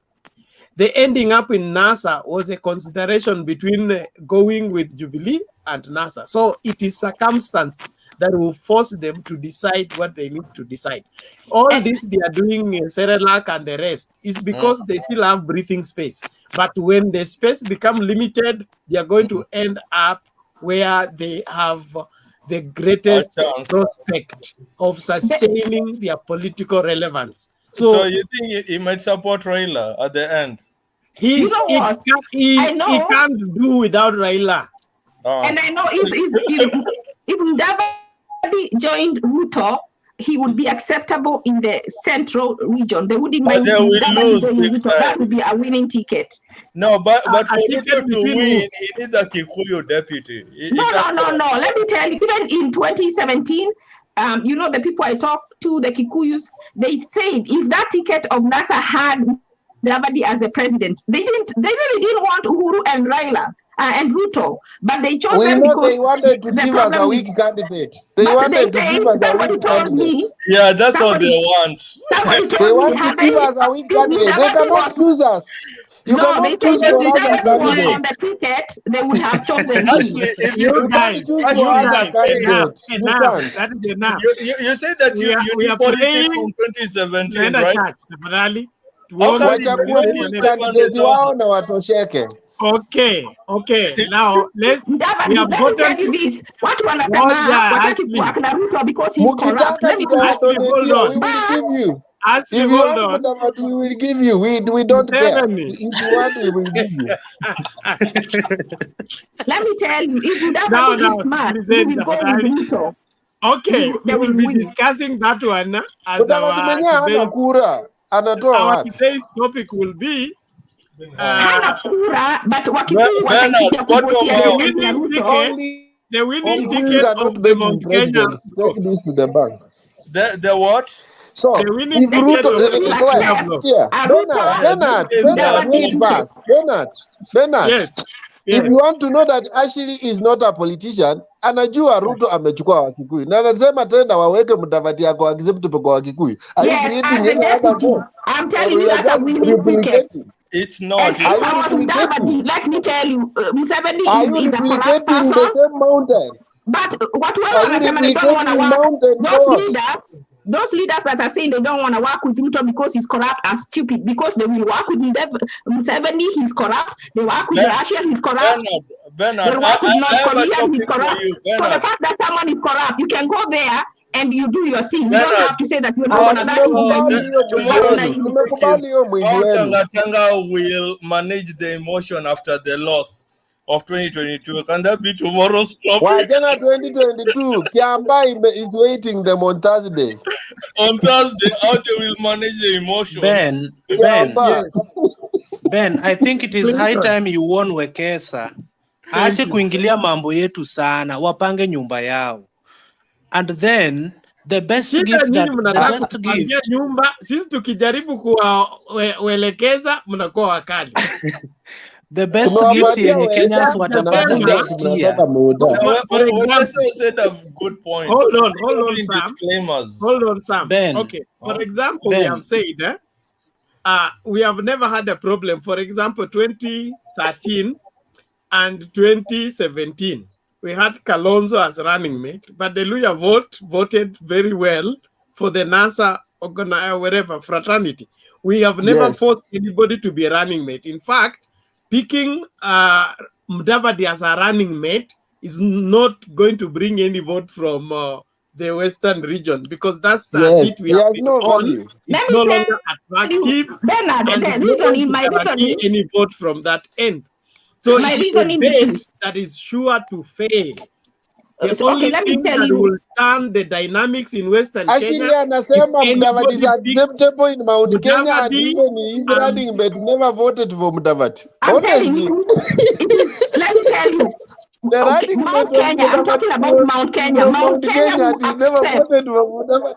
The ending up in NASA was a consideration between going with Jubilee and NASA. So it is circumstance that will force them to decide what they need to decide. All this they are doing, Serelak and the rest, is because they still have breathing space. But when the space become limited, they are going to end up where they have the greatest prospect of sustaining their political relevance. So you think he might support Raila at the end? He can't do without Raila. And I know if Mudavadi joined Ruto, he would be acceptable in the central region. They wouldn't mind Ruto. That would be a winning ticket. No, but for Ruto to win, he needs a Kikuyu deputy. No. Let me tell you, even in 2017, the people I talked to, the Kikuyus, they said if that ticket of NASA had Mudavadi as the president, they really didn't want Uhuru and Raila and Ruto, but they chose them because they wanted to give us a weak candidate. They wanted to give us a weak candidate. Yeah, that's what they want. They want to give us a weak candidate. They cannot choose us. You cannot choose for us a candidate. On the ticket, they would have chosen Actually, if you guys, that is enough. You said that you are politics from 2017, right? Okay. Now let's. We have gotten to this. What you want to because he's corrupt. Hold on. If you want Mudavadi, we will give you. We don't care. If you want, we will give you. Let me tell you, if Mudavadi is smart, he will go with Ruto. Okay, we will be discussing that one as our today's topic will be hana kura, but the winning ticket of the Mount Kenya. Take this to the bank. The what? So the winning if Ruto, Bernard, yes. If you want to know that Ashley is not a politician, anajua Ruto amechukua Wakikuyu. Na anasema tena waweke Mudavadi yako acceptable kwa Wakikuyu. Are you creating any other vote? I'm telling you that's a winning ticket. It's not. And if I was Mudavadi, let me tell you, Museveni are you is a corrupt replicating person. the same mountain? But whatever Are you replicating mountain forts? Those leaders that are saying they don't want to work with Ruto because he's corrupt are stupid, because they will work with Museveni, he's corrupt. They work with Russia, he's corrupt. Bernard, they work with North Korea, he's corrupt. So the fact that someone is corrupt, you can go there and you do your thing. You don't have to say that you're not going to how Tanga will manage the emotion after the loss of 2022. Can that be tomorrow's topic? Why cannot 2022? Kiamba is waiting them on Thursday. On Thursday, how they will manage the emotions? Ben, I think it is high time you warn Wekesa. Aache kuingilia mambo yetu sana, wapange nyumba yao. And then the best gift nyumba, sisi tukijaribu kuwaelekeza mnakuwa wakali. The best gift yenye Kenyans watapata next year. Said a good point. Hold on, Sam. Ben, okay, for example, we have said we have never had a problem. For example, 2013 and 2017, we had Kalonzo as running mate, but the Luya voted very well for the NASA whatever fraternity. We have never forced anybody to be a running mate. In fact, picking Mudavadi as a running mate is not going to bring any vote from the Western region, because that's a seat we have been on. It's no longer attractive, and any vote from that end. So it's a debate that is sure to fail. The only thing that will turn the dynamics in Western Kenya, anasema Mudavadi is acceptable in Mount Kenya, and even his running but never voted for Mudavadi. Honestly, let me tell you. Mount Kenya, I'm talking about Mount Kenya. Mount Kenya will never voted for Mudavadi.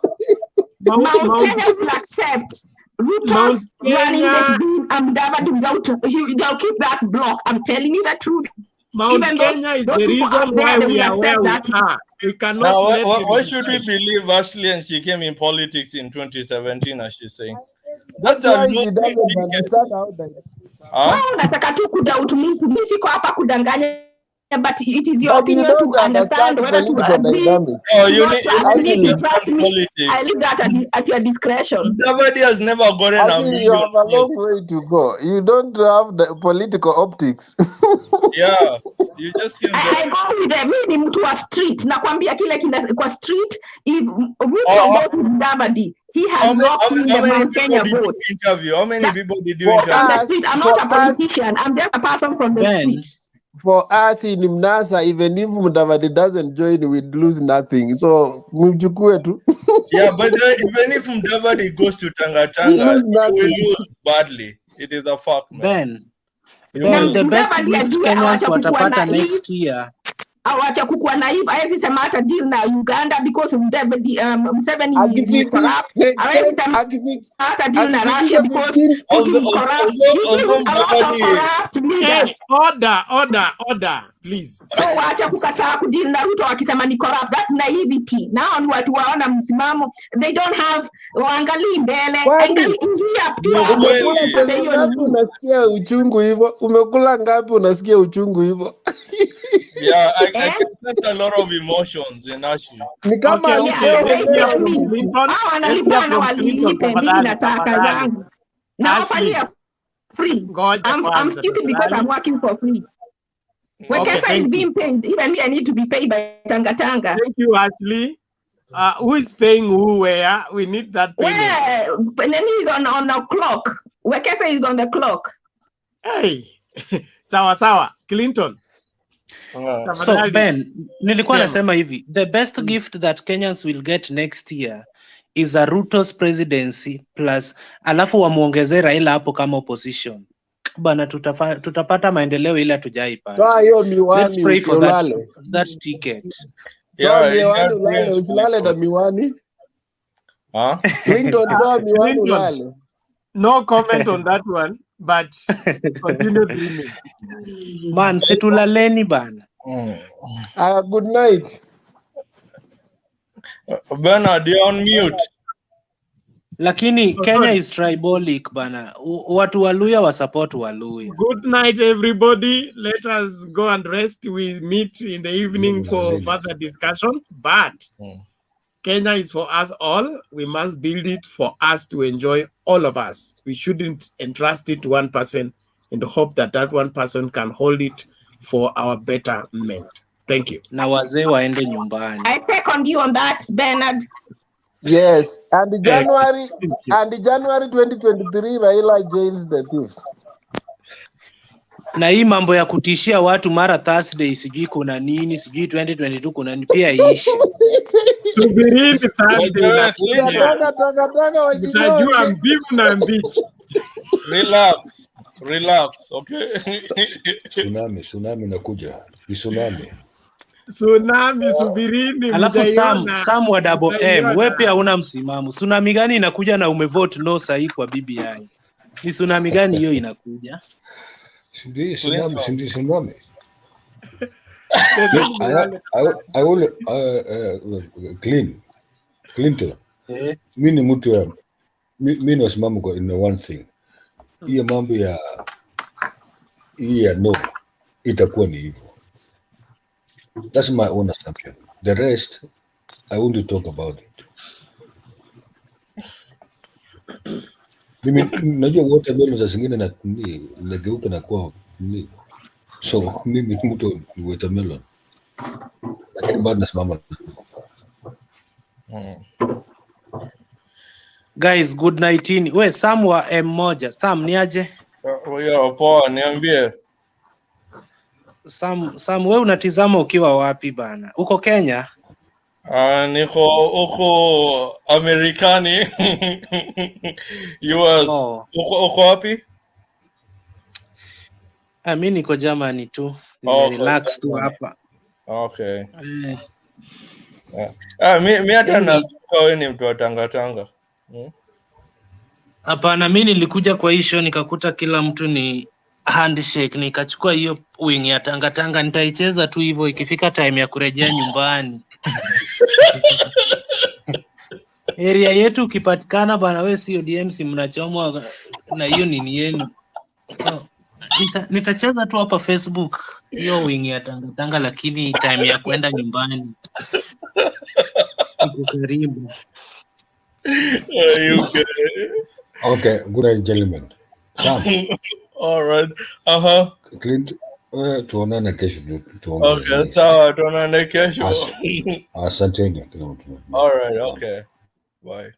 Mount Kenya will accept Ruto's running mate being Mudavadi without, they'll keep that block. I'm telling you the truth. Mount Kenya is the reason why we are where we are. We cannot. Now, why should we believe Ashley and she came in politics in 2017, as she's saying? That's a no big ticket. But it is your opinion to understand whether to agree. Oh, you need politics. I leave that at your discretion. Nobody has never gotten a million. You have a long way to go. You don't have the political optics. Yeah, you just came there. I go with the meaning to a street. Nakwambia kile kwa street. If Ruto goes with Mudavadi, he has lost the Mount Kenya vote. How many people did you interview? I'm not a politician. I'm just a person from the street. For us in Mnasa, even if Mudavadi doesn't join, we'd lose nothing. So, mchukue tu. Yeah, but even if Mudavadi goes to Tanga, we will lose badly. It is a fact, man. Ben, the best gift Kenyans watapata next year. Awacha kukuwa naive, hawezi sema hata deal na Uganda because Museveni is corrupt. Hawezi sema hata deal na Russia because Putin is corrupt. Order, please. So wacha kukataa kudeal na Ruto wakisema ni corrupt. That's naivety. Nao ni watu waona msimamo. They don't have waangalii mbele. Ingia tu. Unasikia uchungu hivyo? Umekula ngapi unasikia uchungu hivyo? Yeah, I can sense a lot of emotions in Ashley. Ni kama wanalipana walilipe, mimi nataka yangu. Nawafanyia free. I'm stupid because I'm working for free. Wekesa is being paid. Even me, I need to be paid by Tanga. Thank you, Ashley. Who is paying who where? We need that payment. Yeah, but then he's on the clock. Wekesa is on the clock. Hey, sawa. Clinton. So Ben, nilikuwa nasema hivi, the best gift that Kenyans will get next year is a Ruto's presidency plus alafu wamuongezee Raila hapo kama opposition. Bana tutapata maendeleo ile hatujaipata. Toa hiyo miwani. Let's pray for that ticket. Toa miwani ulale, usilale na miwani. Clinton, toa miwani ulale. No comment on that one, but continue dreaming. Man, situlaleni bana. Good night. Bernard, you're on mute. Lakini Kenya is tribalic bana. Watu Waluya wa support Waluya. Good night everybody. Let us go and rest. We meet in the evening for further discussion. But Kenya is for us all. We must build it for us to enjoy, all of us. We shouldn't entrust it to one person in the hope that that one person can hold it for our betterment. Thank you. Na wazee waende nyumbani. I second you on that, Bernard. Yes, and January 2023 Raila jails the thieves. Na hii mambo ya kutishia watu mara Thursday sijui kuna nini, sijui 2022 kuna nini pia iishi. Subirini Thursday. Utajua mbivu na mbichi. Relax, okay? Tsunami nakuja. Ni tsunami. Tsunami, subirini. Alafu Sam wa Double M, wewe pia una msimamo. Tsunami gani inakuja na umevote no sahi kwa BBI? Ni tsunami gani hiyo inakuja? Tsunami. I will Clinton. Mimi ni mtu ya mimi nasimama kwa in one thing. Hiyo mambo ya no itakuwa ni hivyo. That's my own assumption. The rest, I want to talk about it. Mimi najua wote mbele za zingine na nageuka na kwa ni. So mimi mtu watermelon. Lakini bado nasimama. Guys, good night. We Sam wa M1. Sam ni aje? Wewe poa, niambie. Sam wewe unatizama ukiwa wapi bana? Uko Kenya? Niko uko Amerikani. US. Uko wapi? Mimi niko Germany tu. Relax tu hapa. Okay. Mimi hata nasuka wewe ni mtu wa Tanga. Hapana, mimi nilikuja kwa hii show nikakuta kila mtu ni handshake, nikachukua hiyo wing ya Tanga. Nitaicheza tu hivyo ikifika time ya kurejea nyumbani. Area yetu ukipatikana bana, wewe sio DMC mnachomwa na hiyo nini yenu. So nitacheza tu hapa Facebook hiyo wing ya Tanga, lakini time ya kwenda nyumbani iko karibu. Okay, good night, gentlemen. Sam. All right. Clint, tuonane kesho. Okay, sawa, tuonane kesho. Asanteni. All right, okay. Bye.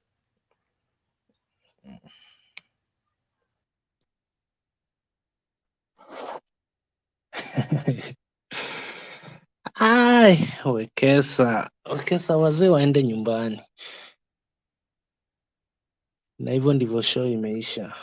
Ai, Wekesa wazee waende nyumbani. Na hivyo ndivyo show imeisha.